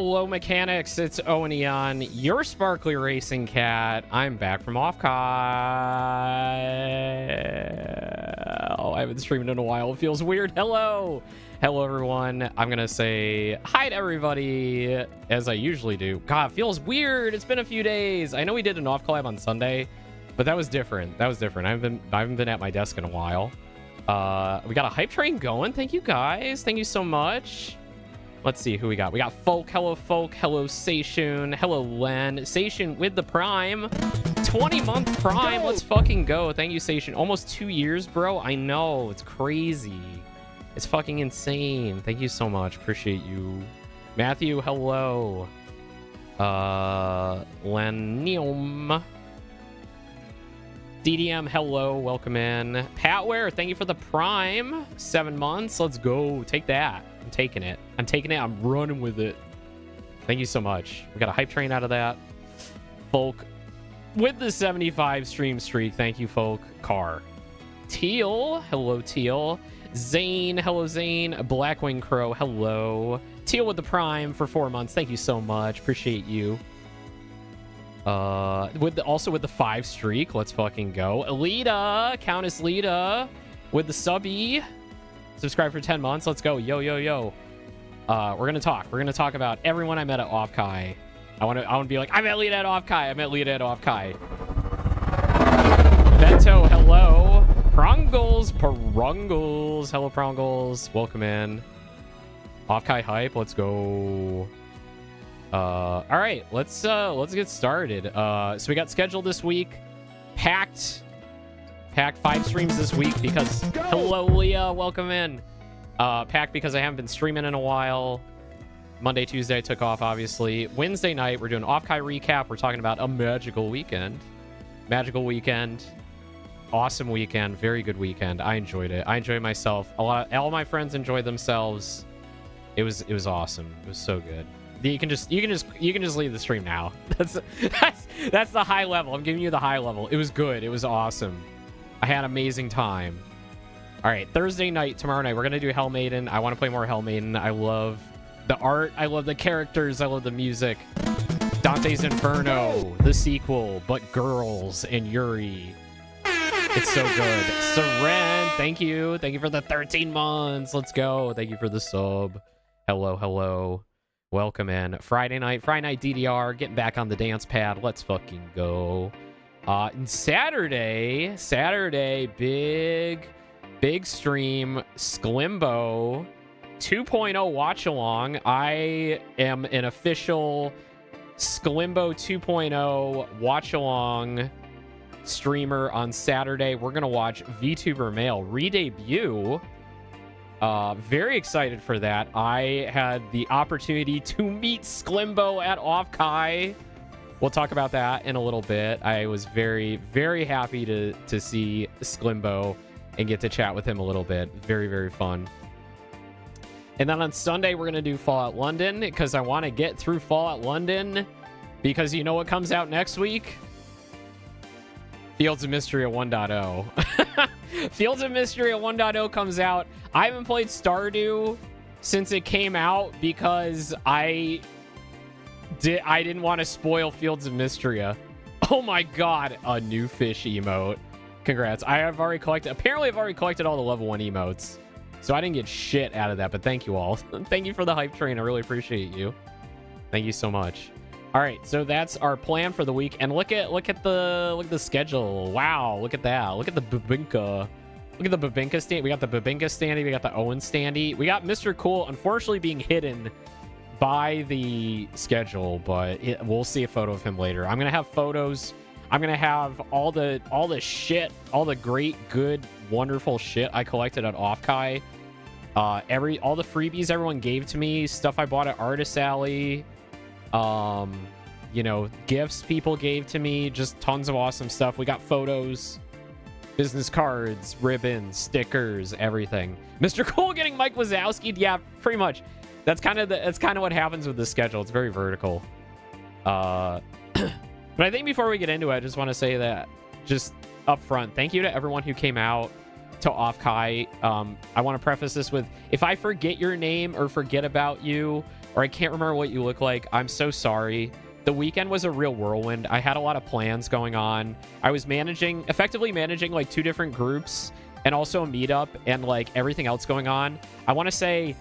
Hello, mechanics. It's Owen Aeon, your sparkly racing cat. I'm back from OffKai. Oh, I haven't streamed in a while. It feels weird. Hello. Hello, everyone. I'm going to say hi to everybody, as I usually do. God, it feels weird. It's been a few days. I know we did an off collab on Sunday, but that was different. I haven't been at my desk in a while. We got a hype train going. Thank you, guys. Thank you so much. Let's see who we got. We got Folk. Hello, Folk. Hello, Seishun. Hello, Len. Seishun with the Prime. 20-month Prime. Let's fucking go. Thank you, Seishun. Almost 2 years, bro. I know. It's crazy. It's fucking insane. Thank you so much. Appreciate you. Matthew, hello. Lenium. DDM, hello. Welcome in. Patware, thank you for the Prime. 7 months. Let's go. Take that. I'm taking it. I'm running with it. Thank you so much. We got a hype train out of that. Folk with the 75 stream streak. Thank you, Folk. Car. Teal. Hello, Teal. Zane. Hello, Zane. Blackwing Crow. Hello. Teal with the Prime for 4 months. Thank you so much. Appreciate you. Also with the 5 streak. Let's fucking go. Alita. Countess Lita with the subby. Subscribe for 10 months. Let's go. Yo, yo, yo. We're gonna talk. We're gonna talk about everyone I met at OffKai. I want to be like, I met Lita at OffKai. I met Lita at OffKai. Vento, hello. Prongles. Hello, Prongles. Welcome in. OffKai hype. Let's go. All right. Let's get started. So we got scheduled this week. Packed 5 streams this week because hello, Leah, welcome in. Packed because I haven't been streaming in a while. Monday, Tuesday I took off, obviously. Wednesday night we're doing OffKai recap. We're talking about a magical weekend. Awesome weekend. Very good weekend. I enjoyed it. I enjoyed myself. All my friends enjoyed themselves. It was awesome. It was so good. You can just leave the stream now. That's the high level. I'm giving you the high level. It was good. It was awesome. I had an amazing time. All right, Thursday night, tomorrow night, we're going to do Hell Maiden. I want to play more Hell Maiden. I love the art. I love the characters. I love the music. Dante's Inferno, the sequel, but girls and Yuri. It's so good. Seren, thank you. Thank you for the 13 months. Let's go. Thank you for the sub. Hello, hello. Welcome in. Friday night DDR. Getting back on the dance pad. Let's fucking go. And Saturday, big stream, Sklimbo 2.0 watch along. I am an official Sklimbo 2.0 watch along streamer on Saturday. We're gonna watch VTuber Male re-debut. Very excited for that. I had the opportunity to meet Sklimbo at OffKai. We'll talk about that in a little bit. I was very, very happy to see Sklimbo and get to chat with him a little bit. Very, very fun. And then on Sunday, we're going to do Fallout London because I want to get through Fallout London because you know what comes out next week? Fields of Mystery 1.0. Fields of Mystery 1.0 comes out. I haven't played Stardew since it came out because I didn't want to spoil Fields of Mysteria. Oh my god, a new fish emote. Congrats. Apparently I've already collected all the level 1 emotes. So I didn't get shit out of that, but thank you all. Thank you for the hype train. I really appreciate you. Thank you so much. All right, so that's our plan for the week. And look at the schedule. Wow, look at that. Look at the Babinka. Look at the Babinka stand. We got the Babinka standee. We got the Owen standee. We got Mr. Cool, unfortunately being hidden by the schedule, but we'll see a photo of him later. I'm gonna have photos. I'm gonna have all the shit, all the great, good, wonderful shit I collected at OffKai. All the freebies everyone gave to me, stuff I bought at Artist Alley, you know, gifts people gave to me, just tons of awesome stuff. We got photos, business cards, ribbons, stickers, everything. Mr. Cool getting Mike Wazowski. Yeah, pretty much. That's kind of what happens with this schedule. It's very vertical. But I think before we get into it, I just want to say that just up front, thank you to everyone who came out to OffKai. I want to preface this with, if I forget your name or forget about you, or I can't remember what you look like. I'm so sorry. The weekend was a real whirlwind. I had a lot of plans going on. I was effectively managing like 2 different groups and also a meetup and like everything else going on. I want to say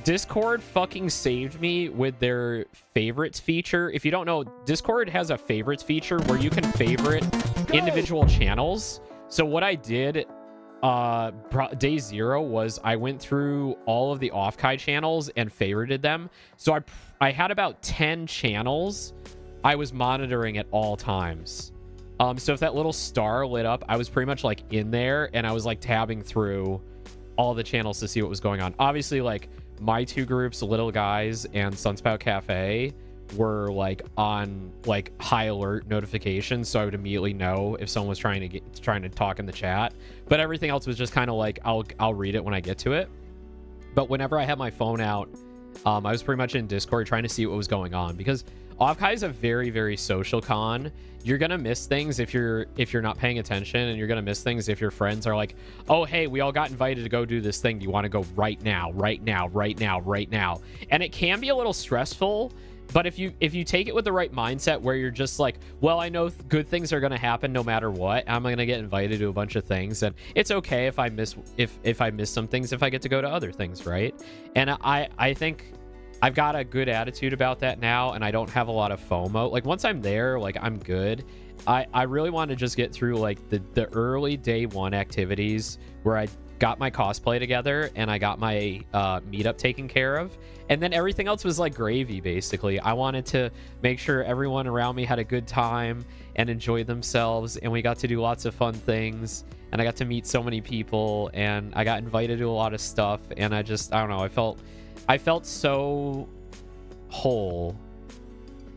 Discord fucking saved me with their favorites feature. If you don't know, Discord has a favorites feature where you can favorite individual channels. So what I did day 0 was I went through all of the OffKai channels and favorited them. So I had about 10 channels I was monitoring at all times. So if that little star lit up, I was pretty much like in there and I was like tabbing through all the channels to see what was going on. Obviously, like my 2 groups, Little Guys and Sunspout Cafe, were like on like high alert notifications, so I would immediately know if someone was trying to talk in the chat. But everything else was just kind of like I'll read it when I get to it. But whenever I had my phone out, I was pretty much in Discord trying to see what was going on, because OffKai is a very, very social con. You're gonna miss things if you're not paying attention, and you're gonna miss things if your friends are like, oh hey, we all got invited to go do this thing, do you want to go right now, right now, right now, right now? And it can be a little stressful, but if you take it with the right mindset, where you're just like, well, I know good things are going to happen no matter what. I'm going to get invited to a bunch of things, and it's okay if I miss some things, if I get to go to other things, right? And I think I've got a good attitude about that now, and I don't have a lot of FOMO. Like once I'm there, like I'm good. I really want to just get through like the early day 1 activities where I got my cosplay together and I got my meetup taken care of, and then everything else was like gravy. Basically, I wanted to make sure everyone around me had a good time and enjoyed themselves, and we got to do lots of fun things, and I got to meet so many people, and I got invited to a lot of stuff, and I don't know, I felt so whole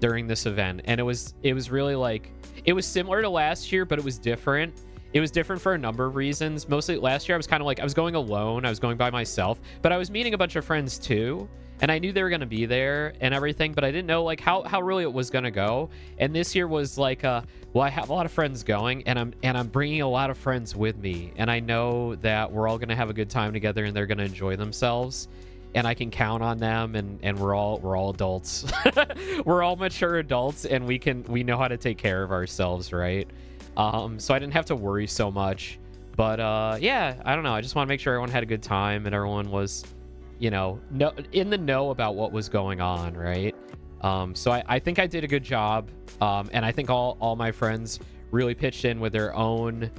during this event. And it was really like, it was similar to last year, but it was different. It was different for a number of reasons. Mostly last year, I was kind of like, I was going alone. I was going by myself, but I was meeting a bunch of friends too. And I knew they were going to be there and everything, but I didn't know like how really it was going to go. And this year was like, well, I have a lot of friends going, and I'm bringing a lot of friends with me. And I know that we're all going to have a good time together, and they're going to enjoy themselves. And I can count on them, and we're all adults. We're all mature adults, and we know how to take care of ourselves, right? So I didn't have to worry so much. But yeah, I don't know. I just want to make sure everyone had a good time and everyone was, in the know about what was going on, right? So I think I did a good job. And I think all my friends really pitched in with their own,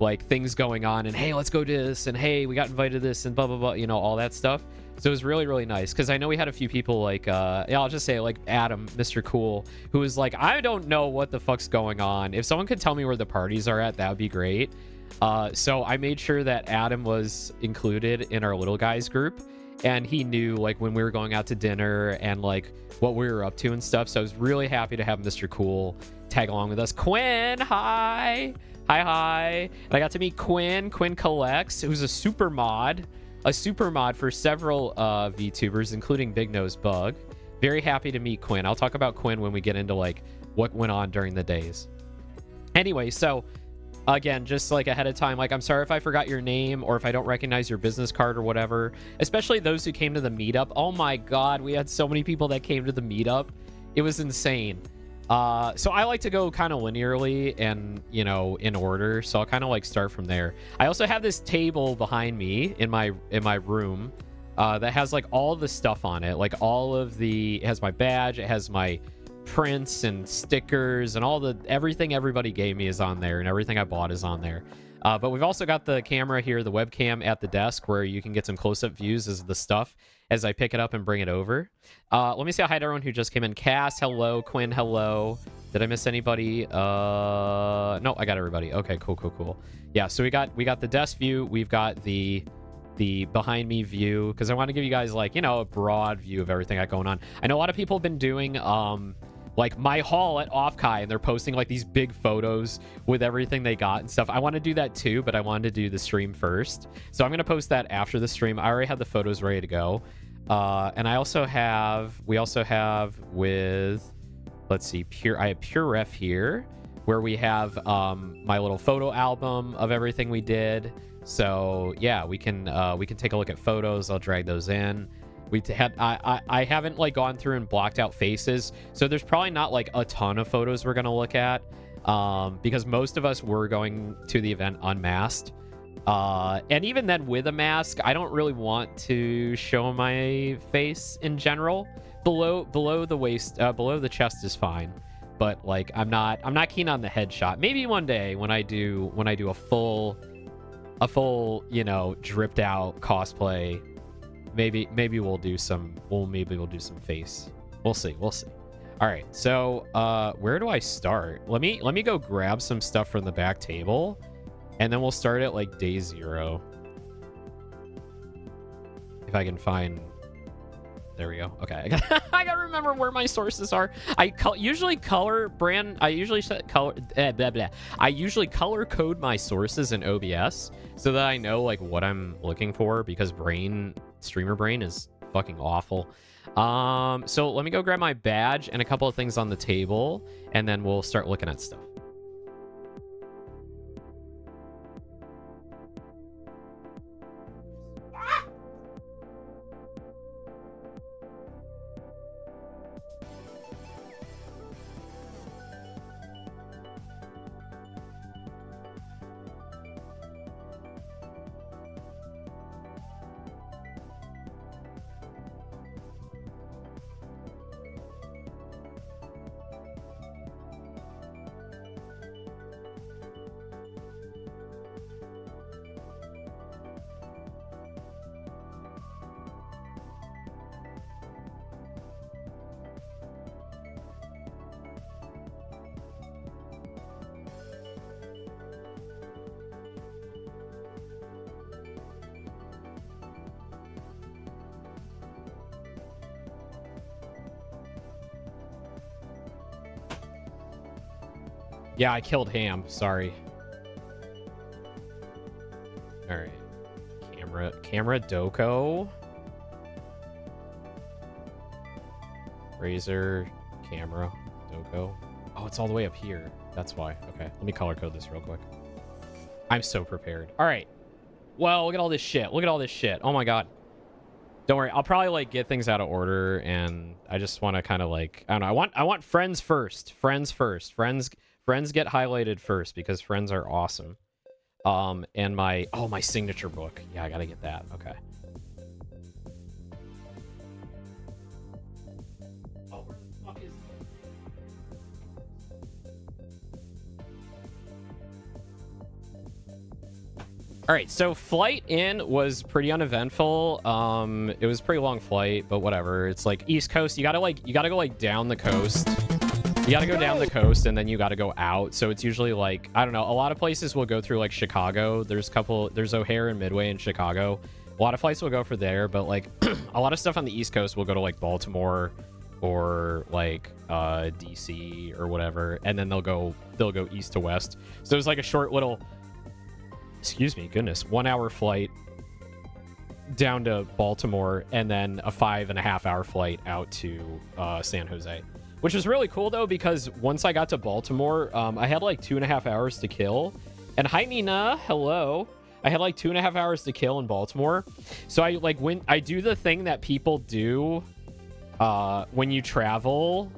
like things going on, and hey, let's go do this, and hey, we got invited to this, and blah blah blah, all that stuff. So it was really, really nice, because I know we had a few people like I'll just say like Adam, Mr. Cool, who was like, I don't know what the fuck's going on. If someone could tell me where the parties are at, that would be great. So I made sure that Adam was included in our Little Guys group, and he knew like when we were going out to dinner and like what we were up to and stuff. So I was really happy to have Mr. Cool tag along with us. Quinn, hi. And I got to meet Quinn Collects, who's a super mod for several VTubers, including Big Nose Bug. Very happy to meet Quinn. I'll talk about Quinn when we get into like what went on during the days. Anyway, so again, just like ahead of time, like I'm sorry if I forgot your name or if I don't recognize your business card or whatever, especially those who came to the meetup. Oh my god, we had so many people that came to the meetup. It was insane. So I like to go kind of linearly and, in order. So I'll kind of like start from there. I also have this table behind me in my room that has like all the stuff on it. Like it has my badge, it has my prints and stickers, and everything everybody gave me is on there, and everything I bought is on there. But we've also got the camera here, the webcam at the desk, where you can get some close-up views of the stuff as I pick it up and bring it over. Let me say hi to everyone who just came in. Cass, hello. Quinn, hello. Did I miss anybody? No, I got everybody. Okay, cool. Yeah, so we got the desk view. We've got the behind me view, because I want to give you guys like, a broad view of everything I got going on. I know a lot of people have been doing like my haul at OffKai, and they're posting like these big photos with everything they got and stuff. I want to do that too, but I wanted to do the stream first. So I'm going to post that after the stream. I already have the photos ready to go. And we also have with, let's see, I have Pure Ref here, where we have my little photo album of everything we did. So yeah, we can take a look at photos. I'll drag those in. I haven't like gone through and blocked out faces, so there's probably not like a ton of photos we're gonna look at, because most of us were going to the event unmasked, and even then with a mask, I don't really want to show my face in general. Below the waist, below the chest is fine, but like I'm not keen on the headshot. Maybe one day when I do a full you know, dripped out cosplay, maybe we'll do some face. We'll see. All right, so where do I start? Let me go grab some stuff from the back table, and then we'll start at like day 0, if I can find. There we go. Okay, I gotta remember where my sources are. I usually color code my sources in OBS so that I know like what I'm looking for, because streamer brain is fucking awful. So let me go grab my badge and a couple of things on the table, and then we'll start looking at stuff. Yeah, I killed Ham. Sorry. All right. Camera Doko. Razor, camera, Doko. Oh, it's all the way up here. That's why. Okay, let me color code this real quick. I'm so prepared. All right. Well, look at all this shit. Oh my God. Don't worry. I'll probably like get things out of order, and I just want to kind of like, I don't know. I want friends first. Friends get highlighted first, because friends are awesome. And my signature book. Yeah, I gotta get that. Okay. Oh, where the fuck is it? All right, so flight in was pretty uneventful. It was a pretty long flight, but whatever. It's like East Coast. You gotta go like down the coast. You gotta go down the coast, and then you gotta go out. So it's usually like, I don't know, a lot of places will go through like Chicago. There's O'Hare and Midway in Chicago. A lot of flights will go for there, but like a lot of stuff on the East Coast will go to like Baltimore or like DC or whatever, and then they'll go east to west. So it's like a short little, excuse me, goodness, 1 hour flight down to Baltimore, and then a 5.5 hour flight out to San Jose. Which was really cool, though, because once I got to Baltimore, I had like 2.5 hours to kill. And hi, Nina. Hello. I had like 2.5 hours to kill in Baltimore. So I like when I do the thing that people do when you travel.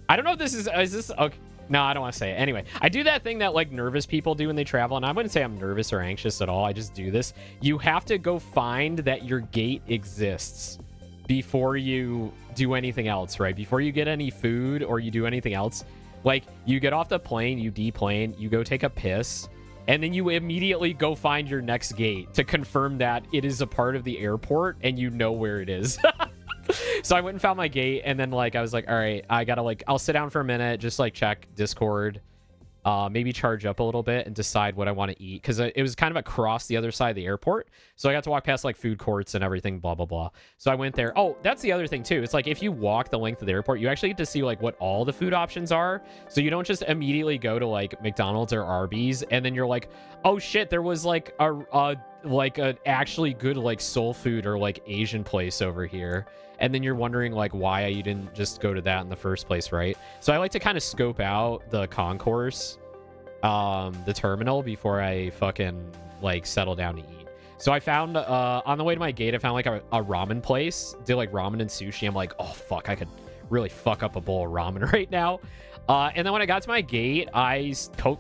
I don't know if this is this okay. No, I don't want to say it. Anyway, I do that thing that like nervous people do when they travel. And I wouldn't say I'm nervous or anxious at all. I just do this. You have to go find that your gate exists before you do anything else, right? Before you get any food or you do anything else. Like, you get off the plane, you deplane, you go take a piss, and then you immediately go find your next gate to confirm that it is a part of the airport and you know where it is. So I went and found my gate, and then like I was like, all right, I gotta like, I'll sit down for a minute, just like check Discord, maybe charge up a little bit and decide what I want to eat, because it was kind of across the other side of the airport, so I got to walk past like food courts and everything, blah blah blah. So I went there. Oh, that's the other thing too. It's like if you walk the length of the airport, you actually get to see like what all the food options are, so you don't just immediately go to like McDonald's or Arby's and then you're like, oh shit, there was like a actually good like soul food or like Asian place over here, and then you're wondering like why you didn't just go to that in the first place, right? So I like to kind of scope out the concourse, the terminal, before I fucking like settle down to eat. So I found on the way to my gate, I found like a ramen place. Did like ramen and sushi. I'm like, oh fuck, I could really fuck up a bowl of ramen right now. And then when I got to my gate, I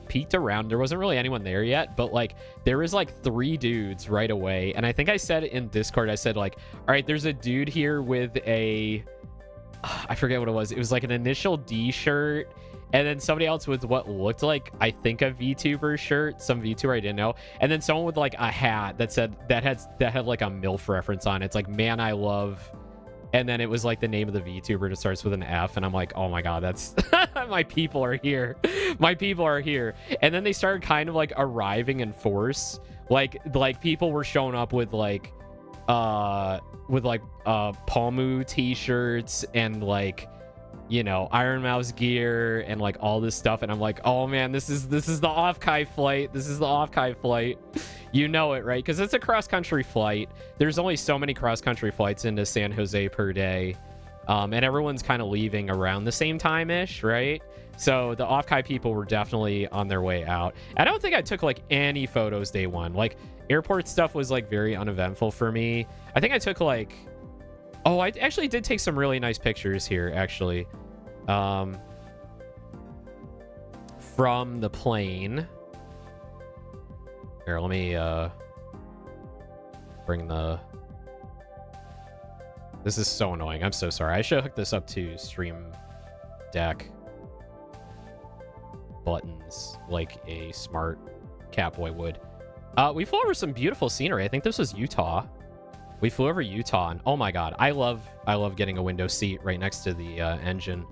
peeked around. There wasn't really anyone there yet, but like there was like 3 dudes right away. And I think I said in Discord, I said like, all right, there's a dude here with a, I forget what it was. It was like an initial D shirt. And then somebody else with what looked like, I think, a VTuber shirt, some VTuber I didn't know. And then someone with like a hat that said that had like a MILF reference on it. It's like, man, I love. And then it was like the name of the VTuber that starts with an F. And I'm like, oh my God, that's my people are here. My people are here. And then they started kind of like arriving in force. Like people were showing up with like Palmu t-shirts and like, you know, Iron Mouse gear and like all this stuff. And I'm like, oh man, this is the OffKai flight. This is the OffKai flight. You know it, right? Because it's a cross-country flight. There's only so many cross-country flights into San Jose per day. And everyone's kind of leaving around the same time-ish, right? So the OffKai people were definitely on their way out. I don't think I took like any photos day one. Like airport stuff was like very uneventful for me. I think I took like, oh, I actually did take some really nice pictures here, actually. From the plane. Here, let me bring the... This is so annoying. I'm so sorry. I should hook this up to Stream Deck buttons like a smart Catboy would. We flew over some beautiful scenery. I think this was Utah. We flew over Utah, and oh my God, I love getting a window seat right next to the engine.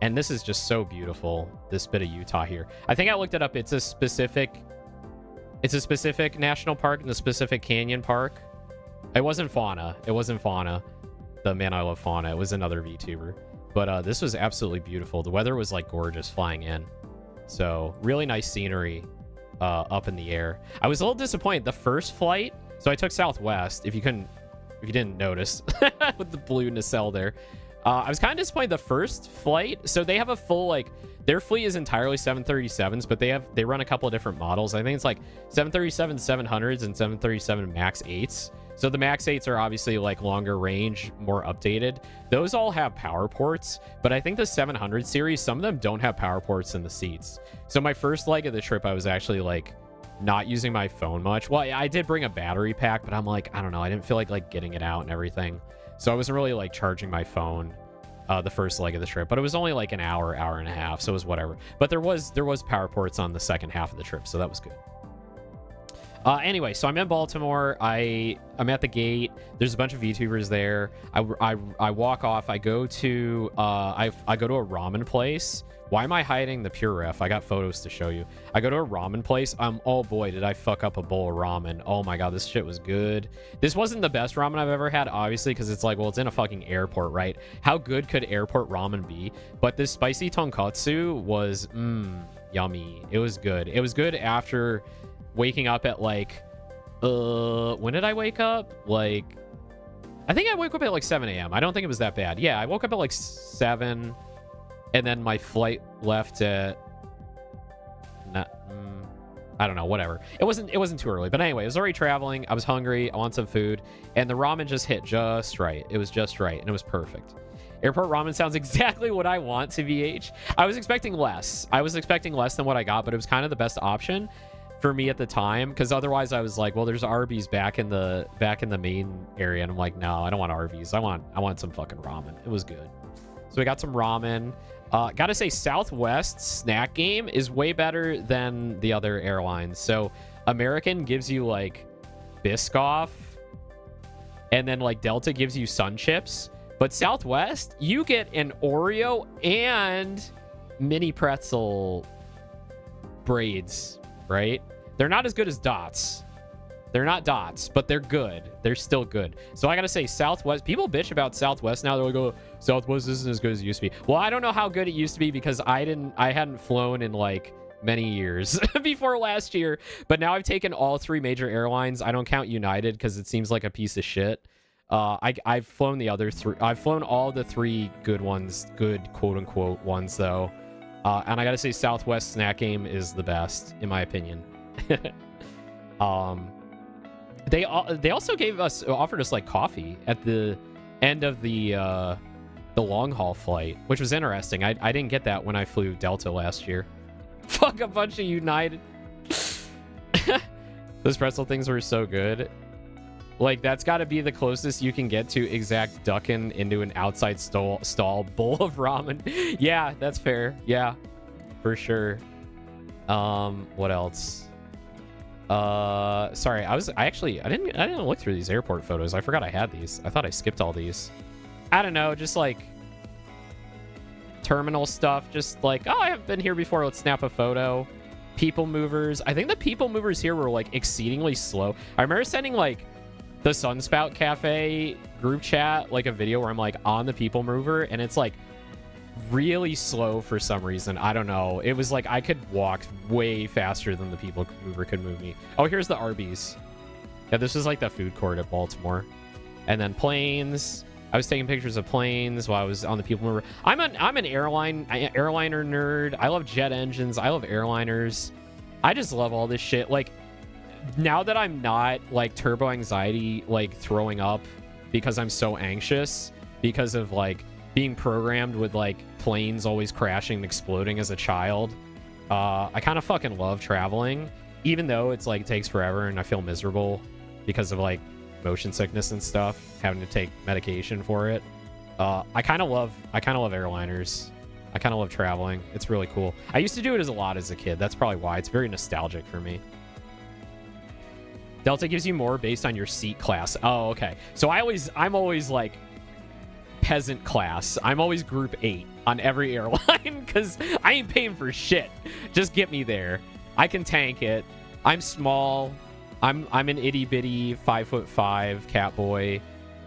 And this is just so beautiful, this bit of Utah here. I think I looked it up. It's a specific national park and a specific canyon park. It wasn't Fauna. It wasn't Fauna. The Man I Love Fauna. It was another VTuber. But this was absolutely beautiful. The weather was like gorgeous flying in. So really nice scenery up in the air. I was a little disappointed. The first flight, so I took Southwest, if you didn't notice, with the blue nacelle there. I was kind of disappointed the first flight. So they have a full, like, their fleet is entirely 737s, but they run a couple of different models. I think it's like 737-700s and 737 MAX 8s. So the MAX 8s are obviously like longer range, more updated. Those all have power ports, but I think the 700 series, some of them don't have power ports in the seats. So my first leg of the trip, I was actually like not using my phone much. Well, I did bring a battery pack, but I'm like, I don't know. I didn't feel like getting it out and everything. So I wasn't really like charging my phone the first leg of the trip, but it was only like an hour and a half. So it was whatever. But there was power ports on the second half of the trip. So that was good. Anyway, so I'm in Baltimore. I'm at the gate. There's a bunch of VTubers there. I walk off. I go to I go to a ramen place. Why am I hiding the Pure Ref? I got photos to show you. I go to a ramen place. Oh boy, did I fuck up a bowl of ramen. Oh my God, this shit was good. This wasn't the best ramen I've ever had, obviously, because it's like, well, it's in a fucking airport, right? How good could airport ramen be? But this spicy tonkatsu was, yummy. It was good. It was good after waking up at like, when did I wake up? Like, I think I woke up at like 7 a.m. I don't think it was that bad. Yeah, I woke up at like 7. And then my flight left at, I don't know, whatever. It wasn't too early. But anyway, I was already traveling. I was hungry. I want some food. And the ramen just hit just right. It was just right. And it was perfect. Airport ramen sounds exactly what I want to VH. I was expecting less. I was expecting less than what I got, but it was kind of the best option for me at the time. Because otherwise I was like, well, there's Arby's back in the main area. And I'm like, no, I don't want Arby's. I want some fucking ramen. It was good. So we got some ramen. Gotta say, Southwest snack game is way better than the other airlines. So American gives you like Biscoff, and then like Delta gives you Sun Chips. But Southwest, you get an Oreo and mini pretzel braids, right? They're not as good as Dots. They're not Dots, but they're good. They're still good. So I gotta say, Southwest, people bitch about Southwest now. They're like, oh, Southwest isn't as good as it used to be. Well, I don't know how good it used to be because I hadn't flown in like many years before last year. But now I've taken all 3 major airlines. I don't count United because it seems like a piece of shit. I've flown the other 3. I've flown all the 3 good ones, good quote unquote ones though. And I gotta say, Southwest snack game is the best in my opinion. They also offered us like coffee at the end of the long haul flight, which was interesting. I didn't get that when I flew Delta last year. Fuck a bunch of United. Those pretzel things were so good. Like, that's got to be the closest you can get to exact ducking into an outside stall bowl of ramen. Yeah, that's fair. Yeah, for sure. What else? Sorry, I didn't look through these airport photos. I forgot I had these. I thought I skipped all these. I don't know, just like terminal stuff. Just like, oh, I haven't been here before. Let's snap a photo. People movers. I think the people movers here were like exceedingly slow. I remember sending like the Sunspout Cafe group chat like a video where I'm like on the people mover and it's like really slow for some reason. I don't know. It was like I could walk way faster than the people mover could move me. Oh, here's the Arby's. Yeah, this is like the food court at Baltimore. And then planes. I was taking pictures of planes while I was on the people mover. I'm an airliner nerd. I love jet engines. I love airliners. I just love all this shit. Like, now that I'm not like turbo anxiety, like throwing up because I'm so anxious because of like being programmed with like planes always crashing and exploding as a child, I kind of fucking love traveling, even though it's like takes forever and I feel miserable because of like motion sickness and stuff, having to take medication for it. I kind of love airliners. I kind of love traveling. It's really cool. I used to do it a lot as a kid. That's probably why. It's very nostalgic for me. Delta gives you more based on your seat class. Oh, okay. So I'm always like peasant class. I'm always group 8 on every airline because I ain't paying for shit. Just get me there. I can tank it. I'm small. I'm an itty bitty 5'5" cat boy.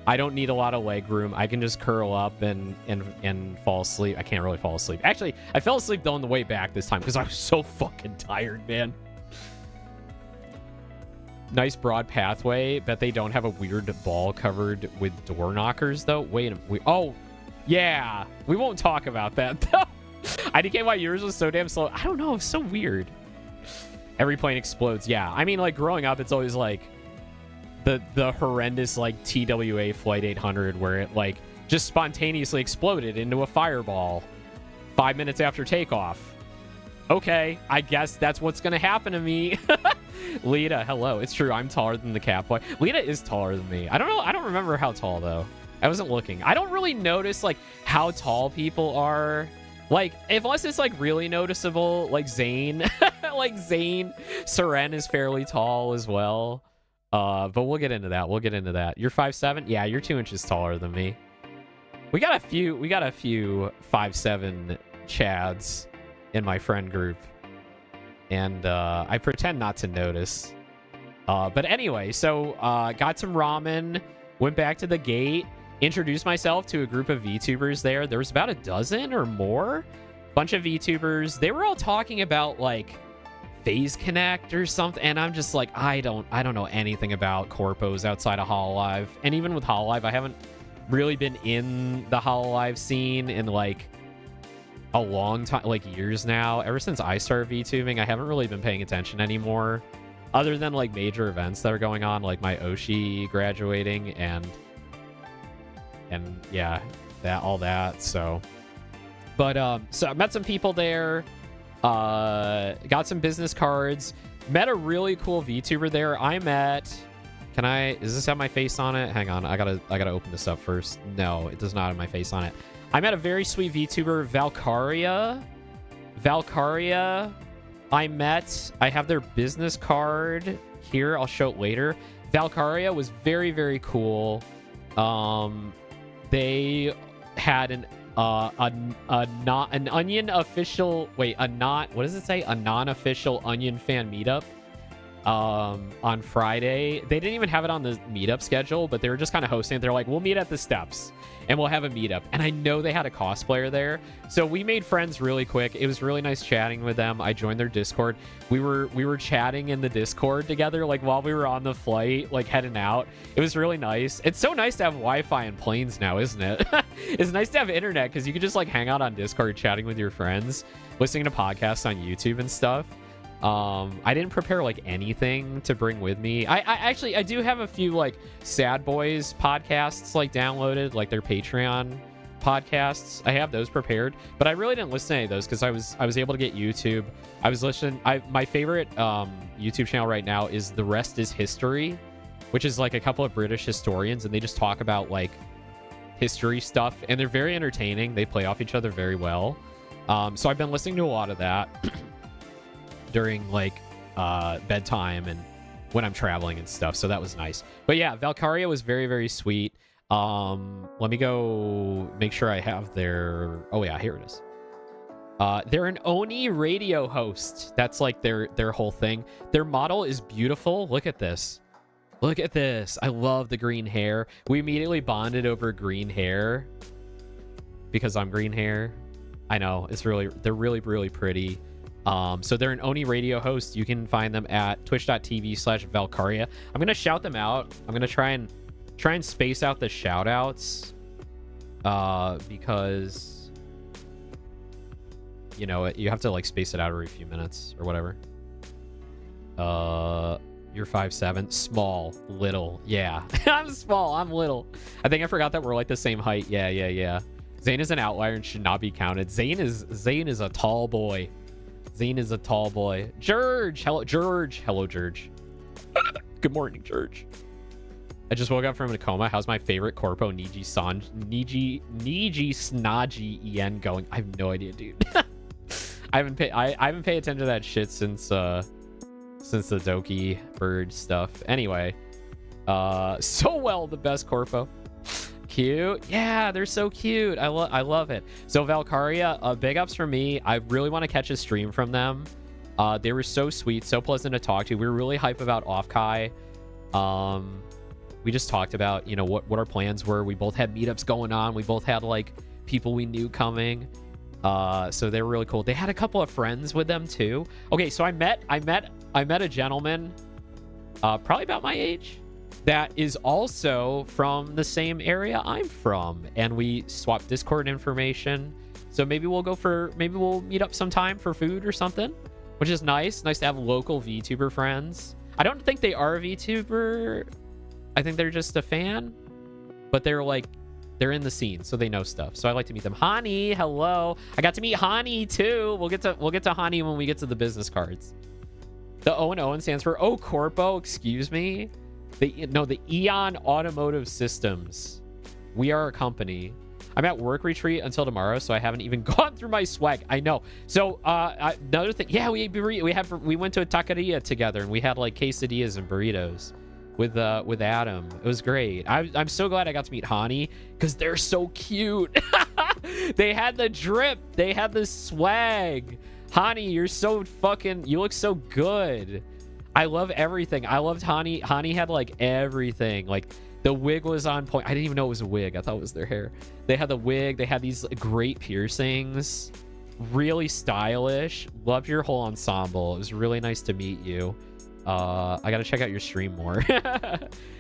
I don't need a lot of leg room. I can just curl up and fall asleep. I can't really fall asleep. Actually, I fell asleep on the way back this time because I was so fucking tired, man. Nice broad pathway. Bet they don't have a weird ball covered with door knockers, though. Wait a minute. Oh, yeah. We won't talk about that, though. IDK, why yours was so damn slow. I don't know. It's so weird. Every plane explodes. Yeah. I mean, like, growing up, it's always, like, the horrendous, like, TWA Flight 800 where it, like, just spontaneously exploded into a fireball 5 minutes after takeoff. Okay. I guess that's what's going to happen to me. Lita, hello. It's true. I'm taller than the cat boy. Lita is taller than me. I don't know. I don't remember how tall, though. I wasn't looking. I don't really notice, like, how tall people are. Like, unless it's, like, really noticeable, like Zane. Like, Zane. Seren is fairly tall as well. But we'll get into that. We'll get into that. You're 5'7"? Yeah, you're 2 inches taller than me. We got a few 5'7" Chads in my friend group. And I pretend not to notice. But anyway, so got some ramen, went back to the gate, introduced myself to a group of VTubers there. There was about a dozen or more. Bunch of VTubers. They were all talking about like Phase Connect or something. And I'm just like, I don't know anything about corpos outside of Hololive. And even with Hololive, I haven't really been in the Hololive scene in like a long time, like years now. Ever since I started VTubing, I haven't really been paying attention anymore, other than like major events that are going on, like my Oshi graduating and yeah, all that. So, but so I met some people there, got some business cards, met a really cool VTuber there. Does this have my face on it? Hang on, I gotta open this up first. No, it does not have my face on it. I met a very sweet VTuber, Valkyria. I have their business card here. I'll show it later. Valkyria was very, very cool. They had a non-official Onion fan meetup on Friday. They didn't even have it on the meetup schedule, but they were just kind of hosting it. They're like, we'll meet at the steps and we'll have a meetup. And I know they had a cosplayer there, so we made friends really quick. It was really nice chatting with them. I joined their Discord. We were chatting in the Discord together, like while we were on the flight, like heading out. It was really nice. It's so nice to have Wi-Fi in planes now, isn't it? It's nice to have internet because you can just like hang out on Discord chatting with your friends, listening to podcasts on YouTube and stuff. I didn't prepare like anything to bring with me. I actually I do have a few like Sad Boys podcasts like downloaded, like their Patreon podcasts. I have those prepared, but I really didn't listen to any of those because I was able to get YouTube. I was listening. My favorite YouTube channel right now is The Rest Is History, which is like a couple of British historians, and they just talk about like history stuff, and they're very entertaining. They play off each other very well. So I've been listening to a lot of that during like bedtime and when I'm traveling and stuff. So that was nice. But yeah, Valkyria was very, very sweet. Let me go make sure I have their... Oh yeah, here it is. They're an Oni radio host. That's like their whole thing. Their model is beautiful. Look at this. Look at this. I love the green hair. We immediately bonded over green hair because I'm green hair. I know, they're really, really pretty. So they're an Oni radio host. You can find them at twitch.tv/Valkyria. I'm gonna shout them out. I'm gonna try and space out the shout outs because you know you have to like space it out every few minutes or whatever. You're 5'7", small, little. Yeah. I'm small, I'm little. I think I forgot that we're like the same height. Yeah. Zane is an outlier and should not be counted. Zane is a tall boy. Zane is a tall boy. George. Hello, George. Hello, George. Good morning, George. I just woke up from a coma. How's my favorite corpo Niji Snodgy En going? I have no idea, dude. I haven't paid attention to that shit since the Doki bird stuff. Anyway, so well, the best corpo. Cute. Yeah, they're so cute. I love it. So Valkyria, big ups from me. I really want to catch a stream from them. They were so sweet, so pleasant to talk to. We were really hype about OffKai. We just talked about, you know, what our plans were. We both had meetups going on. We both had like people we knew coming. So they were really cool. They had a couple of friends with them too. Okay, so I met a gentleman, probably about my age, that is also from the same area I'm from, and we swapped Discord information. So maybe we'll meet up sometime for food or something, which is nice. Nice to have local VTuber friends. I don't think they are a VTuber. I think they're just a fan, but they're in the scene, so they know stuff. So I like to meet them. Hani, hello. I got to meet Hani too. We'll get to Hani when we get to the business cards. The Owen stands for Corpo. Excuse me. The Aeon Automotive Systems. We are a company. I'm at work retreat until tomorrow, so I haven't even gone through my swag. I know. So another thing, yeah, we went to a taqueria together, and we had like quesadillas and burritos with Adam. It was great. I'm so glad I got to meet Hani because they're so cute. They had the drip. They had the swag. Hani, you look so good. I love everything. I loved Hani. Hani had like everything. Like the wig was on point. I didn't even know it was a wig. I thought it was their hair. They had the wig. They had these great piercings. Really stylish. Loved your whole ensemble. It was really nice to meet you. I gotta check out your stream more.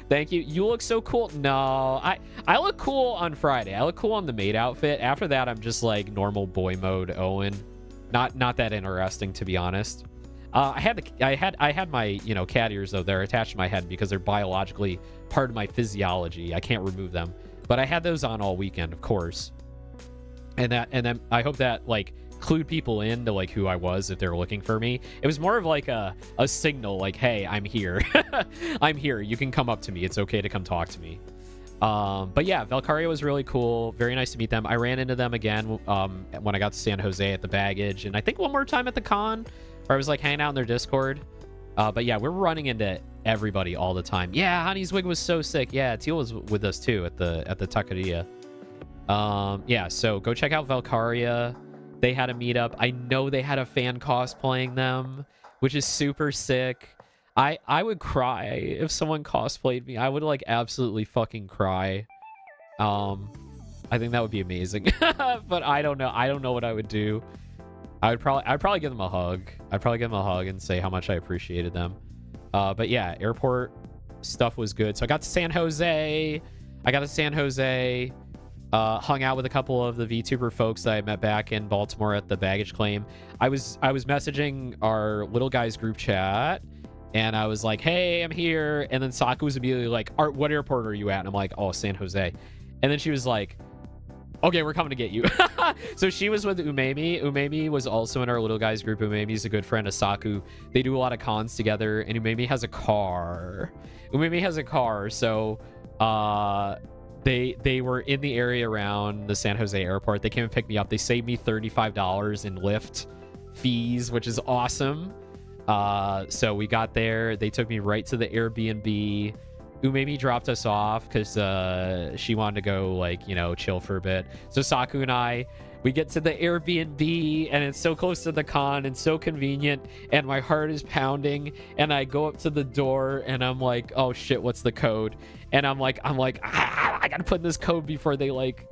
Thank you. You look so cool. No, I look cool on Friday. I look cool on the maid outfit. After that, I'm just like normal boy mode Owen. Not that interesting, to be honest. I had my, you know, cat ears though. They're attached to my head because they're biologically part of my physiology. I can't remove them. But I had those on all weekend, of course. And then I hope that like clued people in to like who I was if they were looking for me. It was more of like a signal, like, hey, I'm here. I'm here. You can come up to me. It's okay to come talk to me. But yeah, Valkyria was really cool. Very nice to meet them. I ran into them again when I got to San Jose at the baggage, and I think one more time at the con, where I was like hanging out in their Discord. But yeah, we're running into everybody all the time. Yeah, Honey's wig was so sick. Yeah, Teal was with us too at the taqueria. Yeah, so go check out Valkyria. They had a meetup. I know they had a fan cosplaying them, which is super sick. I would cry if someone cosplayed me. I would like absolutely fucking cry. I think that would be amazing. But I don't know. I don't know what I would do. I'd probably give them a hug. I'd probably give them a hug and say how much I appreciated them. But yeah, airport stuff was good. So I got to San Jose. hung out with a couple of the VTuber folks that I met back in Baltimore at the baggage claim. I was messaging our little guys group chat, and I was like, hey, I'm here. And then Saku was immediately like, what airport are you at? And I'm like, oh, San Jose. And then she was like, okay, we're coming to get you. So she was with Umemi. Umemi was also in our little guys group. Umemi's a good friend of Saku. They do a lot of cons together, and Umemi has a car. So they were in the area around the San Jose airport. They came and picked me up. They saved me $35 in Lyft fees, which is awesome. So we got there. They took me right to the Airbnb. Umemi dropped us off because she wanted to go, like, you know, chill for a bit. So Saku and I, we get to the Airbnb, and it's so close to the con and so convenient, and my heart is pounding, and I go up to the door, and I'm like, oh shit, what's the code? And I'm like, I gotta put in this code before they, like,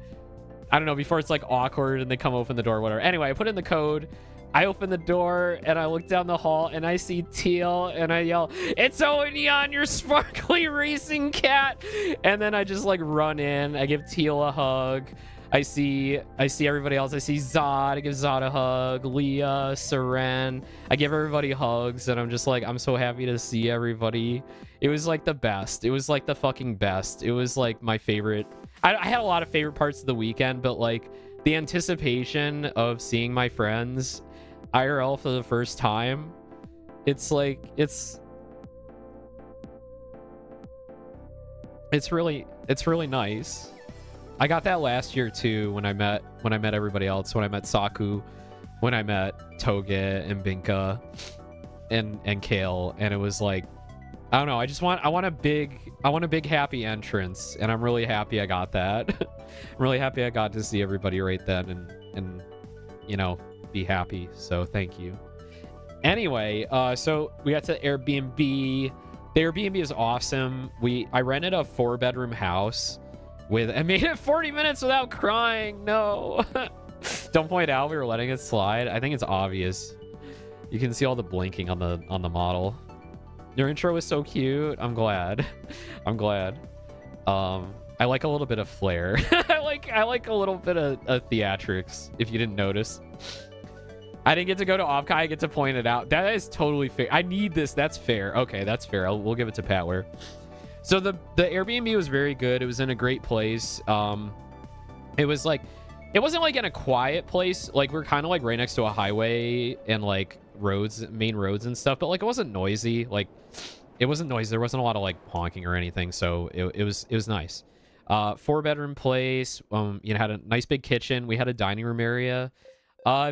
I don't know, before it's like awkward and they come open the door or whatever. Anyway, I put in the code. I open the door and I look down the hall and I see Teal and I yell, it's Owen Aeon, your sparkly racing cat. And then I just like run in. I give Teal a hug. I see everybody else. I see Zod. I give Zod a hug. Leah, Seren. I give everybody hugs, and I'm just like, I'm so happy to see everybody. It was like the best. It was like the fucking best. It was like my favorite. I had a lot of favorite parts of the weekend, but like the anticipation of seeing my friends IRL for the first time, it's like it's really nice. I got that last year too when I met everybody else, when I met Saku, when I met Toge and Binka and Kale, and it was like, I don't know, I want a big happy entrance, and I'm really happy I got that. I'm really happy I got to see everybody right then and you know, be happy. So thank you. Anyway, so we got to the Airbnb. The Airbnb is awesome. I rented a 4-bedroom house I made it 40 minutes without crying. No. Don't point out we were letting it slide. I think it's obvious. You can see all the blinking on the model. Your intro was so cute. I'm glad. I like a little bit of flair. I like a little bit of theatrics, if you didn't notice. I didn't get to go to OffKai. I get to point it out. That is totally fair. I need this. That's fair. Okay, that's fair. We'll give it to Patware. So the Airbnb was very good. It was in a great place. It was like, it wasn't like in a quiet place. Like, we're kind of like right next to a highway and like main roads and stuff, but like it wasn't noisy. Like, it wasn't noisy. There wasn't a lot of like honking or anything. So it was nice. 4-bedroom place. You know, had a nice big kitchen. We had a dining room area.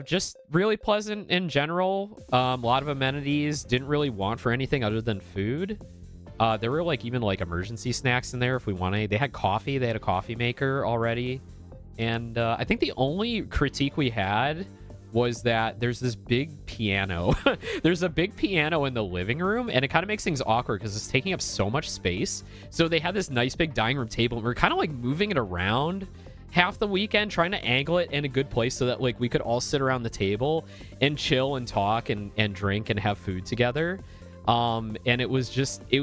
Just really pleasant in general. A lot of amenities. Didn't really want for anything other than food. There were like even like emergency snacks in there if we wanted. They had coffee. They had a coffee maker already. And I think the only critique we had was that there's this big piano. There's a big piano in the living room, and it kind of makes things awkward because it's taking up so much space. So they had this nice big dining room table, and we're kind of like moving it around half the weekend, trying to angle it in a good place so that like we could all sit around the table and chill and talk and drink and have food together. And it was just it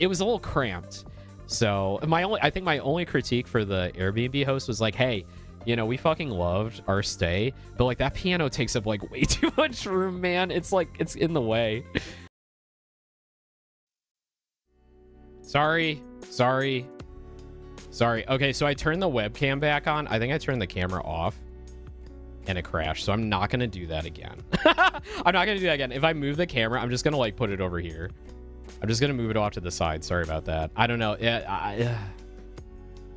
was a little cramped. So I think my only critique for the Airbnb host was like, hey, you know, we fucking loved our stay, but like that piano takes up like way too much room, man. It's like, it's in the way. Sorry. Okay, so I turned the webcam back on. I think I turned the camera off and it crashed, so I'm not gonna do that again. I'm not gonna do that again. If I move the camera, I'm just gonna like put it over here. I'm just gonna move it off to the side. Sorry about that. I don't know.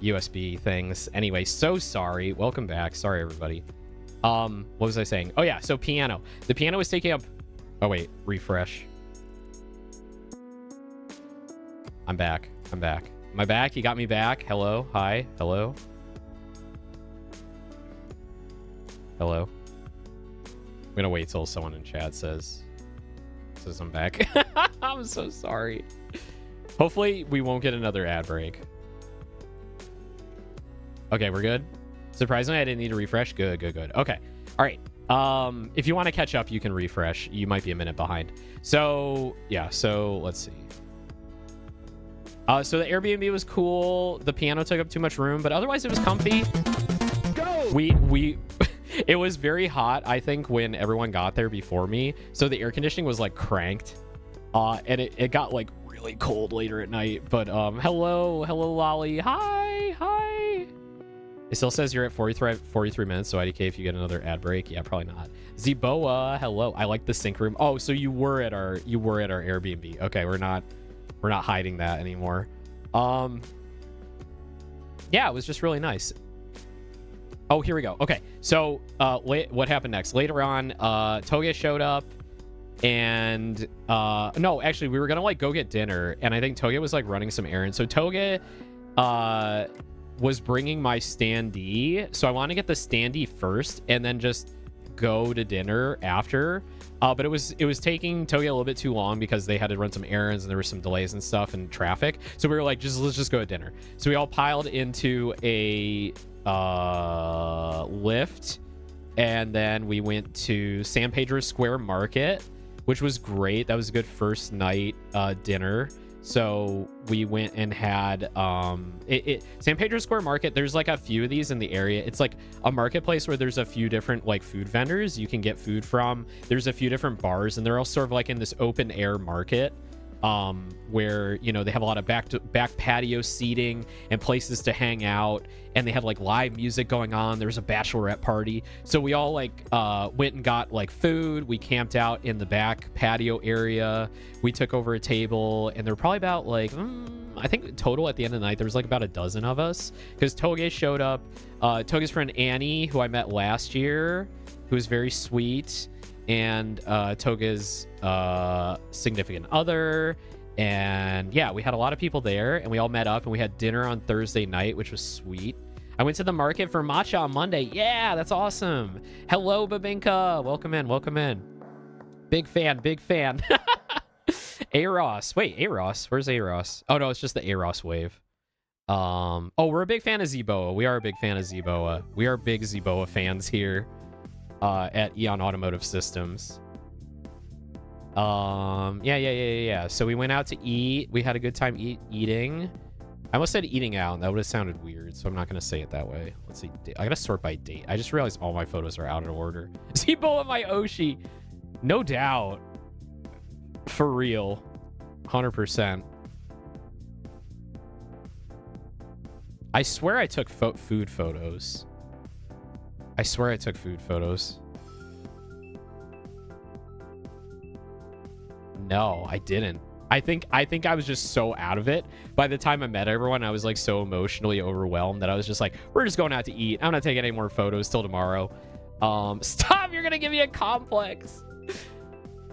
USB things. Anyway, so sorry. Welcome back. Sorry, everybody. What was I saying? Oh yeah, so piano. The piano was taking up... Oh wait, refresh. I'm back. Am I back? You got me back? Hello? Hi? Hello? Hello? I'm gonna wait till someone in chat says I'm back. I'm so sorry. Hopefully we won't get another ad break. Okay, we're good. Surprisingly, I didn't need to refresh. Good. Okay. All right. If you want to catch up, you can refresh. You might be a minute behind. So, yeah. So, let's see. So the Airbnb was cool. The piano took up too much room, but otherwise it was comfy. Go! We it was very hot, I think, when everyone got there before me. So the air conditioning was like cranked. And it got like really cold later at night. But hello Lolly. Hi. It still says you're at 43 minutes, so IDK if you get another ad break. Yeah, probably not. Zeboa, hello. I like the sync room. Oh, so you were at our Airbnb. Okay, we're not hiding that anymore. Yeah, it was just really nice. Oh, here we go. Okay, so what happened next? Later on, Toge showed up, and no, actually, we were gonna like go get dinner, and I think Toge was like running some errands. So Toge was bringing my standee, so I want to get the standee first, and then just go to dinner after. But it was taking Toge a little bit too long because they had to run some errands and there were some delays and stuff and traffic. So we were like, let's just go to dinner. So we all piled into a Lyft, and then we went to San Pedro Square Market, which was great. That was a good first night dinner. So we went and had San Pedro Square Market. There's like a few of these in the area. It's like a marketplace where there's a few different like food vendors you can get food from. There's a few different bars, and they're all sort of like in this open air market where, you know, they have a lot of back patio seating and places to hang out, and they had like live music going on. There was a bachelorette party, so we all like went and got like food. We camped out in the back patio area. We took over a table, and there were probably about like I think total at the end of the night there was like about a dozen of us, because Toge showed up. Toge's friend Annie, who I met last year, who was very sweet, and Toge's significant other. And yeah, we had a lot of people there, and we all met up, and we had dinner on Thursday night, which was sweet. I went to the market for matcha on Monday. Yeah, that's awesome. Hello, Babinka. Welcome in. Big fan. Aros. Wait, Aros. Where's Aros? Oh, no, it's just the Aros wave. Oh, we're a big fan of Zeboa. We are a big fan of Zeboa. We are big Zeboa fans here at Aeon Automotive Systems. Yeah. So we went out to eat. We had a good time eating. I almost said eating out, and that would have sounded weird, so I'm not going to say it that way. Let's see. I got to sort by date. I just realized all my photos are out of order. Zeboa my Oshi. No doubt. For real. 100%. I swear I took food photos. No, I didn't. I think I was just so out of it. By the time I met everyone, I was like so emotionally overwhelmed that I was just like, we're just going out to eat. I'm not taking any more photos till tomorrow. Stop, you're gonna give me a complex.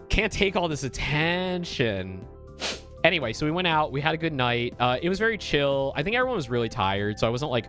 Can't take all this attention. Anyway, so we went out, we had a good night. It was very chill. I think everyone was really tired, so I wasn't like,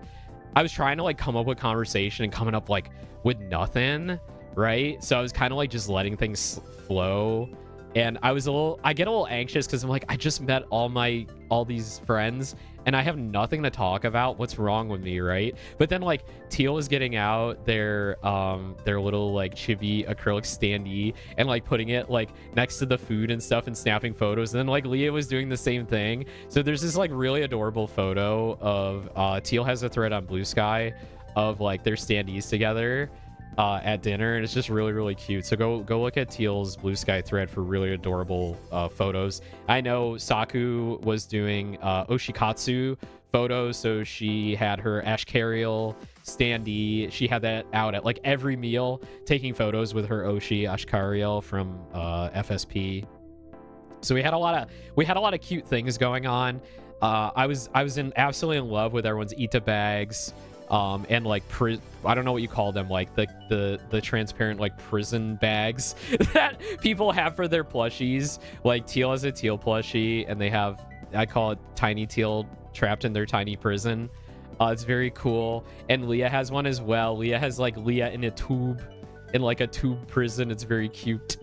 I was trying to like come up with conversation and coming up like with nothing, right? So I was kind of like just letting things flow. And I get a little anxious because I'm like, I just met all these friends and I have nothing to talk about. What's wrong with me, right? But then like Teal was getting out their little like chibi acrylic standee and like putting it like next to the food and stuff and snapping photos. And then like Leah was doing the same thing. So there's this like really adorable photo of Teal has a thread on Blue Sky of like their standees together at dinner, and it's just really, really cute. So go look at Teal's Blue Sky thread for really adorable photos. I know Saku was doing Oshikatsu photos, so she had her Ashkariel standee. She had that out at like every meal, taking photos with her Ashkariel from FSP. So we had a lot of cute things going on. I was absolutely in love with everyone's Ita bags. And like I don't know what you call them, like the transparent like prison bags that people have for their plushies. Like Teal has a Teal plushie, and they have, I call it Tiny Teal trapped in their tiny prison. It's very cool. And Leah has one as well. Leah has like Leah in a tube, in like a tube prison. It's very cute.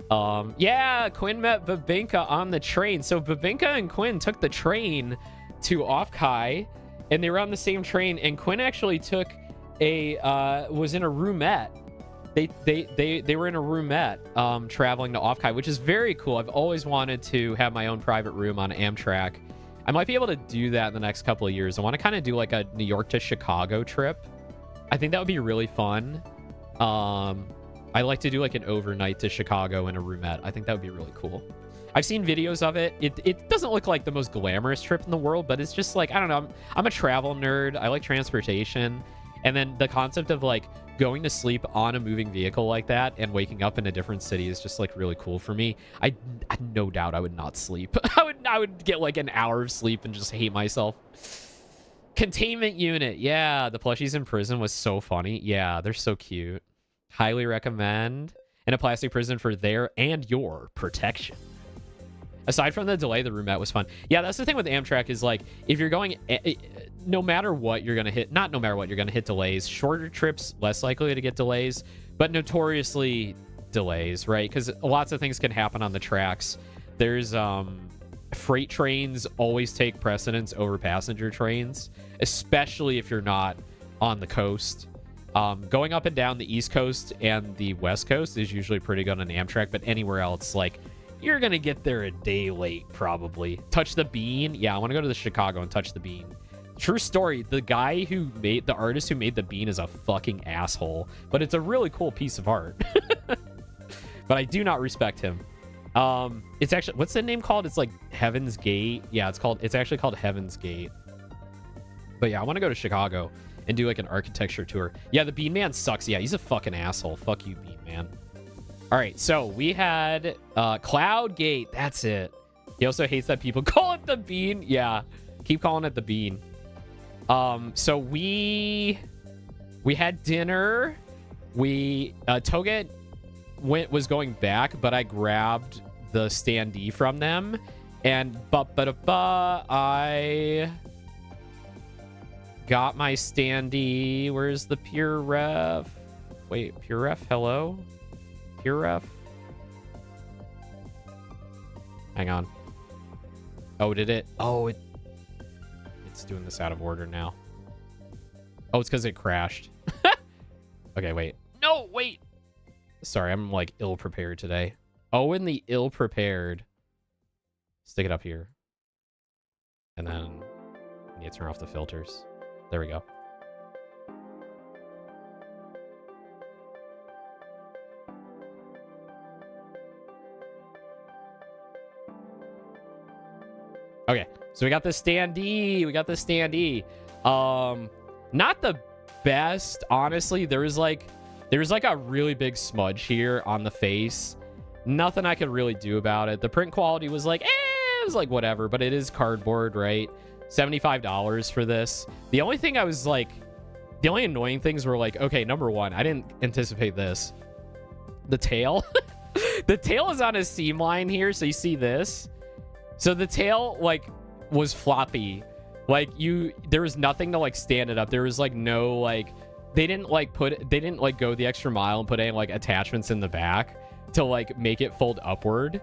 Yeah, Quinn met Babinka on the train. So Babinka and Quinn took the train to OffKai, and they were on the same train, and Quinn actually took was in a roomette. They were in a roomette traveling to OffKai, which is very cool. I've always wanted to have my own private room on Amtrak. I might be able to do that in the next couple of years. I want to kind of do like a New York to Chicago trip. I think that would be really fun. I like to do like an overnight to Chicago in a roomette. I think that would be really cool. I've seen videos of it. It doesn't look like the most glamorous trip in the world, but it's just like, I don't know. I'm a travel nerd. I like transportation. And then the concept of like going to sleep on a moving vehicle like that and waking up in a different city is just like really cool for me. I no doubt I would not sleep. I would get like an hour of sleep and just hate myself. Containment unit. Yeah, the plushies in prison was so funny. Yeah, they're so cute. Highly recommend. In a plastic prison for their and your protection. Aside from the delay, the roomette was fun. Yeah, that's the thing with Amtrak is like, if you're going, no matter what, you're going to hit, not no matter what, you're going to hit delays. Shorter trips, less likely to get delays, but notoriously delays, right? Because lots of things can happen on the tracks. There's freight trains always take precedence over passenger trains, especially if you're not on the coast. Going up and down the East Coast and the West Coast is usually pretty good on Amtrak, but anywhere else, like, you're gonna get there a day late, probably. Touch the Bean. Yeah, I want to go to the Chicago and touch the Bean. True story. The guy who made, the artist who made the Bean is a fucking asshole, but it's a really cool piece of art. But I do not respect him. It's actually, what's the name called? It's like Heaven's Gate. Yeah, it's actually called Heaven's Gate. But yeah, I want to go to Chicago and do like an architecture tour. Yeah, the Bean Man sucks. Yeah, he's a fucking asshole. Fuck you, Bean Man. All right, so we had Cloud Gate. That's it. He also hates that people call it the Bean. Yeah, keep calling it the Bean. So we had dinner. Toga was going back, but I grabbed the standee from them, and I got my standee. Where's the Pure Ref? Wait, Pure Ref. Hello. Pure Ref. Hang on. Oh, did it? Oh, it's doing this out of order now. Oh, it's because it crashed. Okay, wait. No, wait. Sorry, I'm like ill-prepared today. Owen the ill-prepared. Stick it up here. And then I need to turn off the filters. There we go. Okay, so we got the standee. Not the best, honestly. There was like a really big smudge here on the face. Nothing I could really do about it. The print quality was like, it was like whatever, but it is cardboard, right? $75 for this. The only thing I was like, the only annoying things were like, okay, number one, I didn't anticipate this. The tail. The tail is on a seam line here, so you see this. So the tail like was floppy. Like there was nothing to like stand it up. There was like no like, they didn't go the extra mile and put any like attachments in the back to like make it fold upward.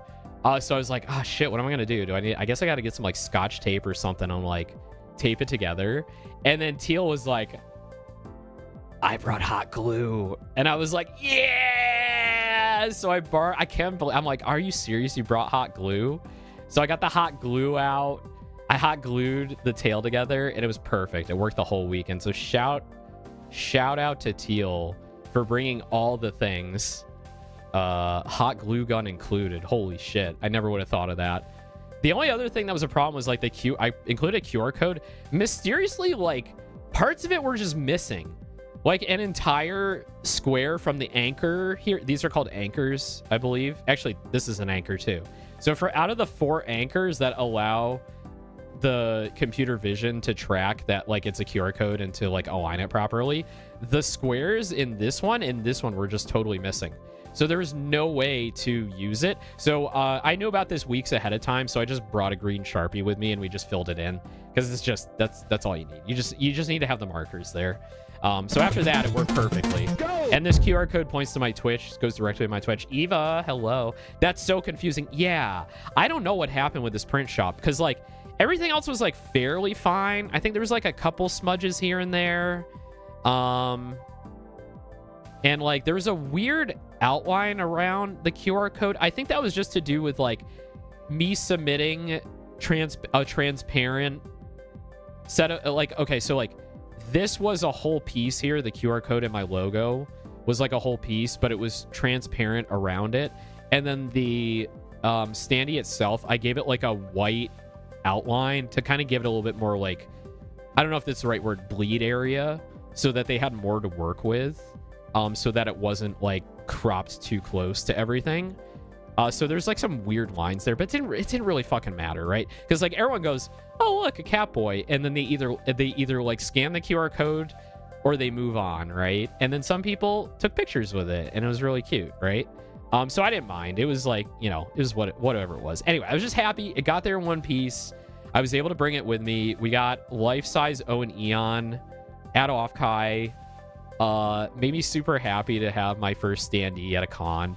So I was like, oh shit, what am I gonna do? I guess I gotta get some like Scotch tape or something and like tape it together. And then Teal was like, I brought hot glue. And I was like, yeah. So I can't believe, I'm like, are you serious? You brought hot glue? So I got the hot glue out. I hot glued the tail together and it was perfect. It worked the whole weekend. So shout out to Teal for bringing all the things. Hot glue gun included. Holy shit. I never would have thought of that. The only other thing that was a problem was like I included a QR code. Mysteriously, like parts of it were just missing. Like an entire square from the anchor here. These are called anchors, I believe. Actually, this is an anchor too. So for out of the 4 anchors that allow the computer vision to track that like it's a QR code and to like align it properly, the squares in this one and this one were just totally missing. So there was no way to use it. So I knew about this weeks ahead of time, so I just brought a green Sharpie with me and we just filled it in because it's just that's all you need. You just need to have the markers there. So after that, it worked perfectly. And this QR code points to my Twitch. It goes directly to my Twitch. Eva, hello. That's so confusing. Yeah, I don't know what happened with this print shop because like everything else was like fairly fine. I think there was like a couple smudges here and there. And like there was a weird outline around the QR code. I think that was just to do with like me submitting transparent set of like, okay, so like this was a whole piece here. The QR code and my logo was like a whole piece, but it was transparent around it. And then the standee itself, I gave it like a white outline to kind of give it a little bit more like, I don't know if that's the right word, bleed area, so that they had more to work with, so that it wasn't like cropped too close to everything. So there's like some weird lines there, but it didn't really fucking matter, right? Because like everyone goes, oh look, a Catboy, and then they either like scan the QR code or they move on, right? And then some people took pictures with it, and it was really cute, right? So I didn't mind. It was like, you know, it was whatever it was. Anyway, I was just happy it got there in one piece. I was able to bring it with me. We got life-size Owen Aeon at OffKai. Made me super happy to have my first standee at a con.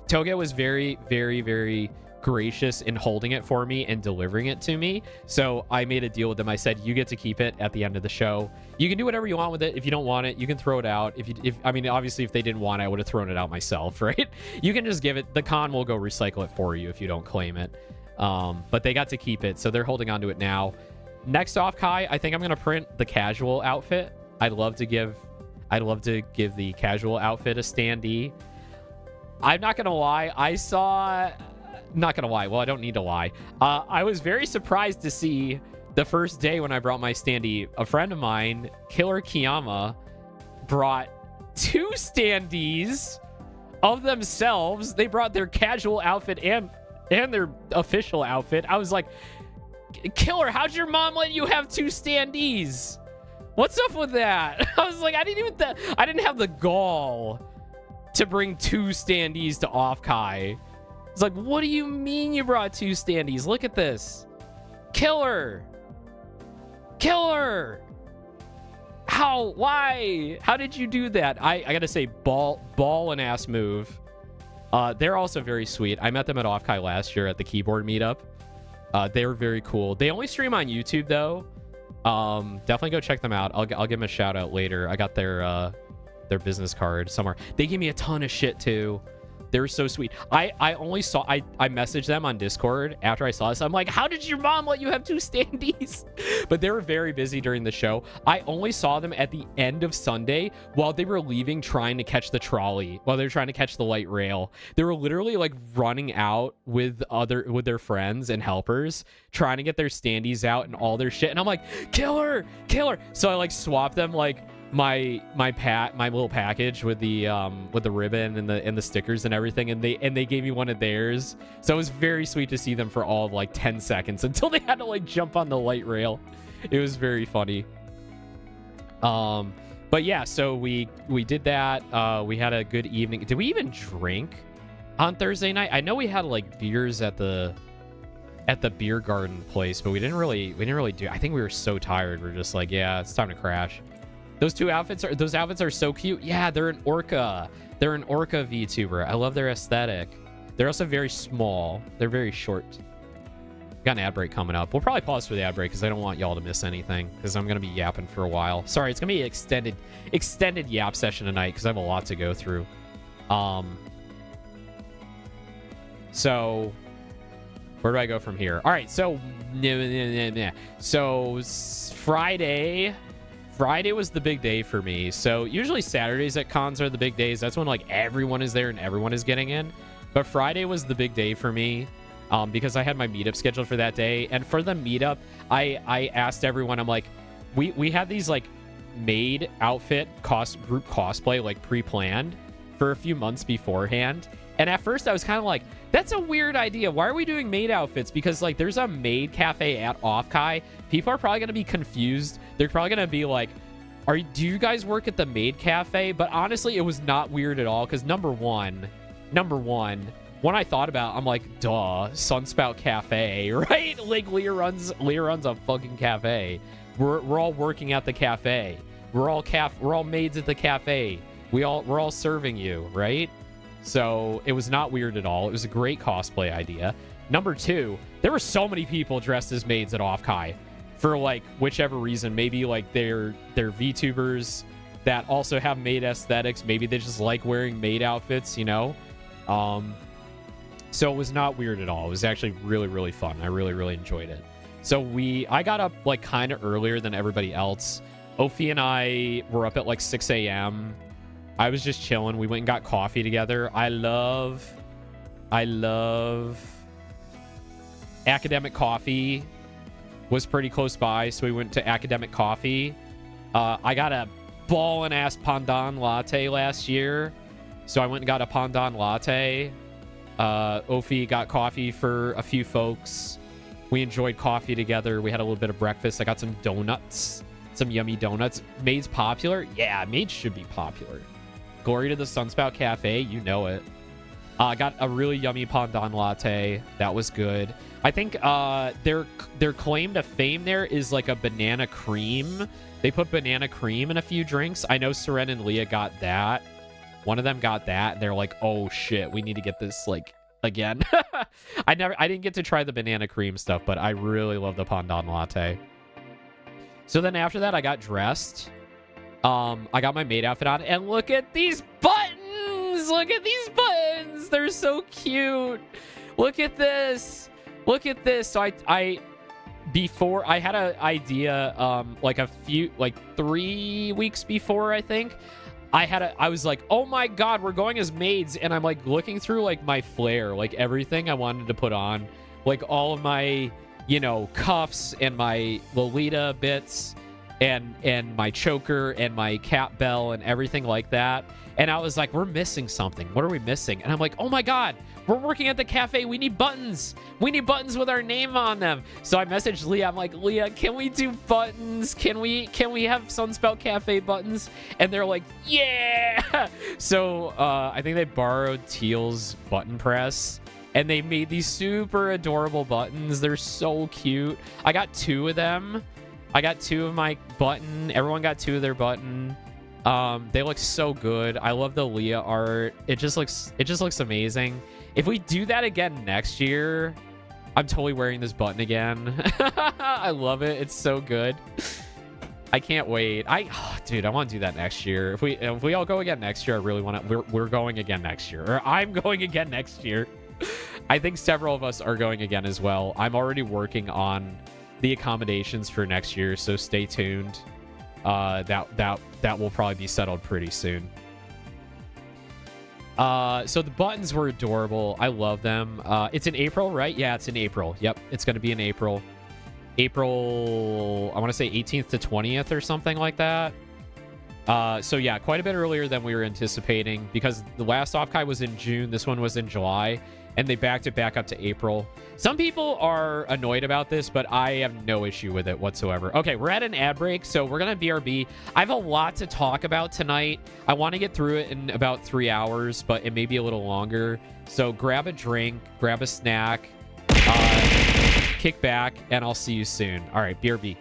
Toga was very, very, very gracious in holding it for me and delivering it to me. So I made a deal with them. I said, you get to keep it at the end of the show. You can do whatever you want with it. If you don't want it, you can throw it out. I mean, obviously, if they didn't want it, I would have thrown it out myself, right? You can just give it. The con will go recycle it for you if you don't claim it. But they got to keep it, so they're holding on to it now. Next OffKai, I think I'm gonna print the casual outfit. I'd love to give the casual outfit a standee. I'm not gonna lie, well, I don't need to lie. I was very surprised to see the first day when I brought my standee, a friend of mine, Killer Kiyama, brought 2 standees of themselves. They brought their casual outfit and their official outfit. I was like, Killer, how'd your mom let you have 2 standees? What's up with that? I was like, I didn't have the gall to bring 2 standees to OffKai. It's like, what do you mean you brought 2 standees? Look at this. Killer. How? Why? How did you do that? I gotta say, ball and ass move. They're also very sweet. I met them at OffKai last year at the keyboard meetup. They were very cool. They only stream on YouTube though. Definitely go check them out. I'll give them a shout out later. I got their business card somewhere. They gave me a ton of shit too. They were so sweet. I messaged them on Discord after I saw this. I'm like, how did your mom let you have 2 standees? But they were very busy during the show. I only saw them at the end of Sunday while they were leaving, trying to catch the trolley, while they were trying to catch the light rail. They were literally like running out with their friends and helpers, trying to get their standees out and all their shit. And I'm like, killer. So I like swapped them like my little package with the ribbon and the stickers and everything, and they gave me one of theirs. So it was very sweet to see them for all of like 10 seconds until they had to like jump on the light rail. It was very funny. But yeah, so we did that. We had a good evening. Did we even drink on Thursday night? I know we had like beers at the beer garden place, but we didn't really do. I think we were so tired. We're just like, yeah, it's time to crash. Those outfits are so cute. Yeah, they're an orca. They're an orca VTuber. I love their aesthetic. They're also very small. They're very short. Got an ad break coming up. We'll probably pause for the ad break because I don't want y'all to miss anything, because I'm gonna be yapping for a while. Sorry, it's gonna be an extended yap session tonight because I have a lot to go through. So where do I go from here? All right, so Friday was the big day for me. So usually Saturdays at cons are the big days. That's when like everyone is there and everyone is getting in. But Friday was the big day for me because I had my meetup scheduled for that day. And for the meetup, I asked everyone, I'm like, we had these like made outfit group cosplay like pre-planned for a few months beforehand. And at first I was kind of like, that's a weird idea. Why are we doing maid outfits? Because like there's a maid cafe at OffKai. People are probably going to be confused. They're probably going to be like, do you guys work at the maid cafe? But honestly, it was not weird at all. Because number one, when I thought about it, I'm like, duh, Sunspout Cafe, right? Like Leah runs a fucking cafe. We're all working at the cafe. We're all maids at the cafe. We're all serving you, right? So it was not weird at all. It was a great cosplay idea. Number 2, there were so many people dressed as maids at OffKai for like whichever reason. Maybe like they're VTubers that also have maid aesthetics. Maybe they just like wearing maid outfits, you know? So it was not weird at all. It was actually really, really fun. I really, really enjoyed it. So I got up like kind of earlier than everybody else. Ophi and I were up at like 6 a.m. I was just chilling. We went and got coffee together. I love Academic Coffee. Was pretty close by, so we went to Academic Coffee. I got a ballin' ass pandan latte last year, so I went and got a pandan latte. Ophi got coffee for a few folks. We enjoyed coffee together. We had a little bit of breakfast. I got some donuts, some yummy donuts. Made's popular? Yeah, Made should be popular. Glory to the Sunspout Cafe, you know it. I got a really yummy pandan latte. That was good. I think their claim to fame there is like a banana cream. They put banana cream in a few drinks. I know Seren and Leah got that. One of them got that. And they're like, oh shit, we need to get this like again. I didn't get to try the banana cream stuff, but I really love the pandan latte. So then after that, I got dressed. I got my maid outfit on, and look at these buttons. Look at these buttons. They're so cute. Look at this. Look at this. So before I had an idea, like 3 weeks before, I think I was like, oh my God, we're going as maids. And I'm like looking through like my flair, like everything I wanted to put on, like all of my, cuffs and my Lolita bits and my choker and my cap bell and everything like that. And I was like, we're missing something. What are we missing? And I'm like, oh my God, we're working at the cafe. We need buttons. We need buttons with our name on them. So I messaged Leah. I'm like, Leah, can we do buttons? Can we have Sunspout Cafe buttons? And they're like, yeah. So I think they borrowed Teal's button press, and they made these super adorable buttons. They're so cute. I got 2 of them. I got 2 of my button. Everyone got 2 of their button. They look so good. I love the Leah art. It just looks amazing. If we do that again next year, I'm totally wearing this button again. I love it. It's so good. I can't wait. Dude, I want to do that next year. If we all go again next year, I really want to. We're going again next year, or I'm going again next year. I think several of us are going again as well. I'm already working on the accommodations for next year, so stay tuned. That will probably be settled pretty soon. So the buttons were adorable. I love them. It's in April, right? Yeah, it's in April. Yep, it's going to be in April. I want to say 18th to 20th or something like that. So yeah, quite a bit earlier than we were anticipating, because the last OffKai was in June. This one was in July, and they backed it back up to April. Some people are annoyed about this, but I have no issue with it whatsoever. Okay, we're at an ad break, so we're going to BRB. I have a lot to talk about tonight. I want to get through it in about 3 hours, but it may be a little longer. So grab a drink, grab a snack, kick back, and I'll see you soon. All right, BRB.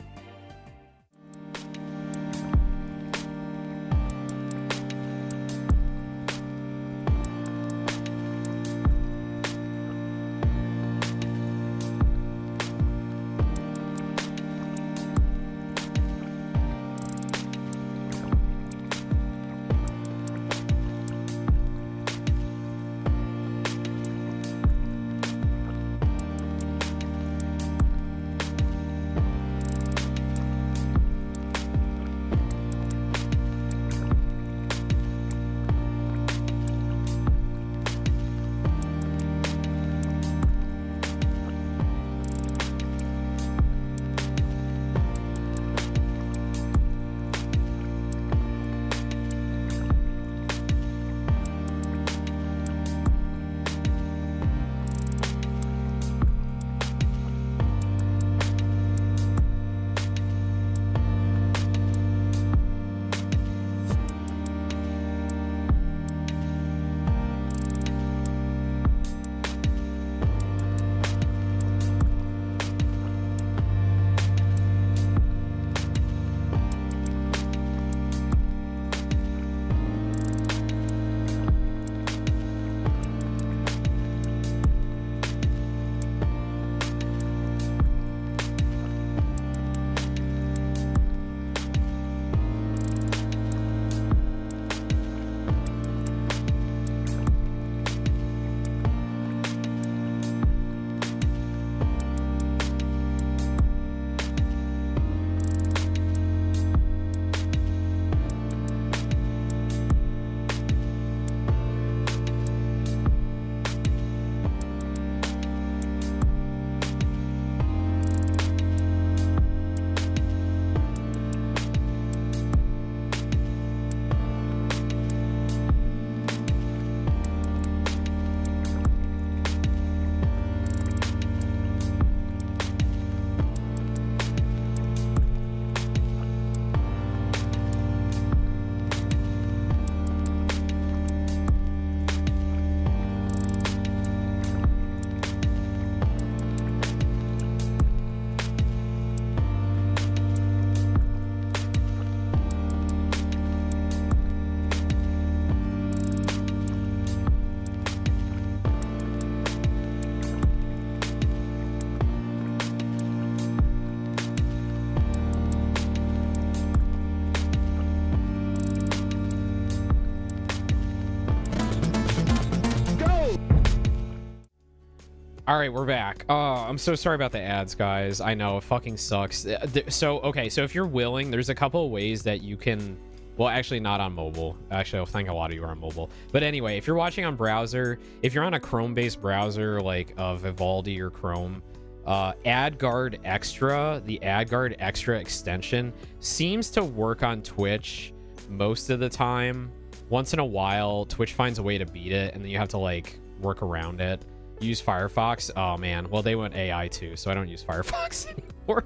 All right, we're back. Oh, I'm so sorry about the ads, guys. I know, it fucking sucks. So, okay, so if you're willing, there's a couple of ways that you can... Well, actually, not on mobile. Actually, I think a lot of you are on mobile. But anyway, if you're watching on browser, if you're on a Chrome-based browser like Vivaldi or Chrome, AdGuard Extra, the AdGuard Extra extension, seems to work on Twitch most of the time. Once in a while, Twitch finds a way to beat it, and then you have to, like, work around it. Use Firefox. Oh man, well they went AI too, so I don't use Firefox anymore.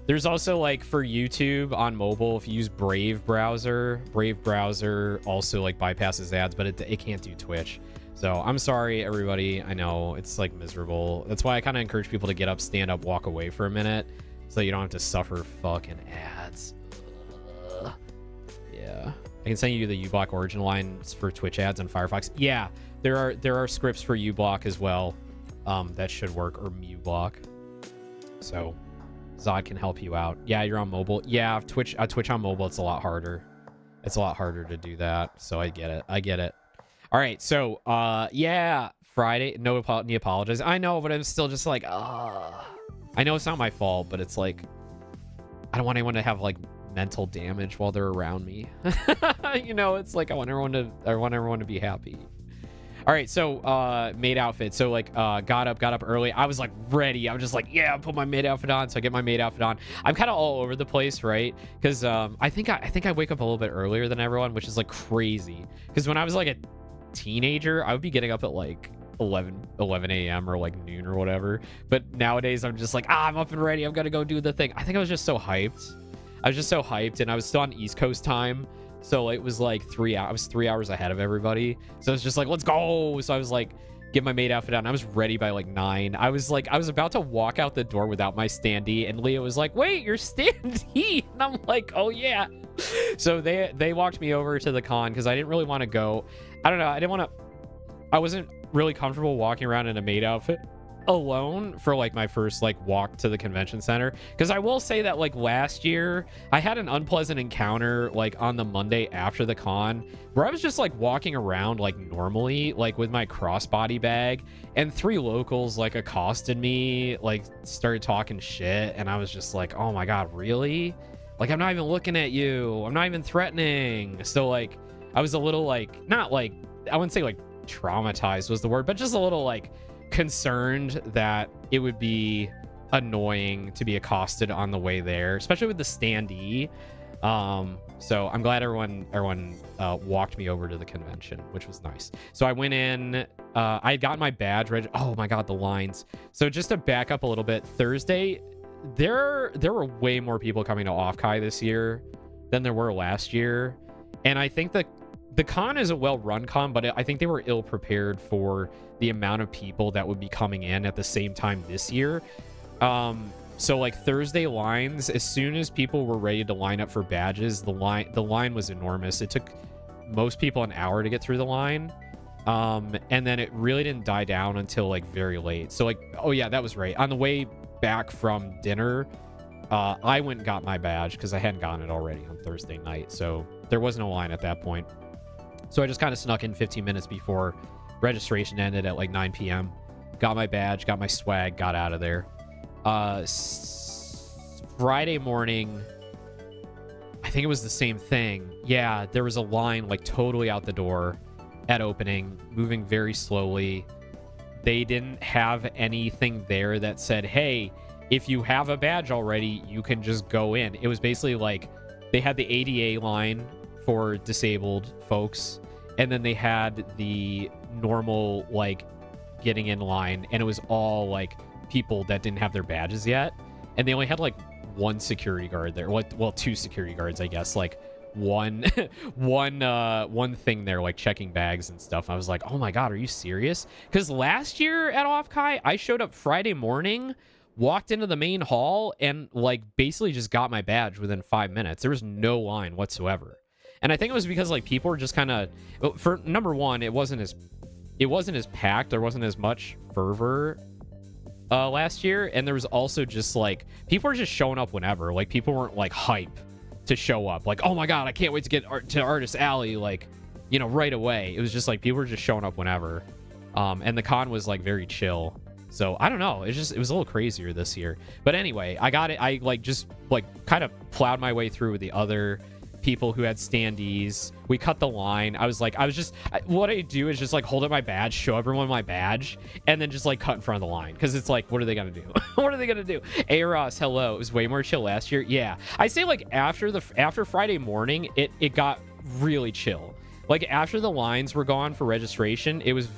There's also, like, for YouTube on mobile, if you use Brave browser also like bypasses ads, but it can't do Twitch. So I'm sorry everybody, I know it's like miserable. That's why I kind of encourage people to get up, stand up, walk away for a minute so you don't have to suffer fucking ads. Ugh. Yeah, I can send you the uBlock origin lines for Twitch ads on Firefox. Yeah, there are scripts for uBlock as well that should work, or muBlock. So Zod can help you out. Yeah, you're on mobile. Yeah, Twitch on mobile, it's a lot harder. It's a lot harder to do that. So I get it. All right, so yeah, Friday. No apologize. I know, but I'm still just like, I know it's not my fault, but it's like I don't want anyone to have like mental damage while they're around me. You know, it's like I want everyone to be happy. All right, so maid outfit. So like got up early. I was like ready. I was just like, yeah, I'll put my maid outfit on. So I get my maid outfit on. I'm kind of all over the place, right? Because I think I wake up a little bit earlier than everyone, which is like crazy. Because when I was like a teenager, I would be getting up at like 11 a.m. or like noon or whatever. But nowadays I'm just like, I'm up and ready. I'm gonna go do the thing. I think I was just so hyped. And I was still on East Coast time. So it was like 3 hours. I was 3 hours ahead of everybody. So it's just like, let's go. So I was like, get my maid outfit on. I was ready by like 9. I was about to walk out the door without my standee. And Leah was like, wait, your standee. And I'm like, oh yeah. So they walked me over to the con because I didn't really want to go. I don't know. I wasn't really comfortable walking around in a maid outfit alone for like my first like walk to the convention center, because I will say that like last year I had an unpleasant encounter like on the Monday after the con where I was just like walking around like normally, like with my crossbody bag, and 3 locals like accosted me, like started talking shit, and I was just like, oh my god, really? Like, I'm not even looking at you, I'm not even threatening. So like I was a little like, not like, I wouldn't say like traumatized was the word, but just a little like concerned that it would be annoying to be accosted on the way there, especially with the standee. So I'm glad everyone walked me over to the convention, which was nice. So I went in, I got my badge ready. Oh my god, the lines. So just to back up a little bit, Thursday there were way more people coming to OffKai this year than there were last year, and I think the con is a well-run con, but I think they were ill-prepared for the amount of people that would be coming in at the same time this year. So like Thursday lines, as soon as people were ready to line up for badges, the line was enormous. It took most people an hour to get through the line. And then it really didn't die down until like very late. So like, oh yeah, that was right. On the way back from dinner, I went and got my badge because I hadn't gotten it already on Thursday night. So there was no line at that point. So I just kind of snuck in 15 minutes before registration ended at like 9 p.m. Got my badge, got my swag, got out of there. Friday morning, I think it was the same thing. Yeah, there was a line like totally out the door at opening, moving very slowly. They didn't have anything there that said, hey, if you have a badge already, you can just go in. It was basically like they had the ADA line for disabled folks, and then they had the normal like getting in line, and it was all like people that didn't have their badges yet, and they only had like 1 security guard there. Well, 2 security guards, I guess. Like one thing there, like checking bags and stuff. I was like, oh my god, are you serious? Because last year at OffKai, I showed up Friday morning, walked into the main hall, and like basically just got my badge within 5 minutes. There was no line whatsoever. And I think it was because like people were just kind of, for number one, it wasn't as packed. There wasn't as much fervor last year, and there was also just like people were just showing up whenever. Like people weren't like hype to show up. Like, oh my god, I can't wait to get to Artist Alley, like, you know, right away. It was just like people were just showing up whenever. And the con was like very chill. So I don't know. It was a little crazier this year. But anyway, I got it. I like just like kind of plowed my way through with the other people who had standees. We cut the line. What I do is just like hold up my badge, show everyone my badge, and then just like cut in front of the line, because it's like, what are they gonna do? What are they gonna do? Hey Ross, hello. It was way more chill last year. Yeah, I say like after Friday morning, it got really chill. Like after the lines were gone for registration, it was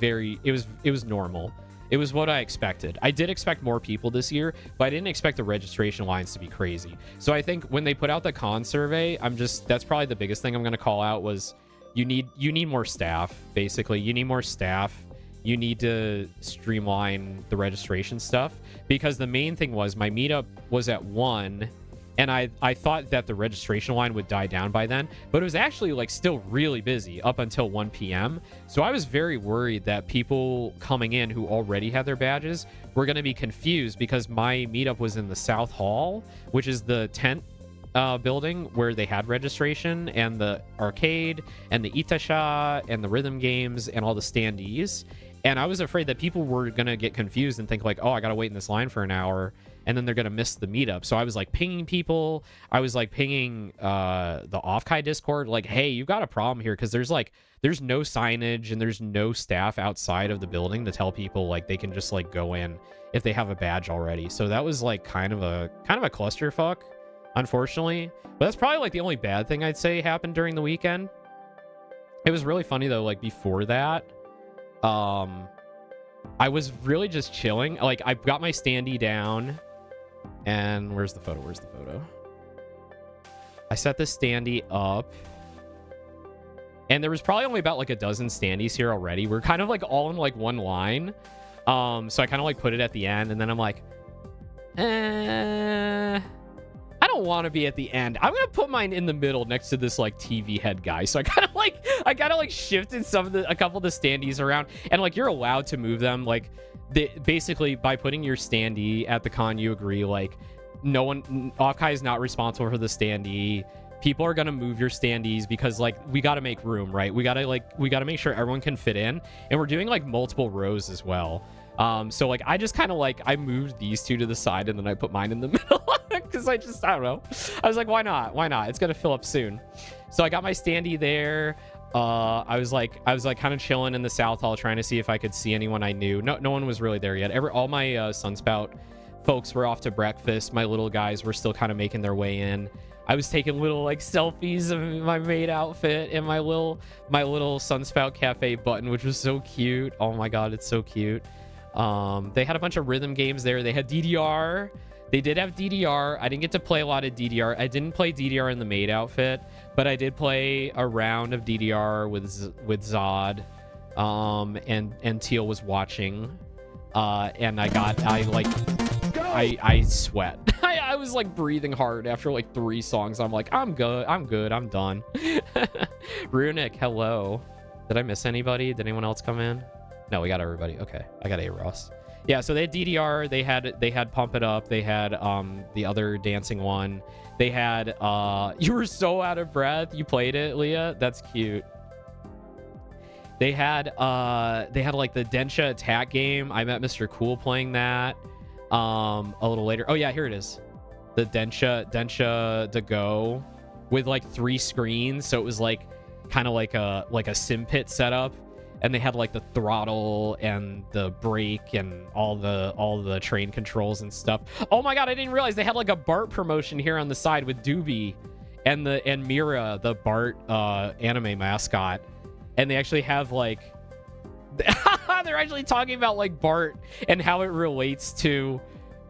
normal. It was what I expected. I did expect more people this year, but I didn't expect the registration lines to be crazy. So I think when they put out the con survey, that's probably the biggest thing I'm going to call out was you need more staff. Basically, you need more staff. You need to streamline the registration stuff, because the main thing was my meetup was at 1, and I thought that the registration line would die down by then, but it was actually like still really busy up until 1 p.m. So I was very worried that people coming in who already had their badges were going to be confused, because my meetup was in the South Hall, which is the tent building where they had registration, and the arcade and the Itasha and the rhythm games and all the standees. And I was afraid that people were going to get confused and think like, oh, I got to wait in this line for an hour, and then they're going to miss the meetup. So I was like pinging people. I was like pinging the OffKai Discord, like, hey, you got a problem here, because there's no signage and there's no staff outside of the building to tell people like they can just like go in if they have a badge already. So that was like kind of a clusterfuck, unfortunately. But that's probably like the only bad thing I'd say happened during the weekend. It was really funny though, like before that, I was really just chilling. Like I got my standee down, and where's the photo? I set the standee up, and there was probably only about like a dozen standees here already. We're kind of like all in like one line. So I kind of like put it at the end, and then I'm like, I don't want to be at the end. I'm gonna put mine in the middle next to this like TV head guy. So I kind of like shifted a couple of the standees around, and like you're allowed to move them. Like basically by putting your standee at the con, you agree like no one, OffKai is not responsible for the standee. People are gonna move your standees because like we got to make room, right? We gotta make sure everyone can fit in, and we're doing like multiple rows as well. So like I just kind of like I moved these two to the side, and then I put mine in the middle because I don't know. I was like, why not? It's gonna fill up soon. So I got my standee there. I was like kind of chilling in the South Hall, trying to see if I could see anyone I knew. No one was really there yet. All my Sunspout folks were off to breakfast. My little guys were still kind of making their way in. I was taking little like selfies of my maid outfit and my little Sunspout Cafe button, which was so cute. Oh my god, it's so cute. They had a bunch of rhythm games there. They had DDR. They did have DDR. I didn't get to play a lot of DDR. I didn't play DDR in the maid outfit, but I did play a round of DDR with Zod. And Teal was watching. And I sweat. I was like breathing hard after like 3 songs. I'm like, I'm good, I'm done. Runic, hello. Did I miss anybody? Did anyone else come in? No, we got everybody. Okay, I got A-Ross. Yeah, so they had DDR, they had Pump It Up, they had the other dancing one. They had you were so out of breath. You played it, Leah? That's cute. They had like the Densha attack game. I met Mr. Cool playing that a little later. Oh yeah, here it is. The Densha to go with like 3 screens, so it was like kind of like a sim pit setup. And they had like the throttle and the brake and all the train controls and stuff. Oh my god, I didn't realize they had like a Bart promotion here on the side with Doobie and Mira, the Bart anime mascot. And they actually have like they're actually talking about like Bart and how it relates to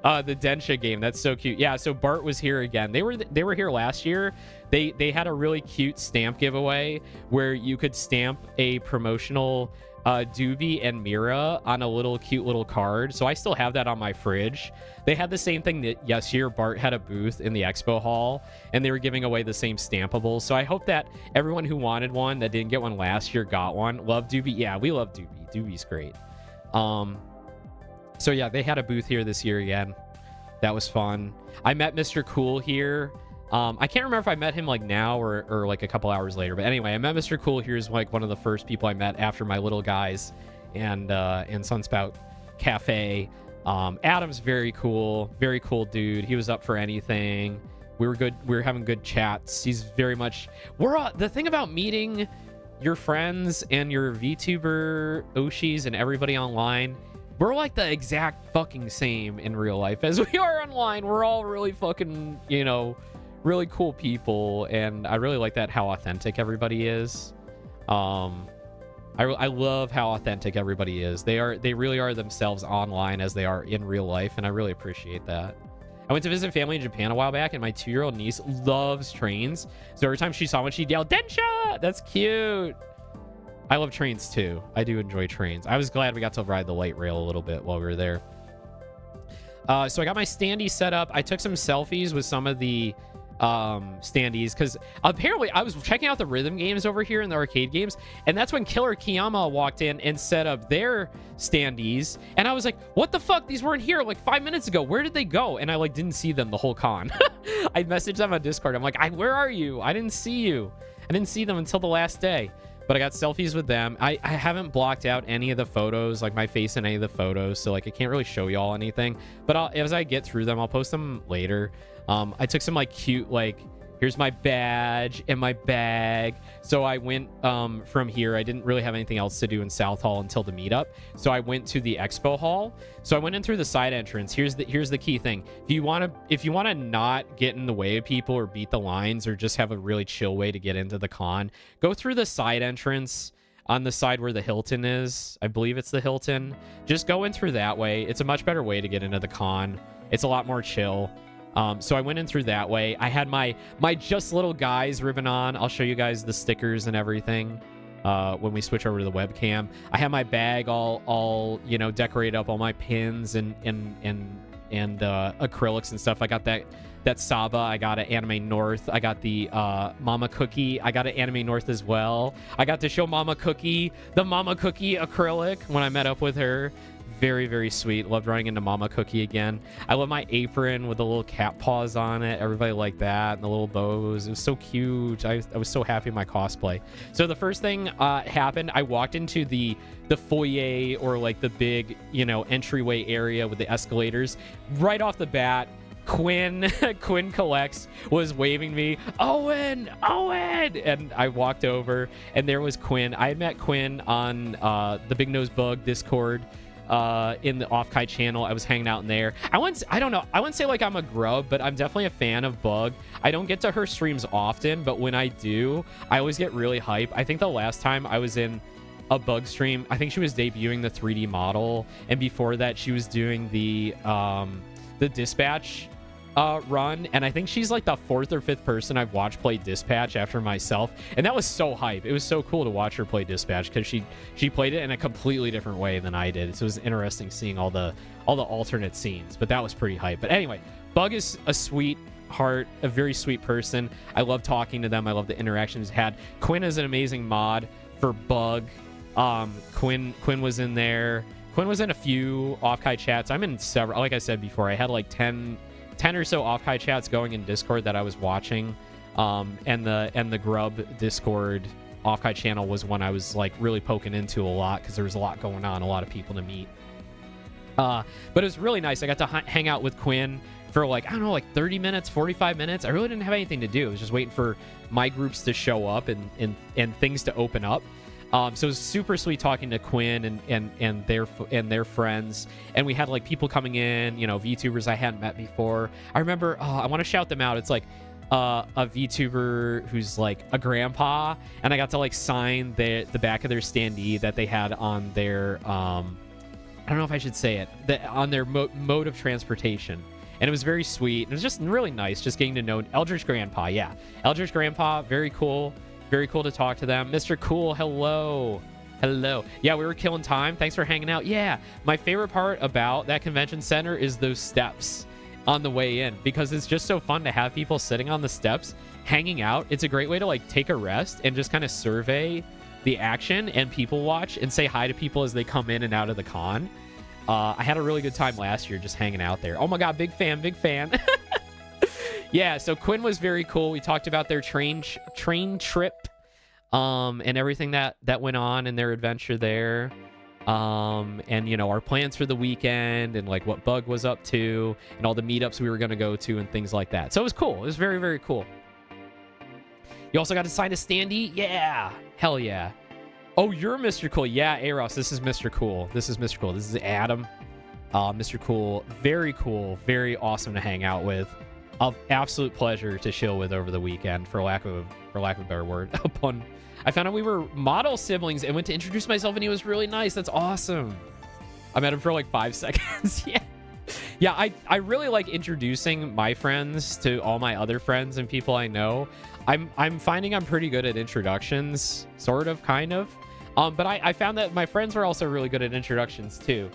the Densha game. That's so cute. Yeah, so Bart was here again. They were here last year. They had a really cute stamp giveaway where you could stamp a promotional Doobie and Mira on a cute little card. So I still have that on my fridge. They had the same thing that year. Bart had a booth in the expo hall, and they were giving away the same stampables. So I hope that everyone who wanted one that didn't get one last year got one. Love Doobie. Yeah, we love Doobie. Doobie's great. So yeah, they had a booth here this year again. That was fun. I met Mr. Cool here. I can't remember if I met him like now or like a couple hours later. But anyway, I met Mr. Cool. Here's like one of the first people I met after my little guys and Sunspout Cafe. Adam's very cool dude. He was up for anything. We were good. We were having good chats. He's very much. The thing about meeting your friends and your VTuber Oshis and everybody online, we're like the exact fucking same in real life as we are online. We're all really fucking, really cool people, and I really like that, how authentic everybody is. I love how authentic everybody is. They really are themselves online as they are in real life, and I really appreciate that. I went to visit family in Japan a while back, and my 2-year-old niece loves trains. So every time she saw one, she'd yell, "Densha!" That's cute. I love trains too. I do enjoy trains. I was glad we got to ride the light rail a little bit while we were there. So I got my standee set up. I took some selfies with some of the standees, because apparently I was checking out the rhythm games over here in the arcade games, and that's when Killer Kiyama walked in and set up their standees, and I was like, what the fuck, these weren't here like 5 minutes ago, where did they go? And I like didn't see them the whole con. I messaged them on Discord. I'm like, where are you? I didn't see you. I didn't see them until the last day, but I got selfies with them. I haven't blocked out any of the photos, like my face in any of the photos, so like I can't really show y'all anything, but as I get through them, I'll post them later. I took some like cute, like, here's my badge and my bag. So I went from here. I didn't really have anything else to do in South Hall until the meetup, so I went to the expo hall. So I went in through the side entrance. Here's the key thing: if you want to not get in the way of people or beat the lines or just have a really chill way to get into the con, go through the side entrance on the side where the Hilton is. I believe it's the Hilton. Just go in through that way. It's a much better way to get into the con. It's a lot more chill. So I went in through that way. I had my Just Little Guys ribbon on. I'll show you guys the stickers and everything when we switch over to the webcam. I had my bag all decorated up, all my pins and acrylics and stuff. I got that Saba. I got an Anime North. I got the Mama Cookie. I got an Anime North as well. I got to show Mama Cookie the Mama Cookie acrylic when I met up with her. Very, very sweet. Loved running into Mama Cookie again. I love my apron with the little cat paws on it. Everybody liked that, and the little bows. It was so cute. I was so happy with my cosplay. So the first thing happened, I walked into the foyer, or like the big, entryway area with the escalators. Right off the bat, Quinn Collects was waving me, Owen, and I walked over, and there was Quinn. I had met Quinn on the Big Nose Bug Discord. In the OffKai channel. I was hanging out in there. I wouldn't say like I'm a grub, but I'm definitely a fan of Bug. I don't get to her streams often, but when I do, I always get really hype. I think the last time I was in a Bug stream, I think she was debuting the 3D model, and before that she was doing the Dispatch run, and I think she's like the 4th or 5th person I've watched play Dispatch after myself, and that was so hype. It was so cool to watch her play Dispatch, because she played it in a completely different way than I did. So it was interesting seeing all the alternate scenes, but that was pretty hype. But anyway, Bug is a sweetheart, a very sweet person. I love talking to them. I love the interactions had. Quinn is an amazing mod for Bug. Quinn was in there. Quinn was in a few OffKai chats. I'm in several. Like I said before, I had like 10 or so OffKai chats going in Discord that I was watching, and the Grub Discord OffKai channel was one I was like really poking into a lot, because there was a lot going on, a lot of people to meet. But it was really nice. I got to hang out with Quinn for like, I don't know, like 30 minutes, 45 minutes. I really didn't have anything to do. I was just waiting for my groups to show up and things to open up. So it was super sweet talking to Quinn and their friends, and we had like people coming in, VTubers I hadn't met before. I remember, I want to shout them out. It's like a VTuber who's like a grandpa, and I got to like sign the back of their standee that they had on their I don't know if I should say it, on their mode of transportation. And it was very sweet. It was just really nice just getting to know Eldritch Grandpa. Yeah, Eldritch Grandpa, very cool. Very cool to talk to them. Mr. Cool, hello. Yeah, we were killing time. Thanks for hanging out. Yeah, my favorite part about that convention center is those steps on the way in, because it's just so fun to have people sitting on the steps, hanging out. It's a great way to like take a rest and just kind of survey the action and people watch and say hi to people as they come in and out of the con. I had a really good time last year just hanging out there. Oh my God, big fan. Yeah, so Quinn was very cool. We talked about their train trip and everything that went on in their adventure there. and you know, our plans for the weekend and like what Bug was up to and all the meetups we were going to go to and things like that. So it was cool. It was very, very cool. You also got to sign a standee. Yeah, hell yeah. Oh, you're Mr. Cool. Yeah, Aros, this is Mr. Cool. This is Mr. Cool. This is Adam. Mr. Cool, very cool, very awesome to hang out with. Absolute pleasure to chill with over the weekend, for lack of a better word. I found out we were model siblings and went to introduce myself, and he was really nice. That's awesome. I met him for like 5 seconds. Yeah. I really like introducing my friends to all my other friends and people I know. I'm finding I'm pretty good at introductions, sort of, kind of. But I found that my friends are also really good at introductions too.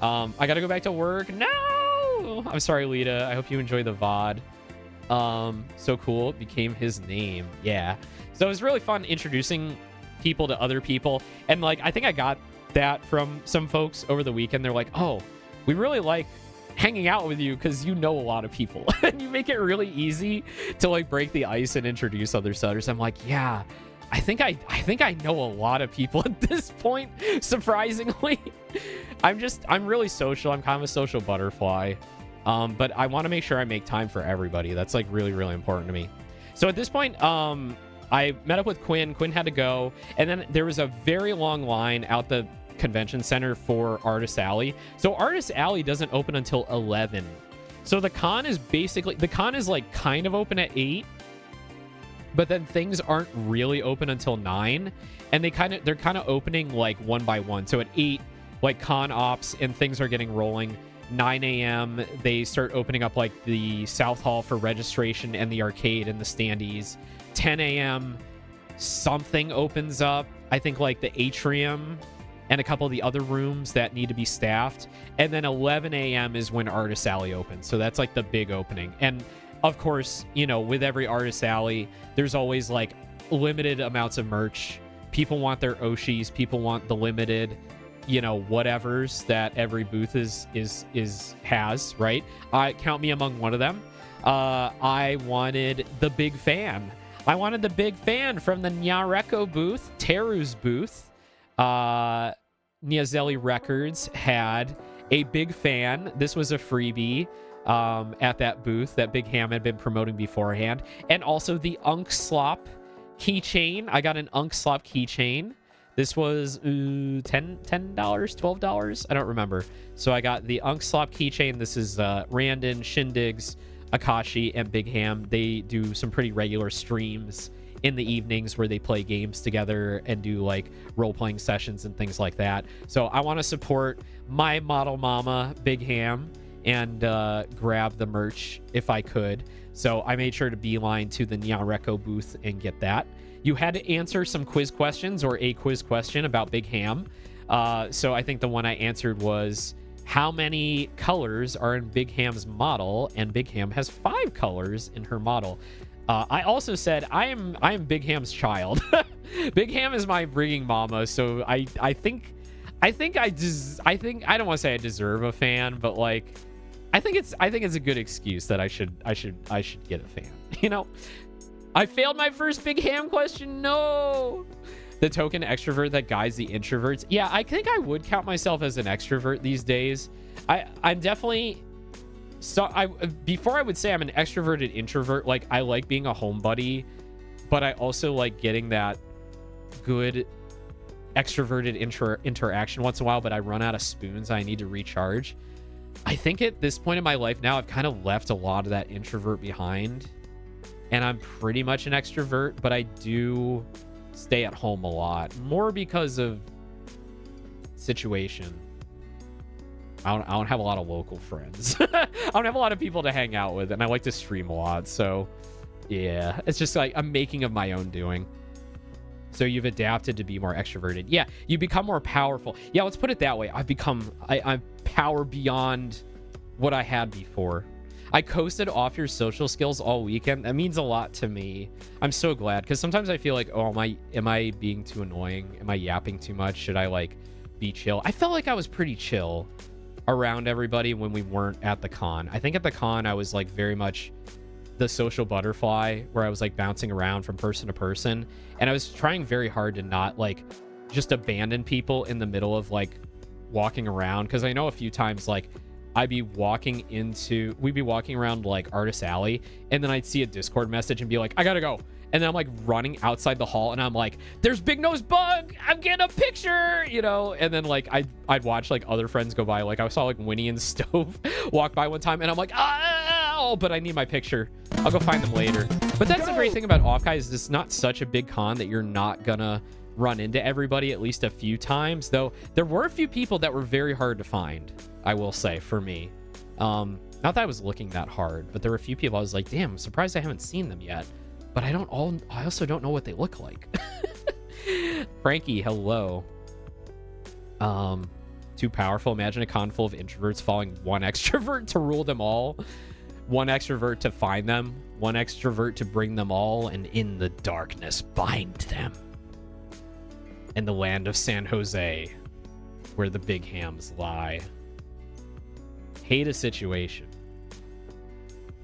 I gotta go back to work. No! I'm sorry, Lita. I hope you enjoy the VOD. So cool. It became his name. Yeah. So it was really fun introducing people to other people. And like, I think I got that from some folks over the weekend. They're like, oh, we really like hanging out with you because you know a lot of people. And you make it really easy to like break the ice and introduce other sellers. I'm like, yeah, I think I know a lot of people at this point, surprisingly. I'm really social. I'm kind of a social butterfly. But I want to make sure I make time for everybody. That's like really, really important to me. So at this point, I met up with Quinn. Quinn had to go. And then there was a very long line out the convention center for Artist Alley. So Artist Alley doesn't open until 11. So the con is like kind of open at 8. But then things aren't really open until 9. And they're kind of opening like one by one. So at 8, like con ops and things are getting rolling. 9 a.m. they start opening up like the South Hall for registration and the arcade and the standees. 10 a.m. something opens up. I think like the atrium and a couple of the other rooms that need to be staffed. And then 11 a.m. is when Artist Alley opens. So that's like the big opening. And of course, you know, with every Artist Alley, there's always like limited amounts of merch. People want their Oshis. People want the limited, you know, whatevers that every booth has, right? Count me among one of them. I wanted the big fan. I wanted the big fan from the Nyareko booth, Teru's booth. Niazelli Records had a big fan. This was a freebie at that booth that Big Ham had been promoting beforehand. And also the Unk Slop keychain. I got an Unk Slop keychain. This was $10, $12. I don't remember. So I got the Unk Slop keychain. This is Randon, Shindigs, Akashi, and Big Ham. They do some pretty regular streams in the evenings where they play games together and do like role-playing sessions and things like that. So I want to support my model mama, Big Ham, and grab the merch if I could. So I made sure to beeline to the Nyareko booth and get that. You had to answer some quiz questions or a quiz question about Big Ham. So I think the one I answered was, how many colors are in Big Ham's model? And Big Ham has 5 colors in her model. I also said I am Big Ham's child. Big Ham is my bringing mama, so I think I don't want to say I deserve a fan, but like I think it's a good excuse that I should get a fan. You know, I failed my first Big Ham question. No. The token extrovert that guides the introverts. Yeah, I think I would count myself as an extrovert these days. I'm definitely. So before I would say I'm an extroverted introvert. Like I like being a homebody, but I also like getting that good extroverted interaction once in a while. But I run out of spoons. I need to recharge. I think at this point in my life now, I've kind of left a lot of that introvert behind, and I'm pretty much an extrovert. But I do stay at home a lot, more because of situation. I don't have a lot of local friends. I don't have a lot of people to hang out with, and I like to stream a lot. So yeah, it's just like a making of my own doing. So you've adapted to be more extroverted. Yeah, you become more powerful. Yeah, let's put it that way. I'm power beyond what I had before. I coasted off your social skills all weekend. That means a lot to me. I'm so glad, because sometimes I feel like, oh, am I being too annoying? Am I yapping too much? Should I like be chill? I felt like I was pretty chill around everybody when we weren't at the con. I think at the con I was like very much the social butterfly, where I was like bouncing around from person to person, and I was trying very hard to not like just abandon people in the middle of like walking around, because I know a few times like we'd be walking around like Artist Alley, and then I'd see a Discord message and be like, I gotta go. And then I'm like running outside the hall, and I'm like, there's Big Nose Bug, I'm getting a picture, you know? And then like I'd watch like other friends go by. Like I saw like Winnie and Stove walk by one time, and I'm like, oh, but I need my picture. I'll go find them later. But that's the great thing about OffKai, is it's not such a big con that you're not gonna run into everybody at least a few times. Though there were a few people that were very hard to find, I will say, for me. Not that I was looking that hard, but there were a few people I was like, damn, I'm surprised I haven't seen them yet. But I also don't know what they look like. Frankie, hello. Too powerful. Imagine a con full of introverts following one extrovert to rule them all. One extrovert to find them. One extrovert to bring them all. And in the darkness, bind them. In the land of San Jose, where the big hams lie. Hate a situation.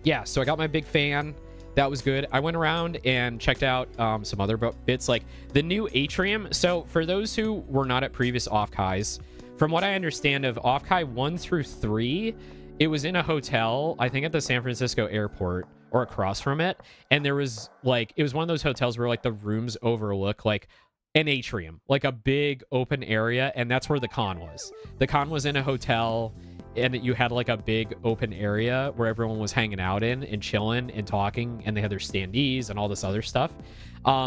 Yeah, so I got my big fan. That was good. I went around and checked out some other bits, like the new atrium. So for those who were not at previous OffKais, from what I understand of OffKai 1 through 3, it was in a hotel, I think at the San Francisco airport or across from it. And there was like, it was one of those hotels where like the rooms overlook like an atrium, like a big open area. And that's where the con was. The con was in a hotel, and you had like a big open area where everyone was hanging out in and chilling and talking, and they had their standees and all this other stuff.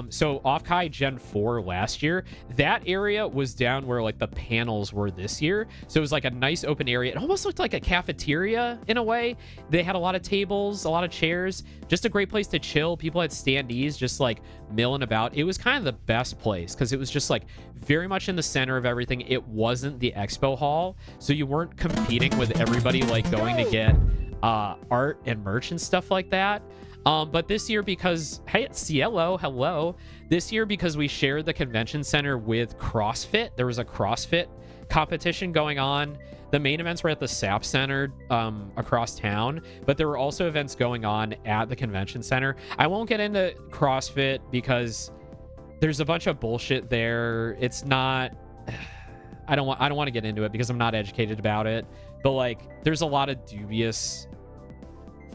So OffKai Gen 4 last year, that area was down where like the panels were this year. So it was like a nice open area. It almost looked like a cafeteria in a way. They had a lot of tables, a lot of chairs, just a great place to chill. People had standees just like milling about. It was kind of the best place because it was just like very much in the center of everything. It wasn't the expo hall, so you weren't competing with everybody like going to get art and merch and stuff like that. But this year, because, hey, it's Cielo, hello. This year, because we shared the convention center with CrossFit, there was a CrossFit competition going on. The main events were at the SAP Center across town, but there were also events going on at the convention center. I won't get into CrossFit because there's a bunch of bullshit there. It's not... I don't want to get into it because I'm not educated about it. But, like, there's a lot of dubious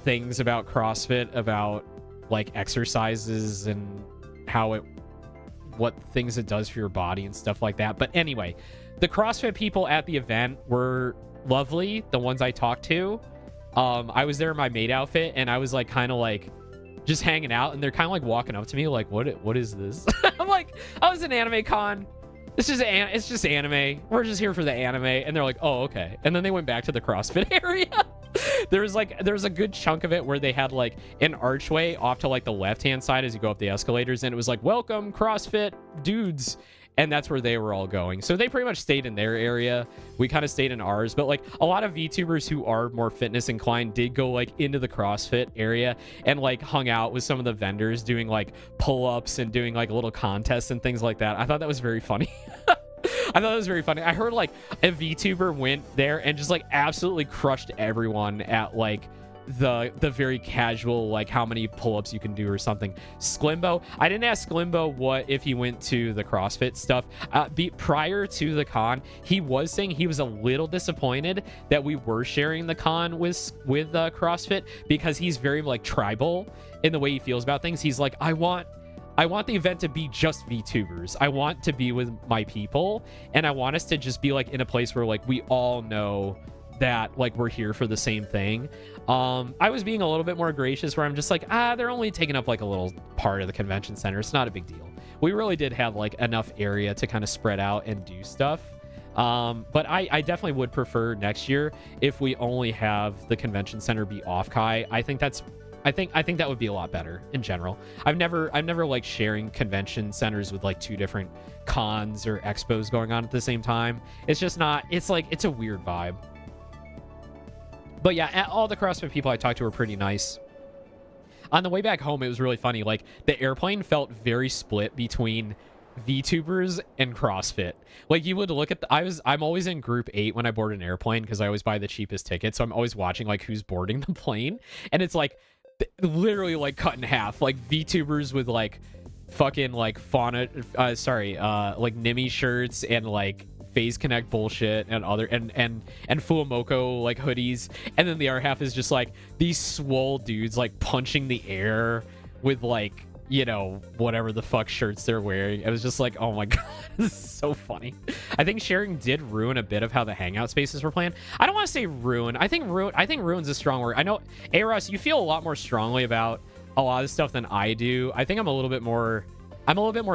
things about CrossFit, about like exercises and what things it does for your body and stuff like that. But anyway, the CrossFit people at the event were lovely, the ones I talked to. I was there in my maid outfit, and I was like kind of like just hanging out, and they're kind of like walking up to me like, what is this? I'm like, I was an anime con. It's just anime. We're just here for the anime. And they're like, oh, okay. And then they went back to the CrossFit area. There was a good chunk of it where they had like an archway off to like the left-hand side as you go up the escalators, and it was like, welcome CrossFit dudes. And that's where they were all going. So they pretty much stayed in their area. We kind of stayed in ours. But like a lot of VTubers who are more fitness inclined did go like into the CrossFit area and like hung out with some of the vendors doing like pull-ups and doing like little contests and things like that. I thought that was very funny. I thought it was very funny. I heard like a VTuber went there and just like absolutely crushed everyone at like the very casual, like how many pull-ups you can do or something. Sklimbo, I didn't ask Sklimbo what if he went to the CrossFit stuff. Prior to the con, he was saying he was a little disappointed that we were sharing the con with CrossFit, because he's very like tribal in the way he feels about things. He's like, I want the event to be just VTubers. I want to be with my people, and I want us to just be like in a place where like we all know that like we're here for the same thing. I was being a little bit more gracious, where I'm just like, they're only taking up like a little part of the convention center. It's not a big deal. We really did have like enough area to kind of spread out and do stuff. But I definitely would prefer next year if we only have the convention center be OffKai. I think that would be a lot better in general. I've never liked sharing convention centers with like two different cons or expos going on at the same time. It's just not, it's like, it's a weird vibe. But yeah, all the CrossFit people I talked to were pretty nice. On the way back home, it was really funny. Like the airplane felt very split between VTubers and CrossFit. Like you would look at I'm always in group 8 when I board an airplane, because I always buy the cheapest ticket. So I'm always watching like who's boarding the plane. And it's like literally like cut in half, like VTubers with like fucking like like Nimi shirts and like Phase Connect bullshit and other and Fuamoko like hoodies, and then the other half is just like these swole dudes like punching the air with like, you know, whatever the fuck shirts they're wearing. It was just like, oh my god, this is so funny. I think sharing did ruin a bit of how the hangout spaces were planned. I don't want to say ruin. I think ruin's a strong word. I know, Aros, you feel a lot more strongly about a lot of stuff than I do. I think I'm a little bit more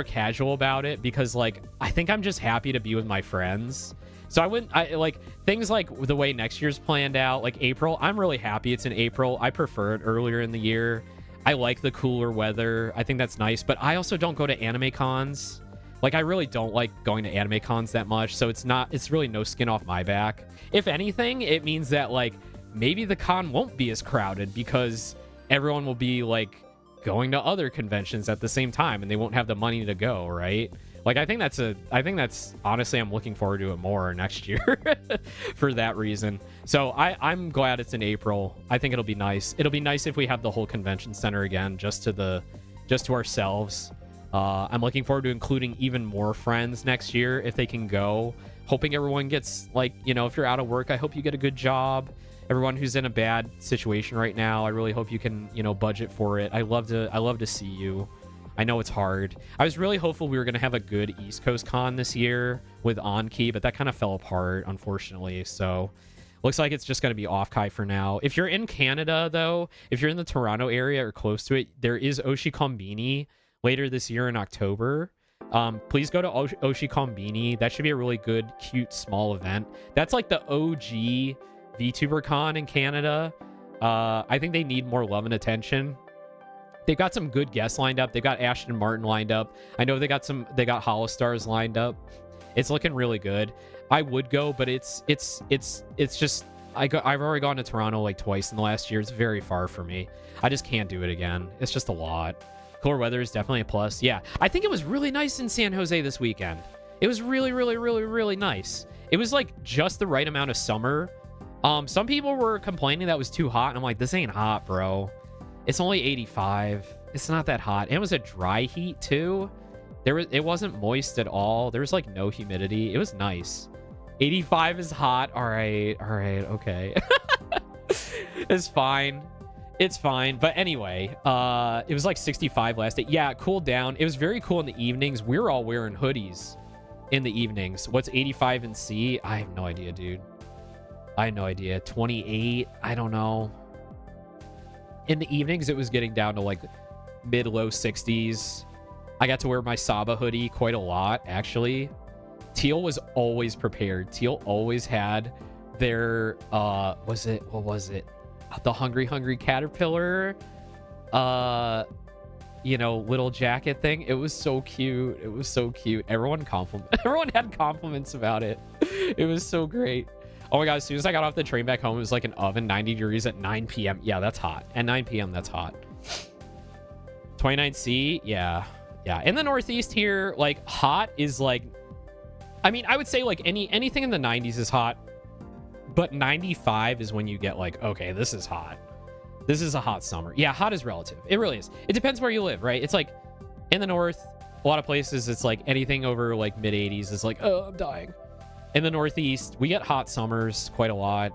casual about it because like I think I'm just happy to be with my friends. So I like things like the way next year's planned out, like April. I'm really happy it's in April. I prefer it earlier in the year. I like the cooler weather. I think that's nice, but I also don't go to anime cons. Like I really don't like going to anime cons that much, so it's really no skin off my back. If anything, it means that like maybe the con won't be as crowded because everyone will be like going to other conventions at the same time and they won't have the money to go, right? Like I think that's honestly, I'm looking forward to it more next year for that reason. So I'm glad it's in April. I think it'll be nice. It'll be nice if we have the whole convention center again, just to ourselves. I'm looking forward to including even more friends next year if they can go. Hoping everyone gets, like, you know, if you're out of work, I hope you get a good job. Everyone who's in a bad situation right now, I really hope you can, you know, budget for it. I love to see you. I know it's hard. I was really hopeful we were going to have a good East Coast con this year with OnKai, but that kind of fell apart, unfortunately. So looks like it's just going to be OffKai for now. If you're in Canada, though, if you're in the Toronto area or close to it, there is Oshikombini later this year in October. Please go to Oshikombini. That should be a really good, cute, small event. That's like the OG VTuber con in Canada. I think they need more love and attention. They've got some good guests lined up. They've got Ashton Martin lined up. I know they got Holostars lined up. It's looking really good. I would go, but it's just I've already gone to Toronto like twice in the last year. It's very far for me. I just can't do it again. It's just a lot. Cooler weather is definitely a plus. Yeah, I think it was really nice in San Jose this weekend. It was really, really, really, really nice. It was like just the right amount of summer. Some people were complaining that was too hot, and I'm like, this ain't hot, bro. It's only 85. It's not that hot. And it was a dry heat too. It wasn't moist at all. There was like no humidity. It was nice. 85 is hot. All right, okay. It's fine. It's fine. But anyway, it was like 65 last day. Yeah, it cooled down. It was very cool in the evenings. We were all wearing hoodies in the evenings. What's 85 in C? I have no idea, dude. I have no idea. 28? I don't know. In the evenings, it was getting down to like mid-low 60s. I got to wear my Saba hoodie quite a lot, actually. Teal was always prepared. Teal always had their, what was it? The Hungry Caterpillar, you know, little jacket thing. It was so cute. It was so cute. Everyone had compliments about it. It was so great. Oh my god, as soon as I got off the train back home, it was like an oven, 90 degrees at 9 p.m. Yeah, that's hot. At 9 p.m., that's hot. 29C, yeah. In the Northeast here, like, hot is like, I mean, I would say like anything in the 90s is hot, but 95 is when you get like, okay, this is hot. This is a hot summer. Yeah, hot is relative. It really is. It depends where you live, right? It's like in the North, a lot of places, it's like anything over like mid 80s is like, oh, I'm dying. In the Northeast, we get hot summers quite a lot.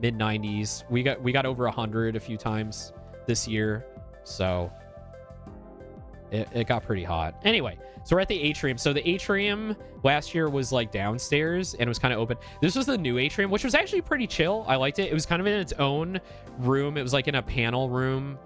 Mid 90s. We got over 100 a few times this year. So it got pretty hot. Anyway, so we're at the atrium. So the atrium last year was like downstairs and it was kind of open. This was the new atrium, which was actually pretty chill. I liked it. It was kind of in its own room. It was like in a panel room.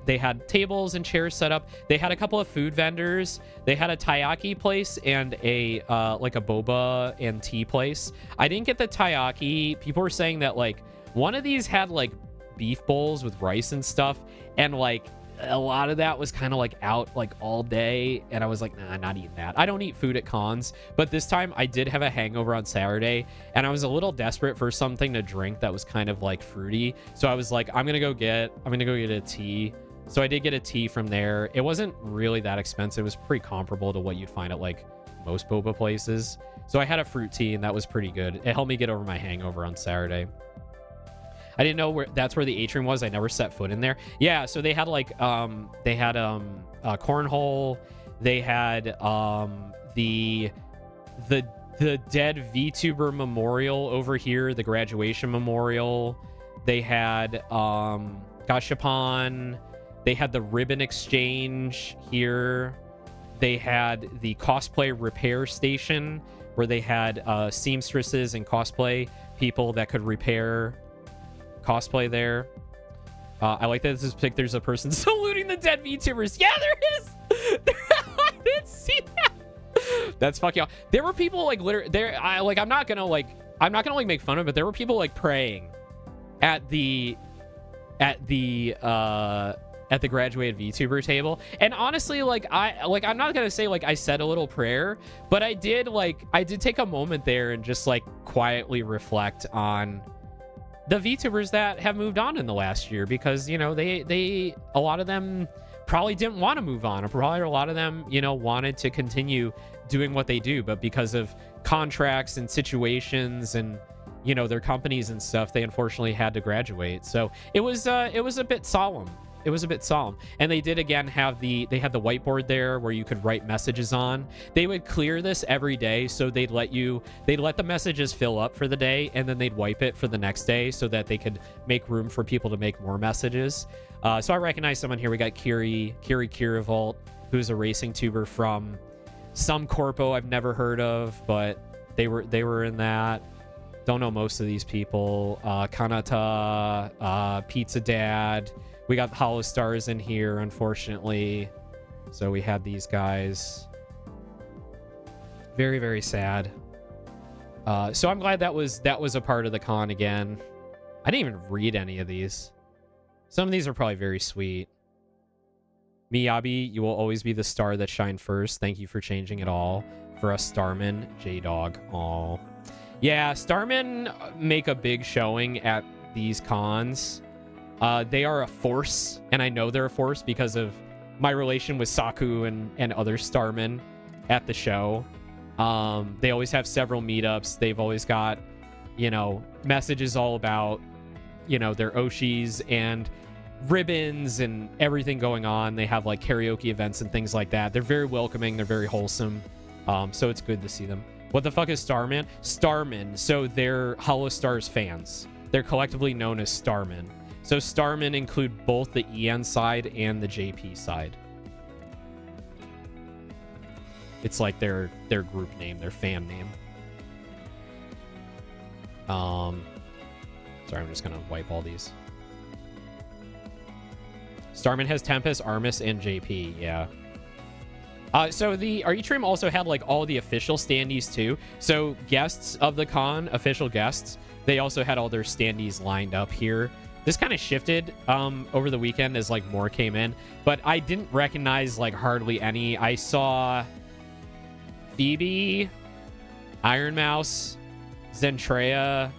They had tables and chairs set up. They had a couple of food vendors. They had a taiyaki place and a like a boba and tea place. I didn't get the taiyaki. People were saying that like one of these had like beef bowls with rice and stuff, and like a lot of that was kind of like out like all day, and I was like, nah, not eating that. I don't eat food at cons, but this time I did have a hangover on Saturday, and I was a little desperate for something to drink that was kind of like fruity. So I was like, I'm gonna go get a tea. So I did get a tea from there. It wasn't really that expensive. It was pretty comparable to what you'd find at like most boba places. So I had a fruit tea, and that was pretty good. It helped me get over my hangover on Saturday. I didn't know that's where the atrium was. I never set foot in there. Yeah, so they had like cornhole. They had the the dead VTuber memorial over here, the graduation memorial. They had Gashapon. They had the ribbon exchange here. They had the cosplay repair station where they had seamstresses and cosplay people that could repair cosplay there. I like that this is pic. There's a person saluting the dead VTubers. Yeah, there is. I didn't see that. That's fucking awesome. There were people like literally there. I'm not gonna make fun of it, but there were people like praying at the graduated VTuber table. And honestly, I'm not gonna say like I said a little prayer, but I did take a moment there and just like quietly reflect on the VTubers that have moved on in the last year, because you know they a lot of them probably didn't want to move on, or probably a lot of them wanted to continue doing what they do, but because of contracts and situations and their companies and stuff, they unfortunately had to graduate. So it was a bit solemn. It was a bit solemn. And they did again have they had the whiteboard there where you could write messages on. They would clear this every day, so they'd let the messages fill up for the day, and then they'd wipe it for the next day so that they could make room for people to make more messages. So I recognize someone here. We got Kiri Kiravolt, who's a racing tuber from some corpo I've never heard of, but they were in that. Don't know most of these people. Kanata, Pizza Dad. We got Hollow Stars in here, unfortunately. So we had these guys. Very, very sad. So I'm glad that was a part of the con again. I didn't even read any of these. Some of these are probably very sweet. Miyabi, you will always be the star that shined first. Thank you for changing it all. For us Starmen, J-Dog. Aw. Yeah, Starmen make a big showing at these cons. They are a force, and I know they're a force because of my relation with Saku and other Starmen at the show. They always have several meetups. They've always got, messages all about, their Oshis and ribbons and everything going on. They have like karaoke events and things like that. They're very welcoming. They're very wholesome. So it's good to see them. What the fuck is Starman? Starmen. So they're Hollow Stars fans. They're collectively known as Starmen. So Starmen include both the Aeon side and the JP side. It's like their group name, their fan name. Sorry, I'm just gonna wipe all these. Starman has Tempest, Armis, and JP. Yeah. So the Artrim also had like all the official standees too. So guests of the con, official guests, they also had all their standees lined up here. This kind of shifted over the weekend as like more came in, but I didn't recognize like hardly any. I saw Phoebe, Iron Mouse, Zentrea,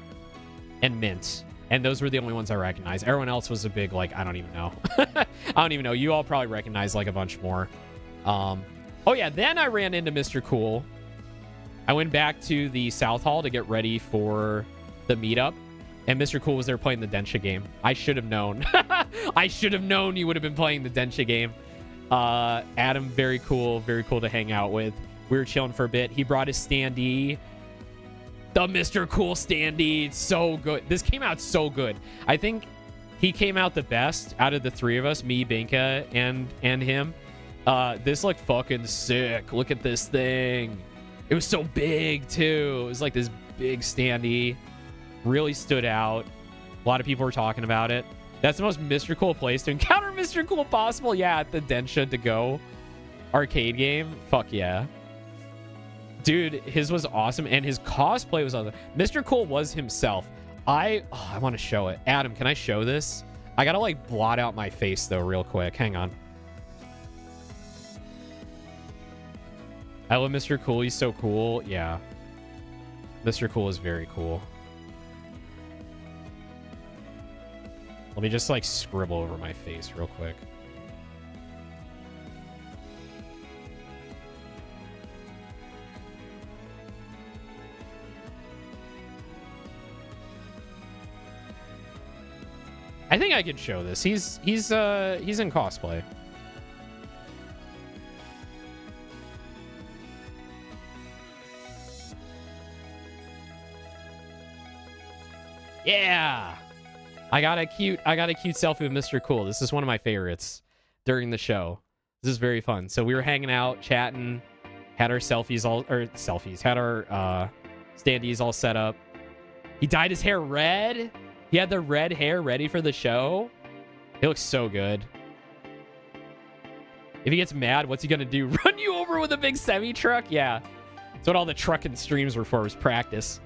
and Mint. And those were the only ones I recognized. Everyone else was a big, like, I don't even know. I don't even know. You all probably recognize like a bunch more. Oh yeah, then I ran into Mr. Cool. I went back to the South Hall to get ready for the meetup. And Mr. Cool was there playing the Densha game. I should have known. I should have known you would have been playing the Densha game. Adam, very cool to hang out with. We were chilling for a bit. He brought his standee. The Mr. Cool standee. It's so good. This came out so good. I think he came out the best out of the three of us, me, Binka, and him. This looked fucking sick. Look at this thing. It was so big, too. It was like this big standee. Really stood out. A lot of people were talking about it. That's the most Mr. Cool place to encounter Mr. Cool possible. Yeah, at the Densha To Go arcade game. Fuck yeah. Dude, his was awesome, and his cosplay was awesome. Mr. Cool was himself. I want to show it. Adam, can I show this? I gotta like blot out my face though real quick. Hang on. I love Mr. Cool. He's so cool. Yeah. Mr. Cool is very cool. Let me just like scribble over my face real quick. I think I could show this. He's in cosplay. Yeah. I got a cute selfie with Mr. Cool. This is one of my favorites during the show. This is very fun. So we were hanging out, chatting, had our had our standees all set up. He dyed his hair red. He had the red hair ready for the show. He looks so good. If he gets mad, what's he gonna do? Run you over with a big semi truck? Yeah. That's what all the trucking streams were for, was practice.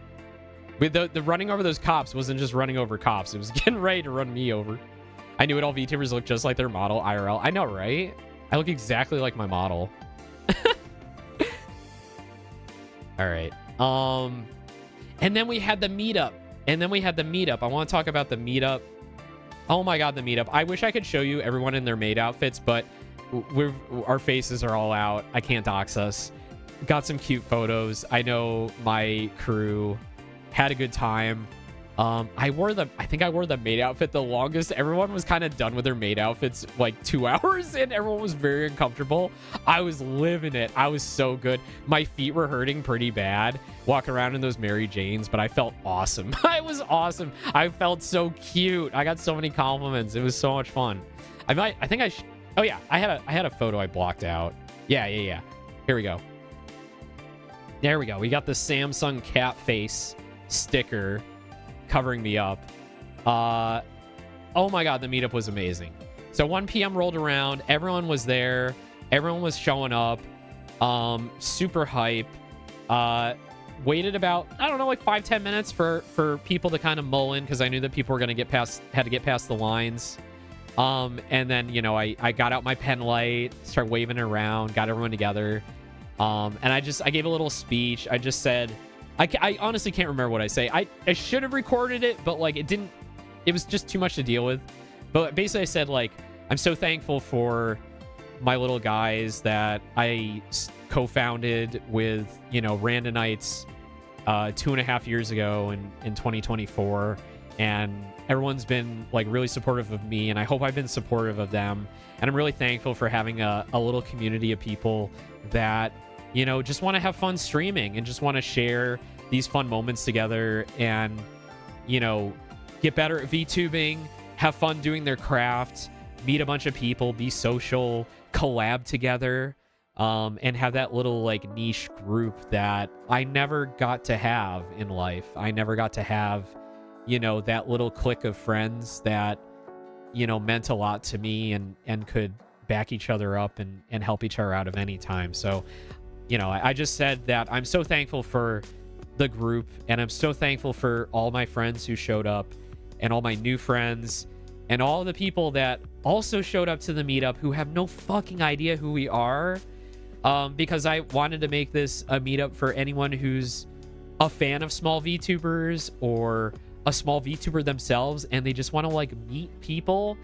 With the running over those cops wasn't just running over cops. It was getting ready to run me over. I knew it. All VTubers look just like their model IRL. I know, right? I look exactly like my model. All right. And then we had the meetup. I want to talk about the meetup. Oh my God, the meetup. I wish I could show you everyone in their maid outfits, but our faces are all out. I can't dox us. Got some cute photos. I know my crew had a good time. I think I wore the maid outfit the longest. Everyone was kind of done with their maid outfits like 2 hours in. Everyone was very uncomfortable. I was living it. I was so good. My feet were hurting pretty bad walking around in those Mary Janes, but I felt awesome. I was awesome. I felt so cute. I got so many compliments. It was so much fun. Oh yeah, I had a photo I blocked out. Yeah. Here we go. There we go. We got the Samsung cat face sticker covering me up. Oh my God, the meetup was amazing. So 1 p.m. rolled around. Everyone was there. Everyone was showing up. Super hype. Waited about, I don't know, like 5-10 minutes for people to kind of mull in, because I knew that people were going to had to get past the lines. And then, you know, I got out my pen light, started waving it around, got everyone together. And I gave a little speech. I just said, I honestly can't remember what I say. I should have recorded it, but like it was just too much to deal with. But basically I said, like, I'm so thankful for my little guys that I co-founded with, you know, Randonites 2.5 years ago in 2024. And everyone's been like really supportive of me, and I hope I've been supportive of them. And I'm really thankful for having a little community of people that, you know, just want to have fun streaming and just want to share these fun moments together and, you know, get better at VTubing, have fun doing their craft, meet a bunch of people, be social, collab together, and have that little like niche group that I never got to have in life. I never got to have, you know, that little clique of friends that, you know, meant a lot to me and could back each other up and help each other out of any time. So, you know, I just said that I'm so thankful for the group, and I'm so thankful for all my friends who showed up, and all my new friends, and all the people that also showed up to the meetup who have no fucking idea who we are, because I wanted to make this a meetup for anyone who's a fan of small VTubers or a small VTuber themselves, and they just want to like meet people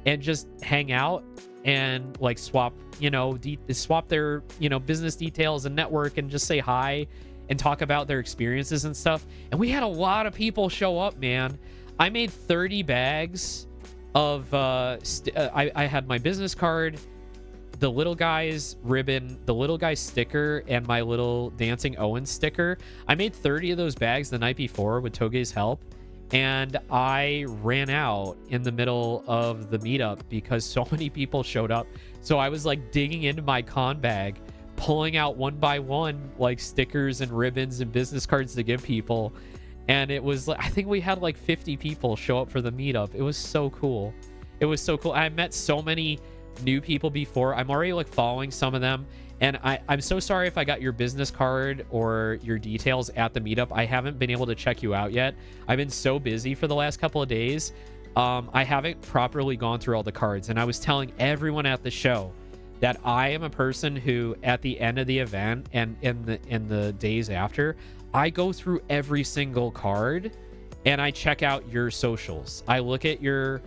and just hang out and like swap, you know, swap their, you know, business details and network and just say hi and talk about their experiences and stuff. And we had a lot of people show up, man. I made 30 bags of I had my business card, the little guy's ribbon, the little guy's sticker, and my little dancing Owen sticker. I made 30 of those bags the night before with Toge's help, and I ran out in the middle of the meetup because so many people showed up. So I was like digging into my con bag, pulling out one by one like stickers and ribbons and business cards to give people. And it was like, I think we had like 50 people show up for the meetup. It was so cool. It was so cool. I met so many new people before. I'm already like following some of them. And I'm so sorry if I got your business card or your details at the meetup. I haven't been able to check you out yet. I've been so busy for the last couple of days. I haven't properly gone through all the cards. And I was telling everyone at the show that I am a person who, at the end of the event and in the days after, I go through every single card and I check out your socials. I look at your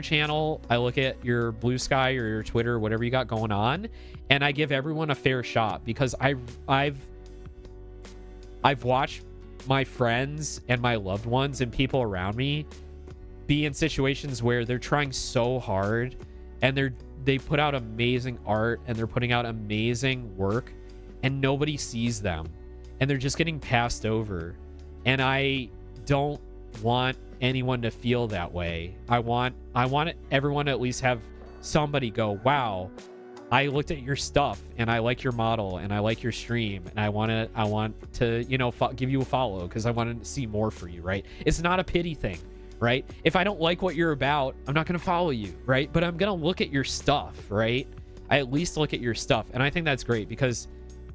channel, I look at your Blue Sky or your Twitter, whatever you got going on, and I give everyone a fair shot because I've watched my friends and my loved ones and people around me be in situations where they're trying so hard and they put out amazing art and they're putting out amazing work and nobody sees them and they're just getting passed over. And I don't want anyone to feel that way. I want everyone to at least have somebody go, wow, I looked at your stuff and I like your model and I like your stream and I want to, you know, give you a follow because I want to see more for you, right? It's not a pity thing, right? If I don't like what you're about, I'm not going to follow you, right? But I'm going to look at your stuff, right? I at least look at your stuff. And I think that's great because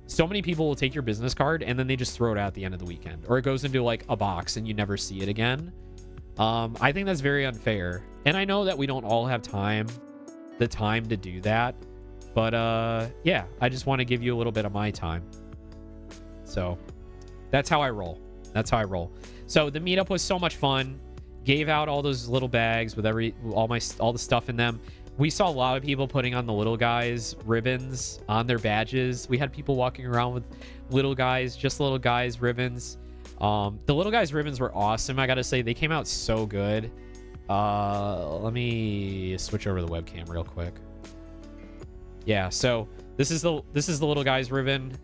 so many people will take your business card and then they just throw it out at the end of the weekend, or it goes into like a box and you never see it again. I think that's very unfair. And I know that we don't all have the time to do that. But yeah, I just want to give you a little bit of my time. So that's how I roll. That's how I roll. So the meetup was so much fun. Gave out all those little bags with all the stuff in them. We saw a lot of people putting on the little guys ribbons on their badges. We had people walking around with little guys ribbons. The little guys ribbons were awesome. I gotta say, they came out so good. Let me switch over the webcam real quick. Yeah, so this is the little guys ribbon.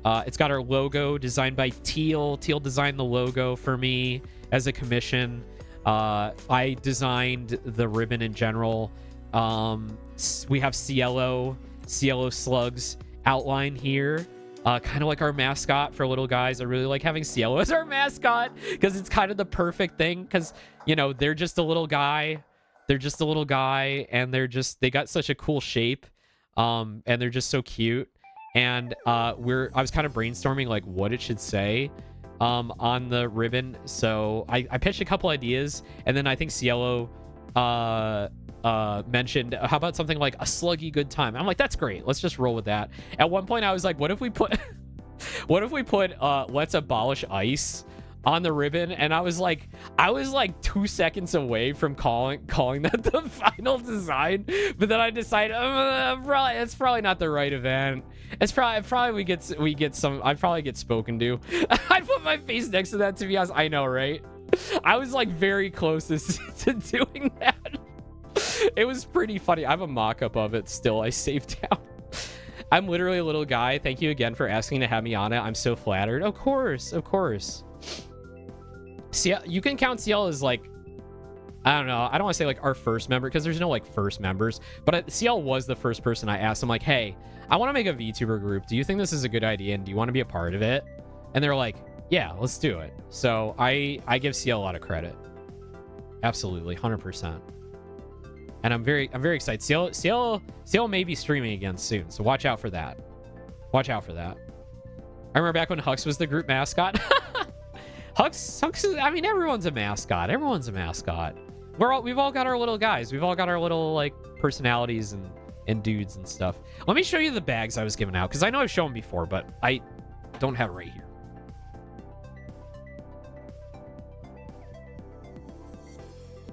It's got our logo designed by Teal. Teal designed the logo for me as a commission. I designed the ribbon in general. We have Cielo slugs outline here. Kind of like our mascot for little guys. I really like having Cielo as our mascot because it's kind of the perfect thing because, you know, they're just a little guy. They're just a little guy and they got such a cool shape. And they're just so cute. And I was kind of brainstorming like what it should say on the ribbon. So I pitched a couple ideas, and then I think Cielo mentioned, how about something like a sluggy good time? I'm like, that's great. Let's just roll with that. At one point I was like, what if we put let's abolish ICE on the ribbon? And I was like 2 seconds away from calling that the final design, but then I decided it's probably not the right event. It's probably we get some. I'd probably get spoken to. I put my face next to that, to be honest. I know, right? I was like very close to doing that. It was pretty funny. I have a mock-up of it still. I saved down. I'm literally a little guy. Thank you again for asking to have me on it. I'm so flattered. Of course. CL, you can count CL as like, I don't know. I don't want to say like our first member because there's no like first members, but CL was the first person I asked. I'm like, hey, I want to make a VTuber group. Do you think this is a good idea? And do you want to be a part of it? And they're like, yeah, let's do it. So I give CL a lot of credit. Absolutely. 100%. And I'm very excited. CL may be streaming again soon. So watch out for that. I remember back when Hux was the group mascot. Hux is, I mean, everyone's a mascot. We've all got our little guys. We've all got our little like personalities and dudes and stuff. Let me show you the bags I was giving out because I know I've shown them before, but I don't have it right here.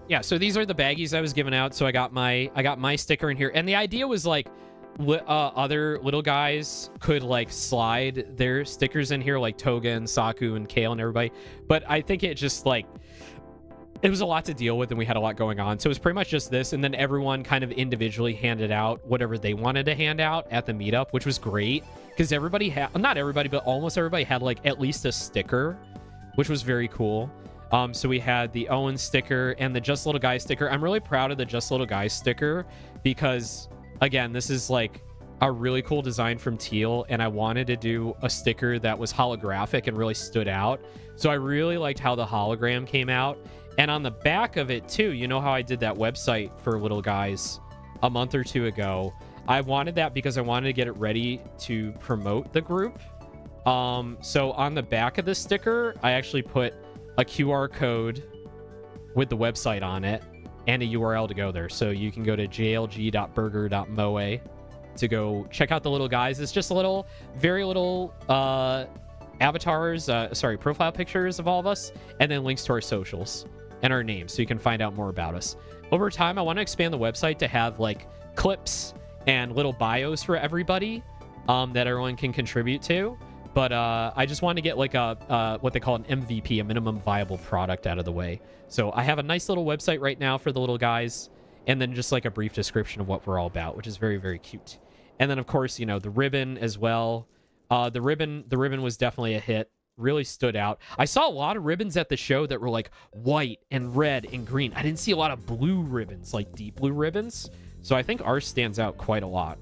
Yeah, so these are the baggies I was giving out. So I got my sticker in here, and the idea was like other little guys could like slide their stickers in here, like Toga and Saku and Kale and everybody. But I think it just like, it was a lot to deal with and we had a lot going on. So it was pretty much just this. And then everyone kind of individually handed out whatever they wanted to hand out at the meetup, which was great because everybody had, not everybody, but almost everybody had like at least a sticker, which was very cool. So we had the Owen sticker and the Just Little Guy sticker. I'm really proud of the Just Little Guy sticker because, again, this is like a really cool design from Teal, and I wanted to do a sticker that was holographic and really stood out. So I really liked how the hologram came out. And on the back of it too, you know how I did that website for little guys a month or two ago? I wanted that because I wanted to get it ready to promote the group. So on the back of the sticker, I actually put a QR code with the website on it and a URL to go there. So you can go to jlg.burger.moe to go check out the little guys. It's just a little, very little avatars, profile pictures of all of us, and then links to our socials and our names so you can find out more about us. Over time, I want to expand the website to have like clips and little bios for everybody that everyone can contribute to. But I just wanted to get like a what they call an MVP, a minimum viable product, out of the way. So I have a nice little website right now for the little guys, and then just like a brief description of what we're all about, which is very, very cute. And then of course, you know, the ribbon as well. The ribbon was definitely a hit. really stood out. I saw a lot of ribbons at the show that were like white and red and green. I didn't see a lot of blue ribbons, like deep blue ribbons. So I think ours stands out quite a lot.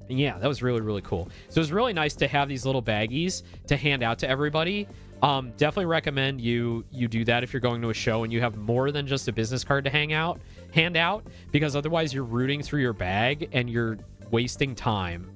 And yeah, that was really, really cool. So it was really nice to have these little baggies to hand out to everybody. Definitely recommend you do that if you're going to a show and you have more than just a business card to hand out, because otherwise you're rooting through your bag and you're wasting time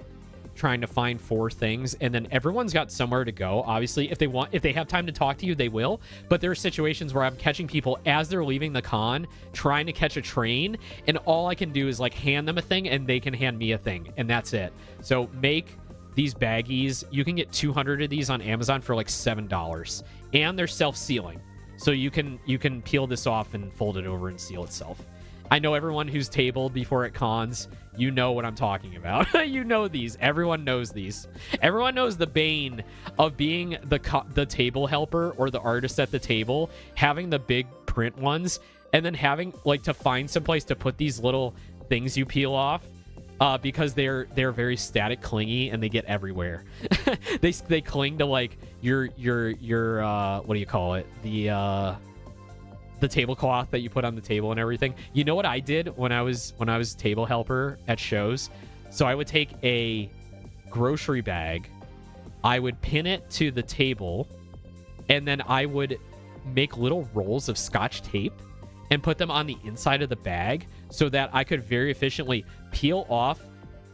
trying to find 4 things, and then everyone's got somewhere to go. Obviously, if they have time to talk to you, they will. But there are situations where I'm catching people as they're leaving the con, trying to catch a train, and all I can do is like hand them a thing, and they can hand me a thing, and that's it. So make these baggies. You can get 200 of these on Amazon for like $7, and they're self-sealing, so you can peel this off and fold it over and seal itself. I know everyone who's tabled before at cons, you know what I'm talking about. You know these. Everyone knows these. Everyone knows the bane of being the table helper or the artist at the table, having the big print ones, and then having like to find someplace to put these little things you peel off, because they're very static, clingy, and they get everywhere. They cling to like your what do you call it? The tablecloth that you put on the table and everything. You know what I did when I was table helper at shows? So I would take a grocery bag, I would pin it to the table, and then I would make little rolls of Scotch tape and put them on the inside of the bag so that I could very efficiently peel off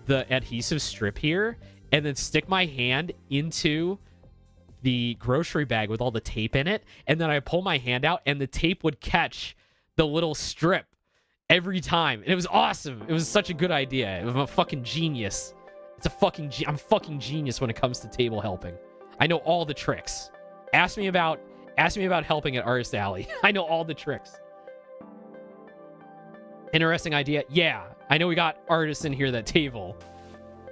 the adhesive strip here and then stick my hand into the grocery bag with all the tape in it, and then I pull my hand out and the tape would catch the little strip every time, and it was awesome. It was such a good idea. I'm a fucking genius. I'm fucking genius when it comes to table helping. I know all the tricks. Ask me about helping at Artist Alley. I know all the tricks. Interesting idea. Yeah, I know we got artists in here that table.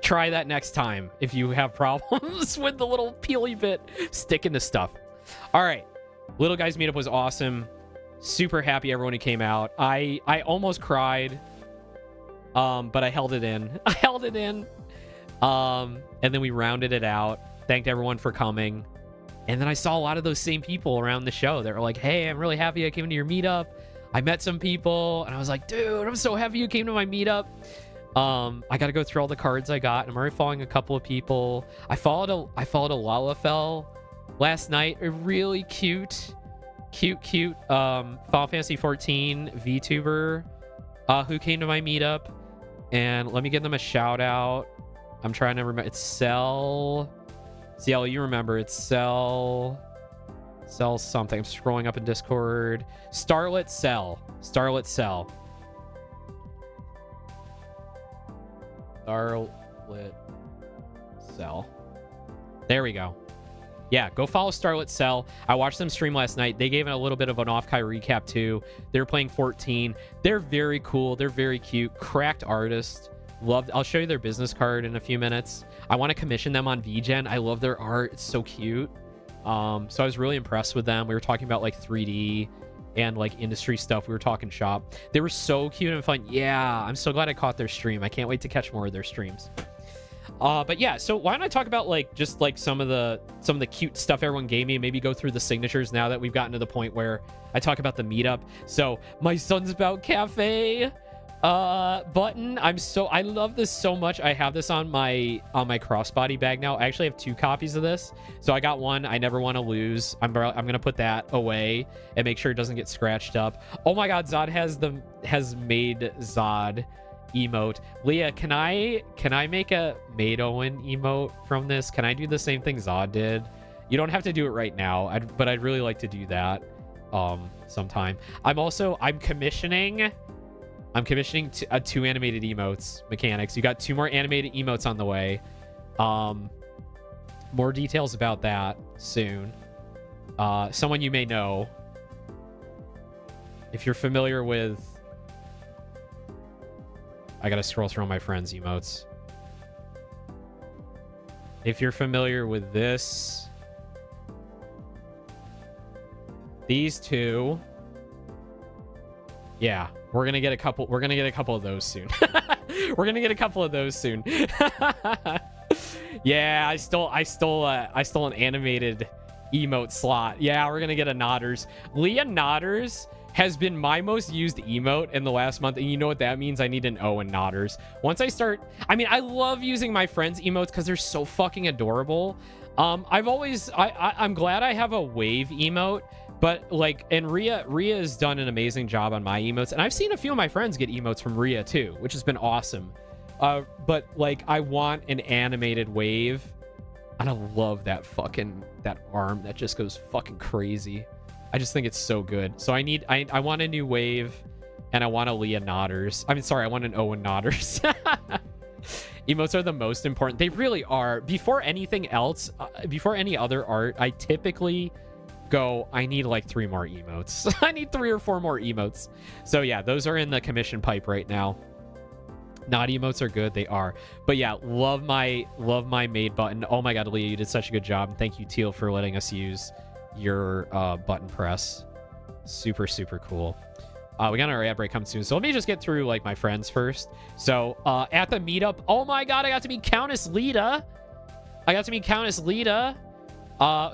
Try that next time if you have problems with the little peely bit sticking to stuff. All right. Little Guys Meetup was awesome. Super happy everyone who came out. I almost cried, but I held it in. And then we rounded it out. Thanked everyone for coming. And then I saw a lot of those same people around the show that were like, hey, I'm really happy I came to your meetup. I met some people. And I was like, dude, I'm so happy you came to my meetup. I got to go through all the cards I got, and I'm already following a couple of people. I followed a Lalafell last night, a really cute Final Fantasy 14 VTuber who came to my meetup, and let me give them a shout out. I'm trying to remember. It's Cell. You remember? It's Cell something. I'm scrolling up in Discord. Starlit Cell. Starlit Cell. There we go. Yeah, go follow Starlit Cell. I watched them stream last night. They gave it a little bit of an OffKai recap too. They're playing 14. They're very cool. They're very cute. Cracked artist. I'll show you their business card in a few minutes. I want to commission them on VGen. I love their art. It's so cute. So I was really impressed with them. We were talking about like 3D and like industry stuff. We were talking shop. They were so cute and fun. Yeah, I'm so glad I caught their stream. I can't wait to catch more of their streams. But yeah, so why don't I talk about like just like some of the cute stuff everyone gave me, and maybe go through the signatures now that we've gotten to the point where I talk about the meetup. So my Son's About Cafe button. I love this so much. I have this on my crossbody bag now. I actually have 2 copies of this. So I got one I never want to lose. I'm gonna put that away and make sure it doesn't get scratched up. Oh my god, Zod has made Zod emote. Leah, can I make a made Owen emote from this? Can I do the same thing Zod did? You don't have to do it right now, but I'd really like to do that sometime. I'm commissioning 2 animated emotes mechanics. You got 2 more animated emotes on the way. More details about that soon. Someone you may know, if you're familiar with, I gotta scroll through my friends' emotes. If you're familiar with these 2, yeah, we're gonna get a couple of those soon. Yeah, I stole an animated emote slot. Yeah, we're gonna get a Nodders. Leah Nodders has been my most used emote in the last month, and you know what that means? I need an Owen Nodders. Once I start, I mean, I love using my friends' emotes because they're so fucking adorable. I'm glad I have a wave emote, but like, and Rhea has done an amazing job on my emotes, and I've seen a few of my friends get emotes from Rhea too, which has been awesome. But like, I want an animated wave, and I love that arm that just goes fucking crazy. I just think it's so good. So I want a new wave, and I want a Leah Nodders. I mean, sorry, I want an Owen Nodders. Emotes are the most important. They really are. Before anything else, before any other art, I typically go, I need like 3 more emotes. I need 3 or 4 more emotes. So yeah, those are in the commission pipe right now. Not emotes are good. They are. But yeah, love my made button. Oh my God, Leah, you did such a good job. And thank you, Teal, for letting us use your button press. Super, super cool. We got our ad break coming soon. So let me just get through like my friends first. So at the meetup, oh my God, I got to meet Countess Lita.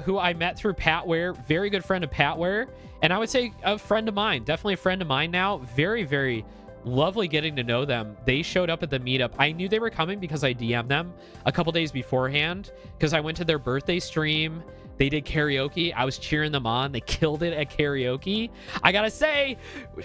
Who I met through Patware. Very good friend of Patware. And I would say a friend of mine. Definitely a friend of mine now. Very, very lovely getting to know them. They showed up at the meetup. I knew they were coming because I DM'd them a couple days beforehand because I went to their birthday stream. They did karaoke. I was cheering them on. They killed it at karaoke. I gotta say,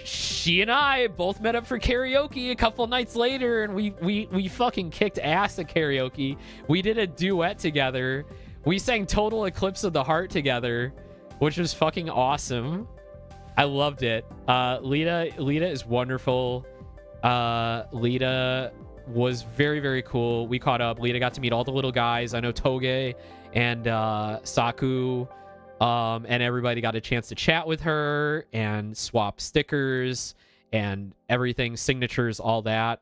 she and I both met up for karaoke a couple nights later, and we fucking kicked ass at karaoke. We did a duet together. We sang Total Eclipse of the Heart together, which was fucking awesome. I loved it. Lita is wonderful. Lita was very, very cool. We caught up. Lita got to meet all the little guys. I know Toge and Saku, and everybody got a chance to chat with her and swap stickers and everything, signatures, all that.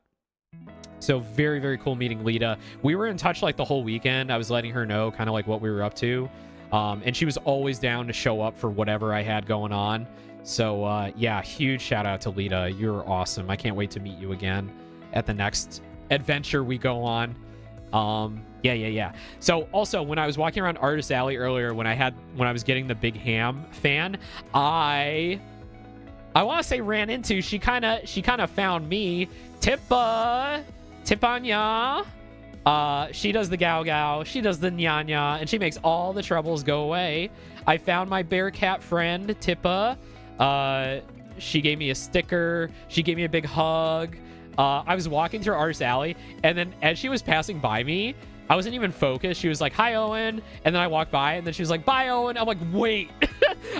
So very, very cool meeting Lita. We were in touch like the whole weekend. I was letting her know kind of like what we were up to. And she was always down to show up for whatever I had going on. So yeah, huge shout out to Lita. You're awesome. I can't wait to meet you again at the next adventure we go on. Yeah. So also, when I was walking around Artist Alley earlier, when I was getting the Big Ham fan, I want to say ran into, she kind of found me. Tipanya. She does the Gao, she does the Nya, and she makes all the troubles go away. I found my bear cat friend, Tippa. She gave me a sticker. She gave me a big hug. I was walking through Artist Alley, and then as she was passing by me, I wasn't even focused. She was like, "Hi, Owen," and then I walked by, and then she was like, "Bye, Owen." I'm like, "Wait."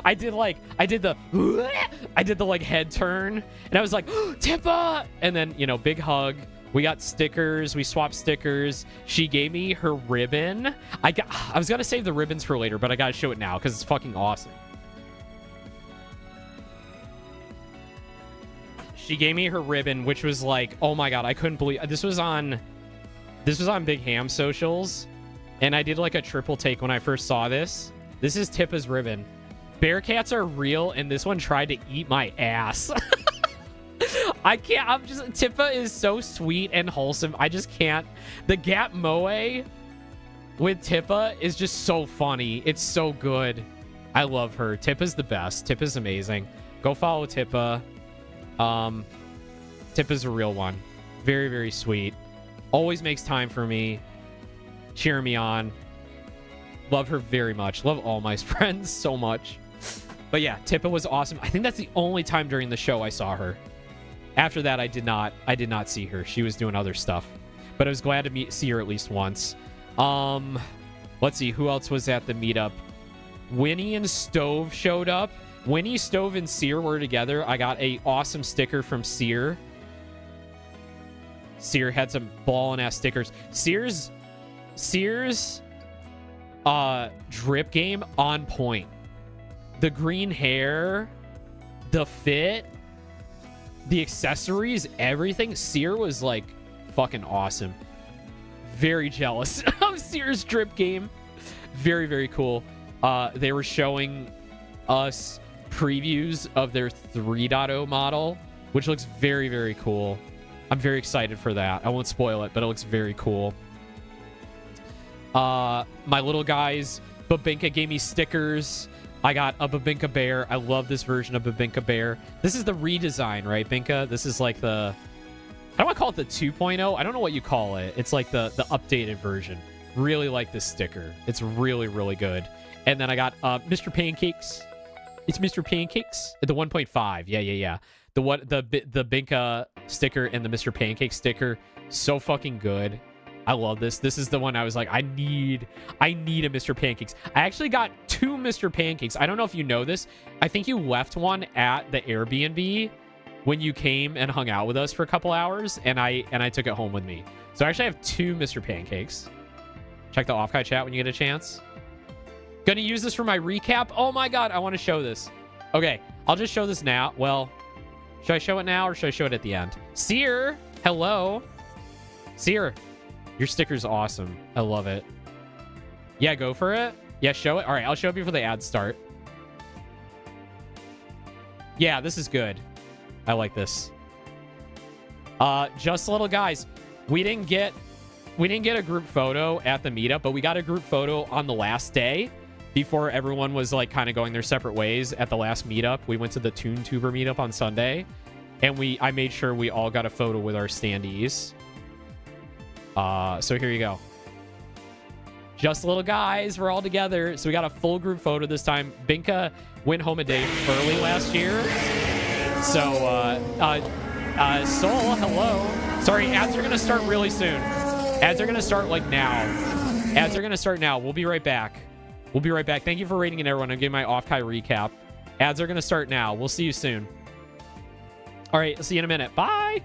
I did the like head turn, and I was like, "Tippa," and then big hug. We got stickers. We swapped stickers. She gave me her ribbon. I was gonna save the ribbons for later, but I gotta show it now because it's fucking awesome. She gave me her ribbon, which was like, oh my God, I couldn't believe this was on Big Ham socials, and I did like a triple take when I first saw this. This is Tippa's ribbon. Bearcats are real, and this one tried to eat my ass. I can't. Tippa is so sweet and wholesome. I just can't. The Gap Moe with Tippa is just so funny. It's so good. I love her. Tippa's the best. Tippa's amazing. Go follow Tippa. Tippa's a real one. Very, very sweet. Always makes time for me. Cheer me on. Love her very much. Love all my friends so much. But yeah, Tippa was awesome. I think that's the only time during the show I saw her. After that, I did not see her. She was doing other stuff. But I was glad to see her at least once. Let's see, who else was at the meetup? Winnie and Stove showed up. Winnie, Stove, and Sear were together. I got a awesome sticker from Sear. Sear had some ballin' ass stickers. Sear's drip game on point. The green hair, the fit, the accessories, everything. Sear was like fucking awesome. Very jealous of Sear's drip game. Very, very cool. They were showing us previews of their 3.0 model, which looks very, very cool. I'm very excited for that. I won't spoil it, but it looks very cool. My little guys, Babinka gave me stickers. I got a Babinka bear. I love this version of Babinka bear. This is the redesign, right, Binka? This is like the... I don't want to call it the 2.0. I don't know what you call it. It's like the updated version. Really like this sticker. It's really, really good. And then I got Mr. Pancakes. It's Mr. Pancakes. The 1.5. Yeah. The Binka sticker and the Mr. Pancake sticker. So fucking good. I love this. This is the one I was like, I need a Mr. Pancakes. I actually got 2 Mr. Pancakes. I don't know if you know this. I think you left one at the Airbnb when you came and hung out with us for a couple hours, and I took it home with me. So I actually have 2 Mr. Pancakes. Check the OffKai chat when you get a chance. Gonna use this for my recap. Oh my god, I want to show this. Okay, I'll just show this now. Well, should I show it now or should I show it at the end? Seer, hello. Seer, your sticker's awesome. I love it. Yeah, go for it. Yeah, show it. All right, I'll show it before the ads start. Yeah, this is good. I like this. Just little guys. We didn't get a group photo at the meetup, but we got a group photo on the last day before everyone was like kind of going their separate ways at the last meetup. We went to the vtuber meetup on Sunday, and I made sure we all got a photo with our standees. So here you go. Just little guys, we're all together. So we got a full group photo this time. Binka went home a day early last year. So, Soul, hello. Sorry, ads are going to start really soon. Ads are going to start like now. Ads are going to start now. We'll be right back. We'll be right back. Thank you for rating it, everyone. I'm giving my OffKai recap. Ads are going to start now. We'll see you soon. All right, I'll see you in a minute. Bye.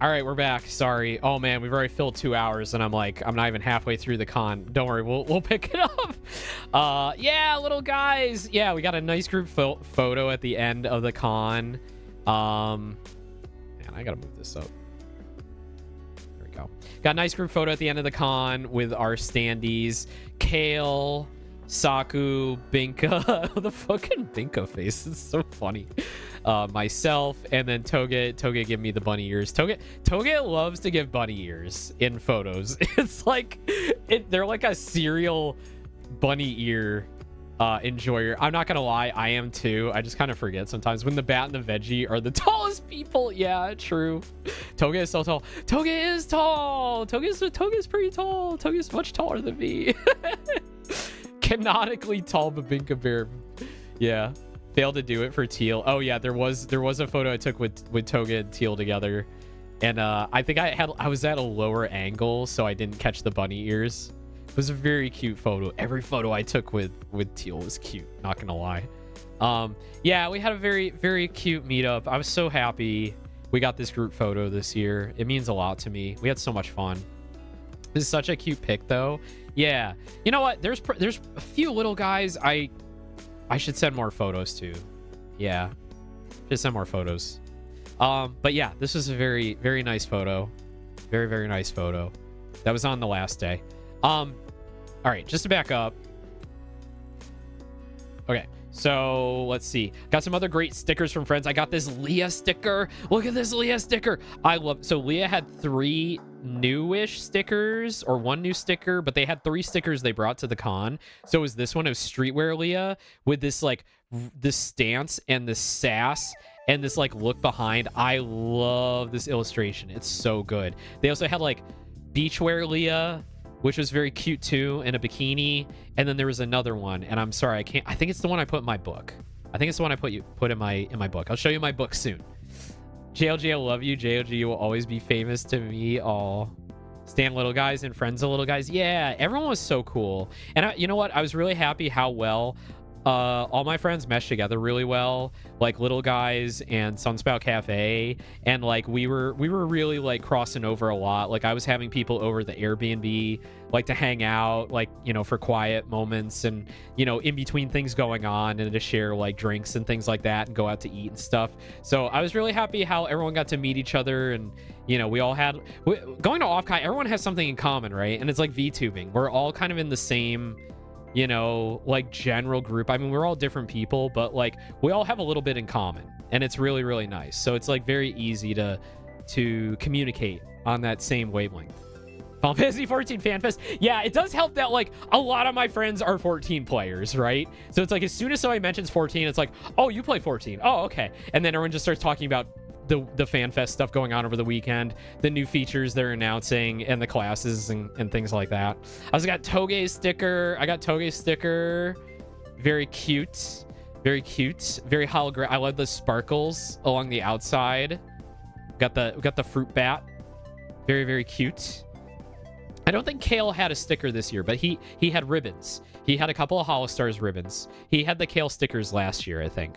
All right, we're back. Sorry. Oh man, we've already filled 2 hours, and I'm not even halfway through the con. Don't worry, we'll pick it up. Yeah, little guys. Yeah, we got a nice group photo at the end of the con. Man, I gotta move this up. There we go. Got a nice group photo at the end of the con with our standees. Kale, Saku, Binka. The fucking Binka face is so funny. Myself, and then Toge give me the bunny ears. Toge loves to give bunny ears in photos. It's like they're like a serial bunny ear enjoyer. I'm not gonna lie, I am too. I just kind of forget sometimes when the bat and the veggie are the tallest people. Yeah, true. Toge is so tall. Toge is tall. Toge's pretty tall. Toge's much taller than me. Canonically tall Babinka bear. Yeah. Failed to do it for Teal. Oh yeah, there was a photo I took with Toga and Teal together, and I think I was at a lower angle, so I didn't catch the bunny ears. It was a very cute photo. Every photo I took with Teal was cute, not gonna lie. Yeah, we had a very, very cute meetup. I was so happy we got this group photo this year. It means a lot to me. We had so much fun. This is such a cute pic though. Yeah, you know what, there's a few little guys I should send more photos to. Yeah, just send more photos. But yeah, this was a very, very nice photo. Very, very nice photo. That was on the last day. All right, just to back up. Okay, so let's see. Got some other great stickers from friends. I got this Leah sticker. Look at this Leah sticker. So Leah had 3 newish stickers, or 1 new sticker, but they had 3 stickers they brought to the con. So it was this one. It was Streetwear Leah with this like this stance and this sass and this like look behind. I love this illustration. It's so good. They also had like Beachwear Leah, which was very cute too, in a bikini. And then there was another one, and I'm sorry, I think it's the one I put in my book. I think it's the one I put in my book. I'll show you my book soon. JLG, I love you. JLG, you will always be famous to me. All Stan little guys and friends of little guys. Yeah, everyone was so cool. And you know what? I was really happy how well all my friends meshed together really well, like little guys and Sunspout Cafe, and like we were really like crossing over a lot. Like I was having people over the Airbnb like to hang out, like, you know, for quiet moments and, you know, in between things going on, and to share like drinks and things like that and go out to eat and stuff. So I was really happy how everyone got to meet each other, and, you know, we all had going to OffKai, everyone has something in common, right? And it's like VTubing. We're all kind of in the same, you know, like general group. I mean, we're all different people, but like we all have a little bit in common, and it's really, really nice. So it's like very easy to communicate on that same wavelength. Final Fantasy 14 Fan Fest. Yeah, it does help that like a lot of my friends are 14 players, right? So it's like as soon as somebody mentions 14, it's like, oh, you play 14. Oh, okay. And then everyone just starts talking about the fan fest stuff going on over the weekend, the new features they're announcing, and the classes and things like that. I also got Toge's sticker. Very cute. Very cute. Very holographic. I love the sparkles along the outside. Got the fruit bat. Very, very cute. I don't think Kale had a sticker this year, but he had ribbons. He had a couple of Holostars ribbons. He had the Kale stickers last year, I think.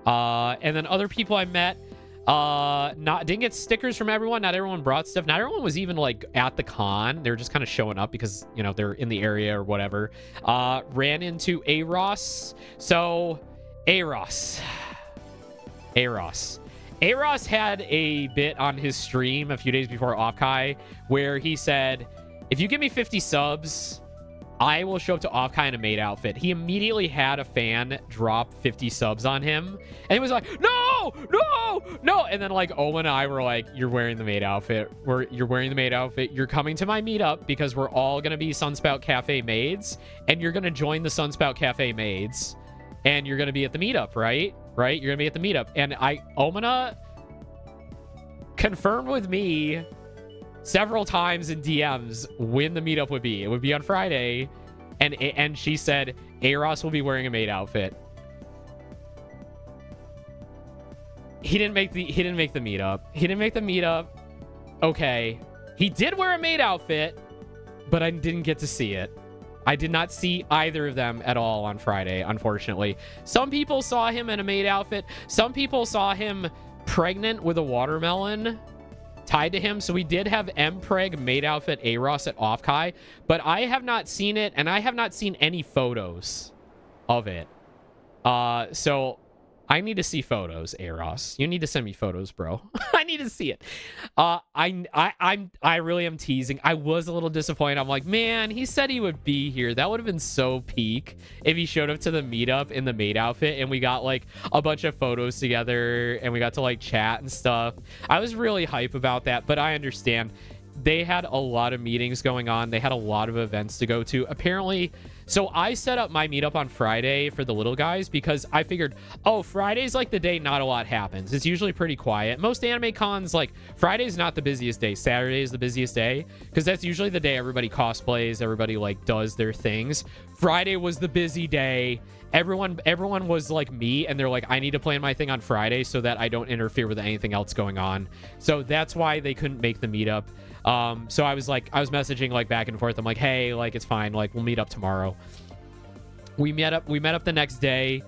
And then other people I met, didn't get stickers from everyone. Not everyone brought stuff. Not everyone was even like at the con. They were just kind of showing up because, you know, they're in the area or whatever. Ran into Aros. So Aros had a bit on his stream a few days before OffKai where he said, if you give me 50 subs, I will show up to OffKai in a maid outfit. He immediately had a fan drop 50 subs on him, and he was like, no. And then like Owen and I were like, you're wearing the maid outfit. You're wearing the maid outfit. You're coming to my meetup because we're all going to be Sunspout Cafe maids, and you're going to join the Sunspout Cafe maids, and you're going to be at the meetup, right? Right? You're going to be at the meetup. And Omina confirmed with me several times in DMs when the meetup would be. It would be on Friday, and she said Aros will be wearing a maid outfit. He didn't make the meetup. Okay. He did wear a maid outfit, but I didn't get to see it. I did not see either of them at all on Friday, unfortunately. Some people saw him in a maid outfit. Some people saw him pregnant with a watermelon. tied to him. So we did have Mpreg maid outfit Aros at OffKai, but I have not seen it, and I have not seen any photos of it. So I need to see photos, Aros. You need to send me photos, bro. I need to see it. I really am teasing. I was a little disappointed. I'm like, man, he said he would be here. That would have been so peak if he showed up to the meetup in the maid outfit and we got like a bunch of photos together and we got to like chat and stuff. I was really hype about that, but I understand. They had a lot of meetings going on. They had a lot of events to go to. Apparently, so I set up my meetup on Friday for the little guys because I figured, oh, Friday's like the day not a lot happens. It's usually pretty quiet. Most anime cons, like, Friday's not the busiest day. Saturday is the busiest day because that's usually the day everybody cosplays, everybody, like, does their things. Friday was the busy day. Everyone was like me, and they're like, I need to plan my thing on Friday so that I don't interfere with anything else going on. So that's why they couldn't make the meetup. So I was messaging like back and forth. I'm like, hey, like, it's fine. Like, we'll meet up tomorrow. We met up the next day.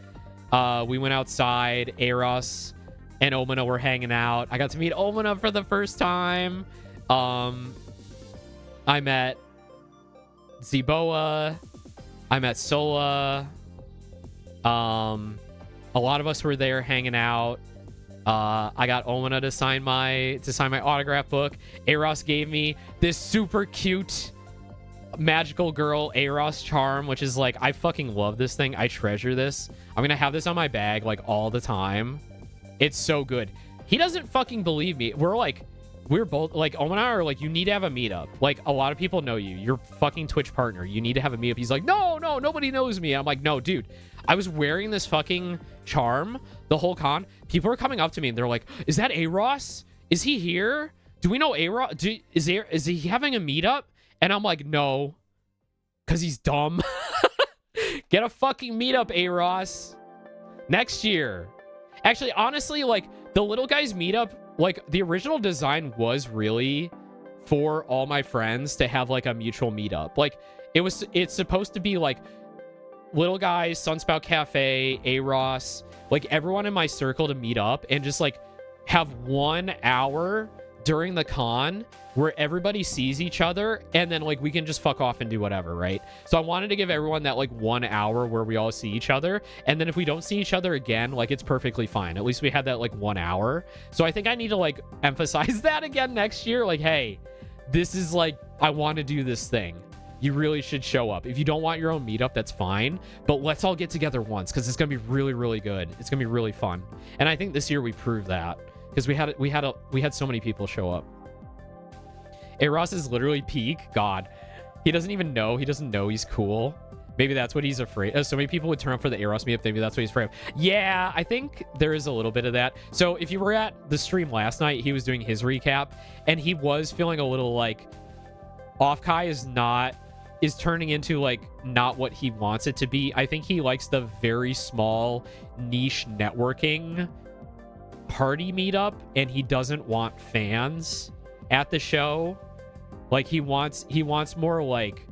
We went outside. Eros and Omina were hanging out. I got to meet Omina for the first time. I met Zeboa. I met Sola. A lot of us were there hanging out. I got Omina to sign my autograph book. Eros gave me this super cute magical girl Eros charm, which is like, I fucking love this thing. I treasure this. I'm gonna have this on my bag like all the time. It's so good. He doesn't fucking believe me. We're both like, Owen and I are like, you need to have a meetup. Like, a lot of people know you. You're fucking Twitch partner. You need to have a meetup. He's like, no, nobody knows me. I'm like, no, dude. I was wearing this fucking charm the whole con. People are coming up to me and they're like, is that Eros? Is he here? Do we know Eros? Is he having a meetup? And I'm like, no, because he's dumb. Get a fucking meetup, Eros. Next year. Actually, honestly, like, the little guys meetup, like, the original design was really for all my friends to have like a mutual meetup. Like, it's supposed to be like little guys, Sunspout Cafe, Eros, like everyone in my circle to meet up and just like have 1 hour during the con where everybody sees each other and then like we can just fuck off and do whatever, right? So I wanted to give everyone that like 1 hour where we all see each other, and then if we don't see each other again, like, it's perfectly fine. At least we had that like 1 hour. So I think I need to like emphasize that again next year. Like, hey, this is like, I want to do this thing. You really should show up. If you don't want your own meetup, that's fine, but let's all get together once because it's gonna be really, really good. It's gonna be really fun. And I think this year we proved that because we had so many people show up. Eros is literally peak. God, he doesn't even know. He doesn't know he's cool. Maybe that's what he's afraid of. So many people would turn up for the Eros meetup. Maybe that's what he's afraid of. Yeah, I think there is a little bit of that. So if you were at the stream last night, he was doing his recap and he was feeling a little like OffKai is turning into like not what he wants it to be. I think he likes the very small niche networking party meetup and he doesn't want fans at the show. Like, he wants more like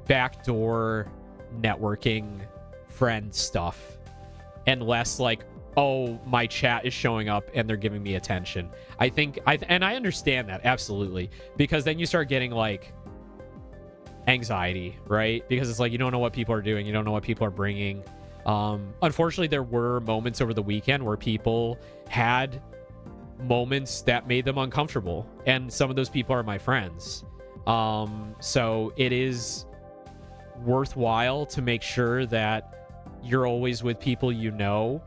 backdoor networking friend stuff and less like, oh, my chat is showing up and they're giving me attention. I think and I understand that absolutely, because then you start getting like anxiety, right? Because it's like, you don't know what people are doing, you don't know what people are bringing. Unfortunately, there were moments over the weekend where people had moments that made them uncomfortable, and some of those people are my friends. So it is worthwhile to make sure that you're always with people you know.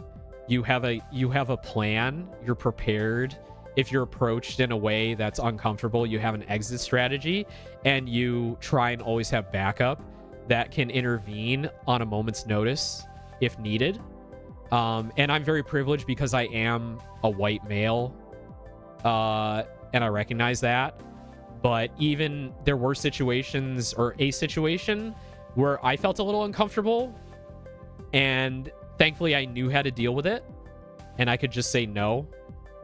You have a plan, you're prepared. If you're approached in a way that's uncomfortable, you have an exit strategy, and you try and always have backup that can intervene on a moment's notice if needed. And I'm very privileged because I am a white male, and I recognize that. But even there were situations, or a situation, where I felt a little uncomfortable, and thankfully I knew how to deal with it, and I could just say no.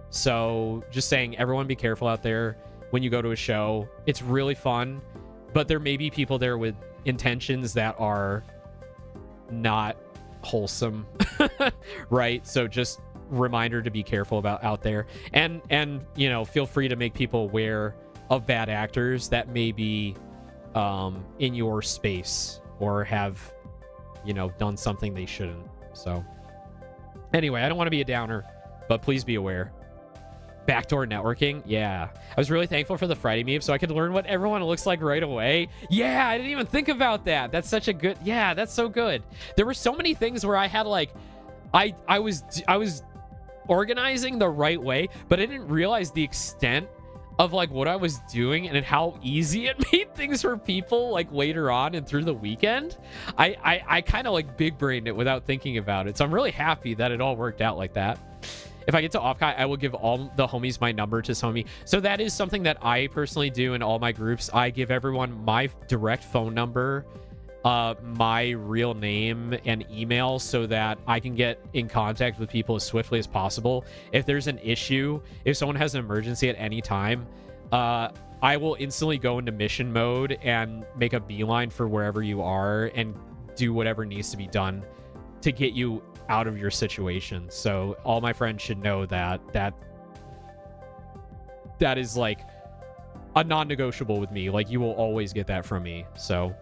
So just saying, everyone be careful out there when you go to a show. It's really fun, but there may be people there with intentions that are not wholesome. Right? So just reminder to be careful about out there. And you know, feel free to make people aware of bad actors that may be in your space or have, you know, done something they shouldn't. So anyway, I don't want to be a downer, but please be aware. Backdoor networking, yeah. I was really thankful for the Friday meetup so I could learn what everyone looks like right away. Yeah, I didn't even think about that. That's such a good, yeah, that's so good. There were so many things where I had like, I was organizing the right way, but I didn't realize the extent of like what I was doing and how easy it made things for people like later on and through the weekend. I kind of like big brained it without thinking about it. So I'm really happy that it all worked out like that. If I get to OffKai, I will give all the homies my number to some of me. So that is something that I personally do in all my groups. I give everyone my direct phone number, my real name, and email so that I can get in contact with people as swiftly as possible. If there's an issue, if someone has an emergency at any time, I will instantly go into mission mode and make a beeline for wherever you are and do whatever needs to be done to get you out of your situation. So all my friends should know that is like a non-negotiable with me. Like, you will always get that from me. So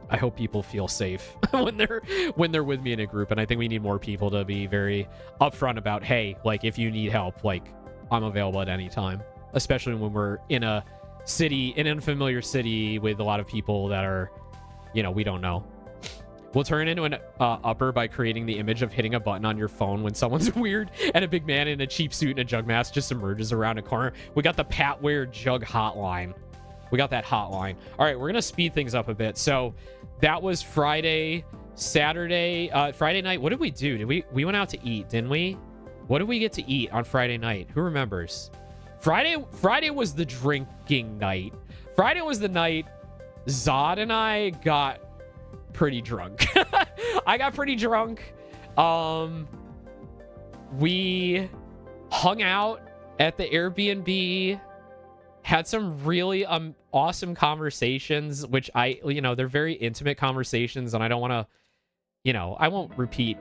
I hope people feel safe when they're with me in a group. And I think we need more people to be very upfront about, hey, like, if you need help, like, I'm available at any time, especially when we're in a city, an unfamiliar city with a lot of people that are, you know, we don't know. We'll turn into an upper by creating the image of hitting a button on your phone when someone's weird and a big man in a cheap suit and a jug mask just emerges around a corner. We got the Patware Jug hotline. We got that hotline. All right, we're going to speed things up a bit. So that was Friday, Saturday, Friday night. What did we do? We went out to eat, didn't we? What did we get to eat on Friday night? Who remembers? Friday was the drinking night. Friday was the night Zod and I got pretty drunk. I got pretty drunk. We hung out at the Airbnb, had some really awesome conversations, which they're very intimate conversations, and I don't want to, I won't repeat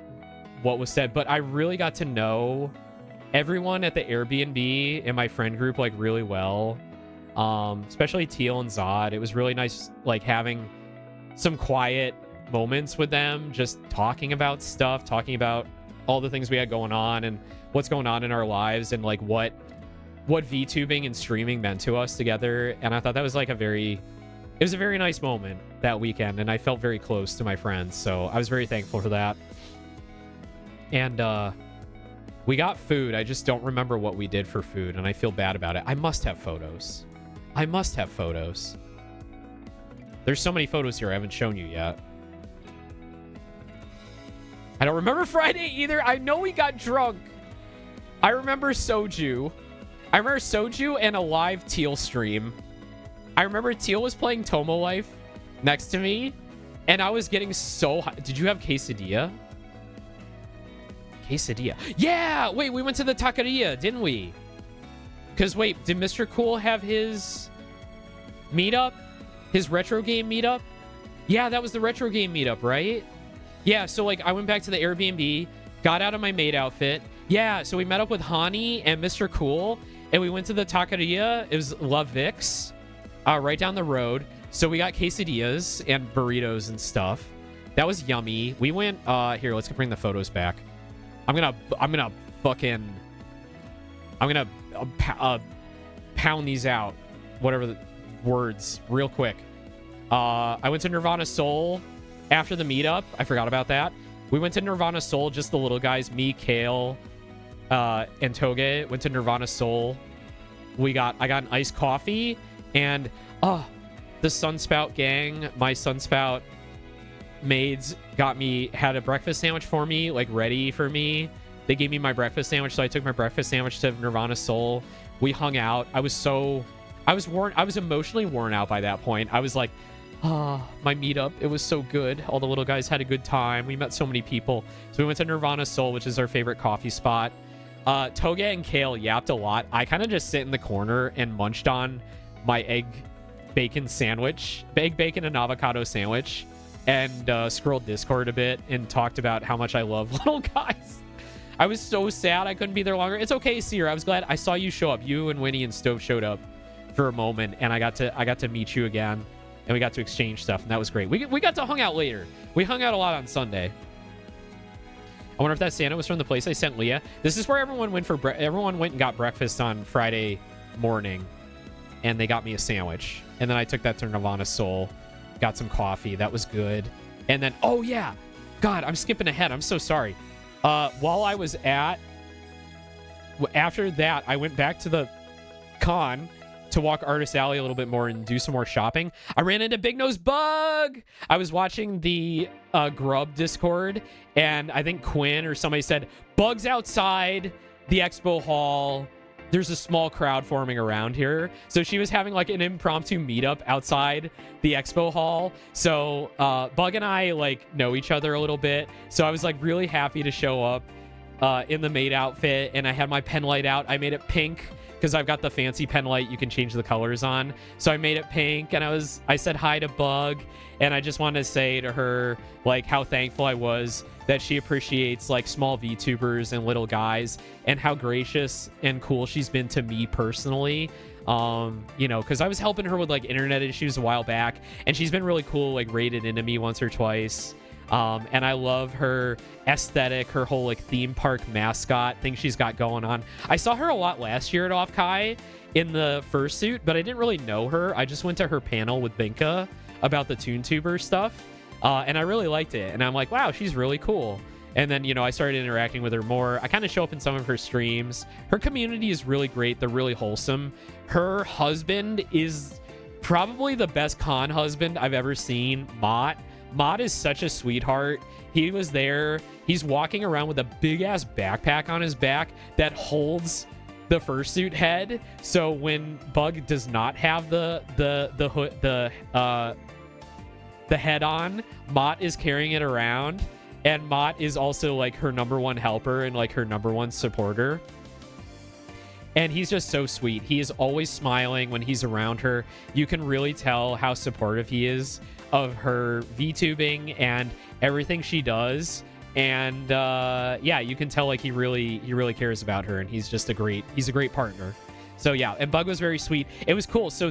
what was said, but I really got to know everyone at the Airbnb in my friend group like really well, especially Teal and Zod. It was really nice like having some quiet moments with them, just talking about stuff, talking about all the things we had going on and what's going on in our lives and like what VTubing and streaming meant to us together. And I thought that was like it was a very nice moment that weekend, and I felt very close to my friends, so I was very thankful for that. And we got food. I just don't remember what we did for food, and I feel bad about it. I must have photos. There's so many photos here I haven't shown you yet. I don't remember Friday either. I know we got drunk. I remember soju. And a live Teal stream. I remember Teal was playing Tomo Life next to me, and I was getting so high. Did you have quesadilla? Yeah! Wait, we went to the taqueria, didn't we? Because, wait, did Mr. Cool have his meetup? His retro game meetup? Yeah, that was the retro game meetup, right? Yeah, so, like, I went back to the Airbnb, got out of my maid outfit. Yeah, so we met up with Hani and Mr. Cool, and we went to the taqueria. It was La Vix, right down the road. So we got quesadillas and burritos and stuff. That was yummy. We went, here, let's bring the photos back. I'm gonna pound these out, whatever the words, real quick. I went to Nirvana Soul after the meetup. I forgot about that. We went to Nirvana Soul, just the little guys, me, Kale, and Toge went to Nirvana Soul. I got an iced coffee, and the Sunspout gang, my Sunspout maids had a breakfast sandwich for me, like ready for me. They gave me my breakfast sandwich, so I took my breakfast sandwich to Nirvana Soul. We hung out. I was emotionally worn out by that point. I was like, my meetup, it was so good. All the little guys had a good time. We met so many people. So we went to Nirvana Soul, which is our favorite coffee spot. Toge and Kale yapped a lot. I kind of just sit in the corner and munched on my egg bacon and avocado sandwich, and scrolled Discord a bit and talked about how much I love little guys. I was so sad I couldn't be there longer. It's okay, Seer. I was glad I saw you show up. You and Winnie and Stove showed up for a moment, and I got to meet you again, and we got to exchange stuff, and that was great. We got to hang out later. We hung out a lot on Sunday. I wonder if that Santa was from the place I sent Leah. This is where everyone went everyone went and got breakfast on Friday morning, and they got me a sandwich, and then I took that to Nirvana Soul, got some coffee. That was good. And then, oh yeah, God, I'm skipping ahead. I'm so sorry. While I was after that, I went back to the con to walk Artist Alley a little bit more and do some more shopping. I ran into Big Nose Bug. I was watching the Grub Discord, and I think Quinn or somebody said, Bug's outside the expo hall. There's a small crowd forming around here. So she was having like an impromptu meetup outside the expo hall. So Bug and I like know each other a little bit. So I was like really happy to show up in the maid outfit, and I had my pen light out. I made it pink because I've got the fancy pen light you can change the colors on. So I made it pink, and I said hi to Bug, and I just wanted to say to her like how thankful I was that she appreciates like small VTubers and little guys, and how gracious and cool she's been to me personally. You know, because I was helping her with like internet issues a while back, and she's been really cool, like raided into me once or twice. And I love her aesthetic, her whole like theme park mascot thing she's got going on. I saw her a lot last year at OffKai in the fursuit, but I didn't really know her. I just went to her panel with Binka about the ToonTuber stuff, and I really liked it. And I'm like, wow, she's really cool. And then, you know, I started interacting with her more. I kind of show up in some of her streams. Her community is really great. They're really wholesome. Her husband is probably the best con husband I've ever seen, Mott. Mott is such a sweetheart. He was there. He's walking around with a big ass backpack on his back that holds the fursuit head. So when Bug does not have the hood, the head on, Mott is carrying it around, and Mott is also like her number one helper and like her number one supporter. And he's just so sweet. He is always smiling when he's around her. You can really tell how supportive he is of her VTubing and everything she does. And yeah, you can tell like he really cares about her, and he's a great partner. So yeah, and Bug was very sweet. It was cool. So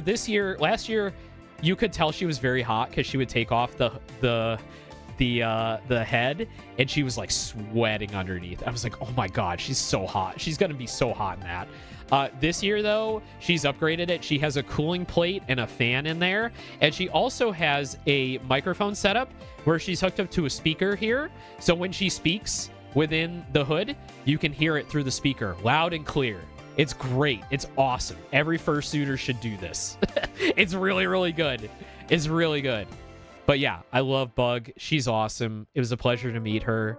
last year, you could tell she was very hot because she would take off the head, and she was like sweating underneath. I was like, oh my God, she's so hot. She's gonna be so hot in that. This year though, she's upgraded it. She has a cooling plate and a fan in there, and she also has a microphone setup where she's hooked up to a speaker here. So when she speaks within the hood, you can hear it through the speaker loud and clear. It's great. It's awesome. Every fursuiter should do this. It's really good. It's really good. But yeah, I love Bug. She's awesome. It was a pleasure to meet her.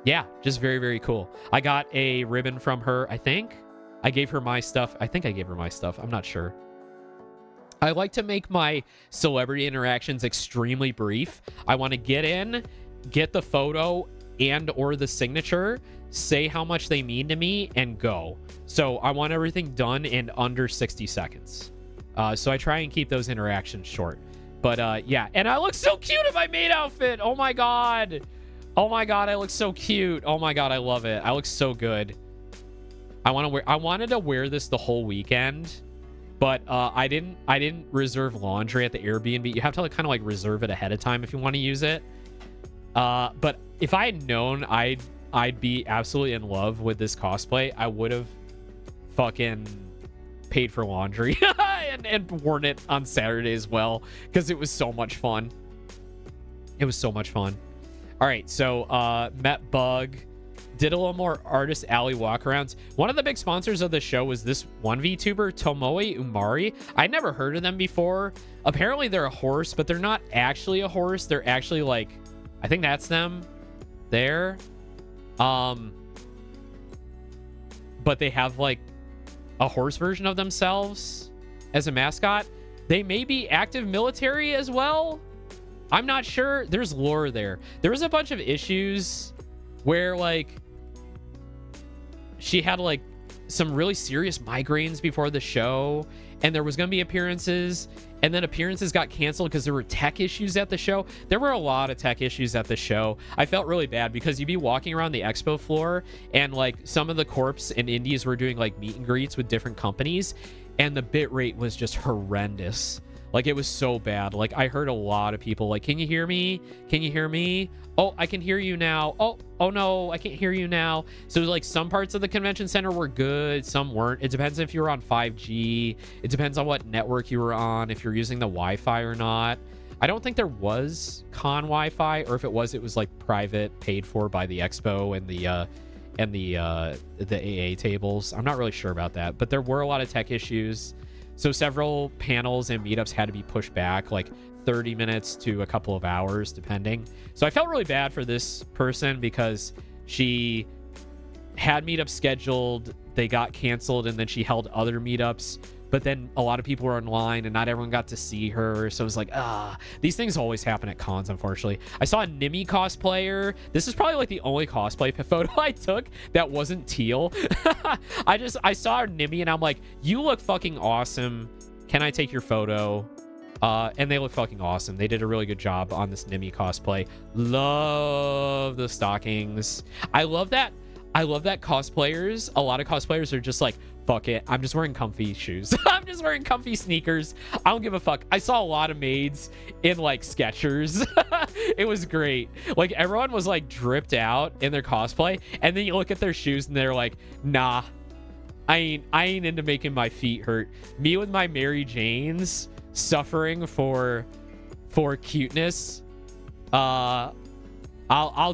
Yeah, just very cool. I got a ribbon from her, I think. I gave her my stuff. I think I gave her my stuff. I'm not sure. I like to make my celebrity interactions extremely brief. I want to get in, get the photo and or the signature, say how much they mean to me, and go. So I want everything done in under 60 seconds. So I try and keep those interactions short. But yeah, and I look so cute in my maid outfit. Oh my God. Oh my God, I look so cute. Oh my God, I love it. I look so good. I wanted to wear this the whole weekend, but I didn't reserve laundry at the Airbnb. You have to kind of like reserve it ahead of time if you want to use it. But if I had known I'd be absolutely in love with this cosplay, I would have fucking paid for laundry and worn it on Saturday as well, because it was so much fun. It was so much fun. All right, so met Bug, did a little more Artist Alley walkarounds. One of the big sponsors of the show was this one VTuber, Tomoe Umari. I'd never heard of them before. Apparently they're a horse, but they're not actually a horse. They're actually like, I think that's them there. But they have like a horse version of themselves as a mascot. They may be active military as well. I'm not sure. There's lore there. There was a bunch of issues where like she had like some really serious migraines before the show, and there was going to be appearances, and then appearances got canceled because there were tech issues at the show. There were a lot of tech issues at the show. I felt really bad because you'd be walking around the expo floor, and like some of the corps and indies were doing like meet and greets with different companies, and the bit rate was just horrendous. Like, it was so bad. Like, I heard a lot of people like, can you hear me? Can you hear me? Oh, I can hear you now. Oh no, I can't hear you now. So like some parts of the convention center were good, some weren't. It depends if you were on 5G. It depends on what network you were on, if you're using the Wi-Fi or not. I don't think there was con Wi-Fi, or if it was like private, paid for by the expo and the AA tables. I'm not really sure about that, but there were a lot of tech issues. So several panels and meetups had to be pushed back, like 30 minutes to a couple of hours, depending. So I felt really bad for this person because she had meetups scheduled, they got canceled, and then she held other meetups. But then a lot of people were online and not everyone got to see her. So it was like, these things always happen at cons, unfortunately. I saw a Nimi cosplayer. This is probably like the only cosplay photo I took that wasn't teal. I saw her Nimi and I'm like, you look fucking awesome. Can I take your photo? And they look fucking awesome. They did a really good job on this Nimi cosplay. Love the stockings. I love that cosplayers, a lot of cosplayers are just like, fuck it, I'm just wearing comfy shoes. I'm just wearing comfy sneakers. I don't give a fuck. I saw a lot of maids in like Skechers. It was great. Like, everyone was like dripped out in their cosplay, and then you look at their shoes and they're like, nah, I ain't into making my feet hurt. Me with my Mary Janes suffering for cuteness. I'll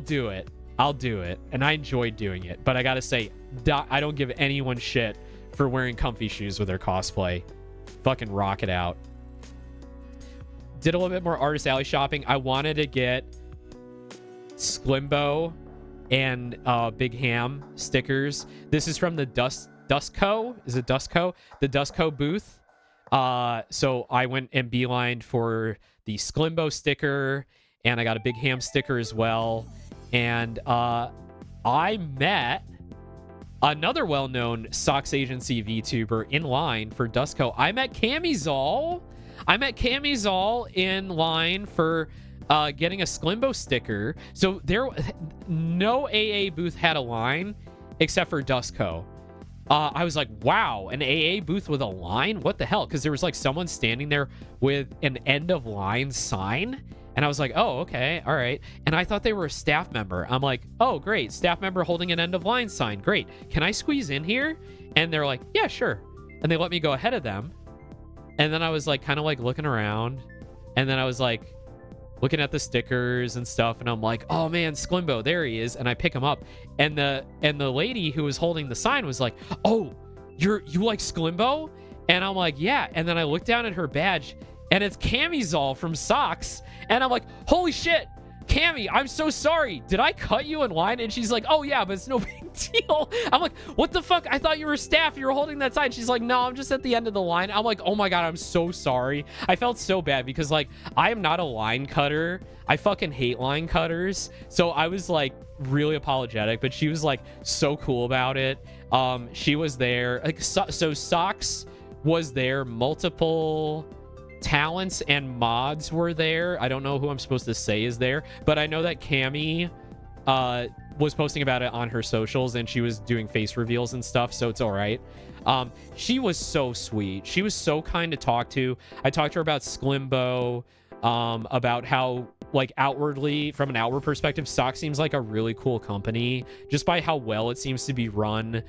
do it. I'll do it, and I enjoyed doing it. But I gotta say, I don't give anyone shit for wearing comfy shoes with their cosplay. Fucking rock it out. Did a little bit more Artist Alley shopping. I wanted to get Sklimbo and Big Ham stickers. This is from the Dustco. Is it Dustco? The Dustco booth. So I went and beelined for the Sklimbo sticker, and I got a Big Ham sticker as well. And I met another well-known socks agency VTuber in line for Dustco. I met Camisol. In line for getting a Sklimbo sticker. So no AA booth had a line except for Dustco. I was like, wow, an AA booth with a line? What the hell? Because there was like someone standing there with an end of line sign. And I was like, oh, okay, all right. And I thought they were a staff member. I'm like, oh, great. Staff member holding an end of line sign. Great. Can I squeeze in here? And they're like, yeah, sure. And they let me go ahead of them. And then I was like, kind of like looking around. And then I was like looking at the stickers and stuff. And I'm like, oh man, Sklimbo, there he is. And I pick him up. And the lady who was holding the sign was like, oh, you like Sklimbo? And I'm like, yeah. And then I looked down at her badge, and it's Camisol from Socks. And I'm like, holy shit, Cami, I'm so sorry. Did I cut you in line? And she's like, oh yeah, but it's no big deal. I'm like, what the fuck? I thought you were staff. You were holding that sign. She's like, no, I'm just at the end of the line. I'm like, oh my God, I'm so sorry. I felt so bad because like, I am not a line cutter. I fucking hate line cutters. So I was like really apologetic, but she was like so cool about it. She was there. Like, so Socks was there. Multiple talents and mods were there. I don't know who I'm supposed to say is there, but I know that Cami was posting about it on her socials, and she was doing face reveals and stuff, so it's all right. She was so sweet. She was so kind to talk to. I talked to her about Sklimbo, about how, like, outwardly, from an outward perspective, Sock seems like a really cool company just by how well it seems to be run.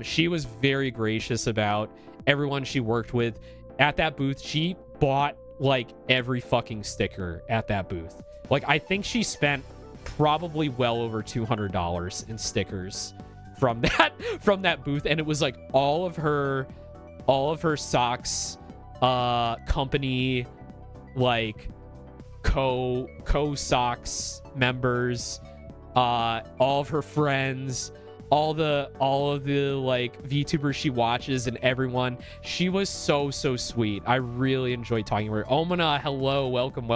She was very gracious about everyone she worked with at that booth. She bought like every fucking sticker at that booth. Like, I think she spent probably well over $200 in stickers from that booth, and it was like all of her Socks company, like co-Socks members, all of her friends, all of the like VTubers she watches, and everyone. She was so sweet. I really enjoyed talking to her. Omana, hello, welcome.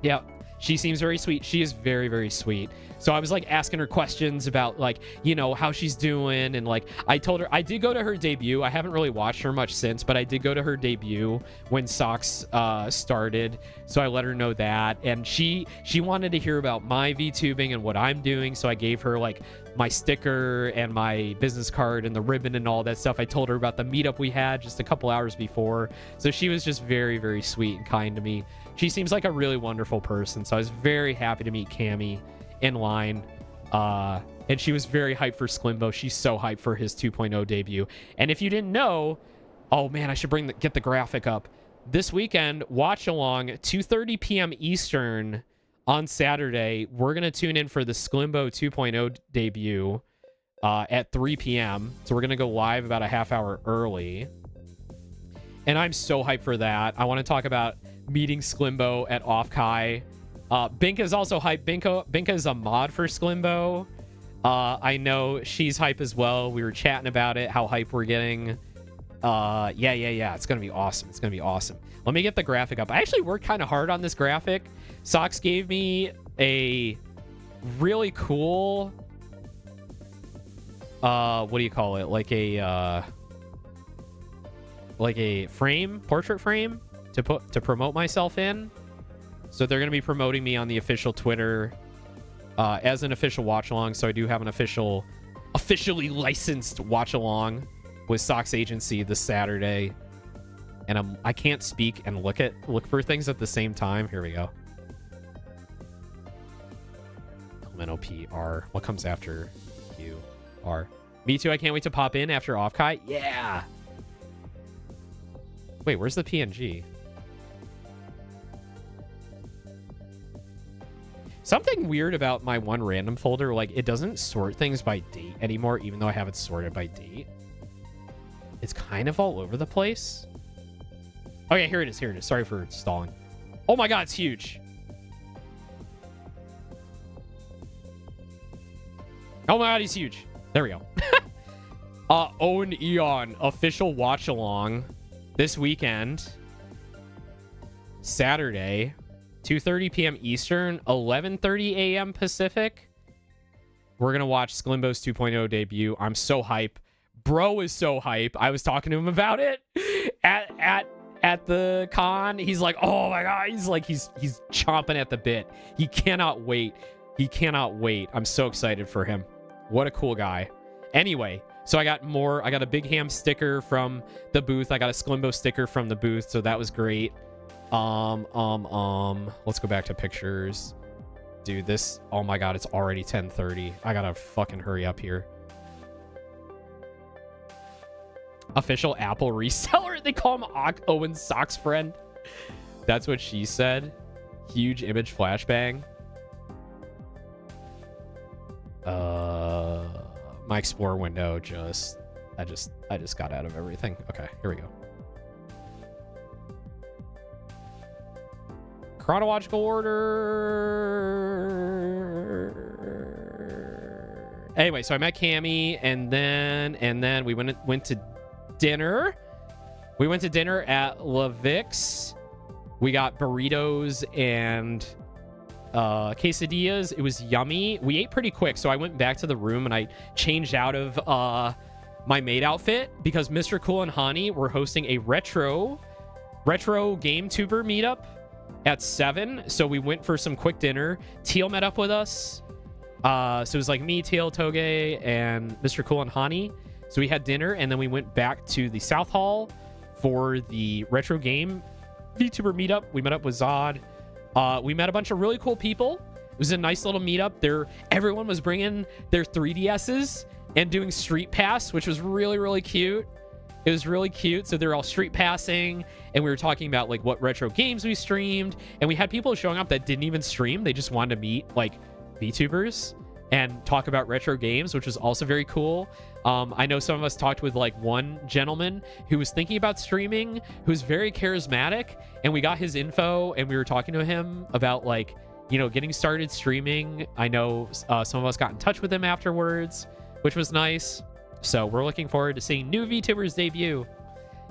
Yeah, She seems very sweet. She is very, very sweet. So I was like asking her questions about like, you know, how she's doing. And like, I told her I did go to her debut. I haven't really watched her much since, but I did go to her debut when Socks started. So I let her know that. And she wanted to hear about my VTubing and what I'm doing. So I gave her like my sticker and my business card and the ribbon and all that stuff. I told her about the meetup we had just a couple hours before. So she was just very, very sweet and kind to me. She seems like a really wonderful person. So I was very happy to meet Cammy in line. And she was very hyped for Sklimbo. She's so hyped for his 2.0 debut. And if you didn't know, oh man, I should get the graphic up. This weekend, watch along, 2:30 p.m. Eastern on Saturday. We're going to tune in for the Sklimbo 2.0 debut at 3 p.m. So we're going to go live about a half hour early. And I'm so hyped for that. I want to talk about meeting Sklimbo at OffKai. Binka is also hyped. Binka is a mod for Sklimbo. I know she's hype as well. We were chatting about it, how hype we're getting. Yeah. It's going to be awesome. It's going to be awesome. Let me get the graphic up. I actually worked kind of hard on this graphic. Socks gave me a really cool, what do you call it? Like a frame, portrait frame to promote myself in. So they're going to be promoting me on the official Twitter as an official watch along. So I do have an officially licensed watch along with Socks Agency this Saturday. And I can't speak and look for things at the same time. Here we go. Elemental P R. What comes after Q R? Me too. I can't wait to pop in after OffKai. Yeah. Wait, where's the PNG? Something weird about my one random folder, like it doesn't sort things by date anymore, even though I have it sorted by date. It's kind of all over the place. Okay, here it is. Here it is. Sorry for stalling. Oh my God, it's huge. Oh my God, he's huge. There we go. Owen Aeon official watch along this weekend, Saturday. 2:30 p.m. Eastern, 11:30 a.m. Pacific. We're going to watch Sklimbo's 2.0 debut. I'm so hype. Bro is so hype. I was talking to him about it at the con. He's like, oh my God. He's like, he's chomping at the bit. He cannot wait. He cannot wait. I'm so excited for him. What a cool guy. Anyway, so I got a Big Ham sticker from the booth. I got a Sklimbo sticker from the booth. So that was great. Let's go back to pictures. Dude, this, oh my God, it's already 10:30. I gotta fucking hurry up here. Official Apple reseller. They call him Owen's socks friend. That's what she said. Huge image flashbang. My Explorer window I just got out of everything. Okay, here we go. Chronological order. Anyway, so I met Cammy, and then we went to dinner. We went to dinner at Lavix. We got burritos and quesadillas. It was yummy. We ate pretty quick, so I went back to the room and I changed out of my maid outfit because Mr. Cool and Hani were hosting a retro game tuber meetup at 7. So we went for some quick dinner. Teal met up with us. So it was like me, Teal, Toge, and Mr. Cool and Hani. So we had dinner, and then we went back to the South Hall for the retro game VTuber meetup. We met up with Zod. We met a bunch of really cool people. It was a nice little meetup. Everyone was bringing their 3DSs and doing Street Pass, which was really, really cute. It was really cute. So they're all street passing, and we were talking about like what retro games we streamed, and we had people showing up that didn't even stream. They just wanted to meet like VTubers and talk about retro games, which was also very cool. I know some of us talked with like one gentleman who was thinking about streaming, who's very charismatic, and we got his info, and we were talking to him about like, you know, getting started streaming. I know some of us got in touch with him afterwards, which was nice. So we're looking forward to seeing new VTubers debut.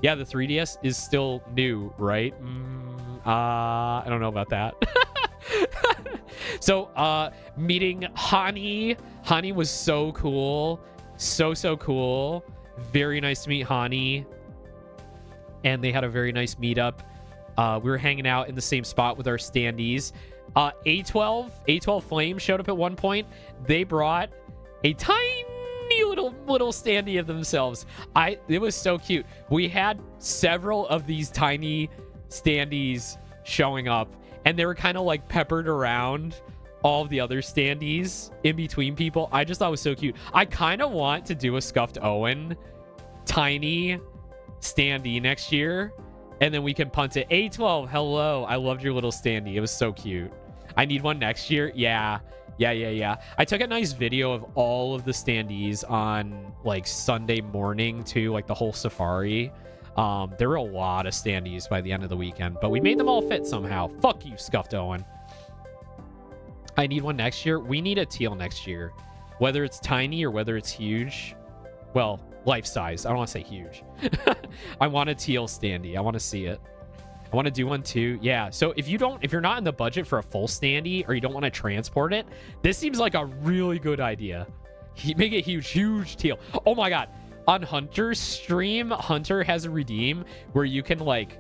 Yeah, the 3DS is still new, right? I don't know about that. So meeting Hani. Hani was so cool. So cool. Very nice to meet Hani. And they had a very nice meetup. We were hanging out in the same spot with our standees. A12 Flame showed up at one point. They brought a tiny little standee of themselves. It was so cute. We had several of these tiny standees showing up, and they were kind of like peppered around all of the other standees in between people. I just thought it was so cute. I kind of want to do a Scuffed Owen tiny standee next year, and then we can punt it. A12, hello. I loved your little standee. It was so cute. I need one next year. Yeah. I took a nice video of all of the standees on like Sunday morning too, like the whole safari. There were a lot of standees by the end of the weekend, but we made them all fit somehow. Fuck you, Scuffed Owen. I need one next year. We need a teal next year, whether it's tiny or whether it's huge. Well, life size. I don't want to say huge. I want a teal standee. I want to see it. I want to do one too. Yeah. So if you're not in the budget for a full standee, or you don't want to transport it, this seems like a really good idea. Make it huge teal. Oh my God. On Hunter's stream, Hunter has a redeem where you can like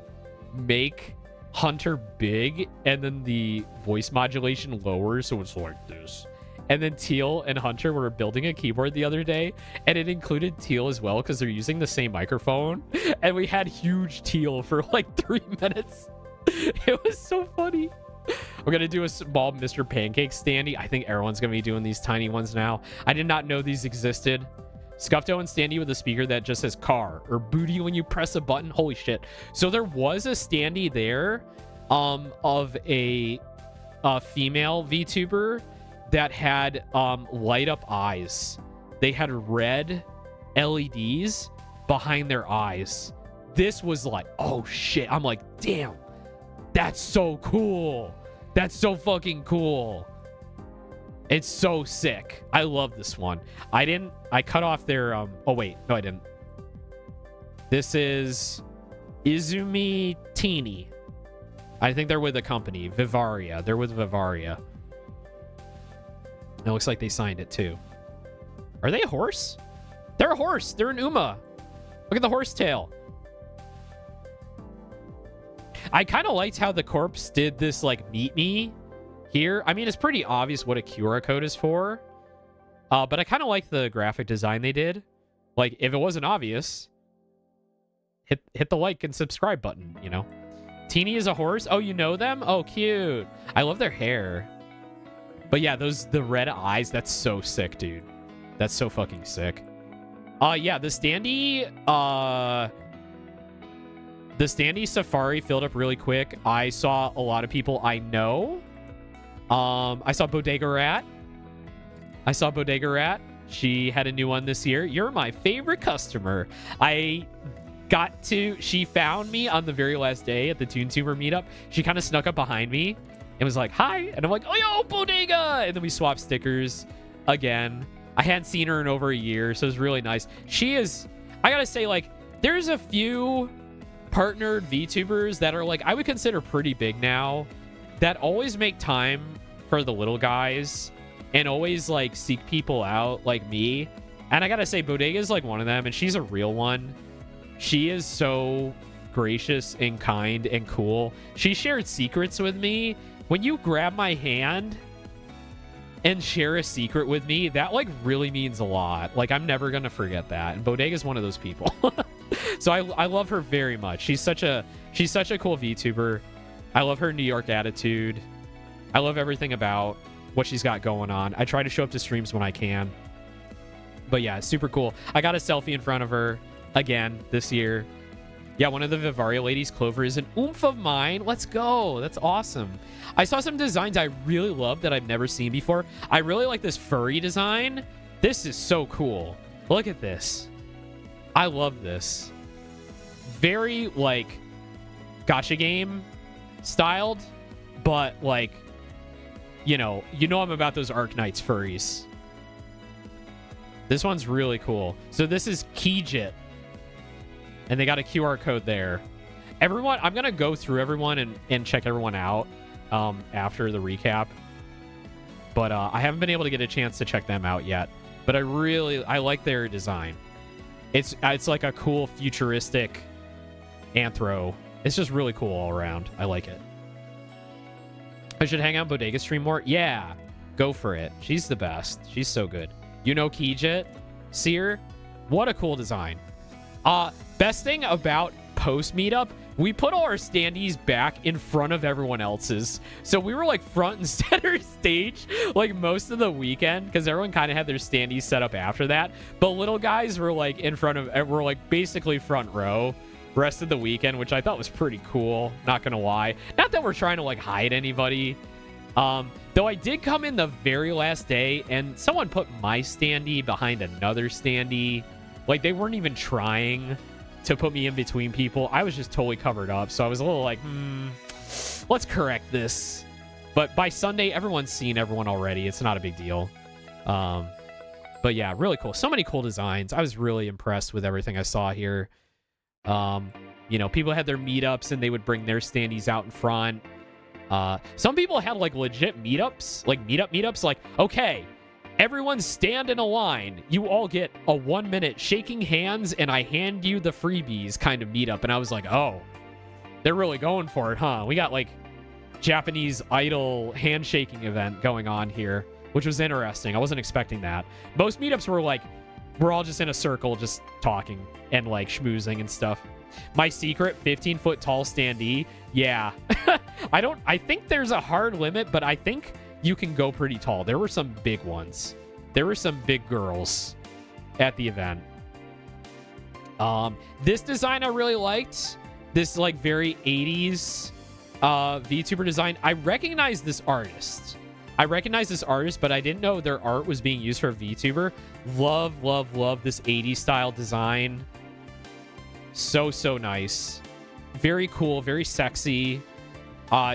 make Hunter big and then the voice modulation lower, so it's like this. And then Teal and Hunter were building a keyboard the other day, and it included Teal as well because they're using the same microphone. And we had huge Teal for like 3 minutes. It was so funny. We're going to do a small Mr. Pancake standee. I think everyone's going to be doing these tiny ones now. I did not know these existed. Scuffed Owen standee with a speaker that just says car or booty when you press a button. Holy shit. So there was a standee there of a female VTuber that had light up eyes. They had red LEDs behind their eyes. This was like, oh shit. I'm like, damn, that's so cool. That's so fucking cool. It's so sick. I love this one. I cut off their oh wait, no I didn't. This is Izumi Teeny. I think they're with a company, Vivaria. They're with Vivaria. It looks like they signed it too. Are they a horse? They're a horse. They're an Uma. Look at the horse tail. I kind of liked how the corpse did this like meet me here. I mean, it's pretty obvious what a QR code is for. But I kind of like the graphic design they did. Like, if it wasn't obvious, hit the like and subscribe button, you know? Teeny is a horse. Oh, you know them? Oh, cute. I love their hair. But yeah, the red eyes, that's so sick, dude. That's so fucking sick. Yeah, the standee safari filled up really quick. I saw a lot of people I know. I saw Bodega Rat. She had a new one this year. You're my favorite customer. She found me on the very last day at the ToonTuber meetup. She kind of snuck up behind me and was like, hi. And I'm like, oh, yo, Bodega. And then we swapped stickers again. I hadn't seen her in over a year, so it was really nice. She is, I gotta say, like, there's a few partnered VTubers that are, like, I would consider pretty big now, that always make time for the little guys and always, like, seek people out like me. And I gotta say, Bodega is, like, one of them, and she's a real one. She is so gracious and kind and cool. She shared secrets with me. When you grab my hand and share a secret with me, that like really means a lot. Like, I'm never gonna forget that. And Bodega is one of those people. So I love her very much. She's such a cool VTuber. I love her New York attitude. I love everything about what she's got going on. I try to show up to streams when I can. But yeah, super cool. I got a selfie in front of her again this year. Yeah, one of the Vivaria ladies, Clover, is an oomph of mine. Let's go. That's awesome. I saw some designs I really love that I've never seen before. I really like this furry design. This is so cool. Look at this. I love this. Very, like, gacha game styled, but, like, you know I'm about those Arknights furries. This one's really cool. So this is Kijit. And they got a QR code there. Everyone, I'm going to go through everyone and check everyone out after the recap. But I haven't been able to get a chance to check them out yet. But I like their design. It's like a cool futuristic anthro. It's just really cool all around. I like it. I should hang out Bodega stream more. Yeah, go for it. She's the best. She's so good. You know Kijit? Seer? What a cool design. Best thing about post meetup, we put all our standees back in front of everyone else's. So we were like front and center stage like most of the weekend because everyone kind of had their standees set up after that. But little guys were like in front of, were like basically front row rest of the weekend, which I thought was pretty cool. Not gonna lie. Not that we're trying to like hide anybody. Though I did come in the very last day and someone put my standee behind another standee. Like they weren't even trying to put me in between people. I was just totally covered up. So I was a little like, let's correct this. But by Sunday, everyone's seen everyone already. It's not a big deal. But yeah, really cool. So many cool designs. I was really impressed with everything I saw here. You know, people had their meetups and they would bring their standees out in front. Some people had like legit meetups, like meetups, like, okay, everyone stand in a line. You all get a 1 minute shaking hands and I hand you the freebies kind of meetup. And I was like, oh, they're really going for it, huh? We got like Japanese idol handshaking event going on here, which was interesting. I wasn't expecting that. Most meetups were like, we're all just in a circle, just talking and like schmoozing and stuff. My secret 15-foot tall standee. Yeah. I think there's a hard limit, but I think you can go pretty tall. There were some big ones. There were some big girls at the event. This design I really liked. This like very 80s VTuber design. I recognize this artist. But I didn't know their art was being used for a VTuber. Love this 80s style design. So nice. Very cool, very sexy.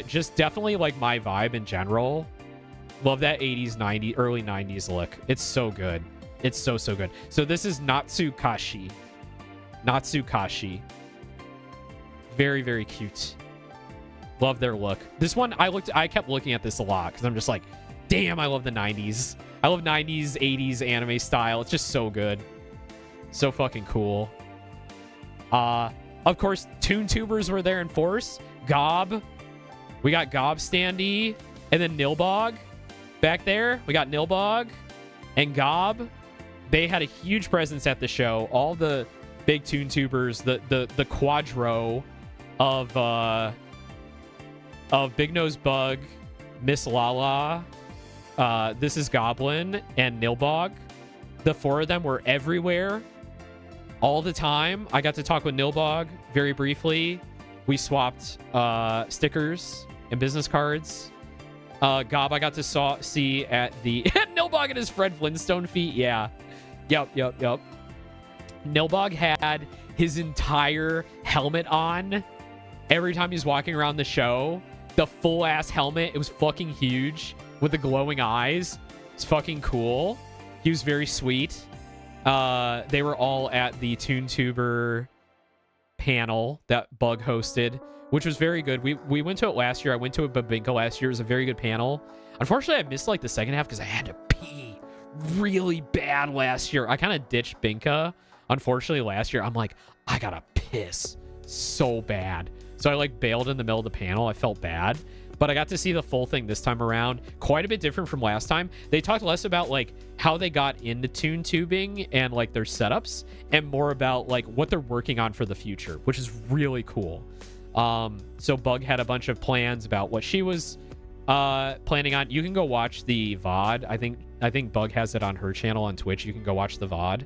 Just definitely like my vibe in general. Love that 80s, 90s, early 90s look. It's so good. It's so good. So this is Natsukashi. Very cute. Love their look. This one, I kept looking at this a lot because I'm just like, damn, I love the 90s. I love 90s, 80s anime style. It's just so good. So fucking cool. Of course, ToonTubers were there in force. Gob. We got Gob standee. And then Nilbog back there. We got Nilbog and Gob. They had a huge presence at the show. All the big ToonTubers, the quadro of Big Nose Bug, Miss Lala, This is Goblin, and Nilbog. The four of them were everywhere all the time. I got to talk with Nilbog very briefly. We swapped stickers and business cards. Gob I got to see at the Nilbog and his Fred Flintstone feet. Yeah. Yep. Nilbog had his entire helmet on every time he was walking around the show. The full ass helmet. It was fucking huge with the glowing eyes. It's fucking cool. He was very sweet. They were all at the ToonTuber panel that Bug hosted, which was very good. We went to it last year. I went to it Babinka last year. It was a very good panel. Unfortunately, I missed like the second half because I had to pee really bad last year. I kind of ditched Binka. Unfortunately, last year, I'm like, I gotta piss so bad. So I like bailed in the middle of the panel. I felt bad. But I got to see the full thing this time around. Quite a bit different from last time. They talked less about like how they got into tune tubing and like their setups, and more about like what they're working on for the future, which is really cool. So Bug had a bunch of plans about what she was planning on. You can go watch the VOD. I think Bug has it on her channel on Twitch. You can go watch the VOD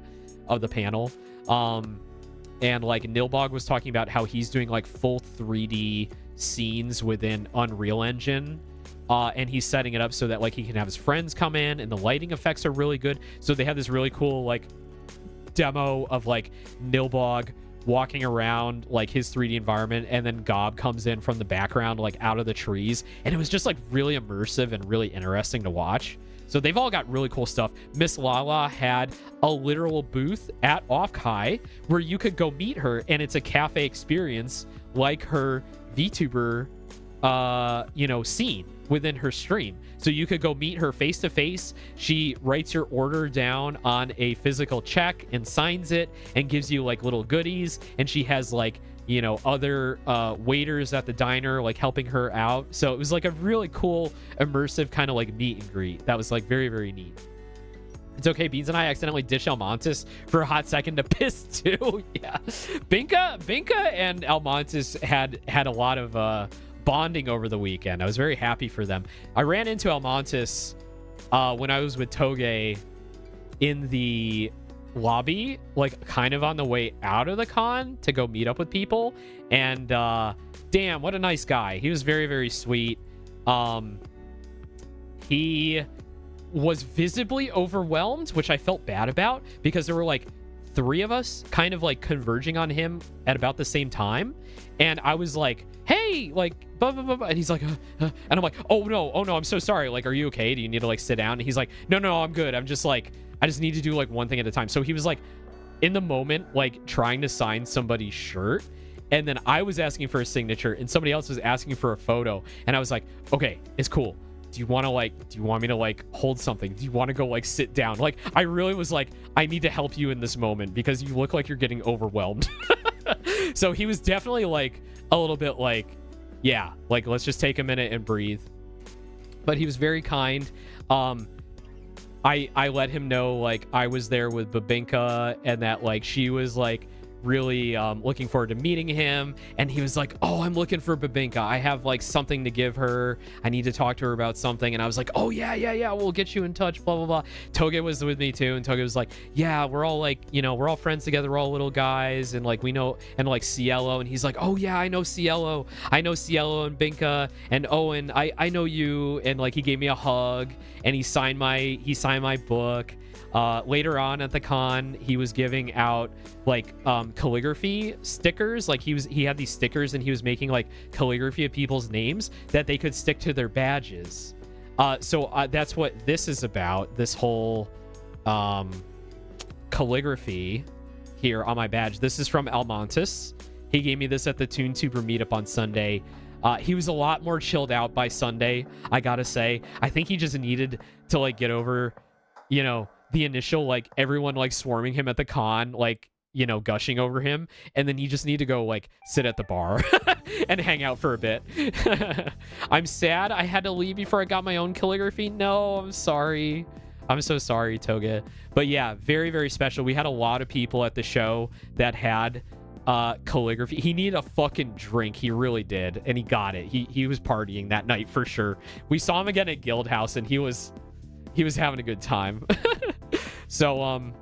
of the panel. And like Nilbog was talking about how he's doing like full 3D scenes within Unreal Engine, and he's setting it up so that like he can have his friends come in, and the lighting effects are really good. So they have this really cool like demo of like Nilbog walking around like his 3D environment, and then Gob comes in from the background like out of the trees, and it was just like really immersive and really interesting to watch. So they've all got really cool stuff. Miss Lala had a literal booth at OffKai where you could go meet her, and it's a cafe experience like her VTuber scene, within her stream. So you could go meet her face to face. She writes your order down on a physical check and signs it and gives you like little goodies. And she has like, you know, other waiters at the diner like helping her out. So it was like a really cool, immersive kind of like meet and greet. That was like very, very neat. It's okay, Beans and I accidentally ditched Almontis for a hot second to piss too. Yeah, Binka and Almontis had a lot of bonding over the weekend. I was very happy for them. I ran into Almontis when I was with Toge in the lobby, like kind of on the way out of the con to go meet up with people. And damn, what a nice guy. He was very, very sweet. He was visibly overwhelmed, which I felt bad about because there were like 3 of us kind of like converging on him at about the same time. And I was like, hey, like, blah, blah, blah, blah. And he's like, and I'm like, oh no, I'm so sorry. Like, are you okay? Do you need to like sit down? And he's like, no, I'm good. I'm just like, I just need to do like one thing at a time. So he was like in the moment, like trying to sign somebody's shirt. And then I was asking for a signature and somebody else was asking for a photo. And I was like, okay, it's cool. Do you want me to like hold something? Do you want to go like sit down? Like, I really was like, I need to help you in this moment because you look like you're getting overwhelmed. So he was definitely like a little bit like, yeah, like let's just take a minute and breathe. But he was very kind. I let him know like I was there with Babinka and that like she was like really looking forward to meeting him. And he was like, oh, I'm looking for Babinka. I have like something to give her. I need to talk to her about something. And I was like, oh yeah, we'll get you in touch, blah blah blah. Toge was with me too, and Toge was like, yeah, we're all like, you know, we're all friends together, we're all little guys, and like we know. And like Cielo, and he's like, oh yeah, I know Cielo and Binka and Owen, I know you. And like he gave me a hug and he signed my book. Later on at the con, he was giving out like calligraphy stickers. Like he had these stickers and he was making like calligraphy of people's names that they could stick to their badges. So that's what this is about, this whole calligraphy here on my badge. This is from Almontis. He gave me this at the ToonTuber meetup on Sunday. He was a lot more chilled out by Sunday, I gotta say. I think he just needed to like get over, you know, the initial like everyone like swarming him at the con, like, you know, gushing over him, and then you just need to go like sit at the bar and hang out for a bit. I'm sad I had to leave before I got my own calligraphy. No, I'm sorry. I'm so sorry, Toga. But yeah, very, very special. We had a lot of people at the show that had calligraphy. He needed a fucking drink. He really did, and he got it. He was partying that night for sure. We saw him again at Guild House, and he was having a good time. So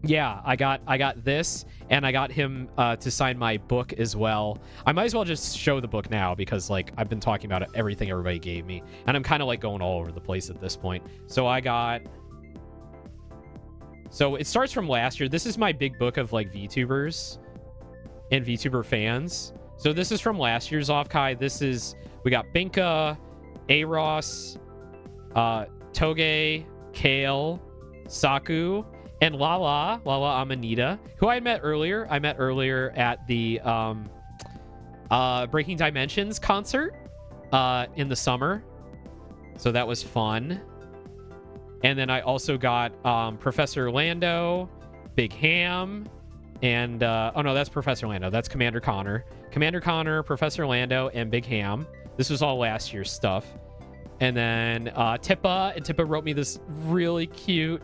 yeah, I got this, and I got him to sign my book as well. I might as well just show the book now because like I've been talking about everything everybody gave me, and I'm kind of like going all over the place at this point. So it starts from last year. This is my big book of like VTubers and VTuber fans. So this is from last year's OffKai. We got Binka, Aros, Toge, Kale, Saku, and Lala Amanita, who I met earlier. I met earlier at the Breaking Dimensions concert in the summer. So that was fun. And then I also got Professor Lando, Big Ham, and oh no, that's Professor Lando. That's Commander Connor. Commander Connor, Professor Lando, and Big Ham. This was all last year's stuff. And then Tippa, and Tippa wrote me this really cute,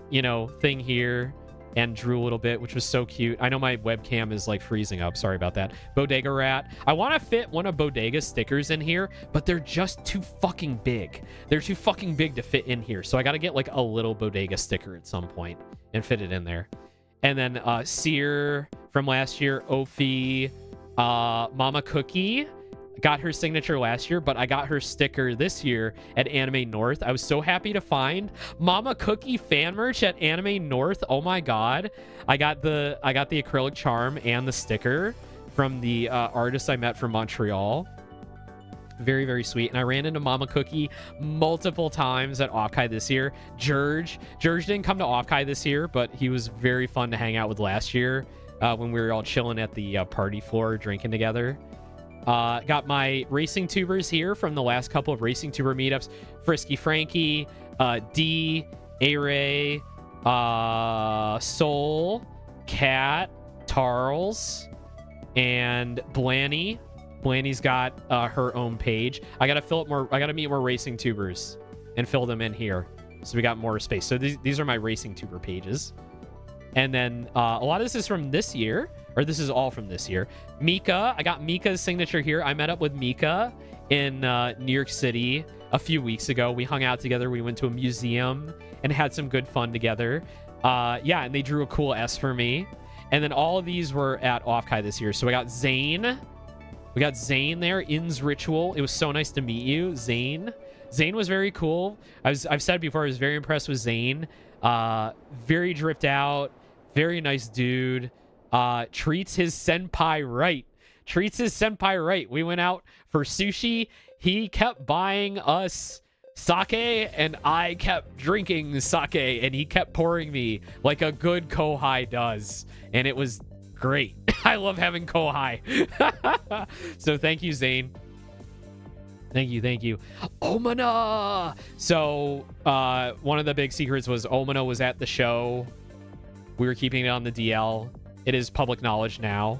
you know, thing here, and drew a little bit, which was so cute. I know my webcam is like freezing up. Sorry about that. Bodega Rat. I want to fit one of Bodega's stickers in here, but they're just too fucking big. They're too fucking big to fit in here. So I got to get like a little Bodega sticker at some point and fit it in there. And then Seer from last year, Ophi, Mama Cookie. Got her signature last year, but I got her sticker this year at Anime North. I was so happy to find Mama Cookie fan merch at Anime North. Oh my god. I got the acrylic charm and the sticker from the artist I met from Montreal. Very, very sweet. And I ran into Mama Cookie multiple times at OffKai this year. George didn't come to OffKai this year, but he was very fun to hang out with last year when we were all chilling at the party floor drinking together. Got my racing tubers here from the last couple of racing tuber meetups. Frisky Frankie, D, A-Ray, Soul, Cat, Tarls, and Blanny. Blanny's got her own page. I gotta meet more racing tubers and fill them in here, so we got more space. So these are my racing tuber pages. And then a lot of this is from this year, or this is all from this year. Mika, I got Mika's signature here. I met up with Mika in New York City a few weeks ago. We hung out together. We went to a museum and had some good fun together. Yeah, and they drew a cool S for me. And then all of these were at OffKai this year. So I got Zane. We got Zane there. In's Ritual. It was so nice to meet you, Zane. Zane was very cool. I've said before, I was very impressed with Zane. Very dripped out. Very nice dude. Treats his senpai right. We went out for sushi. He kept buying us sake, and I kept drinking sake, and he kept pouring me like a good kohai does. And it was great. I love having kohai. So thank you, Zane. Thank you. Omana! So one of the big secrets was Omana was at the show. We were keeping it on the DL. It is public knowledge now.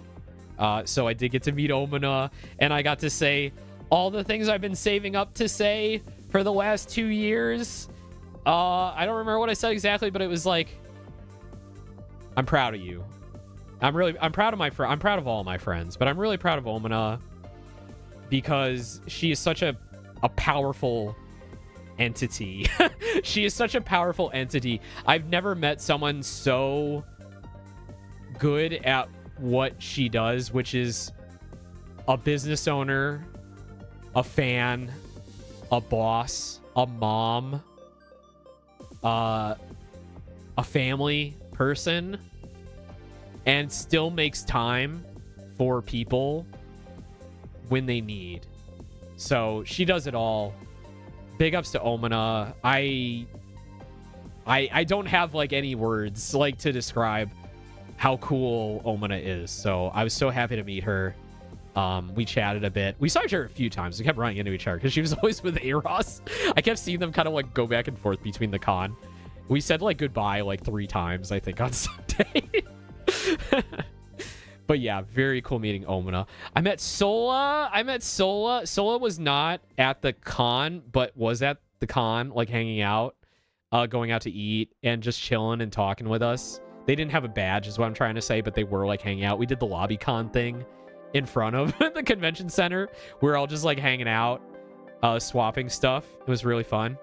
So I did get to meet Omana, and I got to say all the things I've been saving up to say for the last 2 years. I don't remember what I said exactly, but it was like, I'm proud of you. I'm proud of I'm proud of all my friends, but I'm really proud of Omana because she is such a powerful entity. She is such a powerful entity. I've never met someone so good at what she does, which is a business owner, a fan, a boss, a mom, a family person, and still makes time for people when they need. So she does it all. Big ups to Omana. I don't have like any words like to describe how cool Omana is. So I was so happy to meet her. We chatted a bit. We saw each other a few times. We kept running into each other because she was always with Eros. I kept seeing them kind of like go back and forth between the con. We said like goodbye like 3 times, I think, on Sunday. But yeah, very cool meeting Omana. I met Sola. Sola was not at the con, but was at the con, like hanging out, going out to eat and just chilling and talking with us. They didn't have a badge is what I'm trying to say, but they were like hanging out. We did the lobby con thing in front of the convention center. We were all just like hanging out, swapping stuff. It was really fun.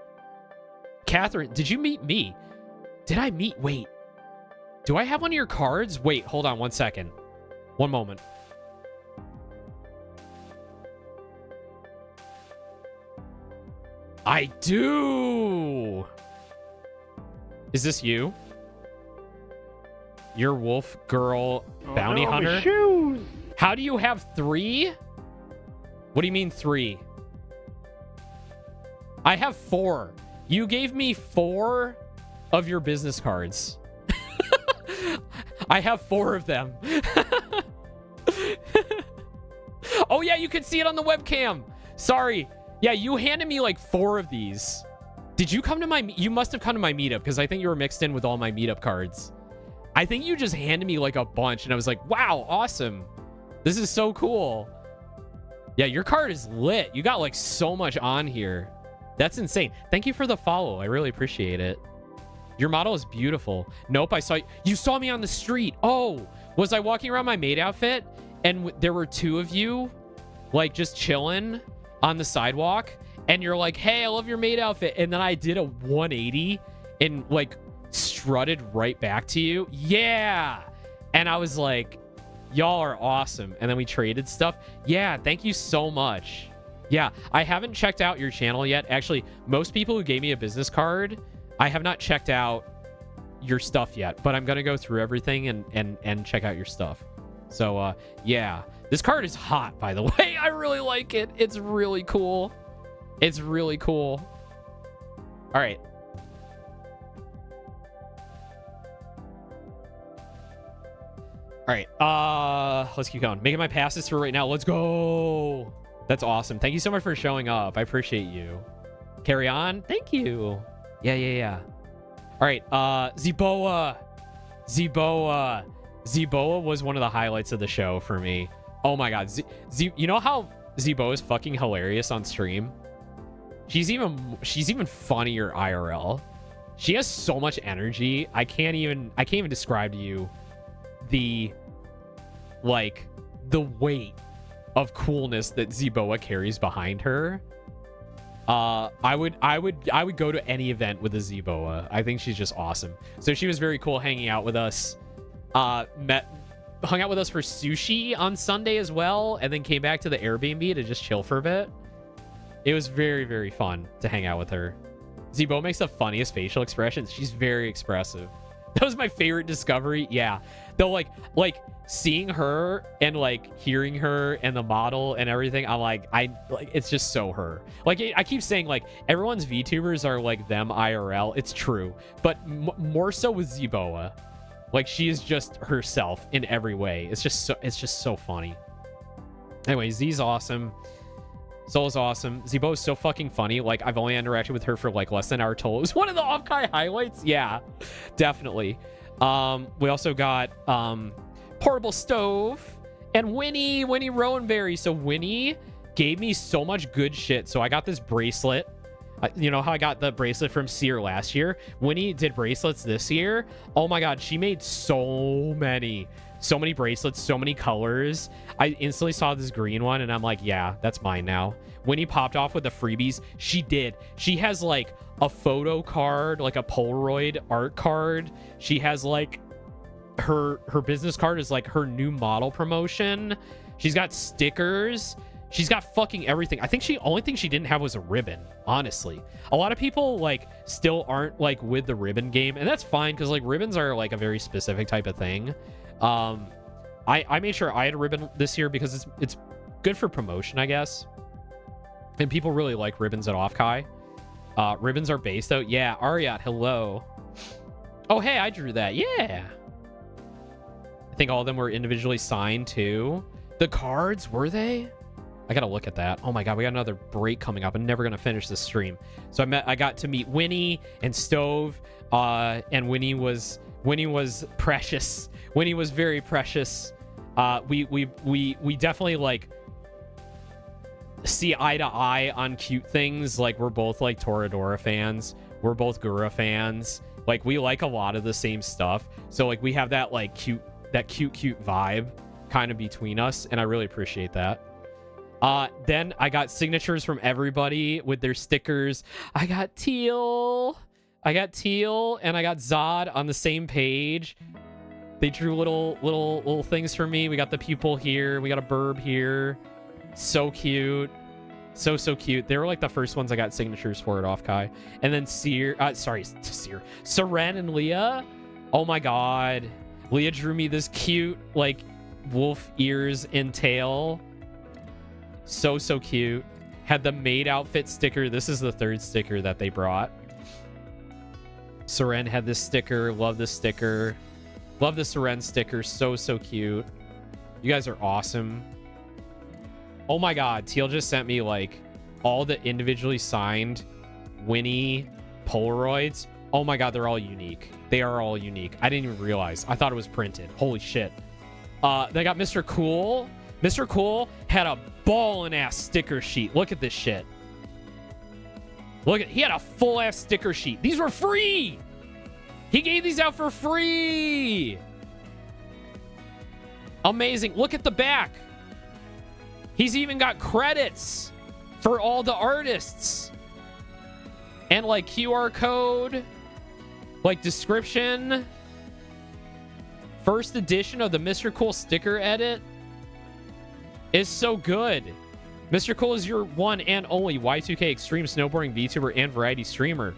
Catherine, did you meet me? Wait, do I have one of your cards? Wait, hold on 1 second. One moment. I do. Is this you? Your wolf girl bounty hunter? Shoes. How do you have 3? What do you mean 3? I have 4. You gave me 4 of your business cards. I have 4 of them. Oh yeah, you can see it on the webcam. Sorry. Yeah, you handed me like 4 of these. Did you come to my... You must have come to my meetup because I think you were mixed in with all my meetup cards. I think you just handed me like a bunch and I was like, wow, awesome. This is so cool. Yeah, your card is lit. You got like so much on here. That's insane. Thank you for the follow. I really appreciate it. Your model is beautiful. Nope, I saw you saw me on the street. Oh, was I walking around my maid outfit and there were 2 of you like just chilling on the sidewalk and you're like, hey, I love your maid outfit. And then I did a 180 and like strutted right back to you. Yeah. And I was like, y'all are awesome. And then we traded stuff. Yeah, thank you so much. Yeah, I haven't checked out your channel yet. Actually, most people who gave me a business card, I have not checked out your stuff yet, but I'm going to go through everything and check out your stuff. So, yeah, this card is hot, by the way. I really like it. It's really cool. It's really cool. All right. All right, let's keep going. Making my passes through right now. Let's go. That's awesome. Thank you so much for showing up. I appreciate you. Carry on. Thank you. Yeah. All right, Zeboa. Zeboa was one of the highlights of the show for me. Oh my god. You know how Zeboa is fucking hilarious on stream? She's even funnier IRL. She has so much energy. I can't even describe to you the weight of coolness that Zeboa carries behind her. I would go to any event with a Zeboa. I think she's just awesome. So she was very cool hanging out with us. Hung out with us for sushi on Sunday as well, and then came back to the Airbnb to just chill for a bit. It was very, very fun to hang out with her. Zeboa makes the funniest facial expressions. She's very expressive. That was my favorite discovery. Yeah. Though like seeing her and like hearing her and the model and everything, I'm like it's just so her. Like I keep saying like everyone's VTubers are like them IRL. It's true, but more so with Zeboa. Like she is just herself in every way. It's just so funny. Anyway, Z's awesome. Soul's awesome. Zeboa is so fucking funny. Like I've only interacted with her for like less than an hour total. It was one of the OffKai highlights. Yeah, definitely. We also got Portable Stove and Winnie Rowanberry. So Winnie gave me so much good shit. So I got this bracelet. You know how I got the bracelet from Sear last year? Winnie did bracelets this year. Oh my god, she made so many bracelets, so many colors. I instantly saw this green one and I'm like, yeah, that's mine now. Winnie popped off with the freebies. She did. She has like a photo card, like a Polaroid art card. She has like her business card is like her new model promotion. She's got stickers. She's got fucking everything. I think only thing she didn't have was a ribbon, honestly. A lot of people like still aren't like with the ribbon game, and that's fine because like ribbons are like a very specific type of thing. I made sure I had a ribbon this year because it's good for promotion, I guess. And people really like ribbons at OffKai. Ribbons are based though. Yeah, Ariat, hello. Oh, hey, I drew that. Yeah. I think all of them were individually signed too. The cards, were they? I gotta look at that. Oh my god, we got another break coming up. I'm never gonna finish this stream. So I got to meet Winnie and Stove, and Winnie was precious. Winnie was very precious. We definitely like see eye to eye on cute things. Like we're both like Toradora fans. We're both Gura fans. Like we like a lot of the same stuff. So like we have that like cute vibe kind of between us, and I really appreciate that. Then I got signatures from everybody with their stickers. I got Teal, and I got Zod on the same page. They drew little things for me. We got the pupil here. We got a burb here. So cute. So cute. They were like the first ones I got signatures for at OffKai. And then Seren and Leah. Oh my god. Leah drew me this cute like wolf ears and tail. So cute. Had the maid outfit sticker. This is the third sticker that they brought. Seren had this sticker. Love this sticker. Love the Seren sticker. So cute. You guys are awesome. Oh my god. Teal just sent me like all the individually signed Winnie Polaroids. Oh my god, they're all unique. They are all unique. I didn't even realize. I thought it was printed. Holy shit. They got Mr. Cool. Mr. Cool had a ballin' ass sticker sheet. Look at this shit. He had a full ass sticker sheet. These were free. He gave these out for free. Amazing. Look at the back. He's even got credits for all the artists. And like QR code, like description. First edition of the Mr. Cool sticker edit is so good. Mr. Cool is your one and only Y2K extreme snowboarding VTuber and variety streamer.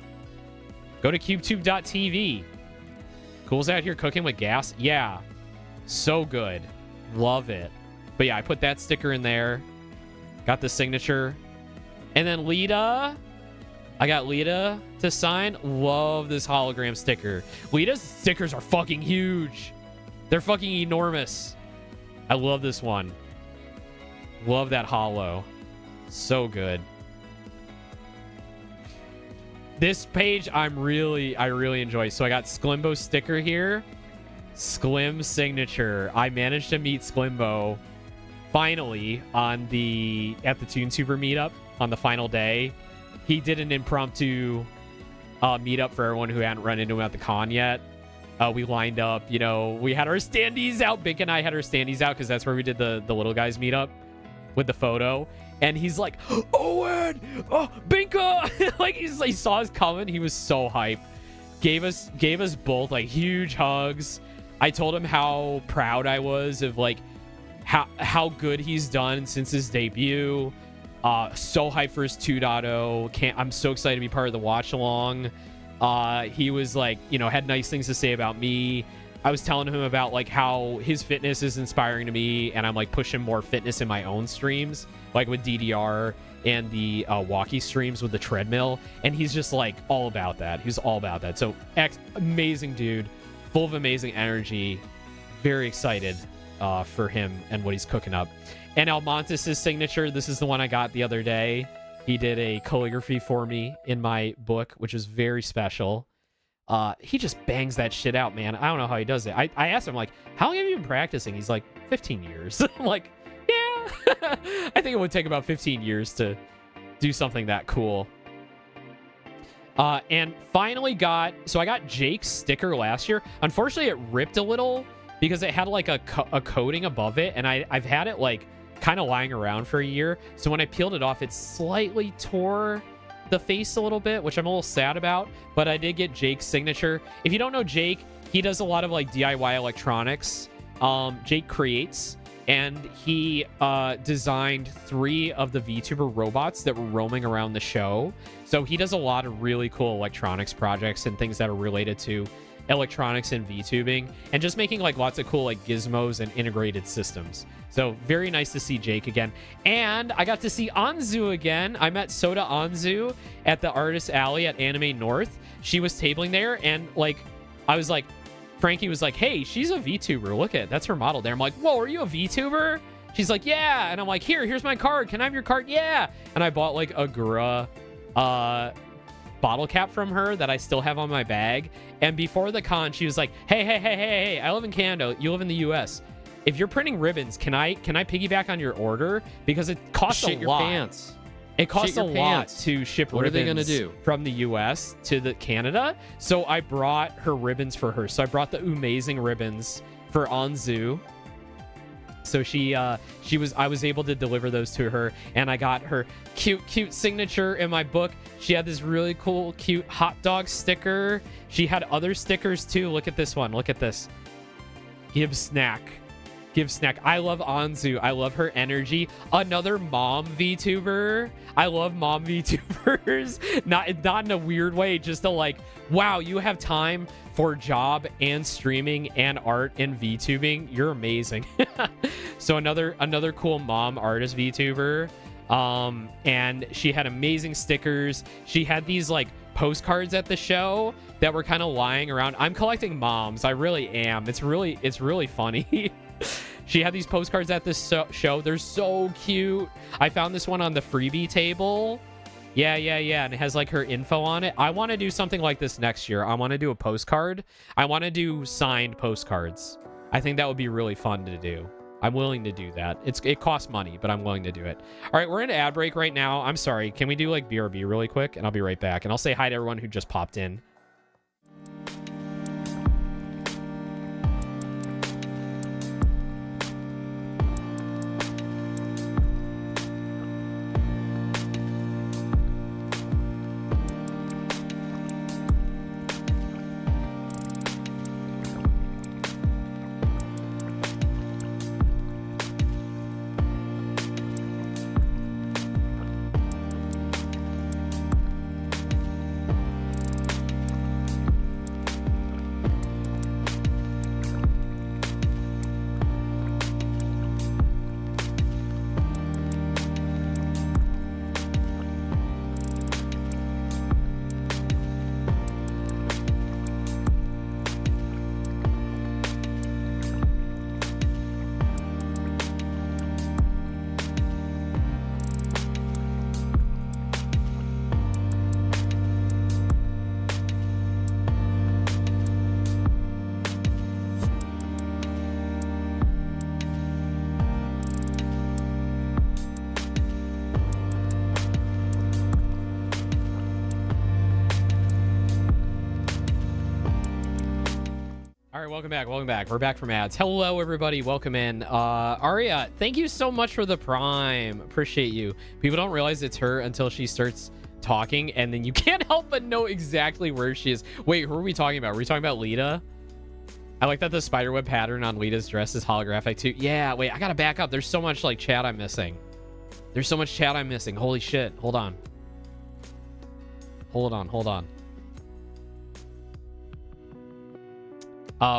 Go to cubetube.tv. Cool's out here cooking with gas. Yeah. So good. Love it. But yeah, I put that sticker in there. Got the signature. And then Lita. I got Lita to sign. Love this hologram sticker. Lita's stickers are fucking huge. They're fucking enormous. I love this one. Love that holo. So good. This page I really enjoy. So I got Sklimbo's sticker here. Sklim signature. I managed to meet Sklimbo finally at the TuneTuber meetup on the final day. He did an impromptu meetup for everyone who hadn't run into him at the con yet. We lined up, you know, we had our standees out. Bink and I had our standees out because that's where we did the little guys meetup with the photo. And he's like, Owen, oh, Binka. Like he saw us coming. He was so hyped. Gave us both like huge hugs. I told him how proud I was of like how good he's done since his debut. So hyped for his 2.0. I'm so excited to be part of the watch along. He was like, you know, had nice things to say about me. I was telling him about like how his fitness is inspiring to me, and I'm like pushing more fitness in my own streams, like with DDR and the walkie streams with the treadmill. And he's just like all about that. He's all about that. So amazing dude, full of amazing energy. Very excited for him and what he's cooking up. And Almontes' signature, this is the one I got the other day. He did a calligraphy for me in my book, which is very special. He just bangs that shit out, man. I don't know how he does it. I asked him, like, how long have you been practicing? He's like, 15 years. I'm like, yeah. I think it would take about 15 years to do something that cool. And finally I got Jake's sticker last year. Unfortunately, it ripped a little because it had like a coating above it. And I've had it like kind of lying around for a year. So when I peeled it off, it slightly tore the face a little bit, which I'm a little sad about, but I did get Jake's signature. If you don't know Jake, he does a lot of like DIY electronics. Jake creates, and he designed 3 of the VTuber robots that were roaming around the show. So he does a lot of really cool electronics projects and things that are related to electronics and VTubing, and just making like lots of cool like gizmos and integrated systems. So very nice to see Jake again. And I got to see Anzu again. I met Soda Anzu at the Artist Alley at Anime North. She was tabling there, and like I was like, Frankie was like, hey, she's a VTuber. Look at, that's her model there. I'm like, whoa, are you a VTuber? She's like, yeah. And I'm like, here's my card. Can I have your card? Yeah. And I bought like a Gura bottle cap from her that I still have on my bag. And before the con, she was like, hey, I live in Canada, you live in the US. If you're printing ribbons, can I piggyback on your order? Because it costs a lot. Your pants. It costs a lot to ship ribbons. What are they gonna do? From the US to the Canada. So I brought her ribbons for her. So I brought the amazing ribbons for Anzu. So I was able to deliver those to her, and I got her cute signature in my book. She had this really cool, cute hot dog sticker. She had other stickers too. Look at this one. Look at this. Give snack. I love Anzu. I love her energy. Another mom VTuber. I love mom VTubers. Not in a weird way, just to like, wow, you have time for job and streaming and art and VTubing. You're amazing. So another cool mom artist VTuber. And she had amazing stickers. She had these like postcards at the show that were kind of lying around. I'm collecting moms. I really am. It's really funny. She had these postcards at this show. They're so cute. I found this one on the freebie table. Yeah. And it has like her info on it. I want to do something like this next year. I want to do a postcard. I want to do signed postcards. I think that would be really fun to do. I'm willing to do that. It costs money, but I'm willing to do it. All right, we're in ad break right now. I'm sorry. Can we do like BRB really quick? And I'll be right back. And I'll say hi to everyone who just popped in. right, welcome back. Welcome back. We're back from ads. Hello, everybody. Welcome in. Aria, thank you so much for the Prime. Appreciate you. People don't realize it's her until she starts talking, and then you can't help but know exactly where she is. Wait, who are we talking about? Were we talking about Lita? I like that the spiderweb pattern on Lita's dress is holographic too. Yeah, wait, I gotta back up. There's so much like chat I'm missing. There's so much chat I'm missing. Holy shit. Hold on. Hold on.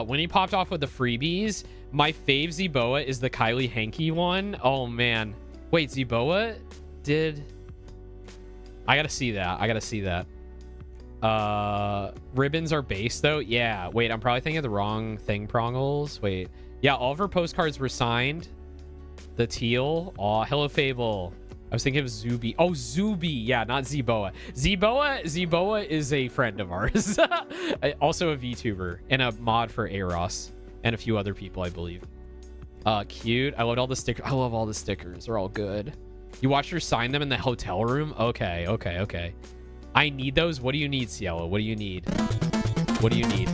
When he popped off with the freebies, my fave Zeboa is the Kylie Hanky one. Oh man. Wait, Zeboa did... I gotta see that. Ribbons are base though. Yeah, wait, I'm probably thinking of the wrong thing, Prongles. Wait, yeah, all of her postcards were signed. The teal. Oh, hello Fable. I was thinking of Zuby. Oh, Zuby. Yeah, not Zeboa. Zeboa is a friend of ours. Also a VTuber and a mod for Aeros and a few other people, I believe. Cute. I loved all the stickers. I love all the stickers. They're all good. You watched her sign them in the hotel room? Okay. I need those. What do you need, Cielo? What do you need?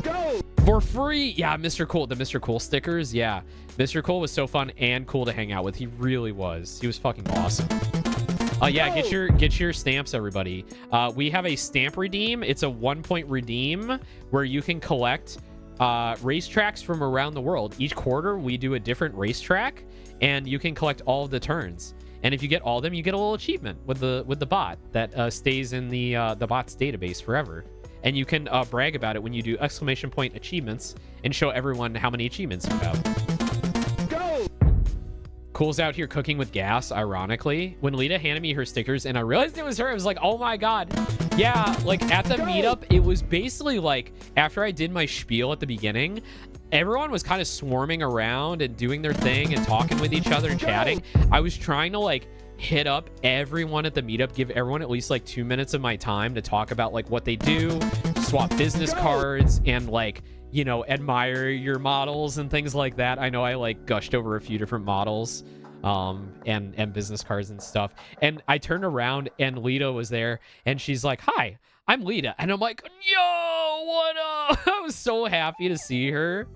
Go! For free! Yeah, Mr. Cool. The Mr. Cool stickers. Yeah. Mr. Cool was so fun and cool to hang out with. He really was. He was fucking awesome. Yeah, get your stamps, everybody. We have a stamp redeem. It's a 1-point redeem where you can collect racetracks from around the world. Each quarter, we do a different racetrack, and you can collect all of the turns. And if you get all of them, you get a little achievement with the bot that stays in the bot's database forever. And you can brag about it when you do exclamation point achievements and show everyone how many achievements you have. Go! Cool's out here cooking with gas, ironically. When Lita handed me her stickers and I realized it was her, I was like, oh my god. Yeah, like at the meetup, it was basically like after I did my spiel at the beginning, everyone was kind of swarming around and doing their thing and talking with each other and chatting. I was trying to like hit up everyone at the meetup, give everyone at least like 2 minutes of my time to talk about like what they do, swap business cards, and like, you know, admire your models and things like that. I know I like gushed over a few different models and business cards and stuff. And I turned around and Lita was there and she's like, hi, I'm Lita. And I'm like, yo, what up? I was so happy to see her.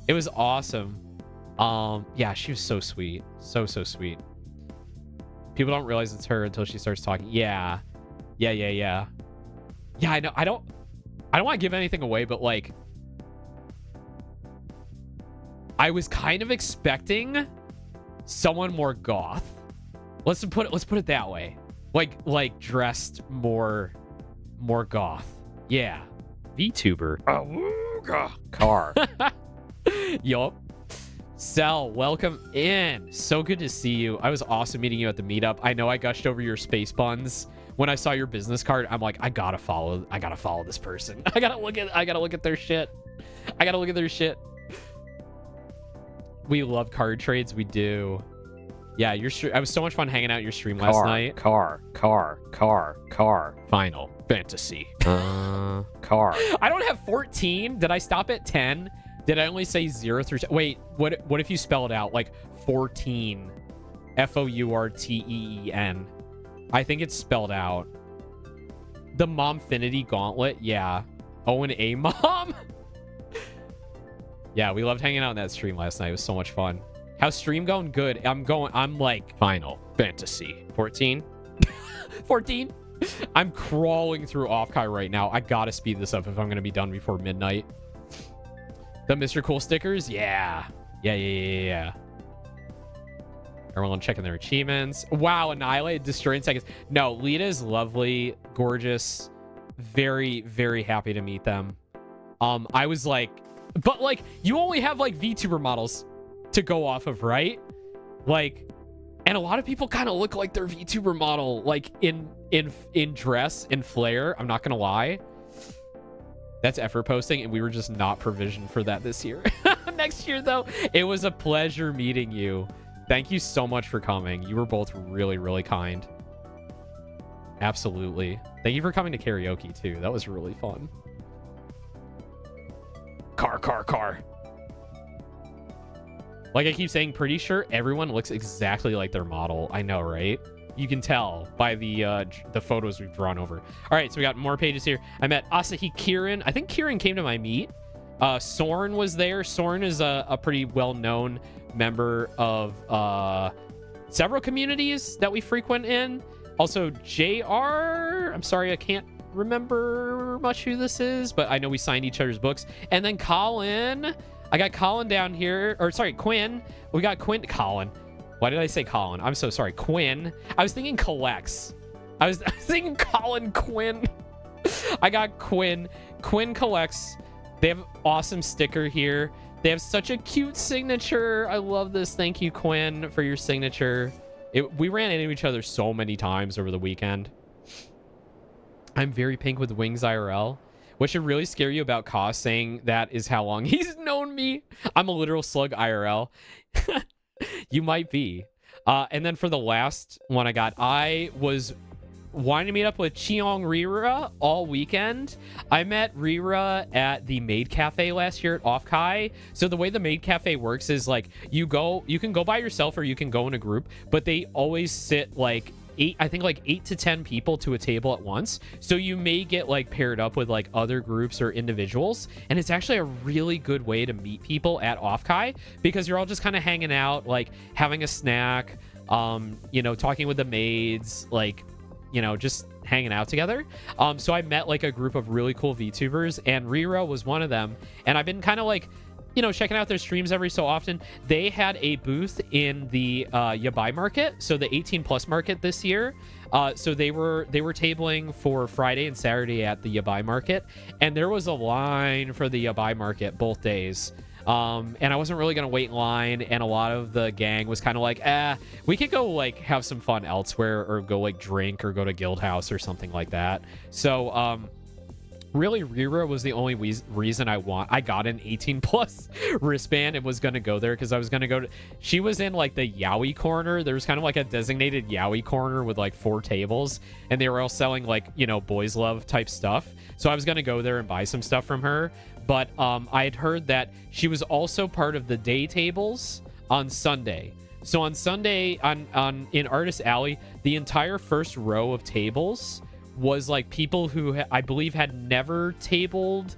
It was awesome. Yeah, she was so sweet. So sweet. People don't realize it's her until she starts talking. Yeah, I know. I don't want to give anything away, but like I was kind of expecting someone more goth. Let's put it that way. Like dressed more goth. Yeah. VTuber. Awooga. Car. Yup. Cell, welcome in. So good to see you. I was awesome meeting you at the meetup. I know I gushed over your space buns. When I saw your business card, I'm like, I gotta follow this person. I gotta look at their shit. We love card trades. We do. Yeah, I was so much fun hanging out your stream last night. Car. Final Fantasy. Car. I don't have 14. Did I stop at 10? Did I only say 0 through 10? Wait, what if you spell it out like 14? Fourteen. I think it's spelled out. The Momfinity Gauntlet. Yeah. Owen Aeon. Yeah, we loved hanging out in that stream last night. It was so much fun. How's stream going? Good. I'm like Final Fantasy 14. 14. I'm crawling through OffKai right now. I gotta speed this up if I'm gonna be done before midnight. The Mr. Cool stickers? Yeah. Everyone checking their achievements. Wow, Annihilate, Destroy in seconds. No, Lita is lovely, gorgeous. Very, very happy to meet them. I was like, but like, you only have like VTuber models to go off of, right? Like, and a lot of people kind of look like their VTuber model, like in dress and flair. I'm not gonna lie. That's effort posting, and we were just not provisioned for that this year. Next year, though, it was a pleasure meeting you. Thank you so much for coming. You were both really, really kind. Absolutely. Thank you for coming to karaoke, too. That was really fun. Car. Like I keep saying, pretty sure everyone looks exactly like their model. I know, right? You can tell by the photos we've drawn over. All right, so we got more pages here. I met Asahi Kirin. I think Kirin came to my meet. Sorn was there. Sorn is a pretty well-known member of several communities that we frequent in. Also, JR, I'm sorry, I can't remember much who this is, but I know we signed each other's books. And then Colin, I got Colin down here, or sorry, Quinn. We got Colin. Why did I say Colin? I'm so sorry. Quinn. I was thinking collects. I was thinking Colin Quinn. I got Quinn. Quinn collects. They have awesome sticker here. They have such a cute signature. I love this. Thank you, Quinn, for your signature. We ran into each other so many times over the weekend. I'm very pink with wings IRL. What should really scare you about Koss saying that is how long he's known me. I'm a literal slug IRL. You might be. And then for the last one I was wanting to meet up with Cheong Rira all weekend. I met Rira at the Maid Cafe last year at OffKai. So the way the Maid Cafe works is like you can go by yourself or you can go in a group, but they always sit like eight to 10 people to a table at once. So you may get like paired up with like other groups or individuals. And it's actually a really good way to meet people at OffKai because you're all just kind of hanging out, like having a snack, talking with the maids, like, just hanging out together. So I met like a group of really cool VTubers and Rira was one of them. And I've been kind of like, checking out their streams every so often. They had a booth in the Yabai market, so the 18 plus market this year. So they were tabling for Friday and Saturday at the Yabai market, and there was a line for the Yabai market both days. And I wasn't really gonna wait in line, and a lot of the gang was kind of like, we could go like have some fun elsewhere, or go like drink, or go to Guild House or something like that. So really, Rira was the only reason I got an 18 plus wristband and was gonna go there, because I was gonna go to. She was in like the yaoi corner. There was kind of like a designated yaoi corner with like 4 tables, and they were all selling like boys love type stuff. So I was gonna go there and buy some stuff from her. But I had heard that she was also part of the day tables on Sunday. So on Sunday in Artist Alley, the entire first row of tables was like people who I believe had never tabled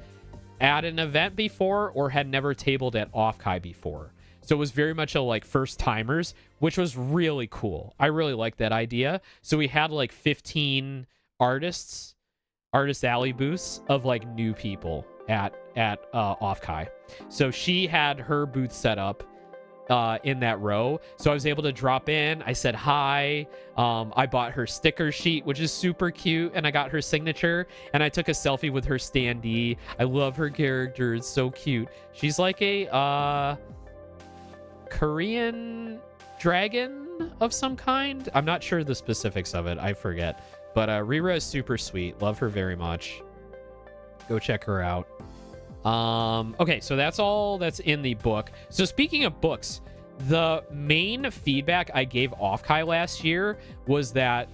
at an event before or had never tabled at OffKai before. So it was very much a like first timers, which was really cool. I really liked that idea. So we had like 15 Artist Alley booths of like new people at OffKai. So she had her booth set up in that row, so I was able to drop in. I said hi. I bought her sticker sheet, which is super cute, and I got her signature, and I took a selfie with her standee. I love her character. It's so cute. She's like a Korean dragon of some kind. I'm not sure the specifics of it, I forget, but Rira is super sweet. Love her very much. Go check her out. Okay, so that's all that's in the book. So speaking of books, the main feedback I gave OffKai last year was that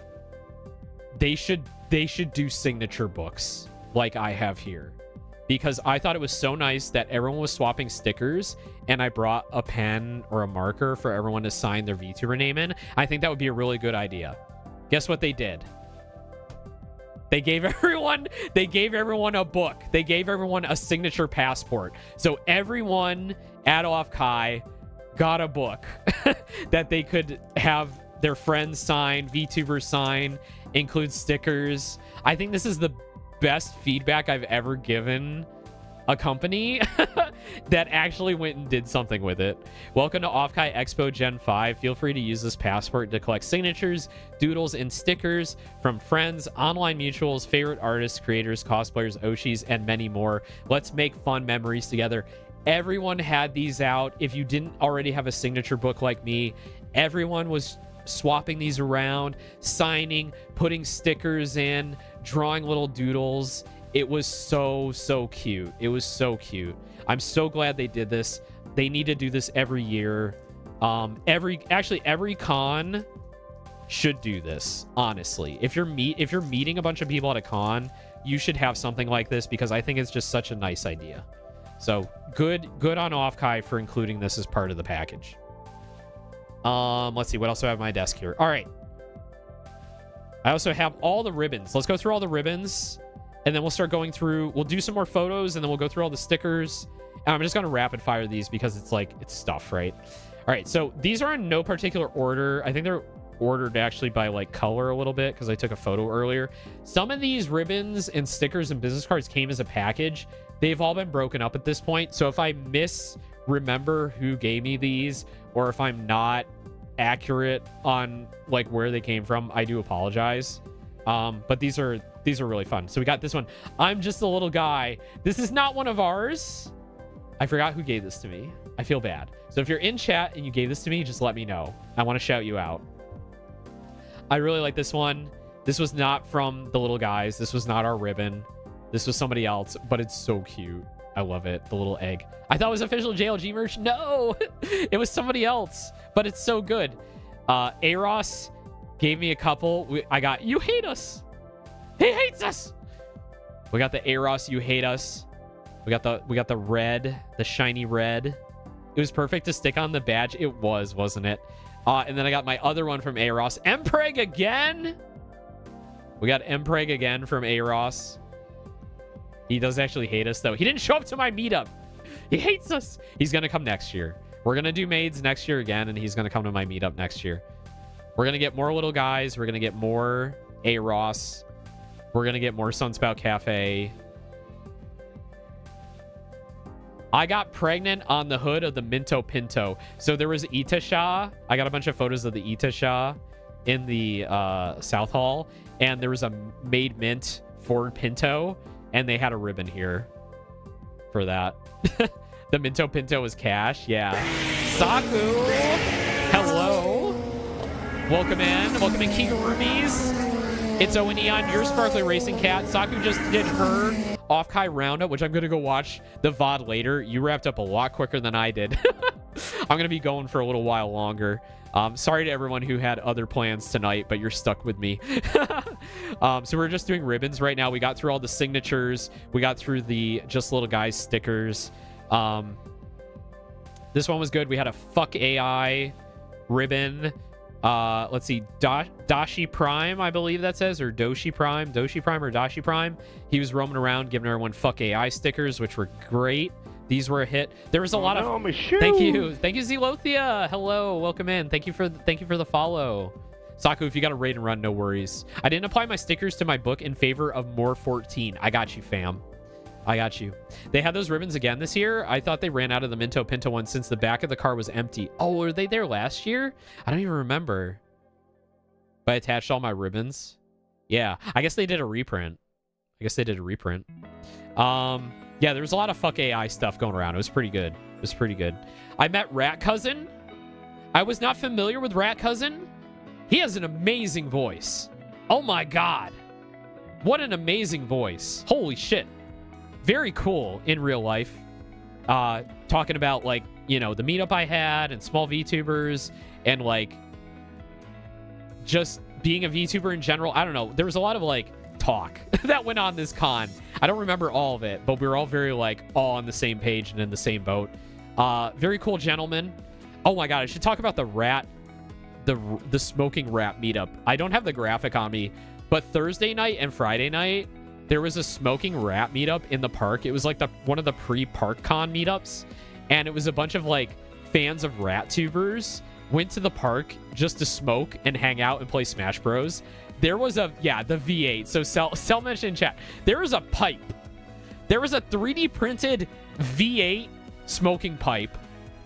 they should do signature books like I have here, because I thought it was so nice that everyone was swapping stickers, and I brought a pen or a marker for everyone to sign their VTuber name in. I think that would be a really good idea. Guess what they did? They gave everyone a book. They gave everyone a signature passport. So everyone at OffKai got a book that they could have their friends sign, VTubers sign, include stickers. I think this is the best feedback I've ever given a company that actually went and did something with it. Welcome to OffKai Expo Gen 5. Feel free to use this passport to collect signatures, doodles, and stickers from friends, online mutuals, favorite artists, creators, cosplayers, Oshis, and many more. Let's make fun memories together. Everyone had these out. If you didn't already have a signature book like me, everyone was swapping these around, signing, putting stickers in, drawing little doodles. It was so cute. It was so cute. I'm so glad they did this. They need to do this every year. Every con should do this, honestly. If you're meeting a bunch of people at a con, you should have something like this, because I think it's just such a nice idea. So good on OffKai for including this as part of the package. Let's see what else do I have on my desk here. All right. I also have all the ribbons. Let's go through all the ribbons. and then we'll start going through. We'll do some more photos, and then we'll go through all the stickers. And I'm just going to rapid fire these because it's like, it's stuff, right? All right, so these are in no particular order. I think they're ordered actually by like color a little bit because I took a photo earlier. Some of these ribbons and stickers and business cards came as a package. They've all been broken up at this point. So if I remember who gave me these, or if I'm not accurate on like where they came from, I do apologize. But these are really fun. So we got this one. I'm just a little guy. This is not one of ours. I forgot who gave this to me. I feel bad. So if you're in chat and you gave this to me, just let me know. I want to shout you out. I really like this one. This was not from the little guys. This was not our ribbon. This was somebody else, but it's so cute. I love it. The little egg. I thought it was official JLG merch. No, it was somebody else, but it's so good. Aros gave me a couple. I got You Hate Us. He hates us. We got the Aros You Hate Us. We got the red, the shiny red. It was perfect to stick on the badge. It was, wasn't it? And then I got my other one from Aros. Mpreg again. We got Mpreg again from Aros. He does actually hate us, though. He didn't show up to my meetup. He hates us. He's going to come next year. We're going to do maids next year again, and he's going to come to my meetup next year. We're going to get more little guys. We're going to get more Aros. We're going to get more Sunspout Cafe. I got pregnant on the hood of the Minto Pinto. So there was Itasha. I got a bunch of photos of the Itasha in the South Hall. And there was a made mint Ford Pinto. And they had a ribbon here for that. The Minto Pinto was cash. Yeah. Saku. Hello. Welcome in. Welcome in, King of Rubies. It's Owen Aeon, your sparkly racing cat. Saku just did her OffKai roundup, which I'm going to go watch the VOD later. You wrapped up a lot quicker than I did. I'm going to be going for a little while longer. Sorry to everyone who had other plans tonight, but you're stuck with me. So we're just doing ribbons right now. We got through all the signatures. We got through the Just Little Guys stickers. This one was good. We had a Fuck AI ribbon. Let's see, Dashi Prime, I believe that says, or Doshi Prime or Dashi Prime. He was roaming around giving everyone Fuck AI stickers, which were great. These were a hit. There was a lot of thank you Zelothia. Hello, welcome in. Thank you for the follow. Saku, if you got a raid and run, no worries. I didn't apply my stickers to my book in favor of more 14. I got you, fam. I got you. They had those ribbons again this year. I thought they ran out of the Minto Pinto one since the back of the car was empty. Oh, were they there last year? I don't even remember. But I attached all my ribbons. Yeah, I guess they did a reprint. Yeah, there was a lot of Fuck AI stuff going around. It was pretty good. I met Rat Cousin. I was not familiar with Rat Cousin. He has an amazing voice. Oh my God. What an amazing voice. Holy shit. Very cool in real life. Talking about, like, you know, the meetup I had and small VTubers and, like, just being a VTuber in general. I don't know. There was a lot of, like, talk that went on this con. I don't remember all of it, but we were all very, like, all on the same page and in the same boat. Very cool gentleman. Oh my God, I should talk about the rat, the smoking rat meetup. I don't have the graphic on me, but Thursday night and Friday night, there was a smoking rat meetup in the park. It was like one of the pre-park con meetups, and it was a bunch of, like, fans of rat tubers went to the park just to smoke and hang out and play Smash Bros. There was the V8. So Cell mentioned in chat, there was a pipe. There was a 3D printed V8 smoking pipe.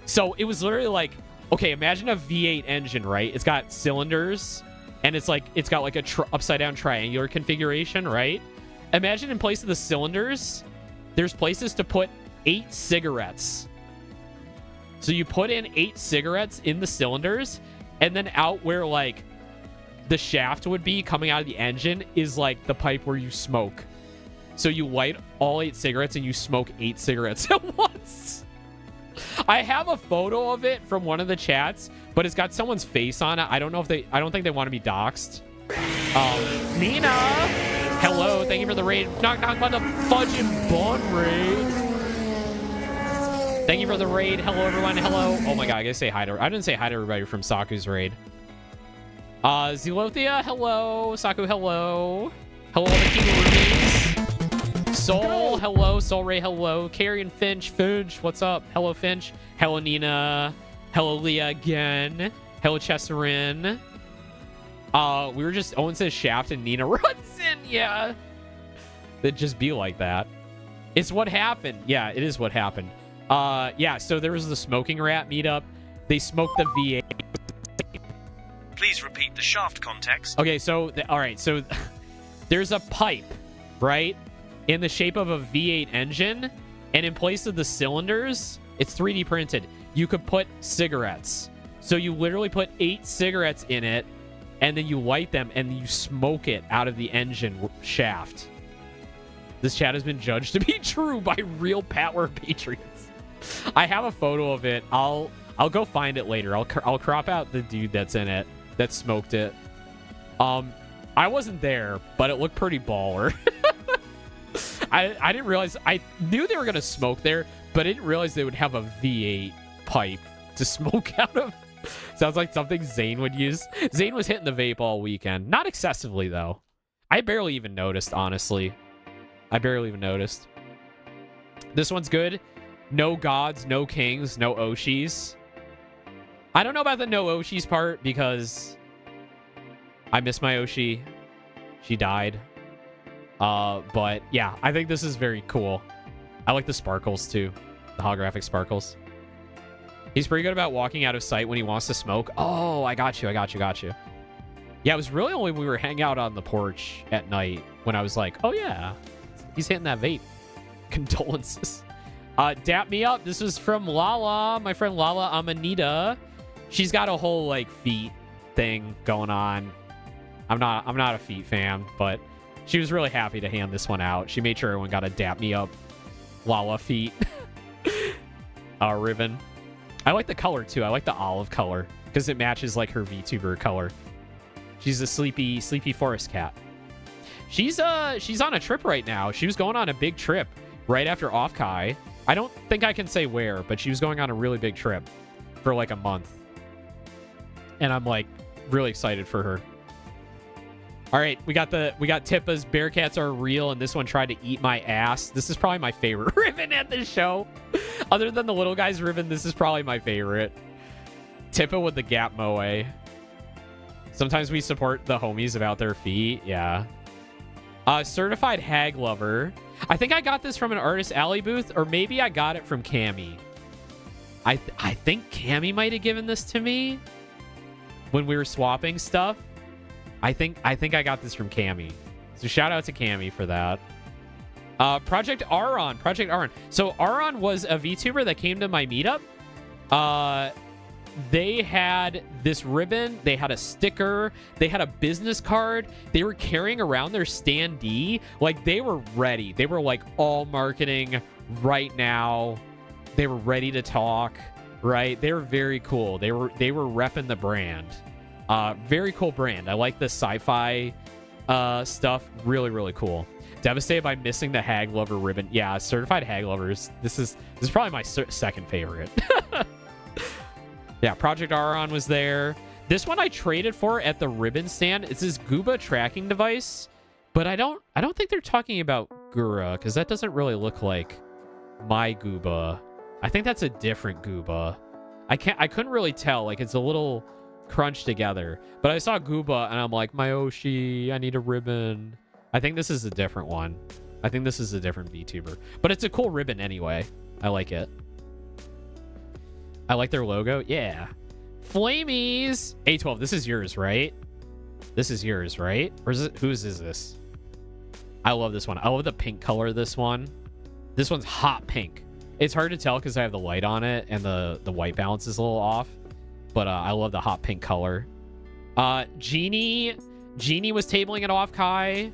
So it was literally like, okay, imagine a V8 engine, right? It's got cylinders, and it's got like a upside down triangular configuration, right? Imagine in place of the cylinders, there's places to put 8 cigarettes. So you put in 8 cigarettes in the cylinders, and then out where, like, the shaft would be coming out of the engine is, like, the pipe where you smoke. So you light all 8 cigarettes and you smoke 8 cigarettes at once. I have a photo of it from one of the chats, but it's got someone's face on it. I don't think they want to be doxxed. Nina, hello, thank you for the raid. Knock knock on the fudge and bun raid. Thank you for the raid. Hello, everyone. Hello. Oh my God, I gotta say hi to. I didn't say hi to everybody from Saku's raid. Zelothia, hello. Saku, hello. Hello, all the King of Rubies. Soul, hello. Soul Ray, hello. Carrie and Finch. Finch, what's up? Hello, Finch. Hello, Nina. Hello, Leah again. Hello, Chesserin. We were just... Owen says Shaft and Nina runs in. Yeah. It'd just be like that. It's what happened. Yeah, it is what happened. Yeah, so there was the Smoking Rat meetup. They smoked the V8. Please repeat the shaft context. Okay, so... all right, so... there's a pipe, right? In the shape of a V8 engine. And in place of the cylinders, it's 3D printed. You could put cigarettes. So you literally put 8 cigarettes in it. And then you light them and you smoke it out of the engine shaft. This chat has been judged to be true by real Patware patriots. I have a photo of it. I'll go find it later. I'll crop out the dude that's in it that smoked it. I wasn't there, but it looked pretty baller. I didn't realize. I knew they were gonna smoke there, but I didn't realize they would have a V8 pipe to smoke out of. Sounds like something Zane would use. Zane was hitting the vape all weekend. Not excessively, though. I barely even noticed, honestly. I barely even noticed. This one's good. No gods, no kings, no Oshis. I don't know about the no Oshis part because I miss my Oshi. She died. But yeah, I think this is very cool. I like the sparkles, too. The holographic sparkles. He's pretty good about walking out of sight when he wants to smoke. Oh, I got you. Yeah, it was really only when we were hanging out on the porch at night when I was like, oh, yeah, he's hitting that vape. Condolences. Dap me up. This was from Lala, my friend Lala Amanita. She's got a whole, like, feet thing going on. I'm not a feet fan, but she was really happy to hand this one out. She made sure everyone got a dap me up Lala feet ribbon. I like the color, too. I like the olive color because it matches, like, her VTuber color. She's a sleepy forest cat. She's on a trip right now. She was going on a big trip right after OffKai. I don't think I can say where, but she was going on a really big trip for, like, a month. And I'm, like, really excited for her. All right, we got Tippa's Bearcats Are Real, and this one tried to eat my ass. This is probably my favorite ribbon at the show. Other than the little guy's ribbon, this is probably my favorite. Tippa with the Gap Moe. Sometimes we support the homies about their feet. Yeah. Certified Hag Lover. I think I got this from an Artist Alley booth, or maybe I got it from Cammy. I think Cammy might have given this to me when we were swapping stuff. I think I got this from Cammy. So shout out to Cammy for that. Project Aeon. So Aeon was a VTuber that came to my meetup. They had this ribbon. They had a sticker. They had a business card. They were carrying around their standee. Like, they were ready. They were, like, all marketing right now. They were ready to talk, right? They were very cool. They were repping the brand. Very cool brand. I like the sci-fi stuff. Really, really cool. Devastated by missing the Hag Lover ribbon. Yeah, Certified Hag Lovers. This is probably my second favorite. Yeah, Project Aeon was there. This one I traded for at the ribbon stand. It's this Gooba tracking device, but I don't think they're talking about Gura because that doesn't really look like my Gooba. I think that's a different Gooba. I couldn't really tell. Like, it's a little crunched together, but I saw Gooba and I'm like, my Oshi, I need a ribbon. I think this is a different one. I think this is a different VTuber, but it's a cool ribbon anyway. I like it. I like their logo. Yeah. Flamies. A12, this is yours, right? This is yours, right? Or is it, whose is this? I love this one. I love the pink color of this one. This one's hot pink. It's hard to tell because I have the light on it and the white balance is a little off. But I love the hot pink color. Genie was tabling at OffKai.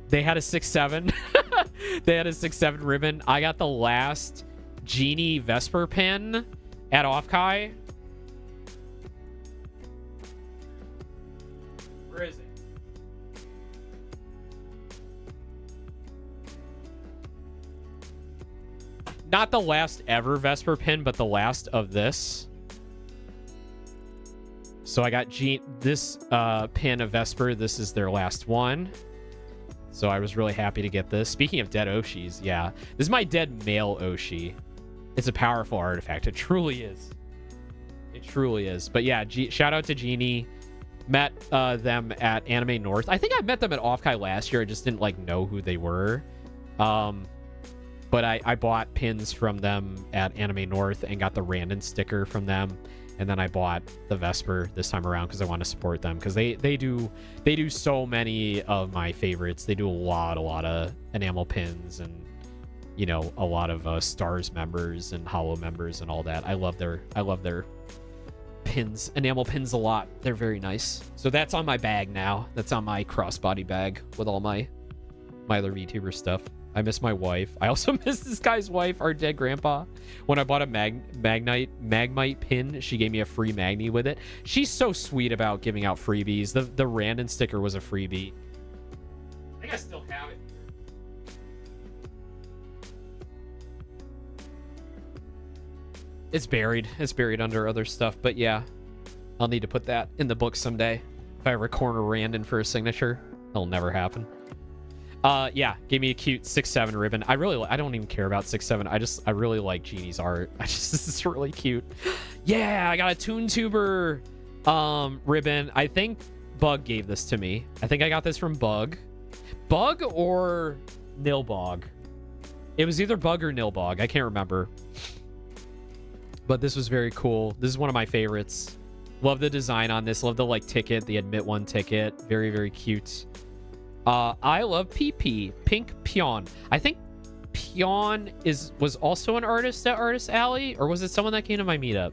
They had a 6.7. They had a 6.7 ribbon. I got the last Genie Vesper pin at OffKai. Where is it? Not the last ever Vesper pin, but the last of this. So I got this pin of Vesper. This is their last one. So I was really happy to get this. Speaking of dead Oshis, yeah. This is my dead male Oshi. It's a powerful artifact. It truly is. It truly is. But yeah, shout out to Genie. Met them at Anime North. I think I met them at OffKai last year. I just didn't like know who they were. But I bought pins from them at Anime North and got the Randon sticker from them. And then I bought the Vesper this time around because I want to support them, because they do so many of my favorites. They do a lot of enamel pins and, you know, a lot of Stars members and Hollow members and all that. I love their pins, enamel pins a lot. They're very nice. So that's on my bag now. That's on my crossbody bag with all my other VTuber stuff. I miss my wife. I also miss this guy's wife, our dead grandpa. When I bought a Magmite pin, she gave me a free Magni with it. She's so sweet about giving out freebies. The Randon sticker was a freebie. I think I still have it. It's buried. It's buried under other stuff. But yeah, I'll need to put that in the book someday. If I ever corner Randon for a signature, it'll never happen. Yeah, gave me a cute 6-7 ribbon. I don't even care about 6-7. I really like Genie's art. This is really cute. Yeah, I got a ToonTuber ribbon. I think Bug gave this to me. I think I got this from Bug or Nilbog. It was either Bug or Nilbog. I can't remember. But this was very cool. This is one of my favorites. Love the design on this. Love the like ticket, the admit one ticket. Very, very cute. I love PP, Pink Pion. I think Pion was also an artist at Artist Alley, or was it someone that came to my meetup?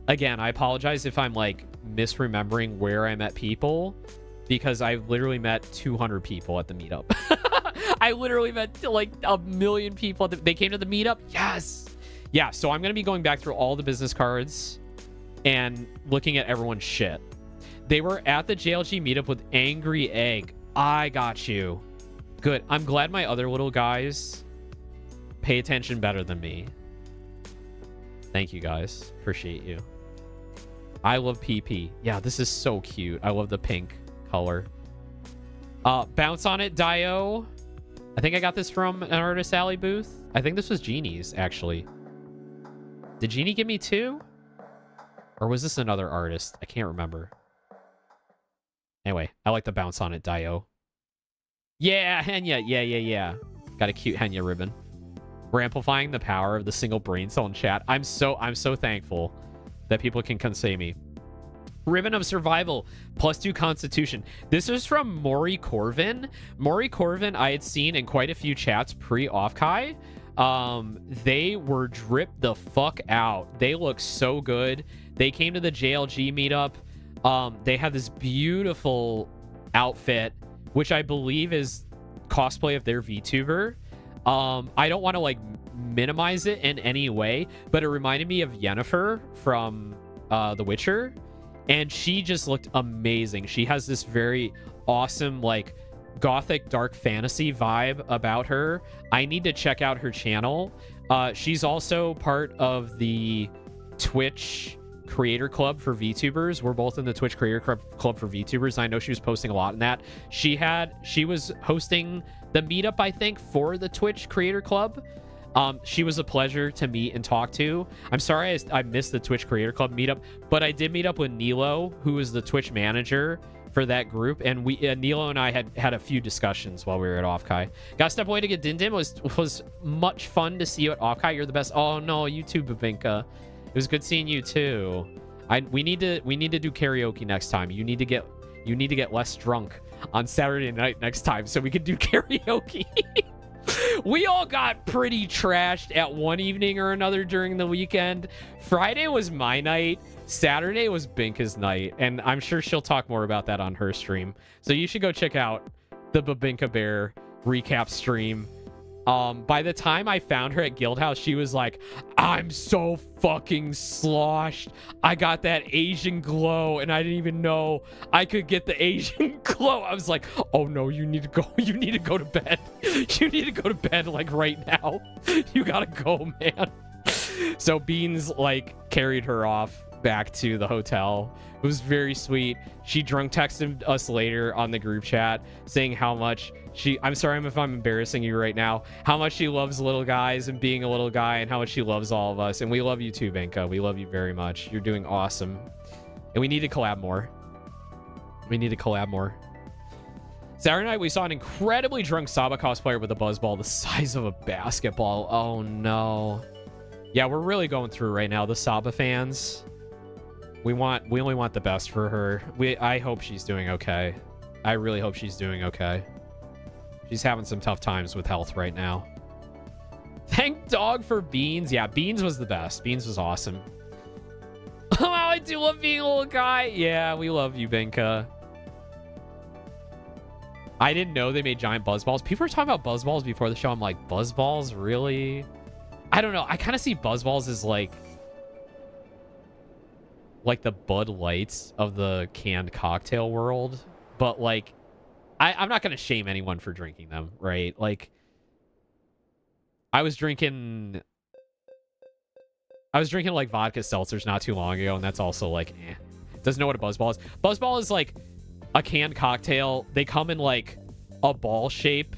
Again, I apologize if I'm like misremembering where I met people, because I literally met 200 people at the meetup. I literally met like a million people. They came to the meetup. Yes. Yeah. So I'm going to be going back through all the business cards and looking at everyone's shit. They were at the JLG meetup with Angry Egg. I got you. Good. I'm glad my other little guys pay attention better than me. Thank you, guys. Appreciate you. I love PP. Yeah, this is so cute. I love the pink color. Bounce on it, Dio. I think I got this from an Artist Alley booth. I think this was Genie's, actually. Did Genie give me two? Or was this another artist? I can't remember. Anyway, I like the bounce on it, Dio. Yeah, Henya. Yeah. Got a cute Henya ribbon. We're amplifying the power of the single brain cell in chat. I'm so thankful that people can come say me. Ribbon of Survival, +2 Constitution. This is from Maury Corvin. Maury Corvin, I had seen in quite a few chats pre-OffKai. They were dripped the fuck out. They look so good. They came to the JLG meetup. They have this beautiful outfit, which I believe is cosplay of their VTuber. I don't want to like minimize it in any way, but it reminded me of Yennefer from The Witcher, and she just looked amazing. She has this very awesome like gothic dark fantasy vibe about her. I need to check out her channel. She's also part of the Twitch Creator Club for VTubers. We're both in the Twitch Creator Club for VTubers. I know she was posting a lot in that. She was hosting the meetup, I think, for the Twitch Creator Club. She was a pleasure to meet and talk to. I'm sorry I missed the Twitch Creator Club meetup, but I did meet up with Nilo, who is the Twitch manager for that group, and Nilo and I had a few discussions while we were at OffKai. Got to step away to get Din Din. Was much fun to see you at OffKai. You're the best. Oh no, you too, Babinka. It was good seeing you too. We need to do karaoke next time. You need to get less drunk on Saturday night next time so we can do karaoke. We all got pretty trashed at one evening or another during the weekend. Friday was my night. Saturday was Binka's night, and I'm sure she'll talk more about that on her stream. So you should go check out the Babinka Bear recap stream. By the time I found her at Guildhouse, she was like, I'm so fucking sloshed. I got that Asian glow, and I didn't even know I could get the Asian glow. I was like, oh no, you need to go to bed. You need to go to bed like right now. You gotta go, man. So Beans like carried her off back to the hotel. It was very sweet. She drunk texted us later on the group chat saying how much I'm sorry if I'm embarrassing you right now, how much she loves little guys and being a little guy, and how much she loves all of us. And we love you too, Benka. We love you very much. You're doing awesome. And we need to collab more. Saturday night, we saw an incredibly drunk Saba cosplayer with a buzzball the size of a basketball. Oh, no. Yeah, we're really going through right now. The Saba fans, we only want the best for her. I hope she's doing okay. I really hope she's doing okay. She's having some tough times with health right now. Thank Dog for Beans. Yeah, Beans was the best. Beans was awesome. Oh, wow, I do love being a little guy. Yeah, we love you, Benka. I didn't know they made giant buzzballs. People were talking about buzzballs before the show. I'm like, buzzballs? Really? I don't know. I kind of see buzzballs as like the Bud Lights of the canned cocktail world. But like, I'm not going to shame anyone for drinking them, right? Like, I was drinking like vodka seltzers not too long ago, and that's also like, Doesn't know what a buzzball is. Buzzball is like a canned cocktail. They come in like a ball shape,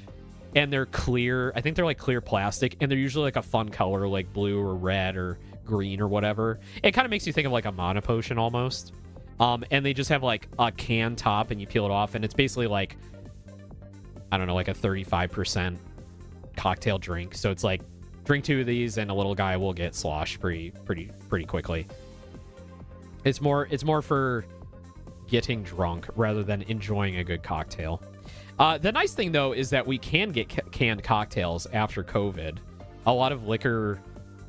and they're clear. I think they're like clear plastic, and they're usually like a fun color, like blue or red or green or whatever. It kind of makes you think of like a Mana Potion almost. And they just have like a can top, and you peel it off, and it's basically like, I don't know, like a 35% cocktail drink. So it's like, drink 2 of these, and a little guy will get sloshed pretty quickly. It's more for getting drunk rather than enjoying a good cocktail. The nice thing though is that we can get canned cocktails after COVID. A lot of liquor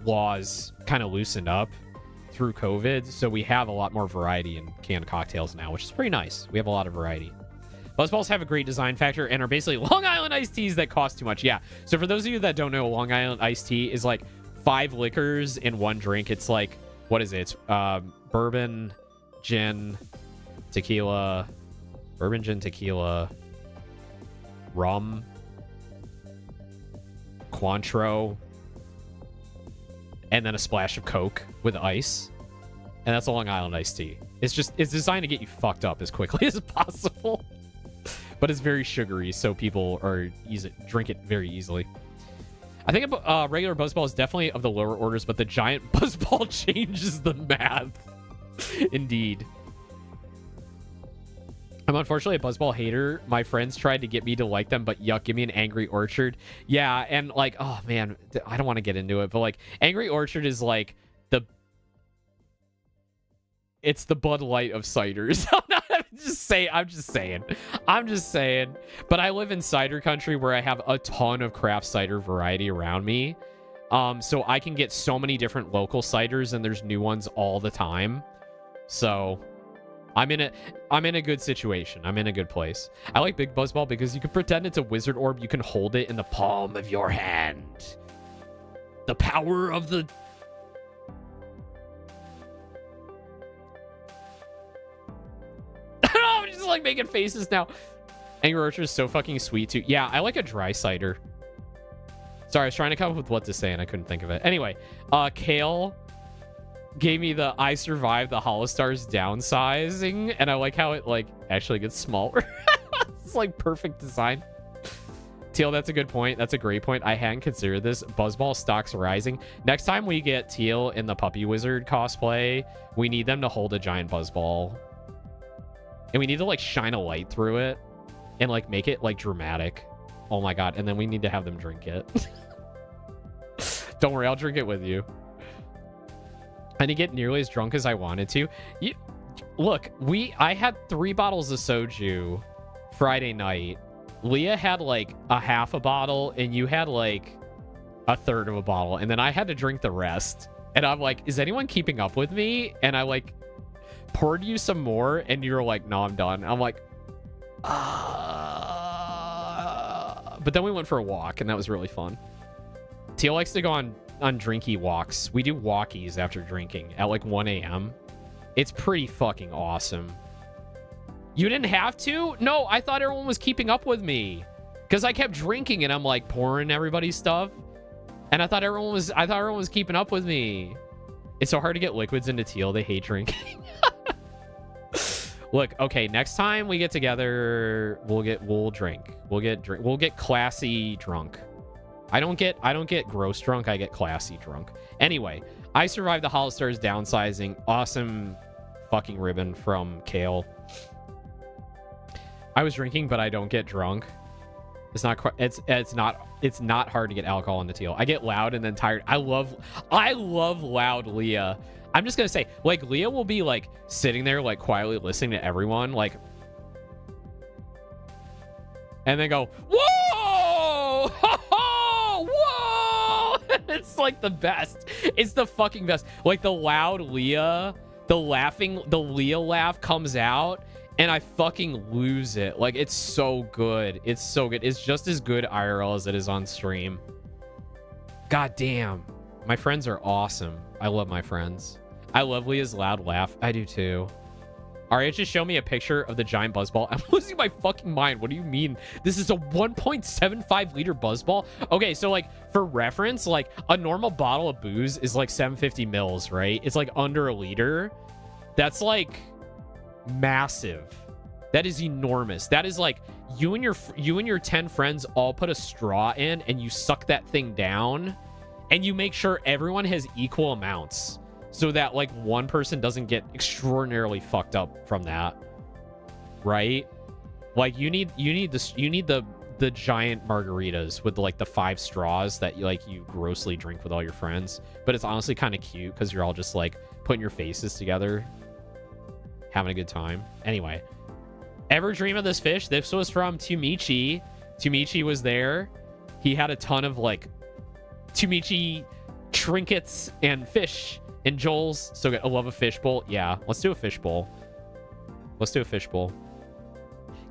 laws kind of loosened up through COVID, so we have a lot more variety in canned cocktails now, which is pretty nice. We have a lot of variety. Buzzballs have a great design factor and are basically Long Island iced teas that cost too much. Yeah. So for those of you that don't know, Long Island iced tea is like 5 liquors in one drink. It's like, what is it? Bourbon, gin, tequila, rum, Cointreau, and then a splash of Coke with ice. And that's a Long Island iced tea. It's designed to get you fucked up as quickly as possible. But it's very sugary, so people drink it very easily. I think a regular buzzball is definitely of the lower orders, but the giant buzzball changes the math. Indeed. I'm unfortunately a buzzball hater. My friends tried to get me to like them, but yuck, give me an Angry Orchard. Yeah, and like, oh man, I don't want to get into it, but like, Angry Orchard is like it's the Bud Light of ciders. I'm just saying. But I live in cider country where I have a ton of craft cider variety around me. So I can get so many different local ciders, and there's new ones all the time. So I'm in a good situation. I'm in a good place. I like Big Buzzball because you can pretend it's a wizard orb. You can hold it in the palm of your hand. The power of the... I'm just like making faces now. Angry Orchard is so fucking sweet too. Yeah, I like a dry cider. Sorry, I was trying to come up with what to say and I couldn't think of it. Anyway, Kale gave me the I survived the Holostars downsizing, and I like how it like actually gets smaller. It's like perfect design. Teal, that's a good point. That's a great point. I hadn't considered this. Buzzball stocks rising. Next time we get Teal in the Puppy Wizard cosplay, we need them to hold a giant buzzball. And we need to like shine a light through it and like make it like dramatic. Oh my god. And then we need to have them drink it. Don't worry, I'll drink it with you. I didn't get nearly as drunk as I wanted to. Look, I had 3 bottles of soju Friday night. Leah had like a half a bottle, and you had like a third of a bottle, and then I had to drink the rest. And I'm like, is anyone keeping up with me? And I like poured you some more, and you're like, no, I'm done. I'm like, but then we went for a walk, and that was really fun. Teal likes to go on drinky walks. We do walkies after drinking at like 1 a.m. It's pretty fucking awesome. You didn't have to? No, I thought everyone was keeping up with me because I kept drinking and I'm like pouring everybody's stuff, and I thought everyone was keeping up with me. It's so hard to get liquids into teal. They hate drinking. Look, okay, next time we get together, we'll drink. We'll get classy drunk. I don't get gross drunk, I get classy drunk. Anyway, I survived the Hollister's downsizing. Awesome fucking ribbon from Kale. I was drinking, but I don't get drunk. It's not hard to get alcohol in the teal. I get loud and then tired. I love loud Leah. I'm just gonna say, like, Leah will be like sitting there like quietly listening to everyone, like, and then go, whoa, whoa. It's like the best. It's the fucking best. Like the loud Leah, the Leah laugh comes out and I fucking lose it. Like, it's so good. It's so good. It's just as good IRL as it is on stream. God damn. My friends are awesome. I love my friends. I love Leah's loud laugh. I do too. All right, just show me a picture of the giant buzzball. I'm losing my fucking mind. What do you mean? This is a 1.75 liter buzzball? Okay, so like for reference, like a normal bottle of booze is like 750 mils, right? It's like under a liter. That's like massive. That is enormous. That is like you and your 10 friends all put a straw in and you suck that thing down and you make sure everyone has equal amounts so that like one person doesn't get extraordinarily fucked up from that, right? Like you need the giant margaritas with like the 5 straws that you grossly drink with all your friends, but it's honestly kind of cute because you're all just like putting your faces together having a good time. Anyway, ever dream of this fish? This was from Tumichi. Tumichi was there. He had a ton of like Tumichi trinkets and fish and Joel's. So good. I love a fishbowl. Yeah, let's do a fishbowl. Let's do a fishbowl.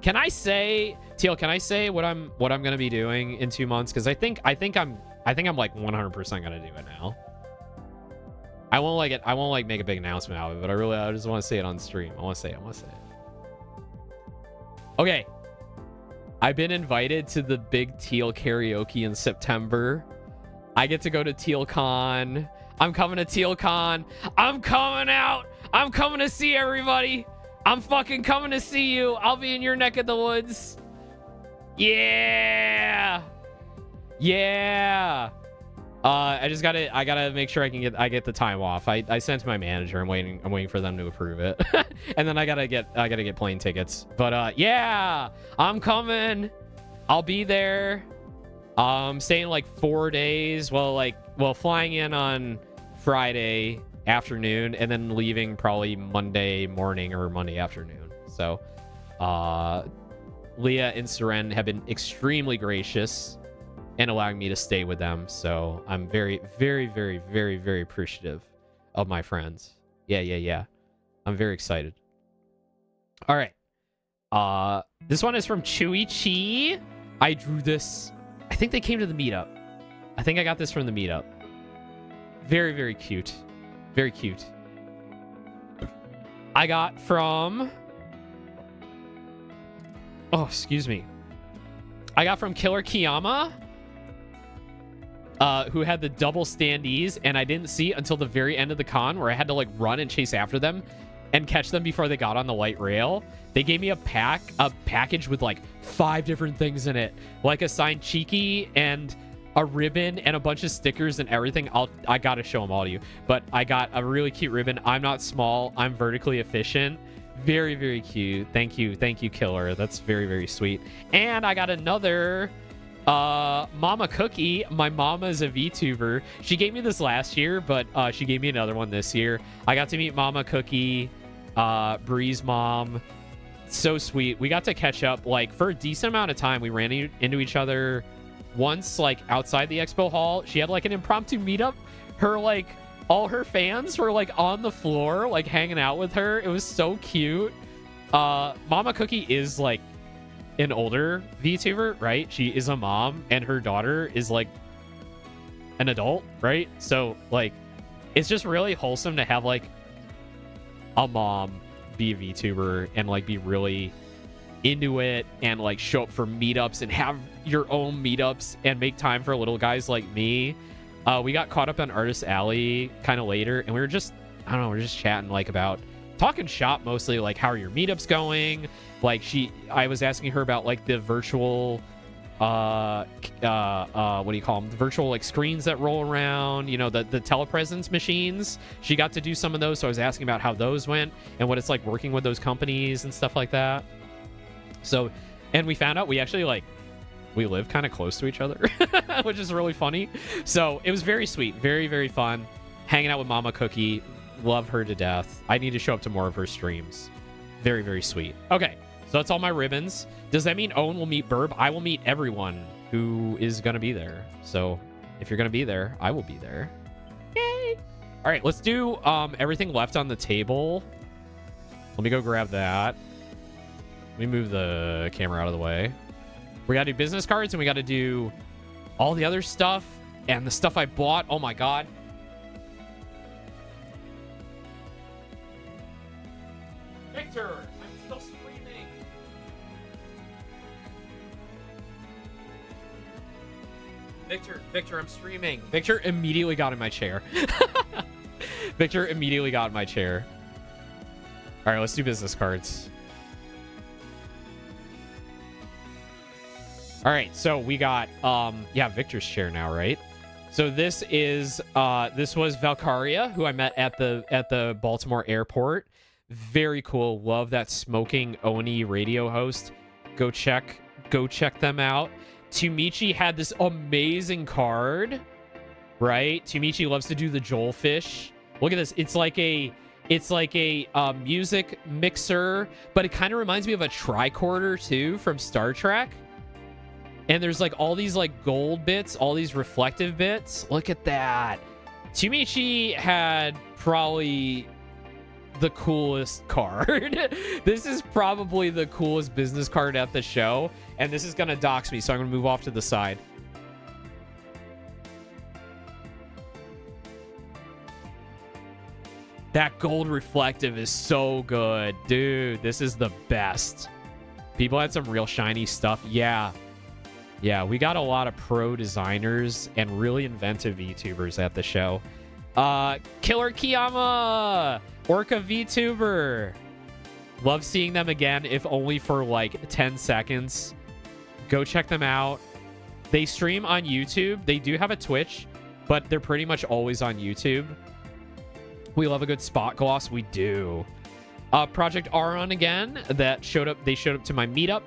Can I say, Teal, can I say what I'm gonna be doing in 2 months? Because I think I'm like 100% gonna do it now. I won't make a big announcement out of it, but I just want to say it on stream. I want to say it. Okay. I've been invited to the big Teal karaoke in September. I get to go to TealCon. I'm coming to TealCon. I'm coming out. I'm coming to see everybody. I'm fucking coming to see you. I'll be in your neck of the woods. Yeah. Yeah. I gotta make sure I get the time off. I sent to my manager. I'm waiting for them to approve it. And then I gotta get plane tickets. But yeah, I'm coming. I'll be there. Staying like 4 days. Well, flying in on Friday afternoon and then leaving probably Monday morning or Monday afternoon. So Leah and Seren have been extremely gracious and allowing me to stay with them. So I'm very, very, very, very, very appreciative of my friends. Yeah. I'm very excited. All right. This one is from Chewy Chi. I drew this. I think they came to the meetup. I think I got this from the meetup. Very, very cute. Very cute. I got from... Oh, excuse me. I got from Killer Kiyama. Who had the double standees, and I didn't see until the very end of the con where I had to like run and chase after them and catch them before they got on the light rail. They gave me a package with like 5 different things in it, like a signed cheeky and a ribbon and a bunch of stickers and everything. I gotta show them all to you, but I got a really cute ribbon. I'm not small, I'm vertically efficient. Very, very cute. Thank you, Killer. That's very, very sweet. And I got another Mama Cookie. My mama is a VTuber. She gave me this last year, but she gave me another one this year. I got to meet Mama Cookie, Bree's mom. So sweet. We got to catch up like for a decent amount of time. We ran into each other once, like outside the expo hall. She had like an impromptu meetup. Her like all her fans were like on the floor, like hanging out with her. It was so cute. Mama Cookie is like an older VTuber, right? She is a mom and her daughter is like an adult, right? So like it's just really wholesome to have like a mom be a VTuber and like be really into it and like show up for meetups and have your own meetups and make time for little guys like me. We got caught up on Artist Alley kind of later, and we were just, I don't know, we're just chatting like about talking shop mostly, like how are your meetups going? Like I was asking her about like the virtual, what do you call them? The virtual like screens that roll around, you know, the telepresence machines. She got to do some of those, so I was asking about how those went and what it's like working with those companies and stuff like that. So, and we found out we actually like, we live kind of close to each other, which is really funny. So it was very sweet, very, very fun. Hanging out with Mama Cookie. Love her to death. I need to show up to more of her streams. Very, very sweet. Okay, so that's all my ribbons. Does that mean Owen will meet Burb? I will meet everyone who is going to be there. So if you're going to be there, I will be there. Yay! All right, let's do everything left on the table. Let me go grab that. Let me move the camera out of the way. We got to do business cards, and we got to do all the other stuff and the stuff I bought. Oh, my God. Victor, I'm still streaming. Victor, I'm streaming. Victor immediately got in my chair. Victor immediately got in my chair. All right, let's do business cards. All right, so we got yeah, Victor's chair now, right? So this is this was Valkyria, who I met at the Baltimore airport. Very cool. Love that smoking Oni radio host. Go check them out. Tumichi had this amazing card, right? Tumichi loves to do the Joelfish. Look at this. It's like a music mixer, but it kind of reminds me of a tricorder too from Star Trek. And there's like all these like gold bits, all these reflective bits. Look at that. Tumichi had probably the coolest card. This is probably the coolest business card at the show. And this is going to dox me, so I'm going to move off to the side. That gold reflective is so good. Dude, this is the best. People had some real shiny stuff. Yeah. Yeah, we got a lot of pro designers and really inventive VTubers at the show. Killer Kiyama! Orca VTuber! Love seeing them again, if only for like 10 seconds. Go check them out. They stream on YouTube. They do have a Twitch, but they're pretty much always on YouTube. We love a good spot gloss. We do. Project Aeon again. They showed up to my meetup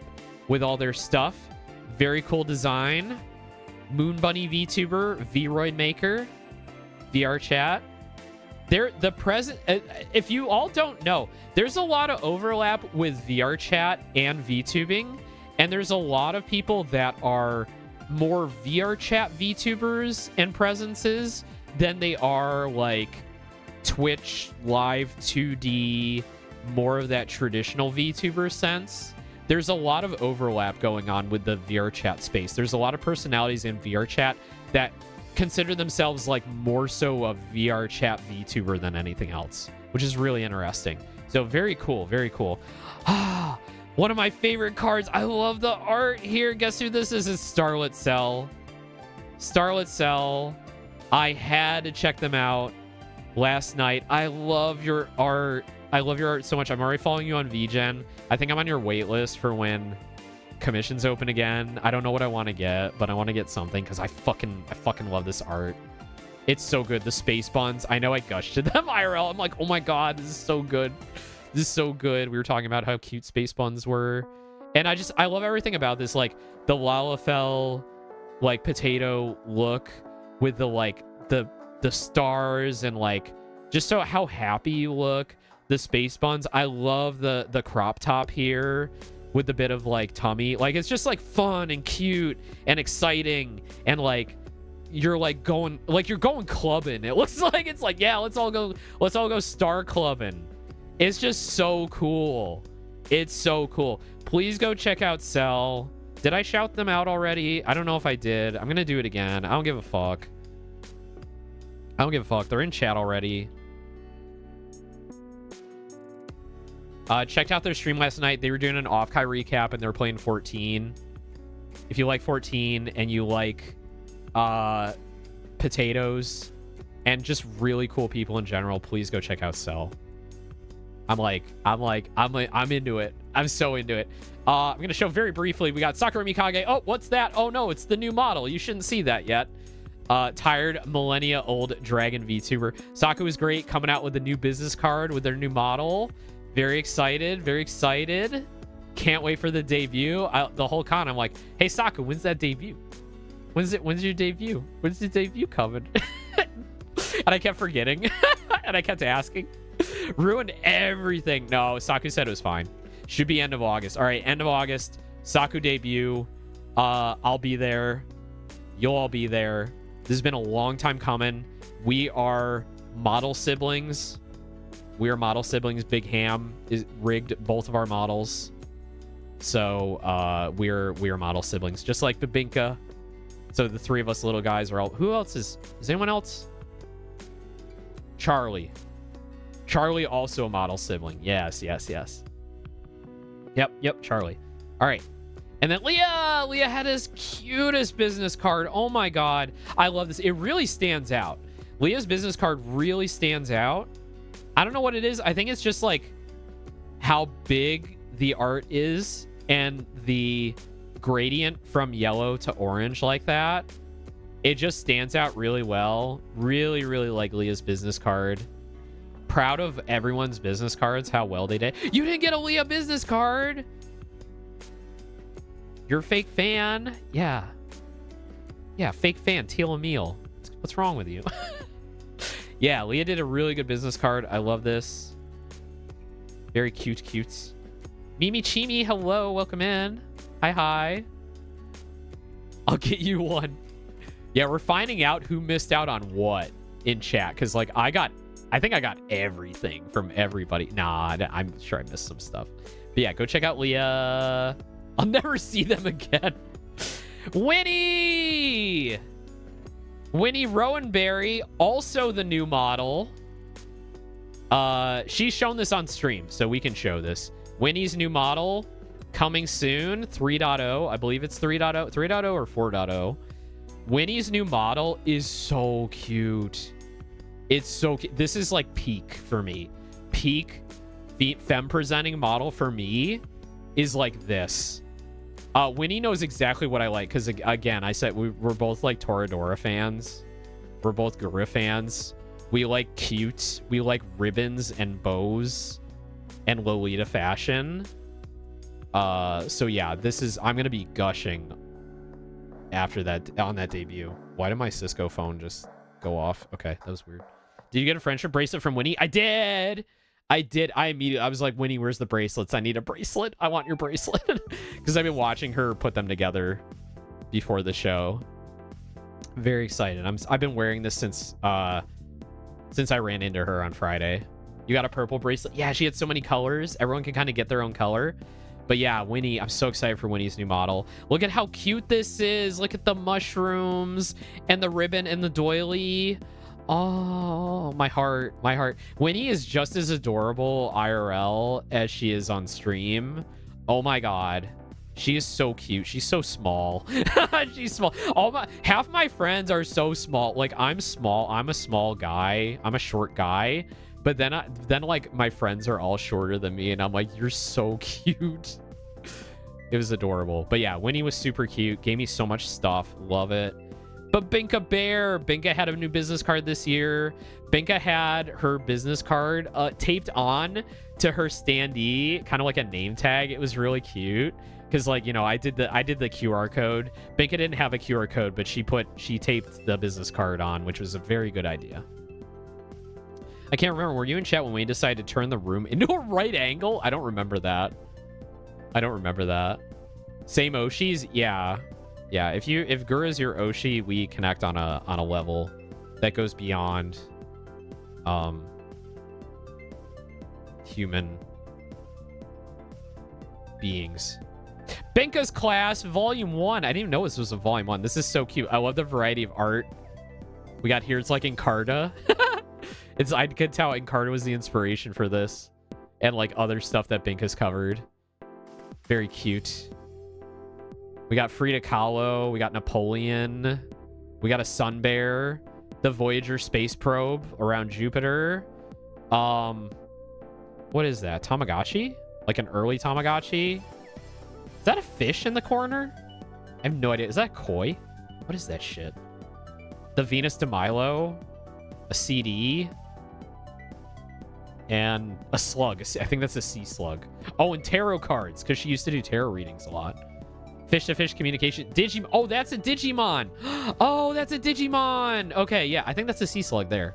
with all their stuff. Very cool design. Moon Bunny VTuber, Vroid Maker, VR Chat. The present. If you all don't know, there's a lot of overlap with VR Chat and VTubing, and there's a lot of people that are more VR Chat VTubers and presences than they are like Twitch live 2D, more of that traditional VTuber sense. There's a lot of overlap going on with the VR Chat space. There's a lot of personalities in VR Chat that consider themselves like more so a VR Chat VTuber than anything else, which is really interesting. So very cool, very cool. One of my favorite cards. I love the art here. Guess who this is? It's Starlit Cell. Starlit Cell. I had to check them out last night. I love your art. I love your art so much. I'm already following you on VGen. I think I'm on your wait list for when commissions open again. I don't know what I want to get, but I want to get something because I fucking love this art. It's so good. The space buns. I know I gushed to them IRL. I'm like, oh my god, this is so good. This is so good. We were talking about how cute space buns were, and I love everything about this. Like the Lalafell, like potato look with the like the stars and like just so how happy you look. The space buns. I love the crop top here with the bit of like tummy. Like it's just like fun and cute and exciting and like you're going clubbing. It looks like it's like, yeah, let's all go star clubbing. It's just so cool. It's so cool. Please go check out Cell. Did I shout them out already? I don't know if I did. I'm gonna do it again. I don't give a fuck. They're in chat already. Checked out their stream last night. They were doing an OffKai recap and they were playing 14. If you like 14 and you like potatoes, and just really cool people in general, please go check out Cell. I'm into it. I'm so into it. I'm going to show very briefly. We got Sakura Mikage. Oh, what's that? Oh, no, it's the new model. You shouldn't see that yet. Tired millennia old dragon VTuber. Saku is great, coming out with a new business card with their new model. Very excited. Very excited. Can't wait for the debut. The whole con, I'm like, hey, Saku, when's that debut? When's your debut? When's the debut coming? And I kept forgetting. And I kept asking. Ruined everything. No, Saku said it was fine. Should be end of August. All right, end of August. Saku debut. I'll be there. You'll all be there. This has been a long time coming. We are model siblings. We are model siblings. Big Ham is rigged both of our models. So we're model siblings, just like Babinka. So the three of us little guys are all. Who else is anyone else? Charlie. Charlie also a model sibling. Yes. Yep, Charlie. All right. And then Leah. Leah had his cutest business card. Oh my god. I love this. It really stands out. Leah's business card really stands out. I don't know what it is. I think it's just like how big the art is and the gradient from yellow to orange like that. It just stands out really well. Really like Leah's business card. Proud of everyone's business cards, how well they did. You didn't get a Leah business card? You're a fake fan? Yeah, fake fan. Teal Emil. What's wrong with you? Yeah, Leah did a really good business card. I love this. Very cute. Mimi Chimi, hello. Welcome in. Hi. I'll get you one. Yeah, we're finding out who missed out on what in chat. Because, like, I think I got everything from everybody. Nah, I'm sure I missed some stuff. But yeah, go check out Leah. I'll never see them again. Winnie Rowanberry, also the new model. She's shown this on stream, so we can show this. Winnie's new model coming soon, 3.0. I believe it's 3.0 or 4.0. Winnie's new model is so cute. It's so cute. This is like peak for me. Peak femme presenting model for me is like this. Winnie knows exactly what I like because, again, I said we're both like Toradora fans. We're both Gura fans. We like cute. We like ribbons and bows and Lolita fashion. So yeah, I'm gonna be gushing after that on that debut. Why did my Cisco phone just go off? Okay, that was weird. Did you get a friendship bracelet from Winnie? I did. I was like, Winnie, where's the bracelets? I need a bracelet. I want your bracelet. Because I've been watching her put them together before the show. Very excited. I've been wearing this since I ran into her on Friday. You got a purple bracelet? Yeah, she had so many colors. Everyone can kind of get their own color. But yeah, Winnie, I'm so excited for Winnie's new model. Look at how cute this is. Look at the mushrooms and the ribbon and the doily. Oh, my heart. Winnie is just as adorable IRL as she is on stream. Oh my god. She is so cute. She's so small. She's small. Half my friends are so small. Like, I'm small. I'm a small guy. I'm a short guy. But then like my friends are all shorter than me and I'm like, you're so cute. It was adorable. But yeah, Winnie was super cute. Gave me so much stuff. Love it. But Binka had a new business card this year. Binka had her business card taped on to her standee, kind of like a name tag. It was really cute because, like, you know, I did the QR code. Binka didn't have a QR code, but she taped the business card on, which was a very good idea. I can't remember. Were you in chat when we decided to turn the room into a right angle? I don't remember that. Same Oshis? Yeah. Yeah, if Gura's your Oshi, we connect on a level that goes beyond human beings. Binka's Class, Volume 1. I didn't even know this was a Volume 1. This is so cute. I love the variety of art we got here. It's like Encarta. I could tell Encarta was the inspiration for this. And like other stuff that Binka's covered. Very cute. We got Frida Kahlo. We got Napoleon. We got a Sun Bear, the Voyager space probe around Jupiter. What is that? Tamagotchi? Like an early Tamagotchi? Is that a fish in the corner? I have no idea. Is that koi? What is that shit? The Venus de Milo, a CD, and a slug. I think that's a sea slug. Oh, and tarot cards, because she used to do tarot readings a lot. Fish-to-fish communication. Digimon. Oh, that's a Digimon. Oh, that's a Digimon. Okay, yeah, I think that's a sea slug there.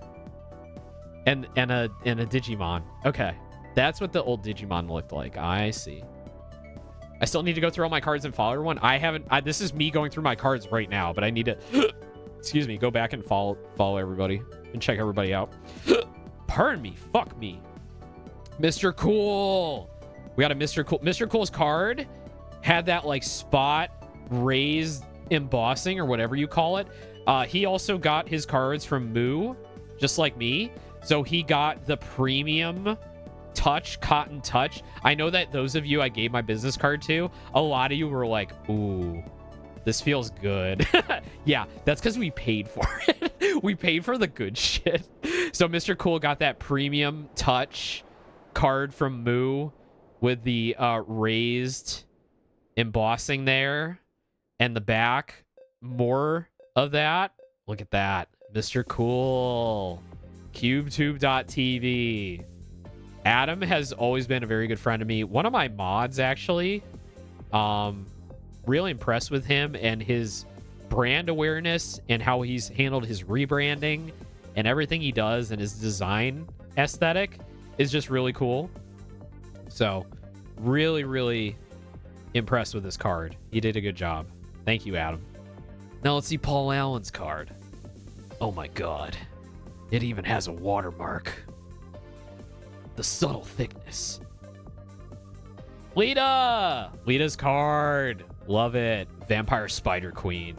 And a Digimon. Okay, that's what the old Digimon looked like. I see. I still need to go through all my cards and follow everyone. I haven't. This is me going through my cards right now, but I need to, excuse me, go back and follow everybody and check everybody out. Pardon me. Fuck me. Mr. Cool. We got a Mr. Cool. Mr. Cool's card had that like spot raised embossing or whatever you call it. He also got his cards from Moo, just like me. So he got the premium touch, cotton touch. I know that those of you I gave my business card to, a lot of you were like, ooh, this feels good. Yeah, that's because we paid for it. We paid for the good shit. So Mr. Cool got that premium touch card from Moo with the raised embossing there, and the back, more of that. Look at that. Mr. Cool. CubeTube.tv. Adam has always been a very good friend to me. One of my mods, actually. Really impressed with him and his brand awareness and how he's handled his rebranding and everything he does, and his design aesthetic is just really cool. So really, really impressed with this card. He did a good job. Thank you, Adam. Now let's see Paul Allen's card. Oh my god. It even has a watermark. The subtle thickness. Lita! Lita's card. Love it. Vampire Spider Queen.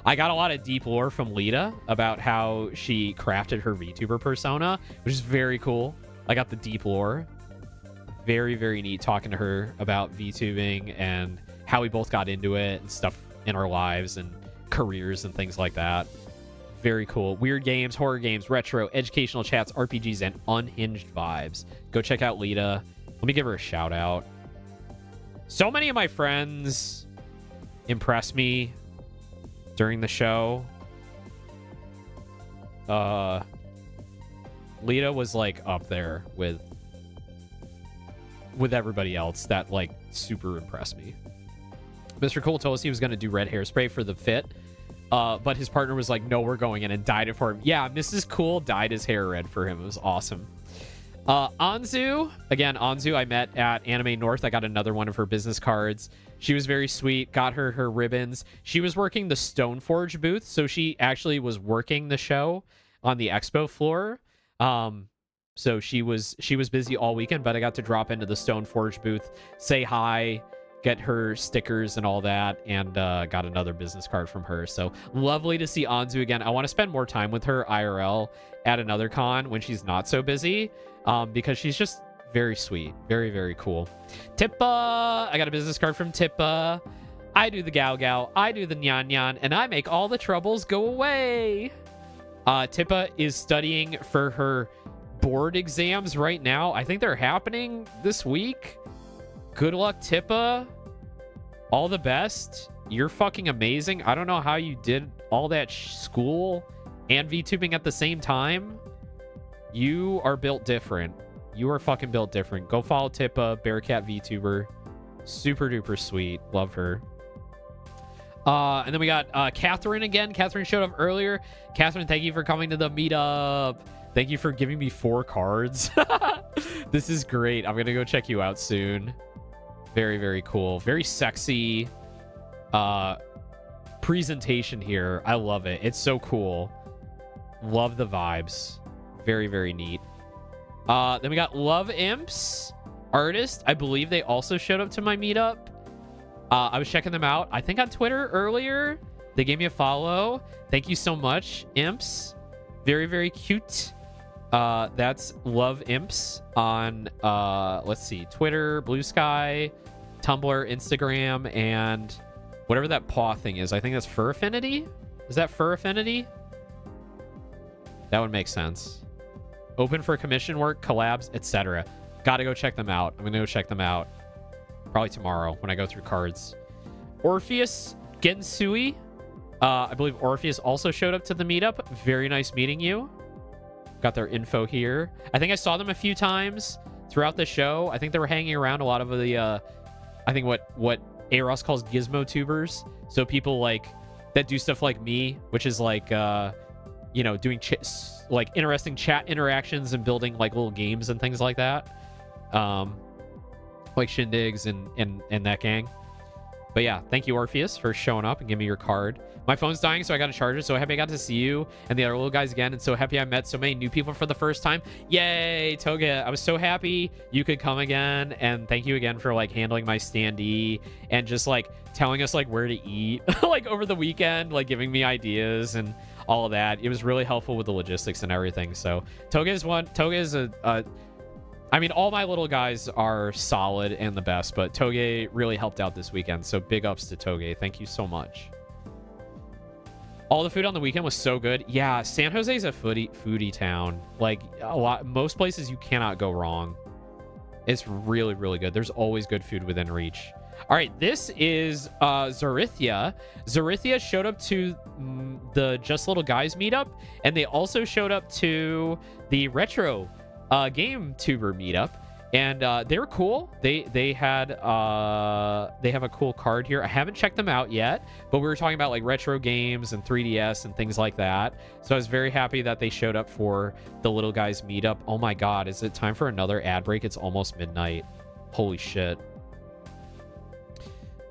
I got a lot of deep lore from Lita about how she crafted her VTuber persona, which is very cool. I got the deep lore. Very, very neat talking to her about VTubing and how we both got into it and stuff in our lives and careers and things like that. Very cool. Weird games, horror games, retro, educational chats, RPGs, and unhinged vibes. Go check out Lita. Let me give her a shout out. So many of my friends impressed me during the show. Lita was like up there with everybody else that like super impressed me. Mr. Cool told us he was going to do red hairspray for the fit, but his partner was like, no, we're going in, and dyed it for him. Yeah, Mrs. Cool dyed his hair red for him. It was awesome. Anzu, again, Anzu I met at Anime North. I got another one of her business cards. She was very sweet. Got her ribbons. She was working the Stoneforge booth, so she actually was working the show on the expo floor. So she was busy all weekend, but I got to drop into the Stoneforge booth, say hi, get her stickers and all that, and got another business card from her. So lovely to see Anzu again. I want to spend more time with her IRL at another con when she's not so busy, because she's just very sweet. Very, very cool. Tippa! I got a business card from Tippa. I do the Gao Gao, I do the Nyan Nyan, and I make all the troubles go away. Tippa is studying for her board exams right now. I think they're happening this week. Good luck, Tippa. All the best. You're fucking amazing. I don't know how you did all that school and VTubing at the same time. You are built different. You are fucking built different. Go follow Tippa, Bearcat VTuber. Super duper sweet. Love her. And then we got Catherine again. Catherine showed up earlier. Catherine, thank you for coming to the meetup. Thank you for giving me 4 cards. This is great. I'm going to go check you out soon. Very, very cool. Very sexy presentation here. I love it. It's so cool. Love the vibes. Very, very neat. Then we got Love Imps Artist. I believe they also showed up to my meetup. I was checking them out, I think on Twitter earlier. They gave me a follow. Thank you so much, Imps. Very, very cute. That's Love Imps on, let's see, Twitter, Blue Sky, Tumblr, Instagram, and whatever that paw thing is. I think that's Fur Affinity. Is that Fur Affinity? That would make sense. Open for commission work, collabs, etc. Gotta go check them out. I'm gonna go check them out probably tomorrow when I go through cards. Orpheus Gensui. I believe Orpheus also showed up to the meetup. Very nice meeting you. Got their info here. I think I saw them a few times throughout the show. I think they were hanging around a lot of the, I think what Eros calls gizmo tubers. So people like that do stuff like me, which is like, you know, doing like interesting chat interactions and building like little games and things like that. Like Shindigs and that gang. But yeah, thank you, Orpheus, for showing up and giving me your card. My phone's dying, so I got to charge it. So happy I got to see you and the other little guys again. And so happy I met so many new people for the first time. Yay, Toga. I was so happy you could come again. And thank you again for, like, handling my standee and just, like, telling us, like, where to eat, like, over the weekend, like, giving me ideas and all of that. It was really helpful with the logistics and everything. So Toga is one. Toga is I mean, all my little guys are solid and the best, but Toge really helped out this weekend. So big ups to Toge. Thank you so much. All the food on the weekend was so good. Yeah, San Jose is a foodie town. Like most places you cannot go wrong. It's really, really good. There's always good food within reach. All right, this is Zarithia. Zarithia showed up to the Just Little Guys meetup, and they also showed up to the Retro Game Tuber meetup, and they were cool. They have a cool card here. I haven't checked them out yet, but we were talking about like retro games and 3DS and things like that. So I was very happy that they showed up for the Little Guys meetup. Oh my god, is it time for another ad break? It's almost midnight. Holy shit.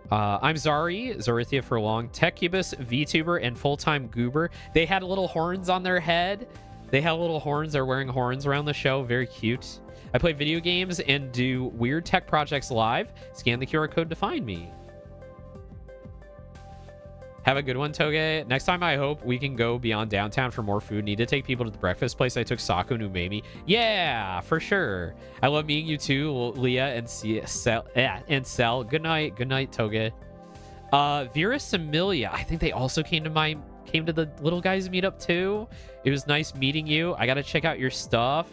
I'm Zari, Zarithia for long, Techcubus, VTuber, and full-time Goober. They had little horns on their head. They have little horns. They're wearing horns around the show. Very cute. I play video games and do weird tech projects live. Scan the QR code to find me. Have a good one, Toge. Next time, I hope we can go beyond downtown for more food. Need to take people to the breakfast place I took Saku and Umemi. Yeah, for sure. I love meeting you too, Leah and Cell. Good night. Good night, Toge. Vera Samilia. I think they also came to the Little Guys meetup too. It was nice meeting you. I gotta check out your stuff.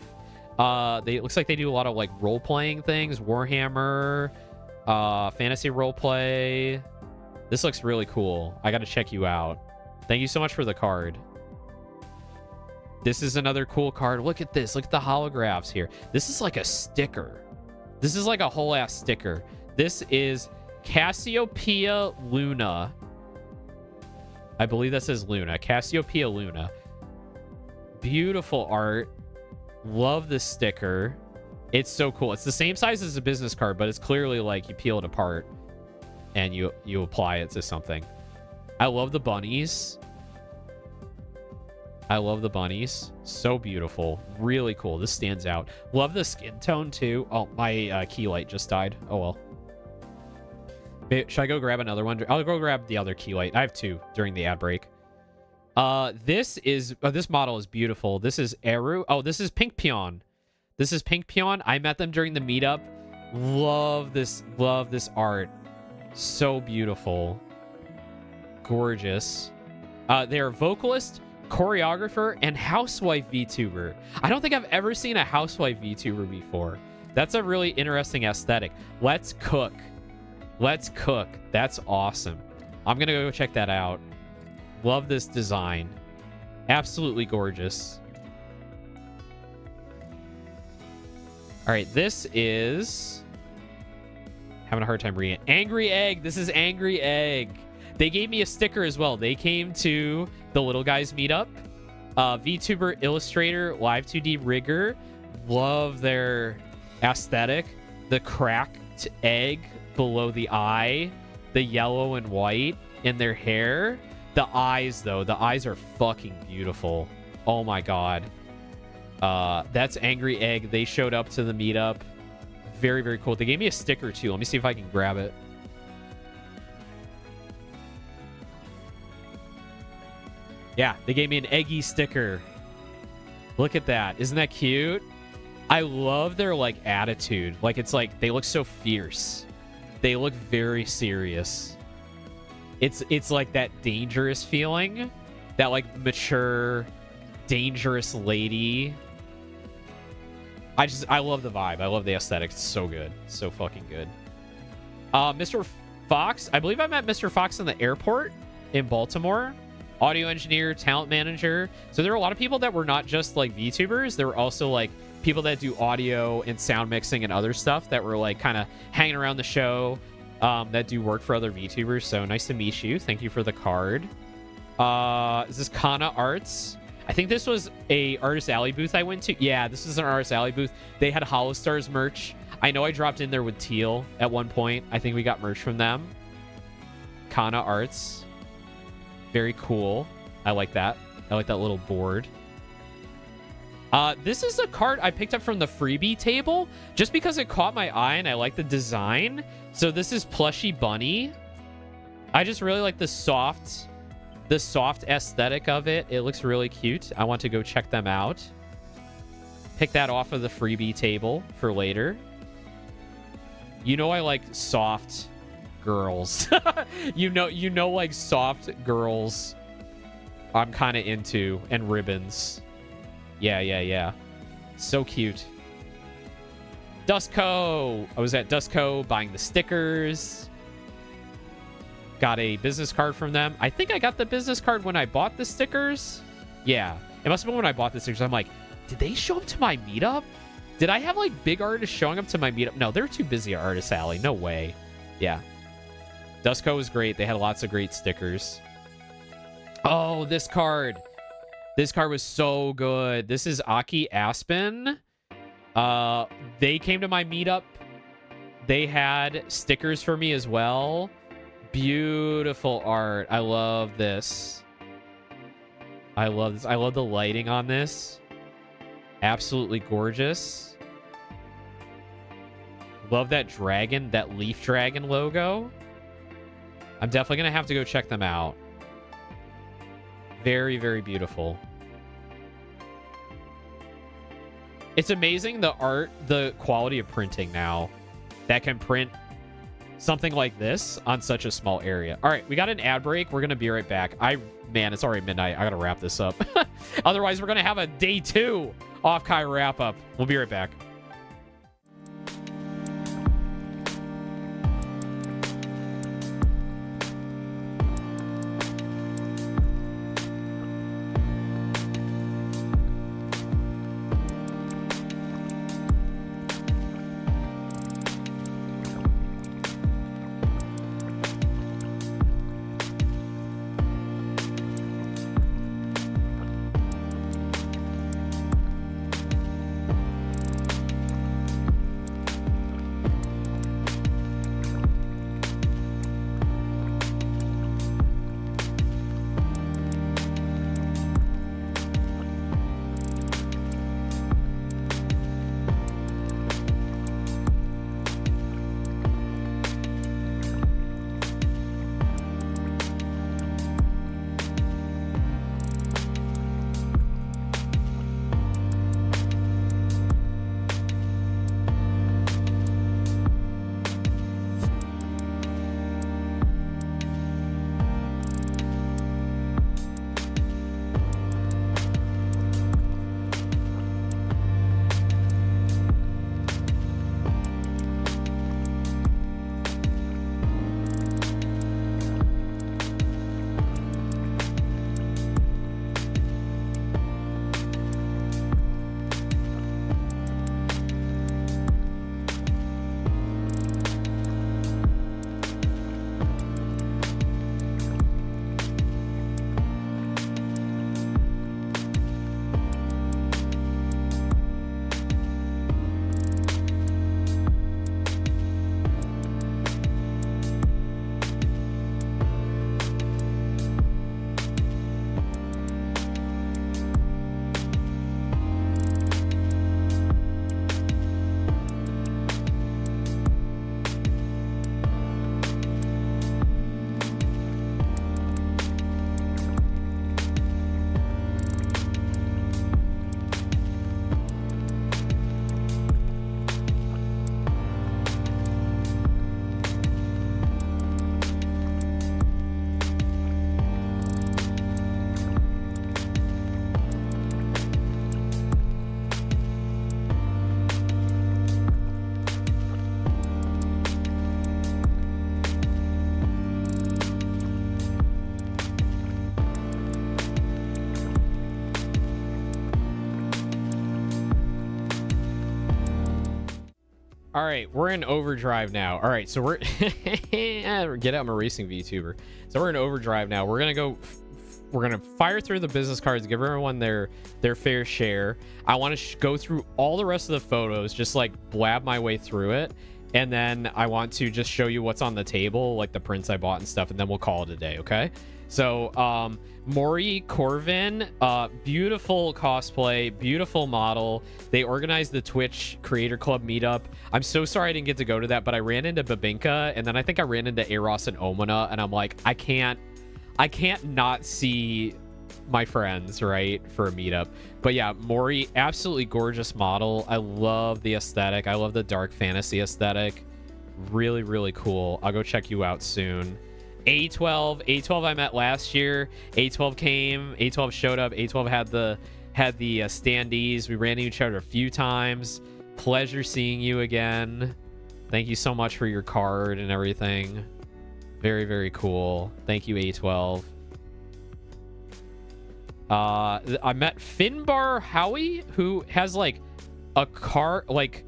It looks like they do a lot of like role-playing things, Warhammer, fantasy roleplay. This looks really cool. I gotta check you out. Thank you so much for the card. This is another cool card. Look at this. Look at the holographs here. This is like a sticker. This is like a whole ass sticker. This is Cassiopeia Luna. I believe that says Luna. Cassiopeia Luna. Beautiful art. Love this sticker. It's so cool. It's the same size as a business card, but it's clearly like you peel it apart and you apply it to something. I love the bunnies. I love the bunnies. So beautiful. Really cool. This stands out. Love the skin tone too. Oh, my key light just died. Oh well. Should I go grab another one? I'll go grab the other key light. I have two during the ad break. This model is beautiful. This is Eru. Oh, this is Pink Peon. This is Pink Peon. I met them during the meetup. Love this art. So beautiful. Gorgeous. They're vocalist, choreographer, and housewife VTuber. I don't think I've ever seen a housewife VTuber before. That's a really interesting aesthetic. Let's cook. Let's cook. That's awesome. I'm gonna go check that out. Love this design. Absolutely gorgeous. All right, this is... having a hard time reading it. Angry Egg. This is Angry Egg. They gave me a sticker as well. They came to the Little Guys meetup. VTuber, illustrator, live 2D rigger. Love their aesthetic. The cracked egg below the eye. The yellow and white in their hair. The eyes, though. The eyes are fucking beautiful. Oh, my God. That's Angry Egg. They showed up to the meetup. Very, very cool. They gave me a sticker, too. Let me see if I can grab it. Yeah, they gave me an eggy sticker. Look at that. Isn't that cute? I love their, like, attitude. Like, it's like, they look so fierce. They look very serious. It's like that dangerous feeling, that like mature, dangerous lady. I love the vibe. I love the aesthetic. It's so good. So fucking good. Mr. Fox. I believe I met Mr. Fox in the airport in Baltimore. Audio engineer, talent manager. So there were a lot of people that were not just like VTubers. There were also like people that do audio and sound mixing and other stuff that were like kind of hanging around the show, that do work for other VTubers. So nice to meet you. Thank you for the card. Is this Kana Arts? I think this was a Artist Alley booth I went to. Yeah, this is an Artist Alley booth. They had Hollow Stars merch. I know I dropped in there with Teal at one point. I think we got merch from them. Kana Arts. Very cool. I like that. I like that little board. This is a card I picked up from the freebie table just because it caught my eye and I like the design. So this is Plushy Bunny. I just really like the soft aesthetic of it. It looks really cute. I want to go check them out. Pick that off of the freebie table for later. You know I like soft girls. you know like soft girls I'm kind of into, and ribbons. Yeah. So cute. Dustco. I was at Dustco buying the stickers. Got a business card from them. I think I got the business card when I bought the stickers. Yeah, it must have been when I bought the stickers. I'm like, did they show up to my meetup? Did I have like big artists showing up to my meetup? No, they're too busy at Artist Alley. No way. Yeah. Dustco was great. They had lots of great stickers. Oh, this card. This card was so good. This is Aki Aspen. They came to my meetup. They had stickers for me as well. Beautiful art. I love this. I love this. I love the lighting on this. Absolutely gorgeous. Love that dragon, that leaf dragon logo. I'm definitely going to have to go check them out. Very, very beautiful. It's amazing the art, the quality of printing now that can print something like this on such a small area. All right, we got an ad break. We're going to be right back. Man, it's already midnight. I got to wrap this up. Otherwise, we're going to have a day 2 OffKai wrap up. We'll be right back. All right, we're in overdrive now. All right, so we're get out my racing VTuber. So we're in overdrive now. We're gonna fire through the business cards, give everyone their fair share. I want to go through all the rest of the photos, just like blab my way through it, and then I want to just show you what's on the table, like the prints I bought and stuff, and then we'll call it a day. Okay? So Maury Corvin, beautiful cosplay, beautiful model. They organized the Twitch Creator Club meetup. I'm so sorry I didn't get to go to that, but I ran into Babinka, and then I think I ran into Eros and Omona, and I'm like, I can't not see my friends, right, for a meetup. But yeah, Maury, absolutely gorgeous model. I love the aesthetic. I love the dark fantasy aesthetic. Really, really cool. I'll go check you out soon. A12 I met last year. A12 came, A12 showed up. A12 had the standees. We ran into each other a few times. Pleasure seeing you again. Thank you so much for your card and everything. Very, very cool. Thank you, A12. I met Finbar Howie, who has like a car, like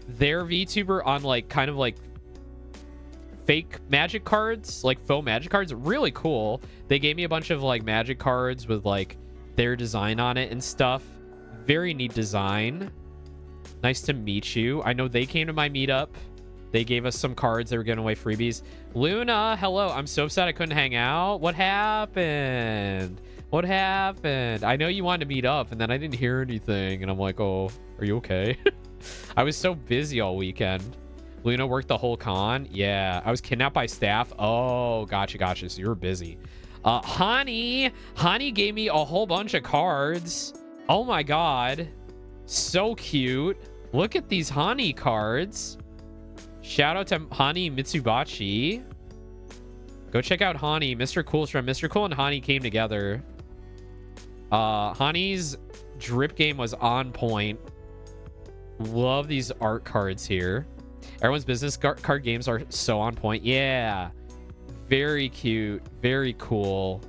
their VTuber on like kind of like fake magic cards, like faux magic cards. Really cool. They gave me a bunch of like magic cards with like their design on it and stuff. Very neat design. Nice to meet you. I know they came to my meetup. They gave us some cards. They were giving away freebies. Luna, hello. I'm so upset I couldn't hang out. What happened? What happened? I know you wanted to meet up, and then I didn't hear anything. And I'm like, oh, are you okay? I was so busy all weekend. Luna worked the whole con. Yeah, I was kidnapped by staff. Oh, gotcha. So you were busy. Hani gave me a whole bunch of cards. Oh my god, so cute. Look at these Hani cards. Shout out to Hani Mitsubachi. Go check out Hani. Mr. Cool's friend. Mr. Cool and Hani came together. Hani's drip game was on point. Love these art cards here. Everyone's business card games are so on point. Yeah. Very cute. Very cool.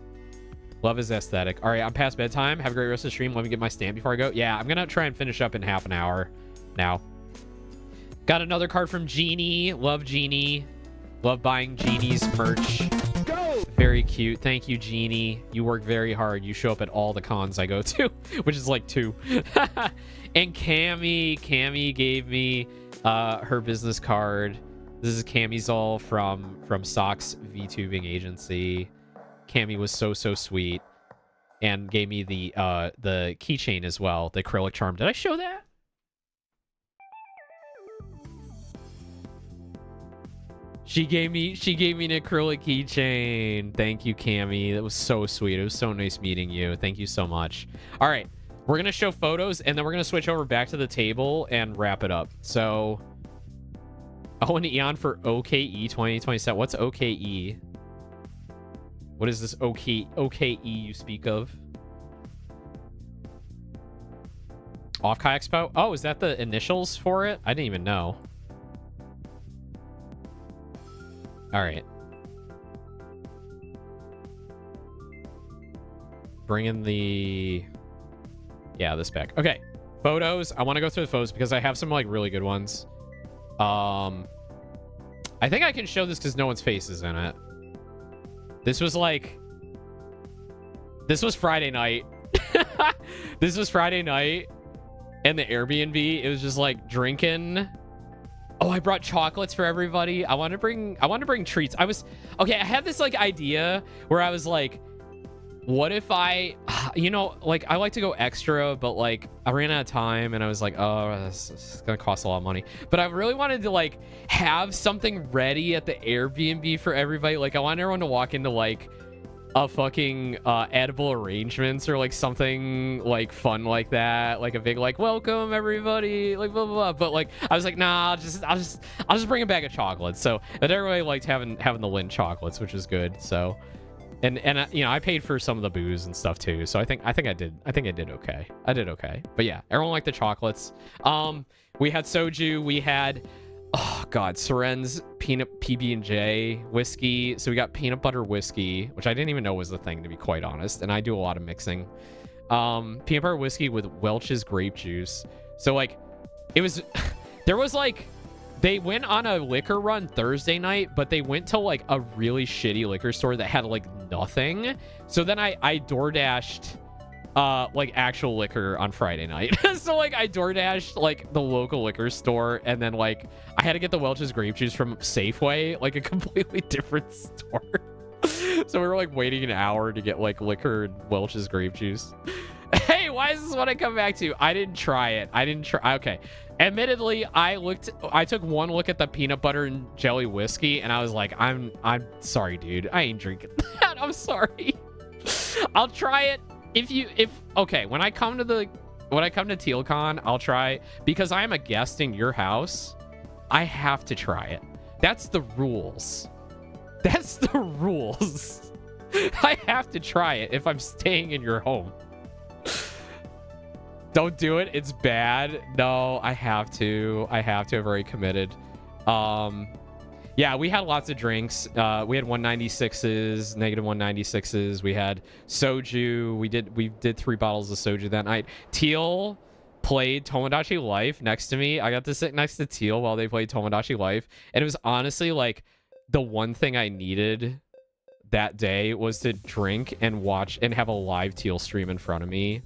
Love his aesthetic. All right, I'm past bedtime. Have a great rest of the stream. Let me get my stamp before I go. Yeah, I'm going to try and finish up in half an hour now. Got another card from Jeannie. Love Jeannie. Love buying Jeannie's merch. Go! Very cute. Thank you, Jeannie. You work very hard. You show up at all the cons I go to, which is like 2. And Cammy gave me her business card. This is Cammy's all from Sock's VTubing agency. Cammy was so sweet and gave me the keychain as well, the acrylic charm. Did I show that? She gave me an acrylic keychain. Thank you, Cammy. That was so sweet. It was so nice meeting you. Thank you so much. All right, we're gonna show photos and then we're gonna switch over back to the table and wrap it up. So Owen Aeon for OKE 2027. What's OKE? What is this OKE you speak of? OffKai Expo? Oh, is that the initials for it? I didn't even know. All right. Bring in the... Yeah, this back. Okay. Photos. I want to go through the photos because I have some like really good ones. I think I can show this because no one's face is in it. This was Friday night. This was Friday night. And the Airbnb, it was just like drinking. Oh, I brought chocolates for everybody. I want to bring treats. I had this like idea where I was like, what if I, like I like to go extra, but like I ran out of time and I was like, oh, this is gonna cost a lot of money. But I really wanted to like have something ready at the Airbnb for everybody. Like I want everyone to walk into like a fucking edible arrangements or like something like fun like that, like a big like welcome everybody, like blah blah blah. But like I was like, nah, I'll just bring a bag of chocolates. So but everybody liked having the Lindt chocolates, which is good. So and I paid for some of the booze and stuff too. So I think I did okay. I did okay. But yeah, everyone liked the chocolates. We had soju. We had Seren's peanut PB&J whiskey. So we got peanut butter whiskey, which I didn't even know was the thing, to be quite honest. And I do a lot of mixing. Peanut butter whiskey with Welch's grape juice. So like, it was, there was like They went on a liquor run Thursday night, but they went to like a really shitty liquor store that had like nothing. So then I DoorDashed like actual liquor on Friday night. So like I DoorDashed like the local liquor store, and then like I had to get the Welch's grape juice from Safeway, like a completely different store. So we were like waiting an hour to get like liquor and Welch's grape juice. Hey, why is this what I come back to? I didn't try it. Okay. Admittedly, I took one look at the peanut butter and jelly whiskey, and I was like, I'm sorry, dude. I ain't drinking that. I'm sorry. I'll try it okay, when I come to TealCon, I'll try, because I'm a guest in your house. I have to try it. That's the rules. That's the rules. I have to try it if I'm staying in your home. Don't do it. It's bad. No, I have to. I'm very committed. Yeah, we had lots of drinks. We had 196s, negative 196s. We had soju. We did 3 bottles of soju that night. Teal played Tomodachi Life next to me. I got to sit next to Teal while they played Tomodachi Life, and it was honestly like the one thing I needed that day was to drink and watch and have a live Teal stream in front of me.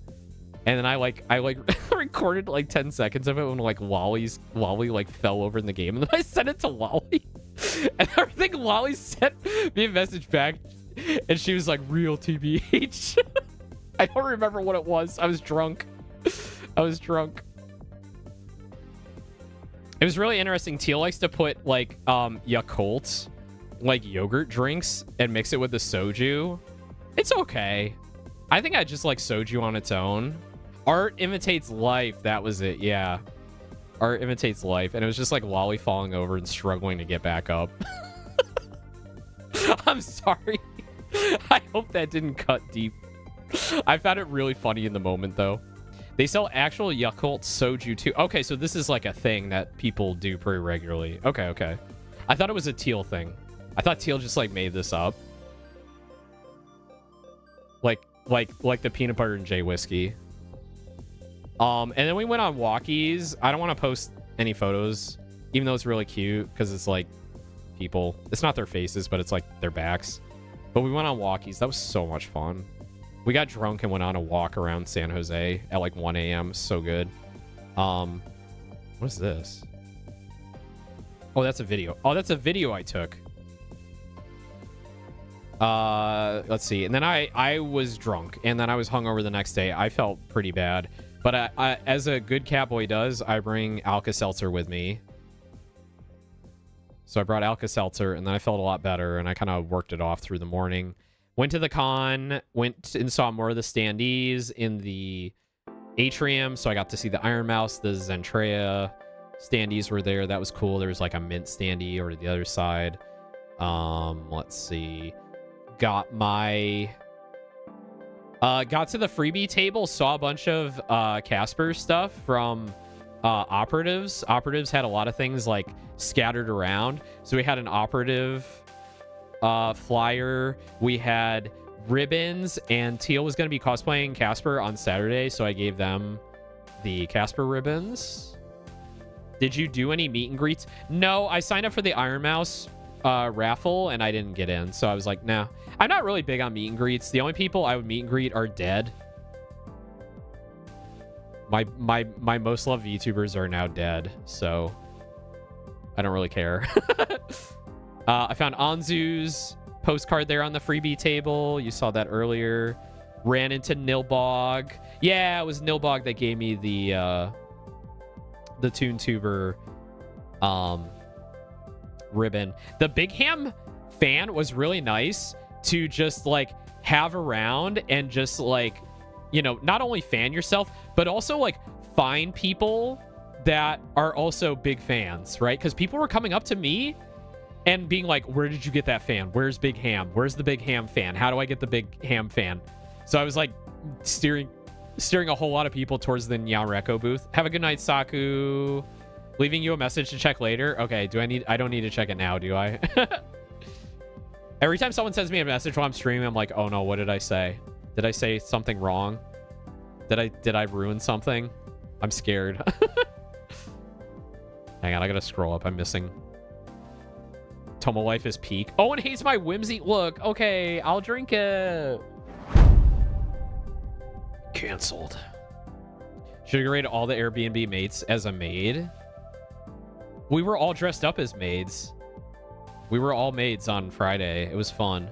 And then I recorded like 10 seconds of it when like Wally like fell over in the game, and then I sent it to Wally. And I think Wally sent me a message back, and she was like, "Real TBH." I don't remember what it was. I was drunk. It was really interesting. Teal likes to put like Yakult, like yogurt drinks, and mix it with the soju. It's okay. I think I just like soju on its own. Art imitates life. That was it. Yeah. Art imitates life. And it was just like Wally falling over and struggling to get back up. I'm sorry. I hope that didn't cut deep. I found it really funny in the moment, though. They sell actual Yakult soju, too. Okay, so this is like a thing that people do pretty regularly. Okay. I thought it was a Teal thing. I thought Teal just like made this up. Like the peanut butter and J whiskey. And then we went on walkies. I don't want to post any photos, even though it's really cute, because it's like people. It's not their faces, but it's like their backs. But we went on walkies. That was so much fun. We got drunk and went on a walk around San Jose at like 1 a.m. So good. What is this? Oh, that's a video. Oh, that's a video I took. Let's see. And then I was drunk, and then I was hungover the next day. I felt pretty bad. But I, as a good catboy does, I bring Alka-Seltzer with me. So I brought Alka-Seltzer, and then I felt a lot better, and I kind of worked it off through the morning. Went to the con, went and saw more of the standees in the atrium, so I got to see the Iron Mouse, the Zentrea standees were there. That was cool. There was like a mint standee over to the other side. Let's see. Got to the freebie table, saw a bunch of Casper stuff from operatives. Operatives had a lot of things like scattered around. So we had an operative flyer. We had ribbons, and Teal was going to be cosplaying Casper on Saturday, so I gave them the Casper ribbons. Did you do any meet and greets? No, I signed up for the Iron Mouse raffle, and I didn't get in, so I was like, nah. I'm not really big on meet and greets. The only people I would meet and greet are dead. My most loved VTubers are now dead, so I don't really care. I found Anzu's postcard there on the freebie table. You saw that earlier. Ran into Nilbog. Yeah, it was Nilbog that gave me the ToonTuber ribbon. The Big Ham fan was really nice to just like have around and just like, you know, not only fan yourself, but also like find people that are also big fans, right? Because people were coming up to me and being like, where did you get that fan? Where's Big Ham? Where's the Big Ham fan? How do I get the Big Ham fan? So I was like steering a whole lot of people towards the Nyanreko booth. Have a good night, Saku. Leaving you a message to check later. Okay, I don't need to check it now, do I? Every time someone sends me a message while I'm streaming, I'm like, oh no, what did I say? Did I say something wrong? Did I ruin something? I'm scared. Hang on, I gotta scroll up. I'm missing. Tomo Life is peak. Owen hates my whimsy. Look, okay, I'll drink it. Cancelled. Should have rated all the Airbnb mates as a maid. We were all dressed up as maids. We were all maids on Friday. It was fun.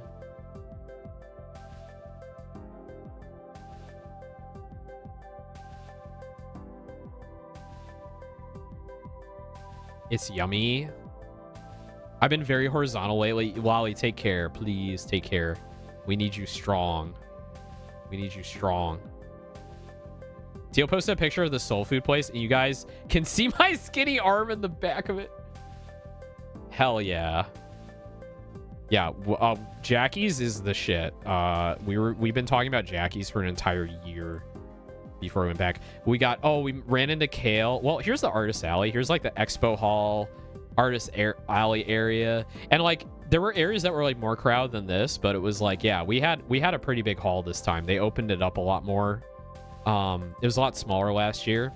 It's yummy. I've been very horizontal lately. Wally, take care. Please take care. We need you strong. We need you strong. Teal posted a picture of the soul food place, and you guys can see my skinny arm in the back of it. Hell yeah. Jackie's is the shit. We've been talking about Jackie's for an entire year before we went back. We ran into Kale. Well, here's the artist alley. Here's like the expo hall, artist alley area, and like there were areas that were like more crowded than this, but it was like, yeah, we had a pretty big hall this time. They opened it up a lot more. It was a lot smaller last year.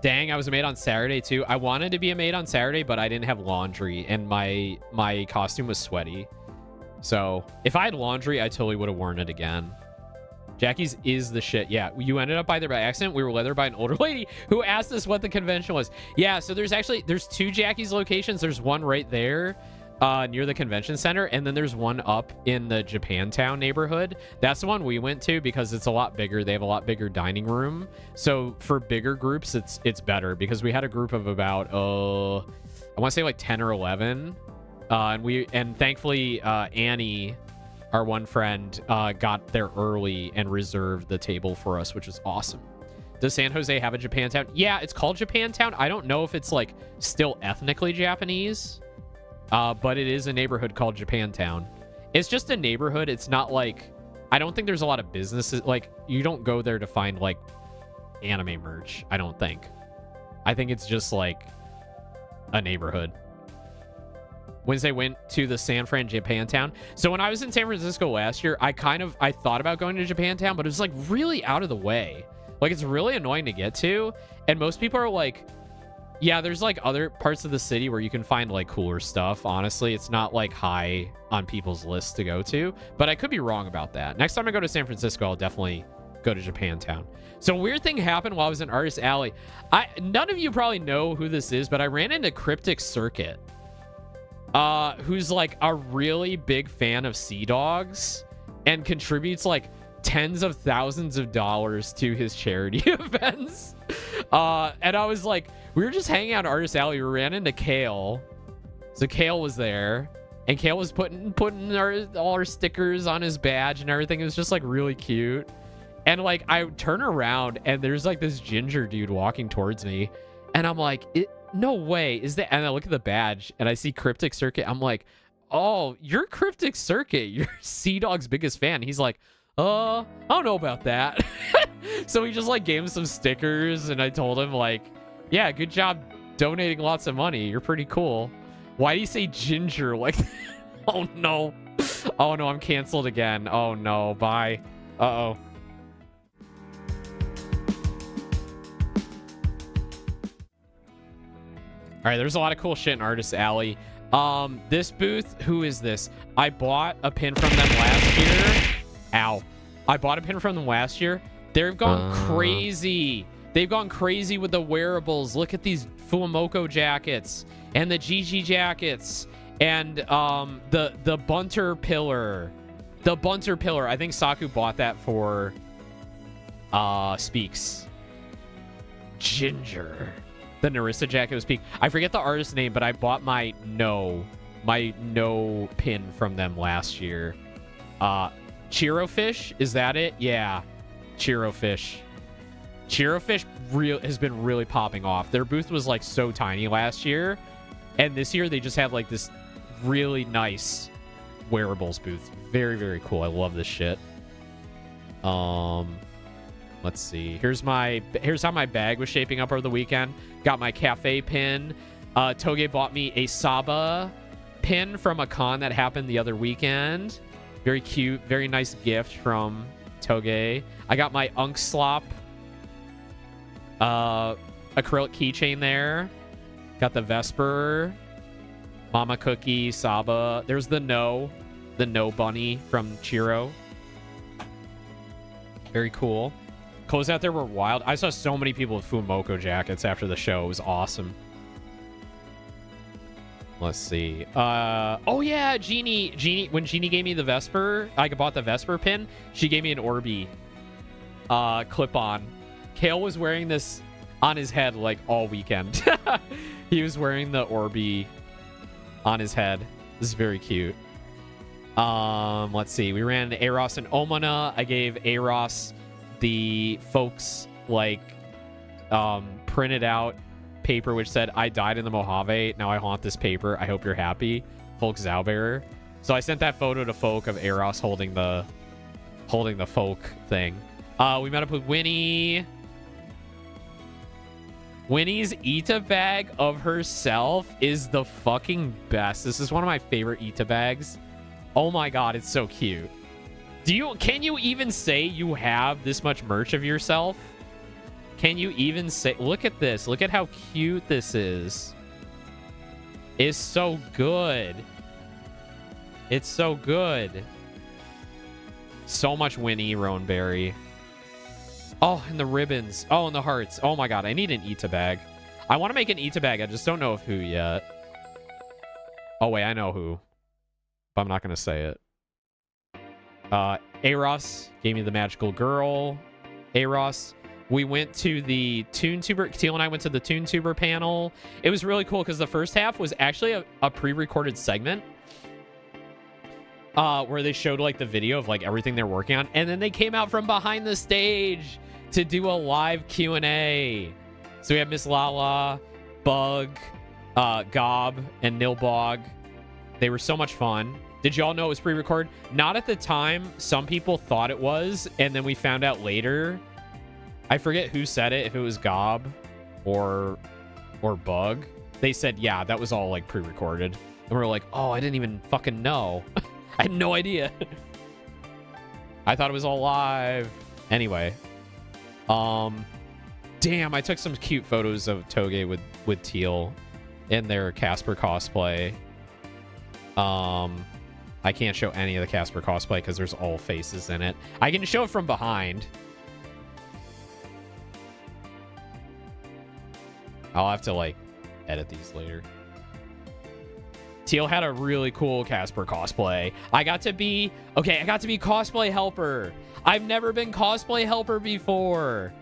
Dang, I was a maid on Saturday too. I wanted to be a maid on Saturday, but I didn't have laundry, and my costume was sweaty. So if I had laundry, I totally would have worn it again. Jackie's is the shit. Yeah, you ended up by there by accident. We were led there by an older lady who asked us what the convention was. Yeah, so there's two Jackie's locations. There's one right there near the convention center, and then there's one up in the Japantown neighborhood. That's the one we went to because it's a lot bigger. They have a lot bigger dining room. So for bigger groups, it's better because we had a group of about I want to say like 10 or 11. And thankfully Annie, our one friend, got there early and reserved the table for us, which was awesome. Does San Jose have a Japantown? Yeah, it's called Japantown. I don't know if it's like still ethnically Japanese, but it is a neighborhood called Japantown. It's just a neighborhood. It's not like, I don't think there's a lot of businesses. Like, you don't go there to find like anime merch, I don't think. I think it's just like a neighborhood. Wednesday went to the San Fran Japantown. So when I was in San Francisco last year, I thought about going to Japantown, but it was like really out of the way. Like, it's really annoying to get to. And most people are like, yeah, there's like other parts of the city where you can find like cooler stuff. Honestly, it's not like high on people's lists to go to, but I could be wrong about that. Next time I go to San Francisco, I'll definitely go to Japantown. So weird thing happened while I was in Artist Alley. None of you probably know who this is, but I ran into Cryptic Circuit. Who's like a really big fan of Sea Dogs and contributes like tens of thousands of dollars to his charity events. And I was like, we were just hanging out at Artist Alley. We ran into Kale. So Kale was there, and Kale was putting all our stickers on his badge and everything. It was just like really cute. And like, I turn around and there's like this ginger dude walking towards me, and I'm like, no way is that. And I look at the badge and I see Cryptic Circuit. I'm like, oh, you're Cryptic Circuit. You're Sea Dog's biggest fan. He's like, I don't know about that. So he just like gave him some stickers, and I told him like, yeah, good job donating lots of money. You're pretty cool. Why do you say ginger like that? Oh no. Oh no, I'm canceled again. Oh no, bye. Uh-oh. All right, there's a lot of cool shit in Artist Alley. This booth, who is this? I bought a pin from them last year. Ow. I bought a pin from them last year. They've gone crazy. They've gone crazy with the wearables. Look at these Fuamoko jackets and the GG jackets and the Bunter pillar. The Bunter pillar. I think Saku bought that for Speaks. Ginger. The Narissa jacket was peak. I forget the artist name, but I bought my no pin from them last year. Chiro Fish, is that it? Yeah, Chiro Fish. Chiro Fish has been really popping off. Their booth was like so tiny last year, and this year they just have like this really nice wearables booth. Very, very cool. I love this shit. Let's see. Here's how my bag was shaping up over the weekend. Got my cafe pin. Toge bought me a Saba pin from a con that happened the other weekend. Very cute. Very nice gift from Toge. I got my Unk Slop Acrylic keychain there. Got the Vesper, Mama Cookie, Saba. There's the No bunny from Chiro. Very cool. Clothes out there were wild. I saw so many people with Fumoko jackets after the show. It was awesome. Let's see. Oh yeah, Jeannie. When Jeannie gave me the Vesper, I bought the Vesper pin. She gave me an Orbi clip-on. Kale was wearing this on his head like all weekend. He was wearing the Orbi on his head. This is very cute. Let's see. We ran Eros and Omana. I gave Eros the folks like printed out paper which said, "I died in the Mojave. Now I haunt this paper. I hope you're happy. Folk Zauberer." So I sent that photo to Folk of Eros holding the Folk thing. We met up with Winnie. Winnie's Ita bag of herself is the fucking best. This is one of my favorite Ita bags. Oh my god, it's so cute. Can you even say you have this much merch of yourself? Can you even say, look at this. Look at how cute this is. It's so good. It's so good. So much Winnie Roanberry. Oh, and the ribbons. Oh, and the hearts. Oh my god, I need an Ita bag. I want to make an Ita bag. I just don't know of who yet. Oh wait, I know who. But I'm not going to say it. Eros gave me the magical girl. Eros. We went to the TuneTuber. Teal and I went to the TuneTuber panel. It was really cool because the first half was actually a pre-recorded segment where they showed like the video of like everything they're working on, and then they came out from behind the stage to do a live Q&A. So we had Miss Lala, Bug, Gob, and Nilbog. They were so much fun. Did y'all know it was pre-recorded? Not at the time. Some people thought it was, and then we found out later. I forget who said it, if it was Gob or Bug. They said, yeah, that was all like pre-recorded. And we were like, oh, I didn't even fucking know. I had no idea. I thought it was all live. Anyway. Damn, I took some cute photos of Toge with Teal in their Casper cosplay. I can't show any of the Casper cosplay because there's all faces in it. I can show it from behind. I'll have to like edit these later. Teal had a really cool Casper cosplay. I got to be cosplay helper. I've never been cosplay helper before.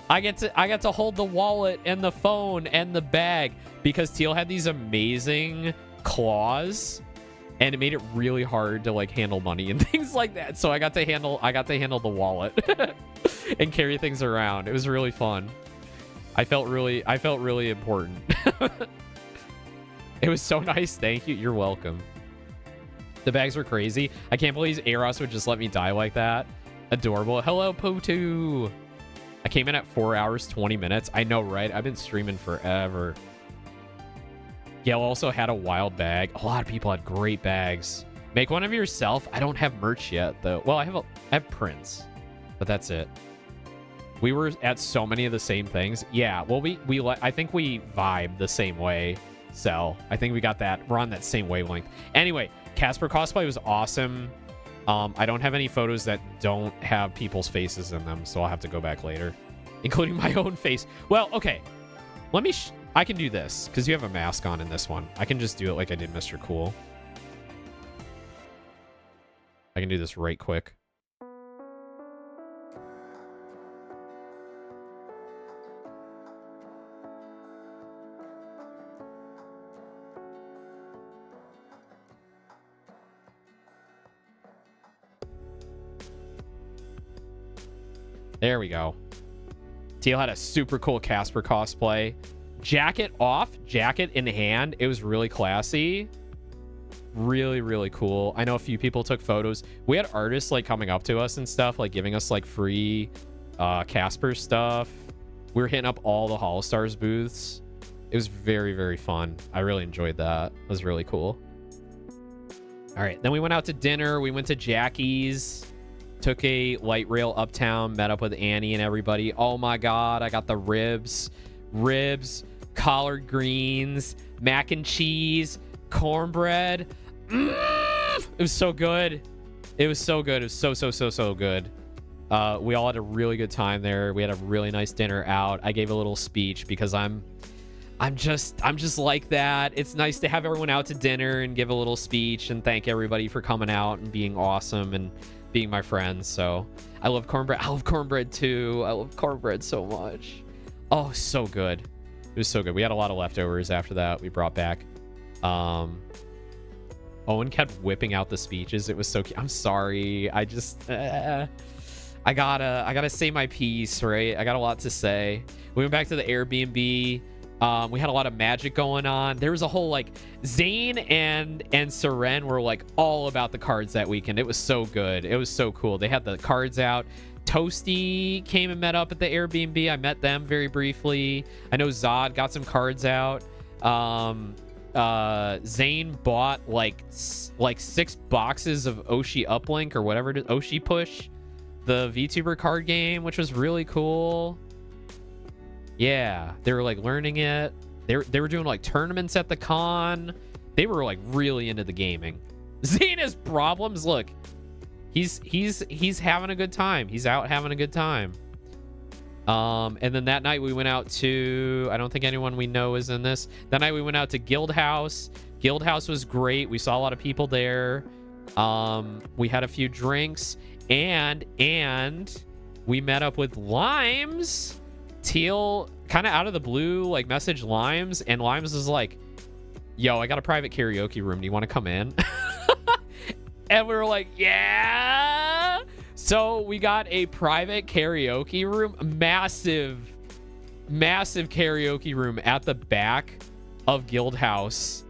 I got to hold the wallet and the phone and the bag because Teal had these amazing claws, and it made it really hard to like handle money and things like that. So I got to handle the wallet and carry things around. It was really fun. I felt really important. It was so nice. Thank you. You're welcome. The bags were crazy. I can't believe Eros would just let me die like that. Adorable. Hello, Potu. I came in at 4 hours, 20 minutes. I know, right? I've been streaming forever. Gail also had a wild bag. A lot of people had great bags. Make one of yourself. I don't have merch yet, though. Well, I have prints, but that's it. We were at so many of the same things. Yeah, well, I think we vibe the same way. So I think we got that. We're on that same wavelength. Anyway, Casper cosplay was awesome. I don't have any photos that don't have people's faces in them, so I'll have to go back later, including my own face. Well, okay. I can do this because you have a mask on in this one. I can just do it like I did Mr. Cool. I can do this right quick. There we go. Teal had a super cool Casper cosplay. Jacket off, jacket in hand. It was really classy. Really, really cool. I know a few people took photos. We had artists like coming up to us and stuff, like giving us like free Casper stuff. We were hitting up all the Hall Stars booths. It was very, very fun. I really enjoyed that. It was really cool. All right, then we went out to dinner. We went to Jackie's. took a light rail uptown, met up with Annie and everybody. Oh my God, I got the ribs, collard greens, mac and cheese, cornbread. It was so good. It was so good. It was so good. We all had a really good time there. We had a really nice dinner out. I gave a little speech because I'm just like that. It's nice to have everyone out to dinner and give a little speech and thank everybody for coming out and being awesome and being my friends. So I love cornbread. I love cornbread too. I love cornbread so much. Oh, so good. It was so good. We had a lot of leftovers after that we brought back. Owen kept whipping out the speeches. It was so cute. I'm sorry. I just I gotta say my piece, right? I got a lot to say. We went back to the Airbnb. We had a lot of magic going on. There was a whole like Zane and Seren were like all about the cards that weekend. It was so good. It was so cool. They had the cards out. Toasty came and met up at the Airbnb. I met them very briefly. I know Zod got some cards out. Zane bought like 6 boxes of Oshi Uplink or whatever it is, Oshi Push, the VTuber card game, which was really cool. Yeah, they were like learning it. They were doing like tournaments at the con. They were like really into the gaming. Zane has problems. Look, he's having a good time. He's out having a good time. And then that night we went out to, I don't think anyone we know is in this. That night we went out to Guild House. Guild House was great. We saw a lot of people there. We had a few drinks and we met up with Limes. Teal kind of out of the blue like messaged Limes, and Limes was like, yo, I got a private karaoke room. Do you want to come in? And we were like, yeah. So we got a private karaoke room, massive karaoke room at the back of Guild House.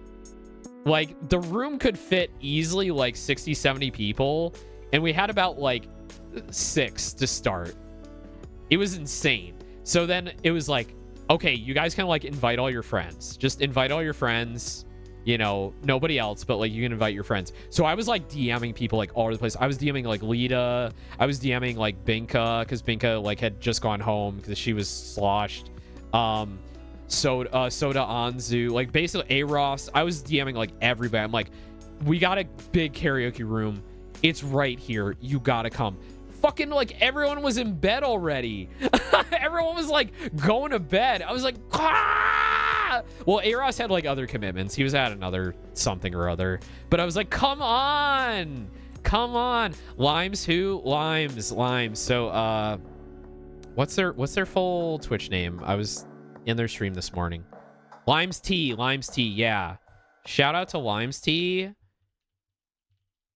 Like the room could fit easily like 60, 70 people. And we had about like 6 to start. It was insane. So then it was like, okay, you guys can like invite all your friends. Just invite all your friends. You know, nobody else, but like you can invite your friends. So I was like DMing people like all over the place. I was DMing like Lita. I was DMing like Binka because Binka like had just gone home because she was sloshed. Soda Anzu, like basically Aros. I was DMing like everybody. I'm like, we got a big karaoke room. It's right here. You gotta come. Fucking like everyone was in bed already. Everyone was like going to bed. I was like, ah! Well, Aros had like other commitments. He was at another something or other. But I was like, come on. Limes who? Limes. So what's their full Twitch name? I was in their stream this morning. Limes T, yeah. Shout out to Limes T.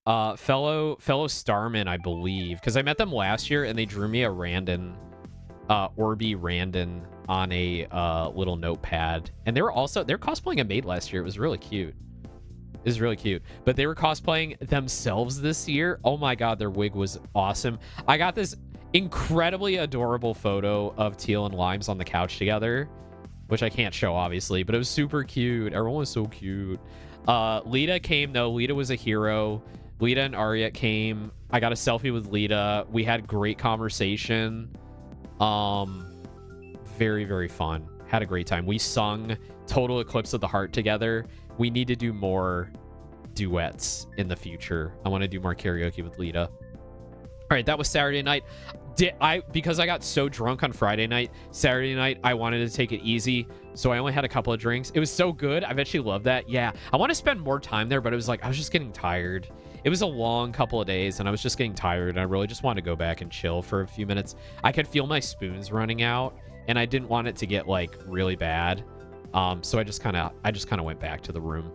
Fellow Starman, I believe, because I met them last year and they drew me a Randon, Orby Randon on a little notepad, and they're cosplaying a maid last year. It was really cute. But they were cosplaying themselves this year. Oh my god, their wig was awesome. I got this incredibly adorable photo of Teal and Limes on the couch together, which I can't show obviously, but it was super cute. Everyone was so cute. Lita came though. Lita was a hero. Lita and Arya came. I got a selfie with Lita. We had great conversation. Very, very fun. Had a great time. We sung Total Eclipse of the Heart together. We need to do more duets in the future. I want to do more karaoke with Lita. All right, that was Saturday night. Because I got so drunk on Friday night, Saturday night, I wanted to take it easy. So I only had a couple of drinks. It was so good. I've actually loved that. Yeah, I want to spend more time there, but it was like, I was just getting tired. It was a long couple of days and I was just getting tired. And I really just wanted to go back and chill for a few minutes. I could feel my spoons running out and I didn't want it to get like really bad. So I just kind of went back to the room.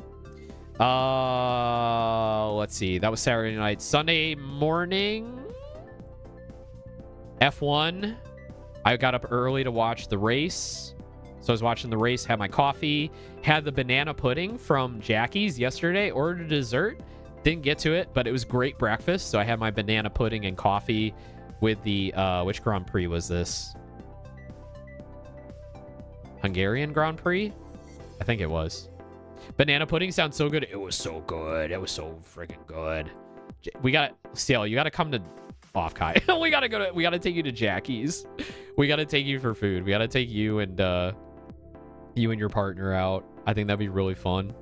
Let's see. That was Saturday night. Sunday morning, F1. I got up early to watch the race. So I was watching the race, had my coffee, had the banana pudding from Jackie's yesterday, ordered dessert. Didn't get to it, but it was great breakfast. So I had my banana pudding and coffee with the, which Grand Prix was this? Hungarian Grand Prix? I think it was. Banana pudding sounds so good. It was so good. It was so freaking good. We got Stale, you got to come to OffKai. We gotta take you to Jackie's. We gotta take you for food. We gotta take you and your partner out. I think that'd be really fun.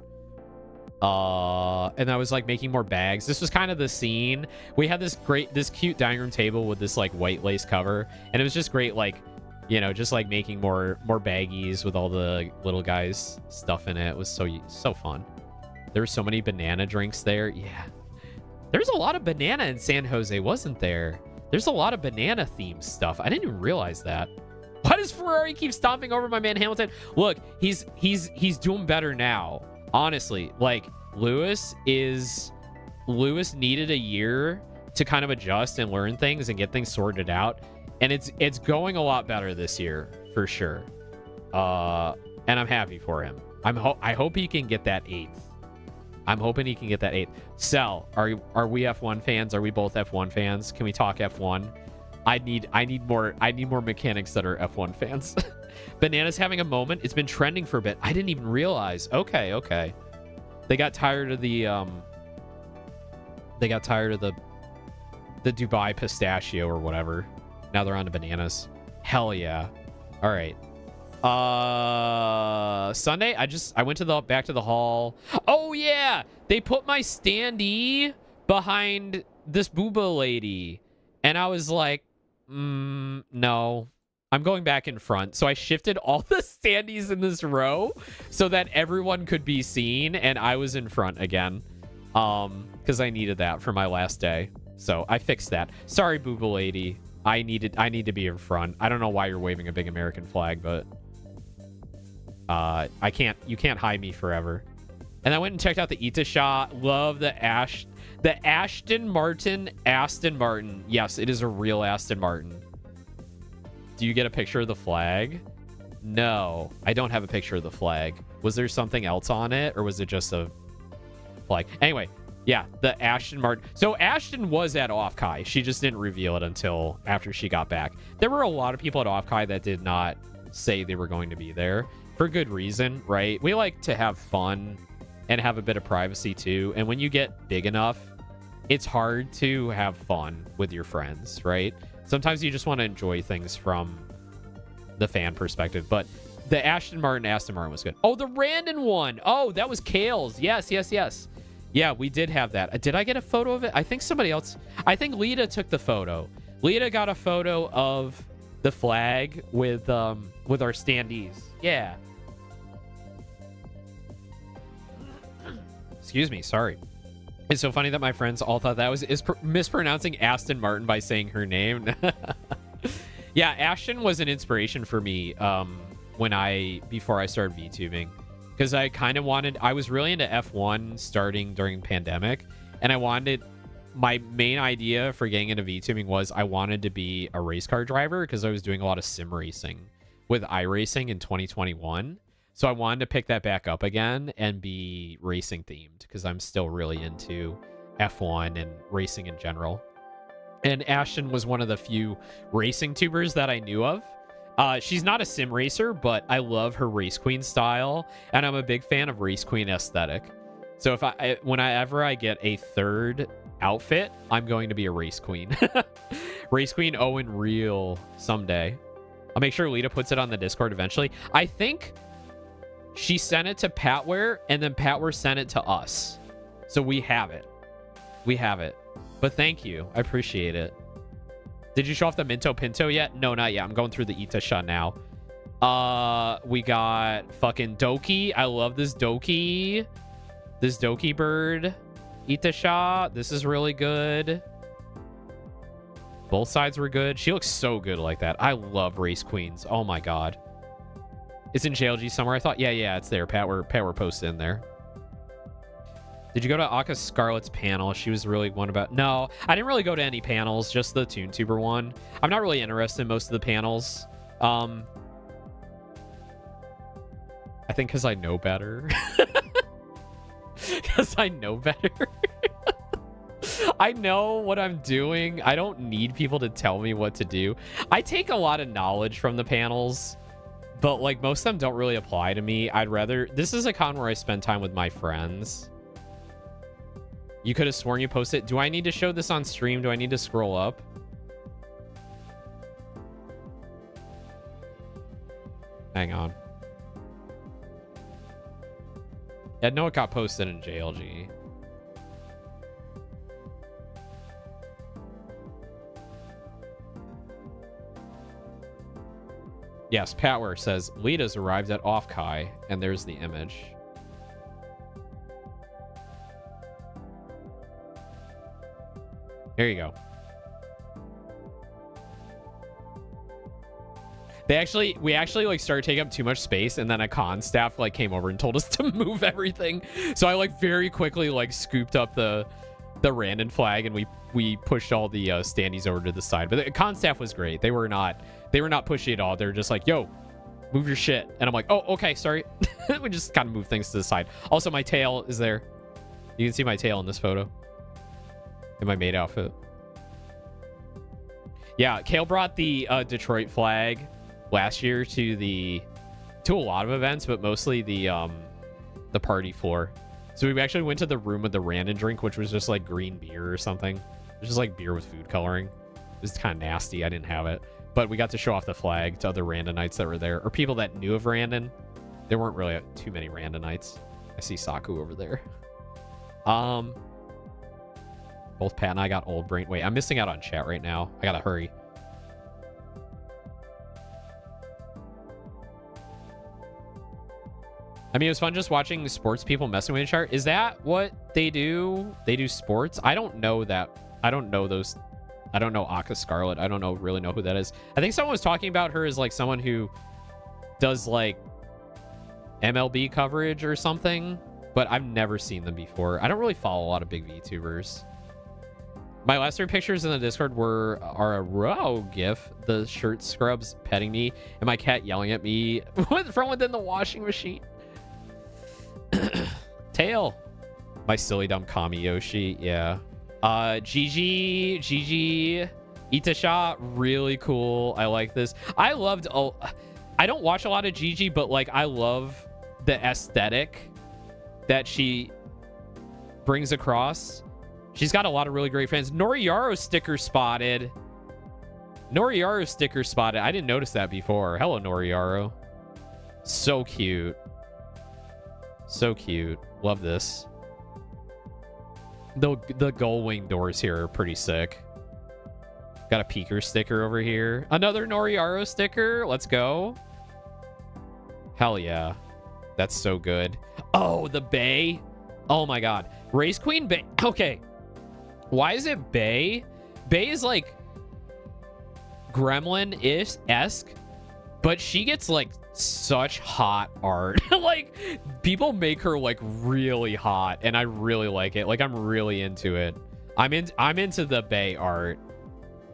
And I was like making more bags. This was kind of the scene. We had this cute dining room table with this like white lace cover, and it was just great, like, you know, just like making more baggies with all the little guys stuff in it. It was so fun. There were so many banana drinks there. Yeah, there's a lot of banana in San Jose, wasn't there? There's a lot of banana themed stuff. I didn't even realize that. Why does Ferrari keep stomping over my man Hamilton? Look, he's doing better now. Honestly, like, Lewis needed a year to kind of adjust and learn things and get things sorted out, and it's going a lot better this year for sure. And I'm happy for him. I hope he can get that 8th. I'm hoping he can get that 8th. Sel, are we F1 fans? Are we both F1 fans? Can we talk F1? I need more mechanics that are F1 fans. Banana's having a moment. It's been trending for a bit. I didn't even realize. Okay. They got tired of the the Dubai pistachio or whatever. Now they're on to bananas. Hell yeah. All right. Sunday, I went back to the hall. Oh yeah, they put my standee behind this booba lady, and I was like, no, I'm going back in front. So I shifted all the standees in this row so that everyone could be seen, and I was in front again, because I needed that for my last day. So I fixed that. Sorry, booba lady. I need to be in front. I don't know why you're waving a big American flag, but you can't hide me forever. And I went and checked out the Ita shot. Love the Aston Martin. Yes, it is a real Aston Martin. Do you get a picture of the flag? No, I don't have a picture of the flag. Was there something else on it, or was it just a flag? Anyway, yeah, the Aston Martin. So Ashton was at OffKai. She just didn't reveal it until after she got back. There were a lot of people at OffKai that did not say they were going to be there, for good reason, right? We like to have fun and have a bit of privacy too. And when you get big enough, it's hard to have fun with your friends, right? Sometimes you just want to enjoy things from the fan perspective. But the Aston Martin was good. Oh, the Randon one. Oh, that was Kale's. Yes. Yeah, we did have that. Did I get a photo of it? I think somebody else. I think Lita took the photo. Lita got a photo of the flag with our standees. Yeah. Excuse me. Sorry. It's so funny that my friends all thought that was mispronouncing Aston Martin by saying her name. Yeah, Ashton was an inspiration for me before I started VTubing, because I was really into F1 starting during pandemic, and my main idea for getting into VTubing was I wanted to be a race car driver, because I was doing a lot of sim racing with iRacing in 2021. So I wanted to pick that back up again and be racing themed, because I'm still really into F1 and racing in general. And Ashton was one of the few racing tubers that I knew of. She's not a sim racer, but I love her race queen style, and I'm a big fan of race queen aesthetic. So whenever I get a third outfit, I'm going to be a race queen. Race queen Owen real someday. I'll make sure Lita puts it on the Discord eventually. I think she sent it to Patware, and then Patware sent it to us. So we have it. But thank you. I appreciate it. Did you show off the Minto Pinto yet? No, not yet. I'm going through the Ita shot now. We got fucking Doki. I love this Doki. This Doki bird. Ita shot. This is really good. Both sides were good. She looks so good like that. I love race queens. Oh my god. It's in JLG somewhere, I thought. Yeah, it's there. Patware posted in there. Did you go to Aka Scarlett's panel? She was really one about... No, I didn't really go to any panels, just the TuneTuber one. I'm not really interested in most of the panels. I think because I know better. Because I know better. I know what I'm doing. I don't need people to tell me what to do. I take a lot of knowledge from the panels, but like most of them don't really apply to me. I'd rather... This is a con where I spend time with my friends. You could have sworn you posted... Do I need to show this on stream? Do I need to scroll up? Hang on. Yeah, no, it got posted in JLG. Yes, Patware says, Lita's arrived at OffKai, and there's the image. There you go. We actually like started taking up too much space, and then a con staff like came over and told us to move everything. So I like very quickly like scooped up the Randon flag, and we pushed all the standees over to the side. But the con staff was great. They were not pushy at all. They were just like, yo, move your shit. And I'm like, oh, okay, sorry. We just kind of move things to the side. Also, my tail is there. You can see my tail in this photo. In my maid outfit. Yeah, Kale brought the Detroit flag last year to a lot of events, but mostly the party floor. So we actually went to the room with the Randon drink, which was just like green beer or something. It was just like beer with food coloring. It was kind of nasty. I didn't have it. But we got to show off the flag to other Randonites that were there, or people that knew of Randon. There weren't really too many Randonites. I see Saku over there. Both Pat and I got old brain. Wait, I'm missing out on chat right now. I gotta hurry. I mean, it was fun just watching sports people messing with each other. Is that what they do? They do sports? I don't know that. I don't know those. I don't know Aka Scarlet. I don't really know who that is. I think someone was talking about her as like someone who does like MLB coverage or something, but I've never seen them before. I don't really follow a lot of big VTubers. My last 3 pictures in the Discord are a row gif, the shirt scrubs petting me, and my cat yelling at me from within the washing machine. Tail. My silly dumb Kami Yoshi, yeah. GG Itasha, really cool. I like this. I don't watch a lot of GG, but like I love the aesthetic that she brings across. She's got a lot of really great fans. Noriyaro sticker spotted. I didn't notice that before. Hello, Noriyaro. So cute. So cute. Love this. The gull wing doors here are pretty sick. Got a Peeker sticker over here. Another Noriyaro sticker. Let's go. Hell yeah. That's so good. Oh, the Bay. Oh my god. Race Queen Bay. Okay. Why is it Bay? Bay is like Gremlin-esque, but she gets like such hot art. Like people make her like really hot, and I really like it. Like I'm really into it. I'm into the Bay art.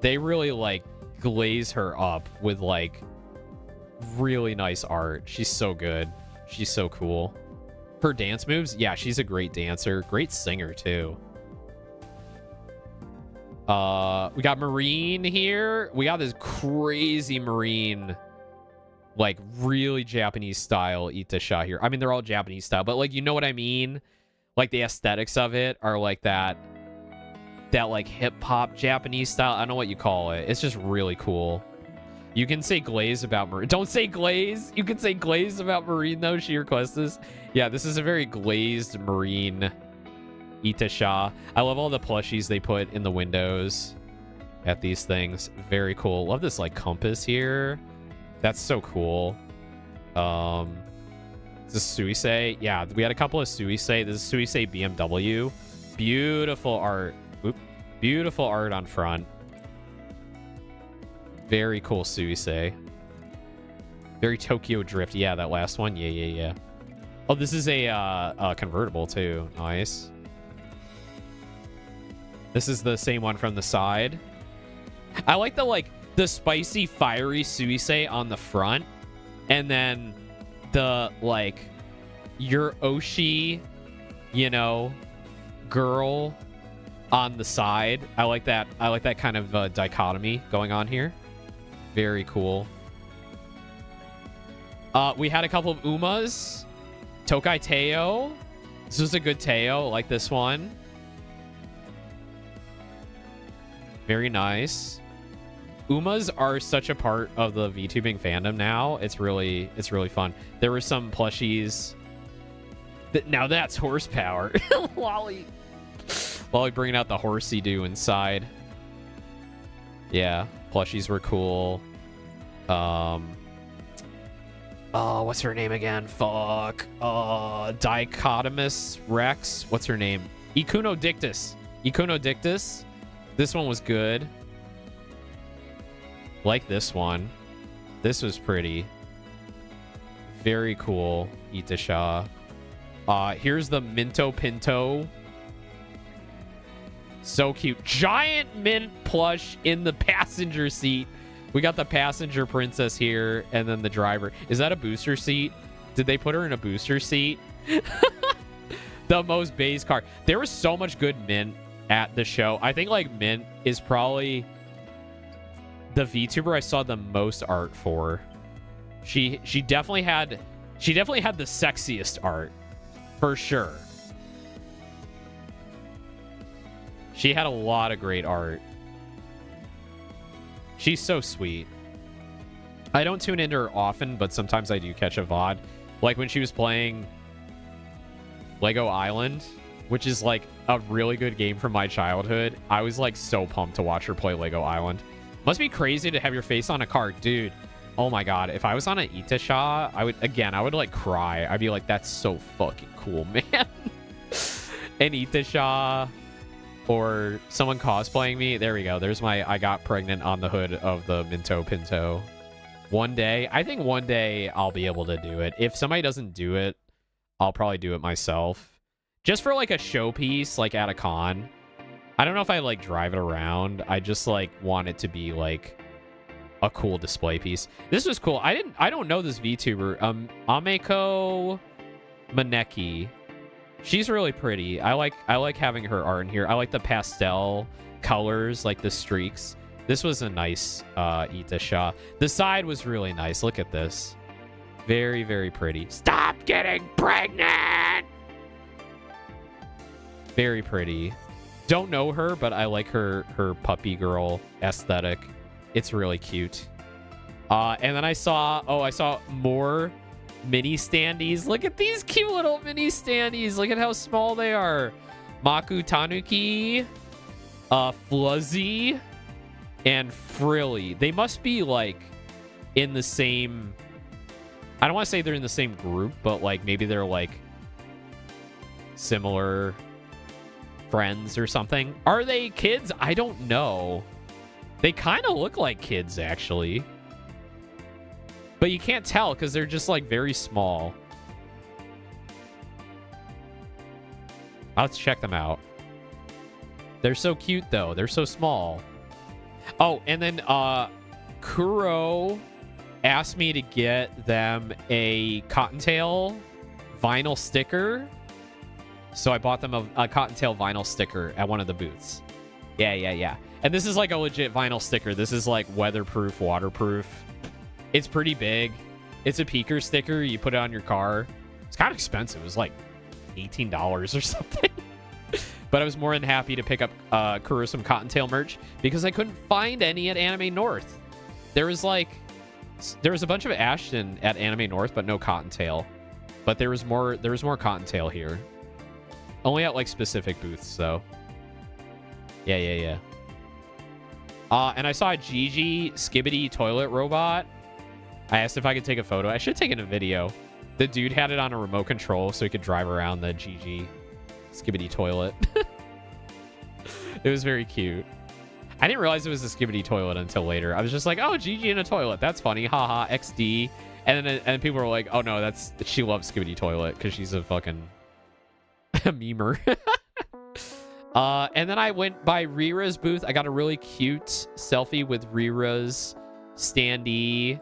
They really like glaze her up with like really nice art. She's so good. She's so cool. Her dance moves, yeah, she's a great dancer, great singer too. We got Marine here. We got this crazy Marine, like really Japanese style Itasha here. I mean, they're all Japanese style, but like, you know what I mean? Like the aesthetics of it are like that like hip hop Japanese style. I don't know what you call it. It's just really cool. You can say glaze about Marine. Don't say glaze. You can say glaze about Marine though. She requests this. Yeah, this is a very glazed Marine Itasha. I love all the plushies they put in the windows at these things. Very cool. Love this like compass here. That's so cool. Is this Suisei? Yeah, we had a couple of Suisei. This is Suisei BMW. Beautiful art. Oop. Beautiful art on front. Very cool Suisei. Very Tokyo Drift. Yeah, that last one. Yeah. Oh, this is a convertible too. Nice. This is the same one from the side. I like the spicy, fiery Suisei on the front, and then the like your Oshi, you know, girl on the side. I like that. I like that kind of dichotomy going on here. Very cool. We had a couple of Umas. Tokai Teo. This was a good Teo. I like this one. Very nice. Umas are such a part of the VTubing fandom now. It's really fun. There were some plushies. Now that's horsepower. Lolly bringing out the horsey do inside. Yeah, plushies were cool. Oh, what's her name again? Fuck. Dichotomous Rex. What's her name? Ecunodictus. Ecunodictus. This one was good. Like this one. This was pretty. Very cool. Itasha. Here's the Minto Pinto. So cute. Giant mint plush in the passenger seat. We got the passenger princess here, and then the driver. Is that a booster seat? Did they put her in a booster seat? The most base car. There was so much good mint at the show. I think like mint is probably the VTuber I saw the most art for. She definitely had the sexiest art, for sure. She had a lot of great art. She's so sweet. I don't tune into her often, but sometimes I do catch a VOD. Like when she was playing Lego Island, which is like a really good game from my childhood. I was like so pumped to watch her play Lego Island. Must be crazy to have your face on a car, dude. Oh my god, if I was on an Itasha, I would like cry. I'd be like, that's so fucking cool, man. An Itasha or someone cosplaying me. There we go. There's my I got pregnant on the hood of the Minto Pinto. One day, I think one day I'll be able to do it. If somebody doesn't do it, I'll probably do it myself. Just for like a showpiece, like at a con. I don't know if I like drive it around. I just like want it to be like a cool display piece. This was cool. I don't know this VTuber. Ameko Maneki. She's really pretty. I like having her art in here. I like the pastel colors, like the streaks. This was a nice Itasha. The side was really nice. Look at this. Very, very pretty. Stop getting pregnant! Very pretty. Don't know her, but I like her puppy girl aesthetic. It's really cute. And then I saw more mini standees. Look at these cute little mini standees. Look at how small they are. Maku Tanuki, Fluzzy, and Frilly. They must be like in the same, I don't want to say they're in the same group, but like maybe they're like similar friends or something. Are they kids? I don't know. They kind of look like kids, actually. But you can't tell because they're just like very small. Let's check them out. They're so cute, though. They're so small. Oh, and then Kuro asked me to get them a Cottontail vinyl sticker. So I bought them a Cottontail vinyl sticker at one of the booths. Yeah. And this is like a legit vinyl sticker. This is like weatherproof, waterproof. It's pretty big. It's a peaker sticker. You put it on your car. It's kind of expensive. It was like $18 or something. But I was more than happy to pick up Kuro some Cottontail merch because I couldn't find any at Anime North. There was a bunch of Ashton at Anime North, but no Cottontail. But there was more Cottontail here. Only at like specific booths, though. Yeah. And I saw a Gigi Skibbity toilet robot. I asked if I could take a photo. I should have taken a video. The dude had it on a remote control so he could drive around the Gigi Skibbity toilet. It was very cute. I didn't realize it was a Skibbity toilet until later. I was just like, oh, Gigi in a toilet. That's funny. Haha, XD. And people were like, oh no, she loves Skibbity toilet because she's a fucking memer. And then I went by Rira's booth. I got a really cute selfie with Rira's standee.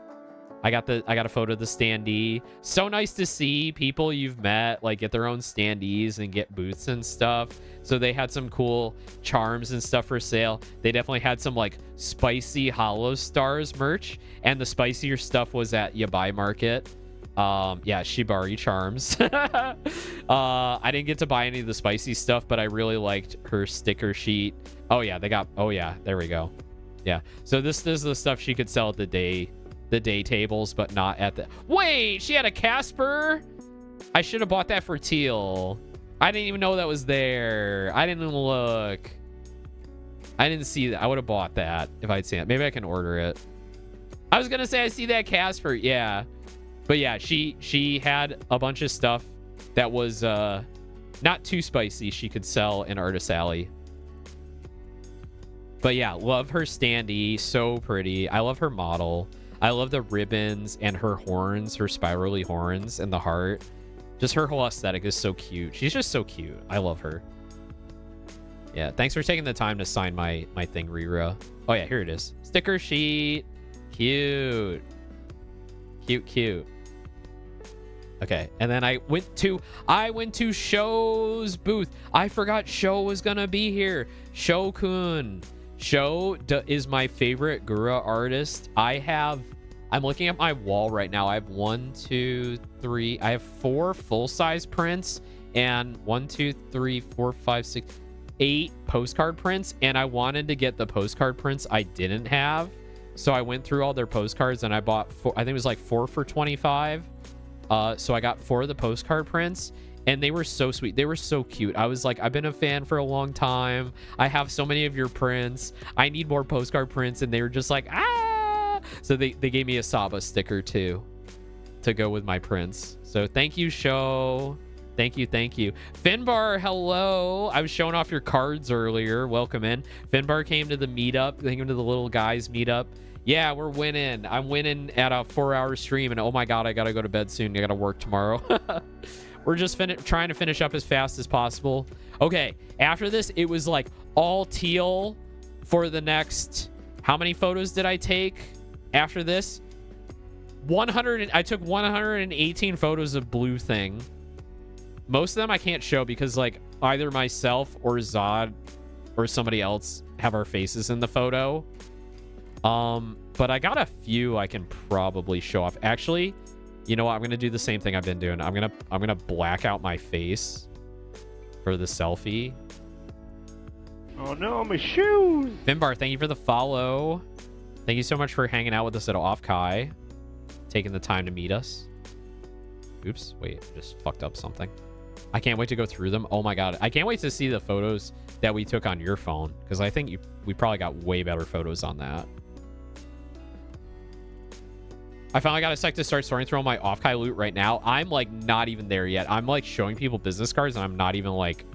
I got a photo of the standee. So nice to see people you've met like get their own standees and get booths and stuff. So they had some cool charms and stuff for sale. They definitely had some like spicy Hollow Stars merch, and the spicier stuff was at Yabai Market. Yeah, Shibari charms. I didn't get to buy any of the spicy stuff, but I really liked her sticker sheet. Oh yeah, there we go. Yeah. So this is the stuff she could sell at the day tables, but not at the... Wait, she had a Casper? I should have bought that for Teal. I didn't even know that was there. I didn't even look. I didn't see that. I would have bought that if I'd seen it. Maybe I can order it. I was gonna say I see that Casper. Yeah. But yeah, she had a bunch of stuff that was not too spicy she could sell in Artist Alley. But yeah, love her standee. So pretty. I love her model. I love the ribbons and her horns, her spirally horns and the heart. Just her whole aesthetic is so cute. She's just so cute. I love her. Yeah, thanks for taking the time to sign my thing, Rira. Oh yeah, here it is. Sticker sheet. Cute. Cute. Okay, and then I went to Show's booth. I forgot Show was gonna be here. Show-kun. Show is my favorite Gura artist. I'm looking at my wall right now. I have 1, 2, 3. I have 4 full-size prints and 1, 2, 3, 4, 5, 6, 8 postcard prints. And I wanted to get the postcard prints I didn't have. So I went through all their postcards and I bought 4. I think it was like 4 for $25. So I got 4 of the postcard prints. And they were so sweet. They were so cute. I was like, I've been a fan for a long time. I have so many of your prints. I need more postcard prints. And they were just like, ah. So they gave me a Saba sticker too to go with my prints. So thank you, Show. Thank you. Finbar, hello. I was showing off your cards earlier. Welcome in. Finbar came to the meetup. Came to the little guys meetup. Yeah, we're winning. I'm winning at a 4-hour stream. And oh my God, I got to go to bed soon. I got to work tomorrow. We're just trying to finish up as fast as possible. Okay, after this, it was like all teal for the next... How many photos did I take after this? I took 118 photos of blue thing. Most of them I can't show because like either myself or Zod or somebody else have our faces in the photo. But I got a few I can probably show off. Actually... You know what? I'm gonna do the same thing I've been doing. I'm gonna black out my face for the selfie. Oh no, my shoes! Finbar, thank you for the follow. Thank you so much for hanging out with us at OffKai. Taking the time to meet us. Oops, wait, just fucked up something. I can't wait to go through them. Oh my God, I can't wait to see the photos that we took on your phone because I think we probably got way better photos on that. I finally got a sec to start sorting through all my OffKai loot right now. I'm like not even there yet. I'm like showing people business cards and I'm not even like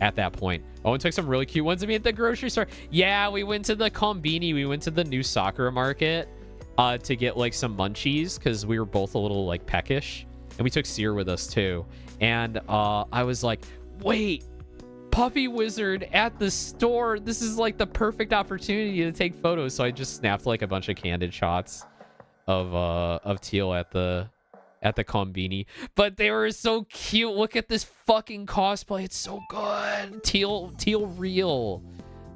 at that point. Owen took some really cute ones of me at the grocery store. Yeah, we went to the Kombini. We went to the new Sakura market to get like some munchies because we were both a little like peckish. And we took Seer with us too. And I was like, wait, Puppy Wizard at the store. This is like the perfect opportunity to take photos. So I just snapped like a bunch of candid shots of teal at the Kombini, but they were so cute. Look at this fucking cosplay. It's so good. Teal real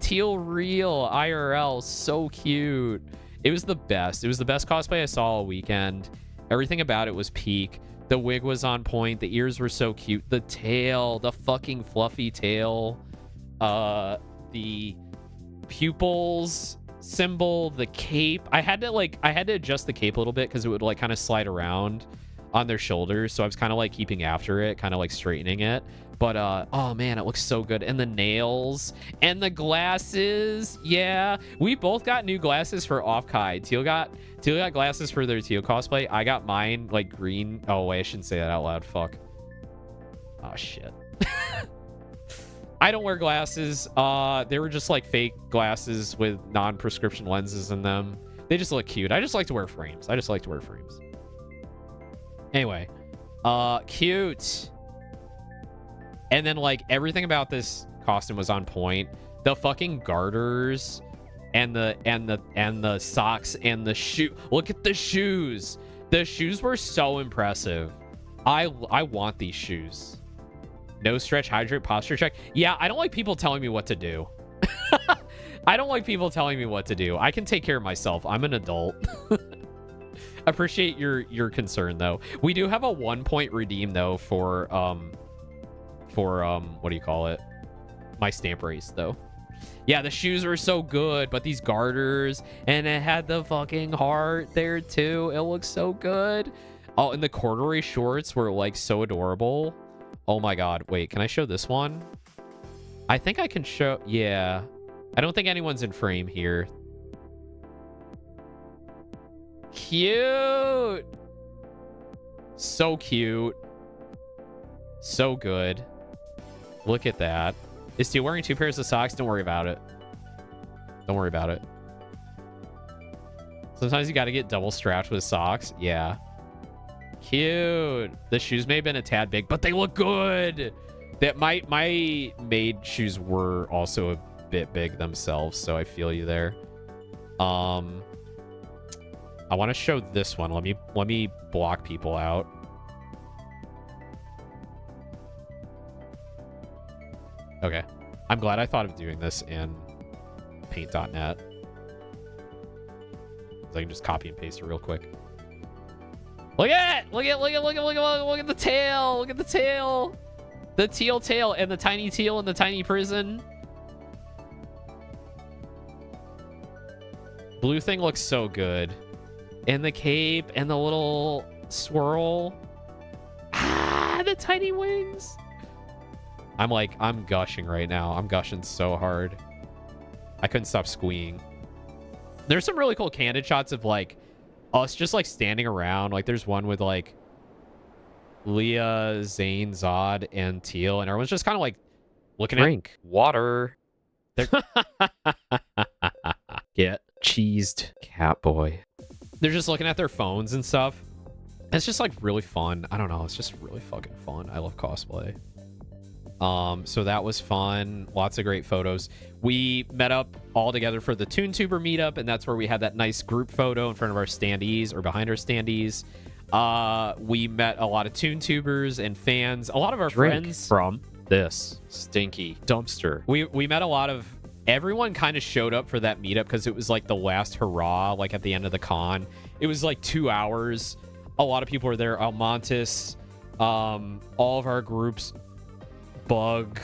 IRL. So cute. It was the best. It was the best cosplay I saw all weekend. Everything about it was peak. The wig was on point. The ears were so cute. The tail, the fucking fluffy tail, the pupils symbol, the cape. I had to adjust the cape a little bit because it would like kind of slide around on their shoulders, so I was kind of like keeping after it, kind of like straightening it. But oh man, it looks so good. And the nails and the glasses. Yeah, we both got new glasses for OffKai. Teal got glasses for their Teal cosplay. I got mine like green. Oh wait, I shouldn't say that out loud. Fuck. Oh shit. I don't wear glasses. They were just like fake glasses with non-prescription lenses in them. They just look cute. I just like to wear frames. Anyway, cute. And then like everything about this costume was on point. The fucking garters and the socks and the shoe. Look at the shoes. The shoes were so impressive. I want these shoes. No stretch, hydrate, posture check. Yeah, I don't like people telling me what to do. I don't like people telling me what to do. I can take care of myself. I'm an adult. Appreciate your concern though. We do have a 1-point redeem though for what do you call it? My stamp race though. Yeah, the shoes were so good, but these garters, and it had the fucking heart there too. It looks so good. Oh, and the corduroy shorts were like so adorable. Oh my god. Wait, can I show this one? I think I can show. Yeah. I don't think anyone's in frame here. Cute. So cute. So good. Look at that. Is he wearing 2 pairs of socks? Don't worry about it. Don't worry about it. Sometimes you got to get double strapped with socks. Yeah. Cute. The shoes may have been a tad big, but they look good. That my maid shoes were also a bit big themselves, so I feel you there. I want to show this one. Let me block people out. Okay. I'm glad I thought of doing this in paint.net. So I can just copy and paste it real quick. Look at it! Look at the tail! Look at the tail! The teal tail and the tiny teal in the tiny prison. Blue thing looks so good. And the cape and the little swirl. Ah, the tiny wings. I'm gushing right now. I'm gushing so hard. I couldn't stop squeeing. There's some really cool candid shots of like us just like standing around. Like there's one with like Leah, Zane, Zod, and Teal, and everyone's just kind of like looking Drink water. Get cheesed, Catboy. They're just looking at their phones and stuff. It's just like really fun. I don't know. It's just really fucking fun. I love cosplay. So that was fun. Lots of great photos. We met up all together for the ToonTuber meetup, and that's where we had that nice group photo in front of our standees or behind our standees. We met a lot of ToonTubers and fans. A lot of our friends from this stinky dumpster. We met a lot of everyone kind of showed up for that meetup because it was like the last hurrah, like at the end of the con. It was like 2 hours. A lot of people were there. Almontis, all of our groups, Bug,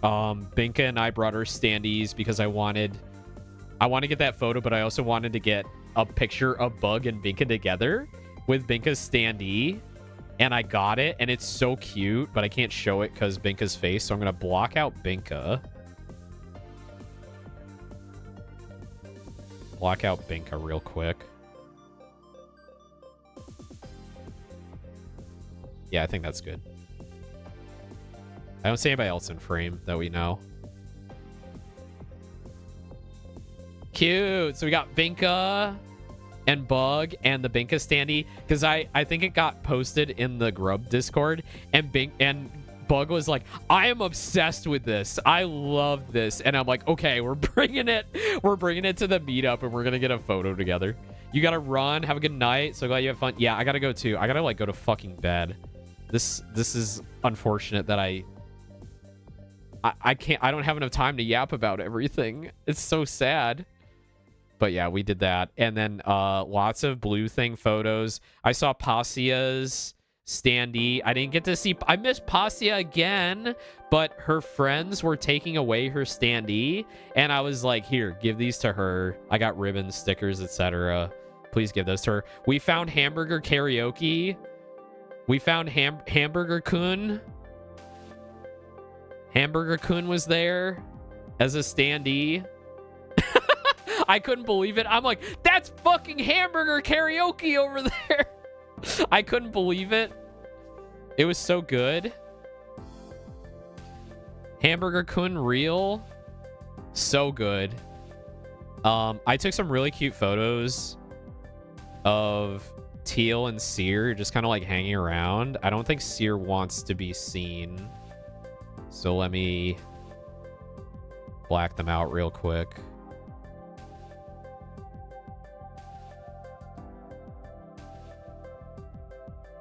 Binka and I brought our standees because I want to get that photo, but I also wanted to get a picture of Bug and Binka together with Binka's standee, and I got it, and it's so cute, but I can't show it because Binka's face, so I'm going to block out Binka. Block out Binka real quick. Yeah, I think that's good. I don't see anybody else in frame that we know. Cute. So we got Binka and Bug and the Binka standee, because I think it got posted in the Grub Discord, and Bug was like, I am obsessed with this. I love this. And I'm like, okay, we're bringing it to the meetup, and we're gonna get a photo together. You gotta run. Have a good night. So glad you have fun. Yeah, I gotta go too. I gotta like go to fucking bed. This is unfortunate that I don't have enough time to yap about everything. It's so sad. But yeah, we did that. And then lots of blue thing photos. I saw Pasia's standee. I didn't get to see... I missed Pasia again, but her friends were taking away her standee. And I was like, here, give these to her. I got ribbons, stickers, etc. Please give those to her. We found Hamburger Karaoke. We found Hamburger Kun. Hamburger Kun was there as a standee. I couldn't believe it. I'm like, that's fucking Hamburger Karaoke over there. I couldn't believe it. It was so good. Hamburger Kun real. So good. I took some really cute photos of Teal and Seer just kind of like hanging around. I don't think Seer wants to be seen. So let me black them out real quick.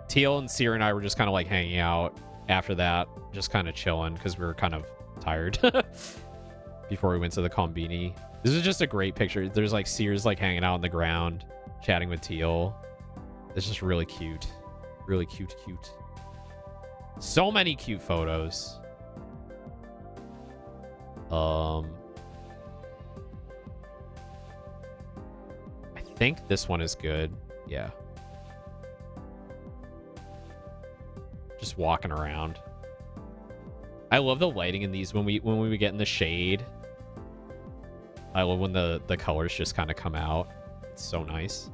Teal and Seer and I were just kind of like hanging out after that, just kind of chilling because we were kind of tired before we went to the Combini. This is just a great picture. There's like Seer's like hanging out on the ground, chatting with Teal. It's just really cute. Really cute. So many cute photos. think this one is good. Yeah. Just walking around. I love the lighting in these when we get in the shade. I love when the colors just kind of come out. It's so nice.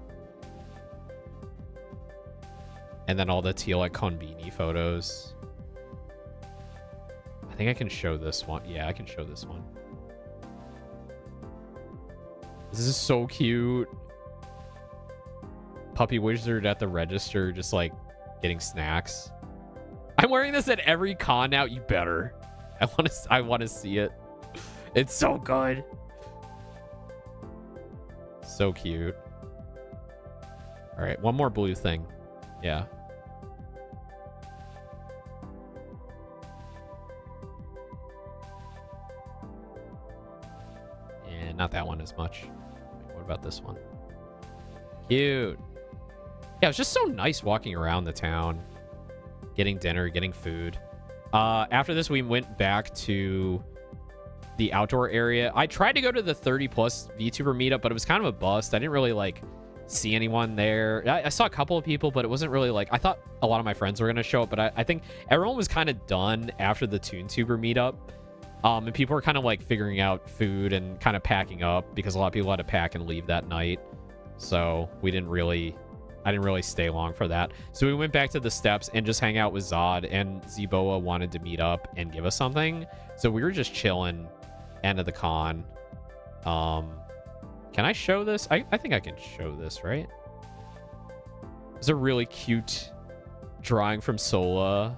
And then all the teal like Konbini photos. I think I can show this one. Yeah, I can show this one. This is so cute. Puppy Wizard at the register, just like getting snacks. I'm wearing this at every con now. You better. I want to see it. It's so good. So cute. All right, one more blue thing. Yeah. And not that one as much. What about this one? Cute. Yeah, it was just so nice walking around the town. Getting dinner, getting food. After this, we went back to the outdoor area. I tried to go to the 30+ VTuber meetup, but it was kind of a bust. I didn't really like see anyone there. I saw a couple of people, but it wasn't really like, I thought a lot of my friends were going to show up, but I think everyone was kind of done after the ToonTuber meetup. And people were kind of like figuring out food and kind of packing up because a lot of people had to pack and leave that night. So I didn't really stay long for that. So we went back to the steps and just hang out with Zod, and Zboa wanted to meet up and give us something. So we were just chilling end of the con. Can I show this? I think I can show this, right? It's a really cute drawing from Sola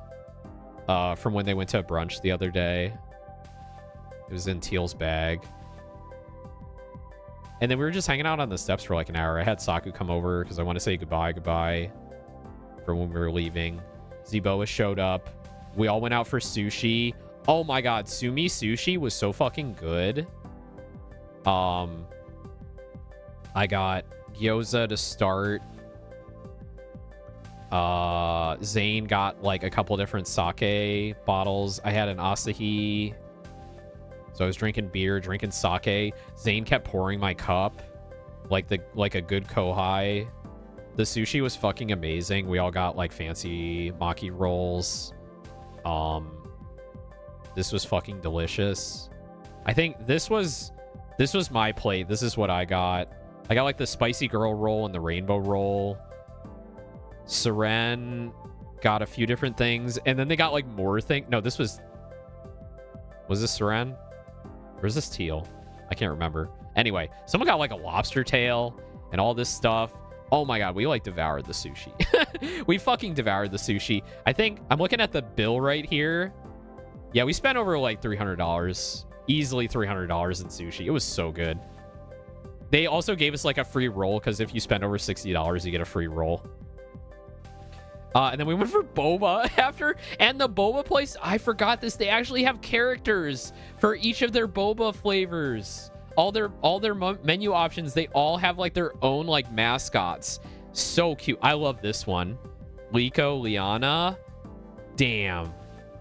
from when they went to brunch the other day. It was in Teal's bag. And then we were just hanging out on the steps for like an hour. I had Saku come over because I want to say goodbye for when we were leaving. Zboa showed up. We all went out for sushi. Oh my god, Sumi sushi was so fucking good. I got gyoza to start. Zane got like a couple different sake bottles. I had an Asahi. So I was drinking beer, drinking sake. Zane kept pouring my cup like a good kohai. The sushi was fucking amazing. We all got like fancy maki rolls. This was fucking delicious. I think this was my plate. This is what I got. I got like the spicy girl roll and the rainbow roll. Seren got a few different things, and then they got like more things. No, this was this Seren? Or is this Teal? I can't remember. Anyway, someone got like a lobster tail and all this stuff. Oh my god, we like devoured the sushi. We fucking devoured the sushi. I think I'm looking at the bill right here. Yeah, we spent over like $300. Easily $300 in sushi. It was so good. They also gave us like a free roll because if you spend over $60, you get a free roll. And then we went for boba after, and the boba place, I forgot this, they actually have characters for each of their boba flavors. All their menu options, they all have like their own like mascots. So cute. I love this one. Liko, Liana. Damn.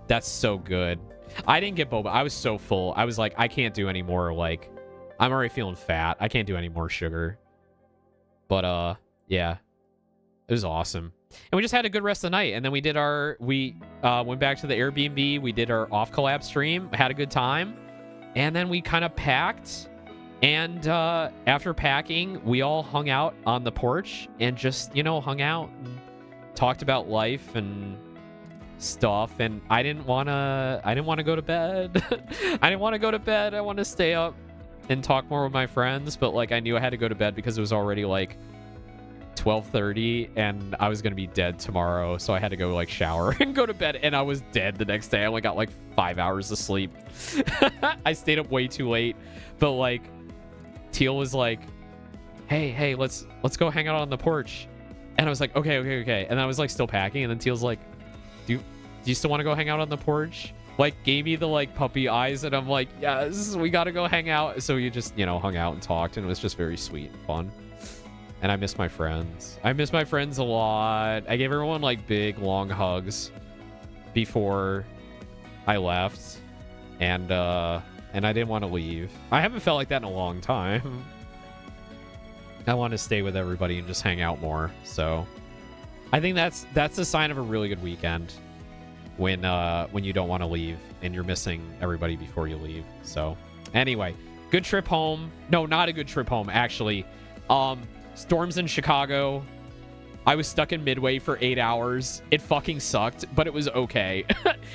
That's so good. I didn't get boba. I was so full. I was like, I can't do any more. Like, I'm already feeling fat. I can't do any more sugar. But yeah. It was awesome. And we just had a good rest of the night. And then we went back to the Airbnb. We did our off collab stream. Had a good time. And then we kind of packed. And after packing, we all hung out on the porch and just, hung out and talked about life and stuff. And I didn't want to go to bed. I didn't want to go to bed. I wanted to stay up and talk more with my friends. But like, I knew I had to go to bed because it was already like 12:30 and I was gonna be dead tomorrow, so I had to go like shower and go to bed, and I was dead the next day. I only got like 5 hours of sleep. I stayed up way too late, but like Teal was like, hey, let's go hang out on the porch, and I was like, okay, and I was like still packing, and then Teal's like, do you still want to go hang out on the porch? Like gave me the like puppy eyes, and I'm like, yes, we gotta go hang out. So we just hung out and talked, and it was just very sweet and fun. And I miss my friends. I miss my friends a lot. I gave everyone like big, long hugs before I left. And I didn't want to leave. I haven't felt like that in a long time. I want to stay with everybody and just hang out more. So I think that's a sign of a really good weekend when you don't want to leave and you're missing everybody before you leave. So anyway, good trip home. No, not a good trip home, actually. Storms in Chicago. I was stuck in Midway for 8 hours. It fucking sucked, but it was okay.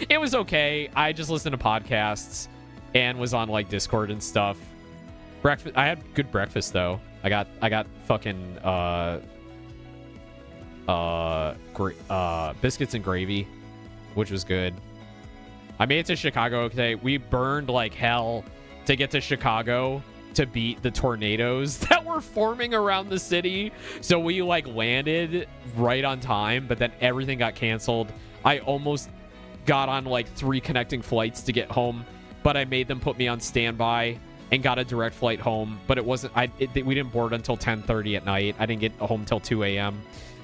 It was okay. I just listened to podcasts and was on like Discord and stuff. Breakfast. I had good breakfast though. I got fucking biscuits and gravy, which was good. I made it to Chicago today. We burned like hell to get to Chicago to beat the tornadoes that were forming around the city. So we like landed right on time, but then everything got canceled. I almost got on like 3 connecting flights to get home, but I made them put me on standby and got a direct flight home. But it wasn't, we didn't board until 10:30 at night. I didn't get home till 2 a.m.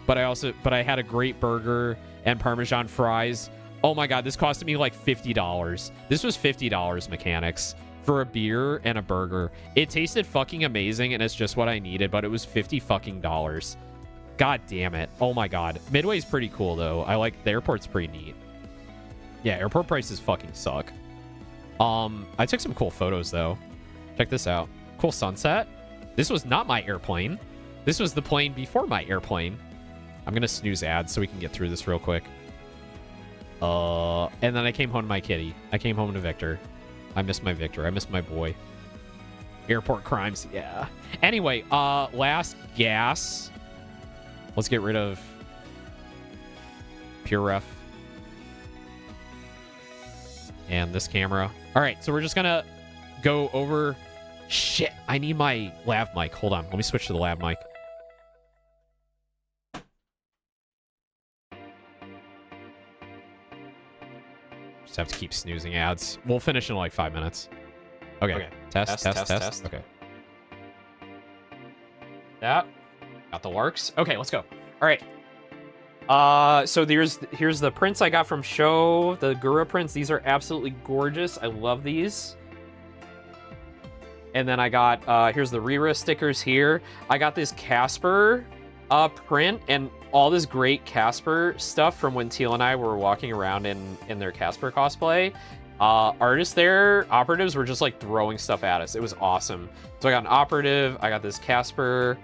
But I had a great burger and Parmesan fries. Oh my God, this costed me like $50. This was $50 mechanics for a beer and a burger. It tasted fucking amazing and it's just what I needed, but it was $50 fucking dollars. God damn it. Oh my God. Midway's pretty cool though. I like the airport's pretty neat. Yeah, airport prices fucking suck. I took some cool photos though. Check this out. Cool sunset. This was not my airplane. This was the plane before my airplane. I'm gonna snooze ads so we can get through this real quick. And then I came home to my kitty. I came home to Victor. I miss my Victor. I miss my boy. Airport crimes. Yeah. Anyway, last gas. Let's get rid of Pure Ref. And this camera. All right, so we're just gonna go over. Shit, I need my lav mic. Hold on. Let me switch to the lav mic. Just have to keep snoozing ads. We'll finish in like 5 minutes. Okay. Test. Okay. Yeah. Got the works. Okay, let's go. All right. So here's the prints I got from Show. The Gura prints. These are absolutely gorgeous. I love these. And then I got here's the Rira stickers here. I got this Casper print and all this great Casper stuff from when Teal and I were walking around in their Casper cosplay. Artists there, operatives were just like throwing stuff at us. It was awesome. So I got an operative. I got this Casper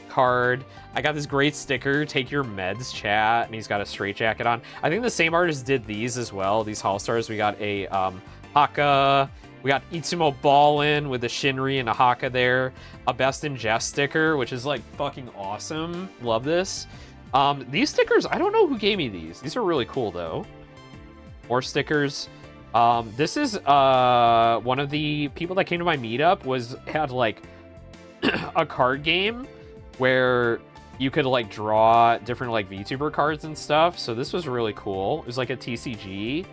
card. I got this great sticker, Take Your Meds Chat, and he's got a straight jacket on. I think the same artist did these as well, these Hall Stars. We got a Haka. We got Itsumo Ballin with a Shinri and a Haka there. A Best in Jest sticker, which is like fucking awesome. Love this. These stickers, I don't know who gave me these. These are really cool though. More stickers. This is one of the people that came to my meetup had like a card game where you could like draw different like VTuber cards and stuff. So this was really cool. It was like a TCG.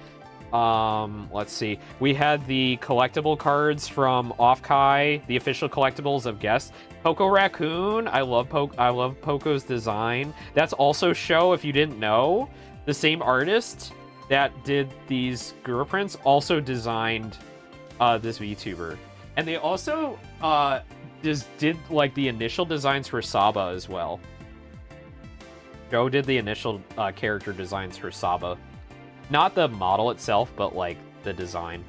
Let's see. We had the collectible cards from OffKai, the official collectibles of guests. Poco Raccoon. I love Poco's design. That's also Show, if you didn't know. The same artist that did these Gura prints also designed this VTuber. And they also just did like the initial designs for Saba as well. Joe did the initial character designs for Saba. Not the model itself, but like the design.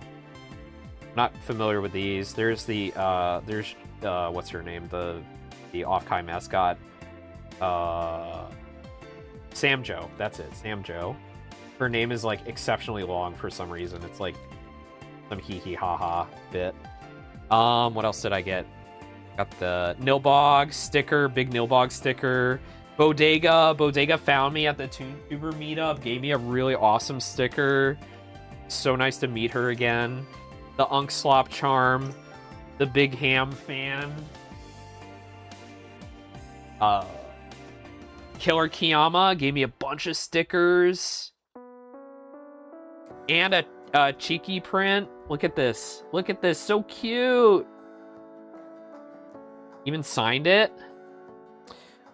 Not familiar with these. There's the what's her name? The OffKai mascot. Sam Joe. That's it. Sam Joe. Her name is like exceptionally long for some reason. It's like some hee hee ha ha bit. What else did I get? Got the Nilbog sticker, big Nilbog sticker. Bodega found me at the vtuber meetup, gave me a really awesome sticker. So nice to meet her again. The Unk Slop charm, the Big Ham fan. Killer Kiyama gave me a bunch of stickers. And a cheeky print. Look at this. Look at this. So cute. Even signed it.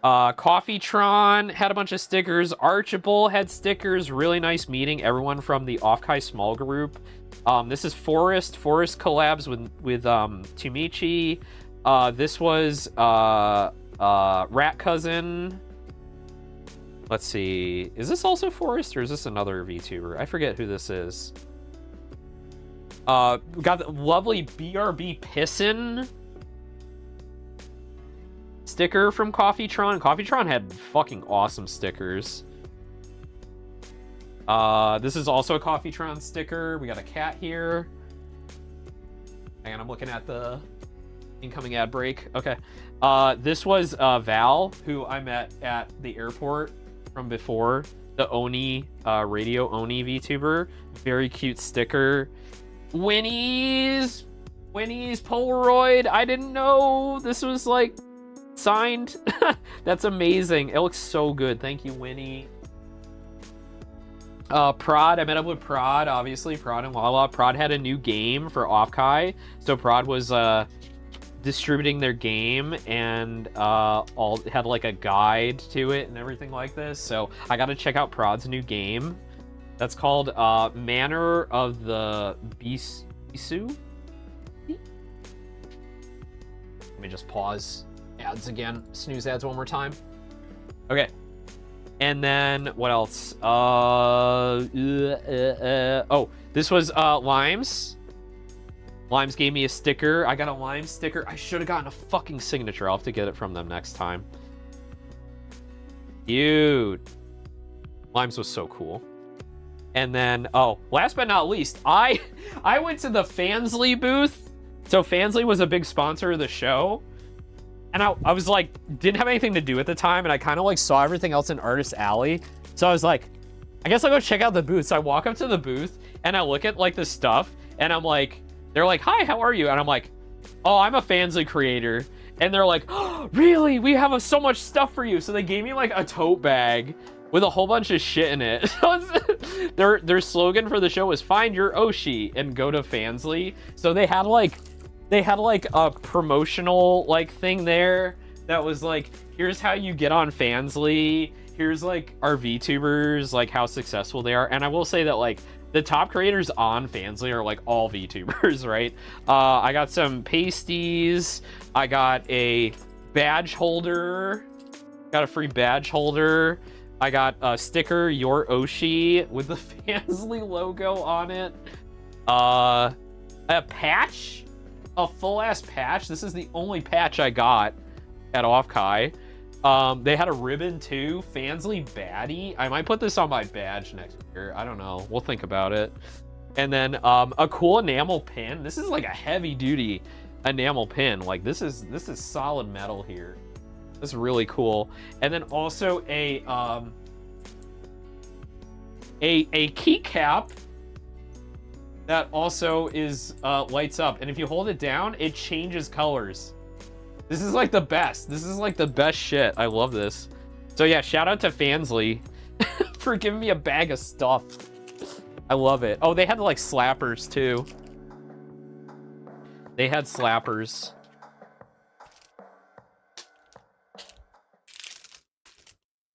Coffeetron had a bunch of stickers. Archibald had stickers. Really nice meeting everyone from the OffKai small group. This is Forest collabs with Tumichi. This was Rat Cousin. Let's see. Is this also Forrest or is this another VTuber? I forget who this is. We got the lovely BRB Pissin sticker from Coffeetron. Coffeetron had fucking awesome stickers. This is also a Coffeetron sticker. We got a cat here. Hang on, I'm looking at the incoming ad break. Okay. This was Val, who I met at the airport from before. The Oni, Radio Oni VTuber. Very cute sticker. Winnie's Polaroid. I didn't know this was like signed. That's amazing. It looks so good. Thank you, Winnie. Prod, I met up with Prod, obviously. Prod and Lala. Prod had a new game for OffKai, so Prod was distributing their game and all had like a guide to it and everything like this. So I got to check out Prod's new game. That's called Manor of the Bisu. Let me just pause ads again. Snooze ads one more time. Okay. And then what else? Oh, this was Limes. Limes gave me a sticker. I got a Lime sticker. I should have gotten a fucking signature. I'll have to get it from them next time. Dude. Limes was so cool. And then, oh, last but not least, I went to the Fansly booth. So Fansly was a big sponsor of the show. And I was like, didn't have anything to do at the time. And I kind of like saw everything else in Artist Alley. So I was like, I guess I'll go check out the booth. So I walk up to the booth and I look at like the stuff and I'm like, they're like, hi, how are you? And I'm like, oh, I'm a Fansly creator. And they're like, oh, really? We have so much stuff for you. So they gave me like a tote bag with a whole bunch of shit in it. Their slogan for the show was find your Oshi and go to Fansly. So they had like a promotional like thing there that was like, here's how you get on Fansly. Here's like our VTubers, like how successful they are. And I will say that like the top creators on Fansly are like all VTubers, right? I got some pasties. I got a badge holder. Got a free badge holder. I got a sticker, Your Oshi, with the Fansly logo on it. A patch, a full-ass patch. This is the only patch I got at OffKai. They had a ribbon too, Fansly Baddie. I might put this on my badge next year. I don't know. We'll think about it. And then a cool enamel pin. This is like a heavy-duty enamel pin. Like this is solid metal here. That's really cool. And then also a keycap that also is lights up. And if you hold it down, it changes colors. This is like the best. This is like the best shit. I love this. So yeah, shout out to Fansly for giving me a bag of stuff. I love it. Oh, they had like slappers too. They had slappers.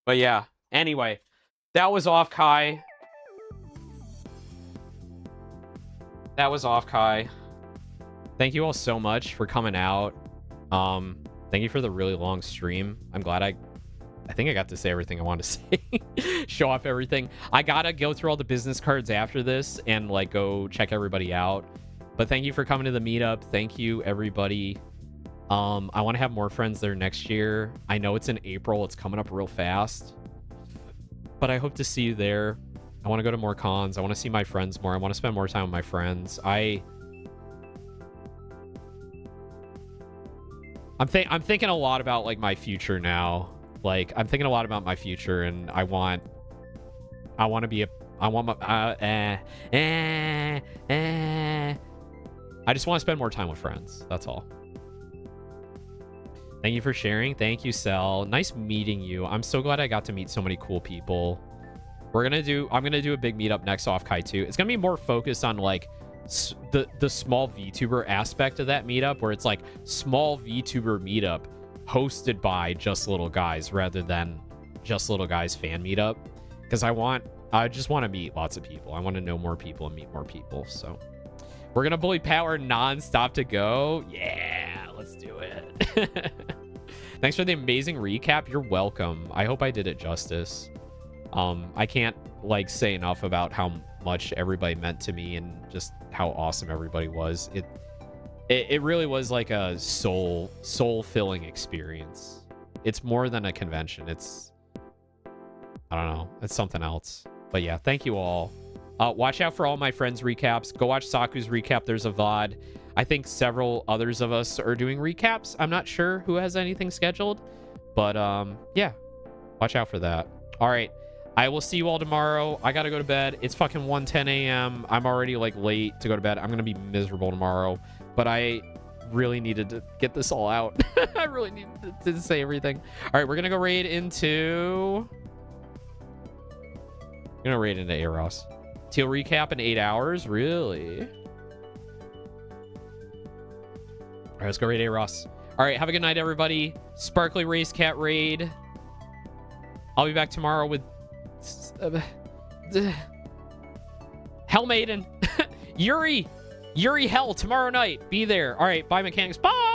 But yeah, anyway, that was OffKai. That was OffKai. Thank you all so much for coming out. Thank you for the really long stream. I'm glad I think I got to say everything I wanted to say. Show off everything. I gotta go through all the business cards after this and like go check everybody out. But thank you for coming to the meetup. Thank you, everybody. I want to have more friends there next year. I know it's in April. It's coming up real fast. But I hope to see you there. I want to go to more cons. I want to see my friends more. I want to spend more time with my friends. I'm thinking a lot about like my future now. Like I'm thinking a lot about my future, and I want to be I just want to spend more time with friends. That's all. Thank you for sharing. Thank you, Cell. Nice meeting you. I'm so glad I got to meet so many cool people. I'm gonna do a big meetup next OffKai too. It's gonna be more focused on like the small VTuber aspect of that meetup, where it's like small VTuber meetup hosted by Just Little Guys rather than Just Little Guys fan meetup. Because I just want to meet lots of people. I want to know more people and meet more people. So we're gonna bully power non-stop to go. Yeah, let's do it. Thanks for the amazing recap. You're welcome. I hope I did it justice. I can't like say enough about how much everybody meant to me and just how awesome everybody was. It really was like a soul-filling experience. It's more than a convention. It's, I don't know, it's something else. But yeah, thank you all. Watch out for all my friends' recaps. Go watch Saku's recap. There's a VOD. I think several others of us are doing recaps. I'm not sure who has anything scheduled, but yeah, watch out for that. All right, I will see you all tomorrow. I gotta go to bed. It's fucking 1:10 a.m. I'm already like late to go to bed. I'm gonna be miserable tomorrow, but I really needed to get this all out. I really needed to say everything. All right, we're gonna go raid into Eros. Teal recap in 8 hours, really? All right, let's go raid Eros. All right, have a good night, everybody. Sparkly Race Cat raid. I'll be back tomorrow with Hell Maiden. Yuri Hell tomorrow night. Be there. All right, bye, mechanics. Bye.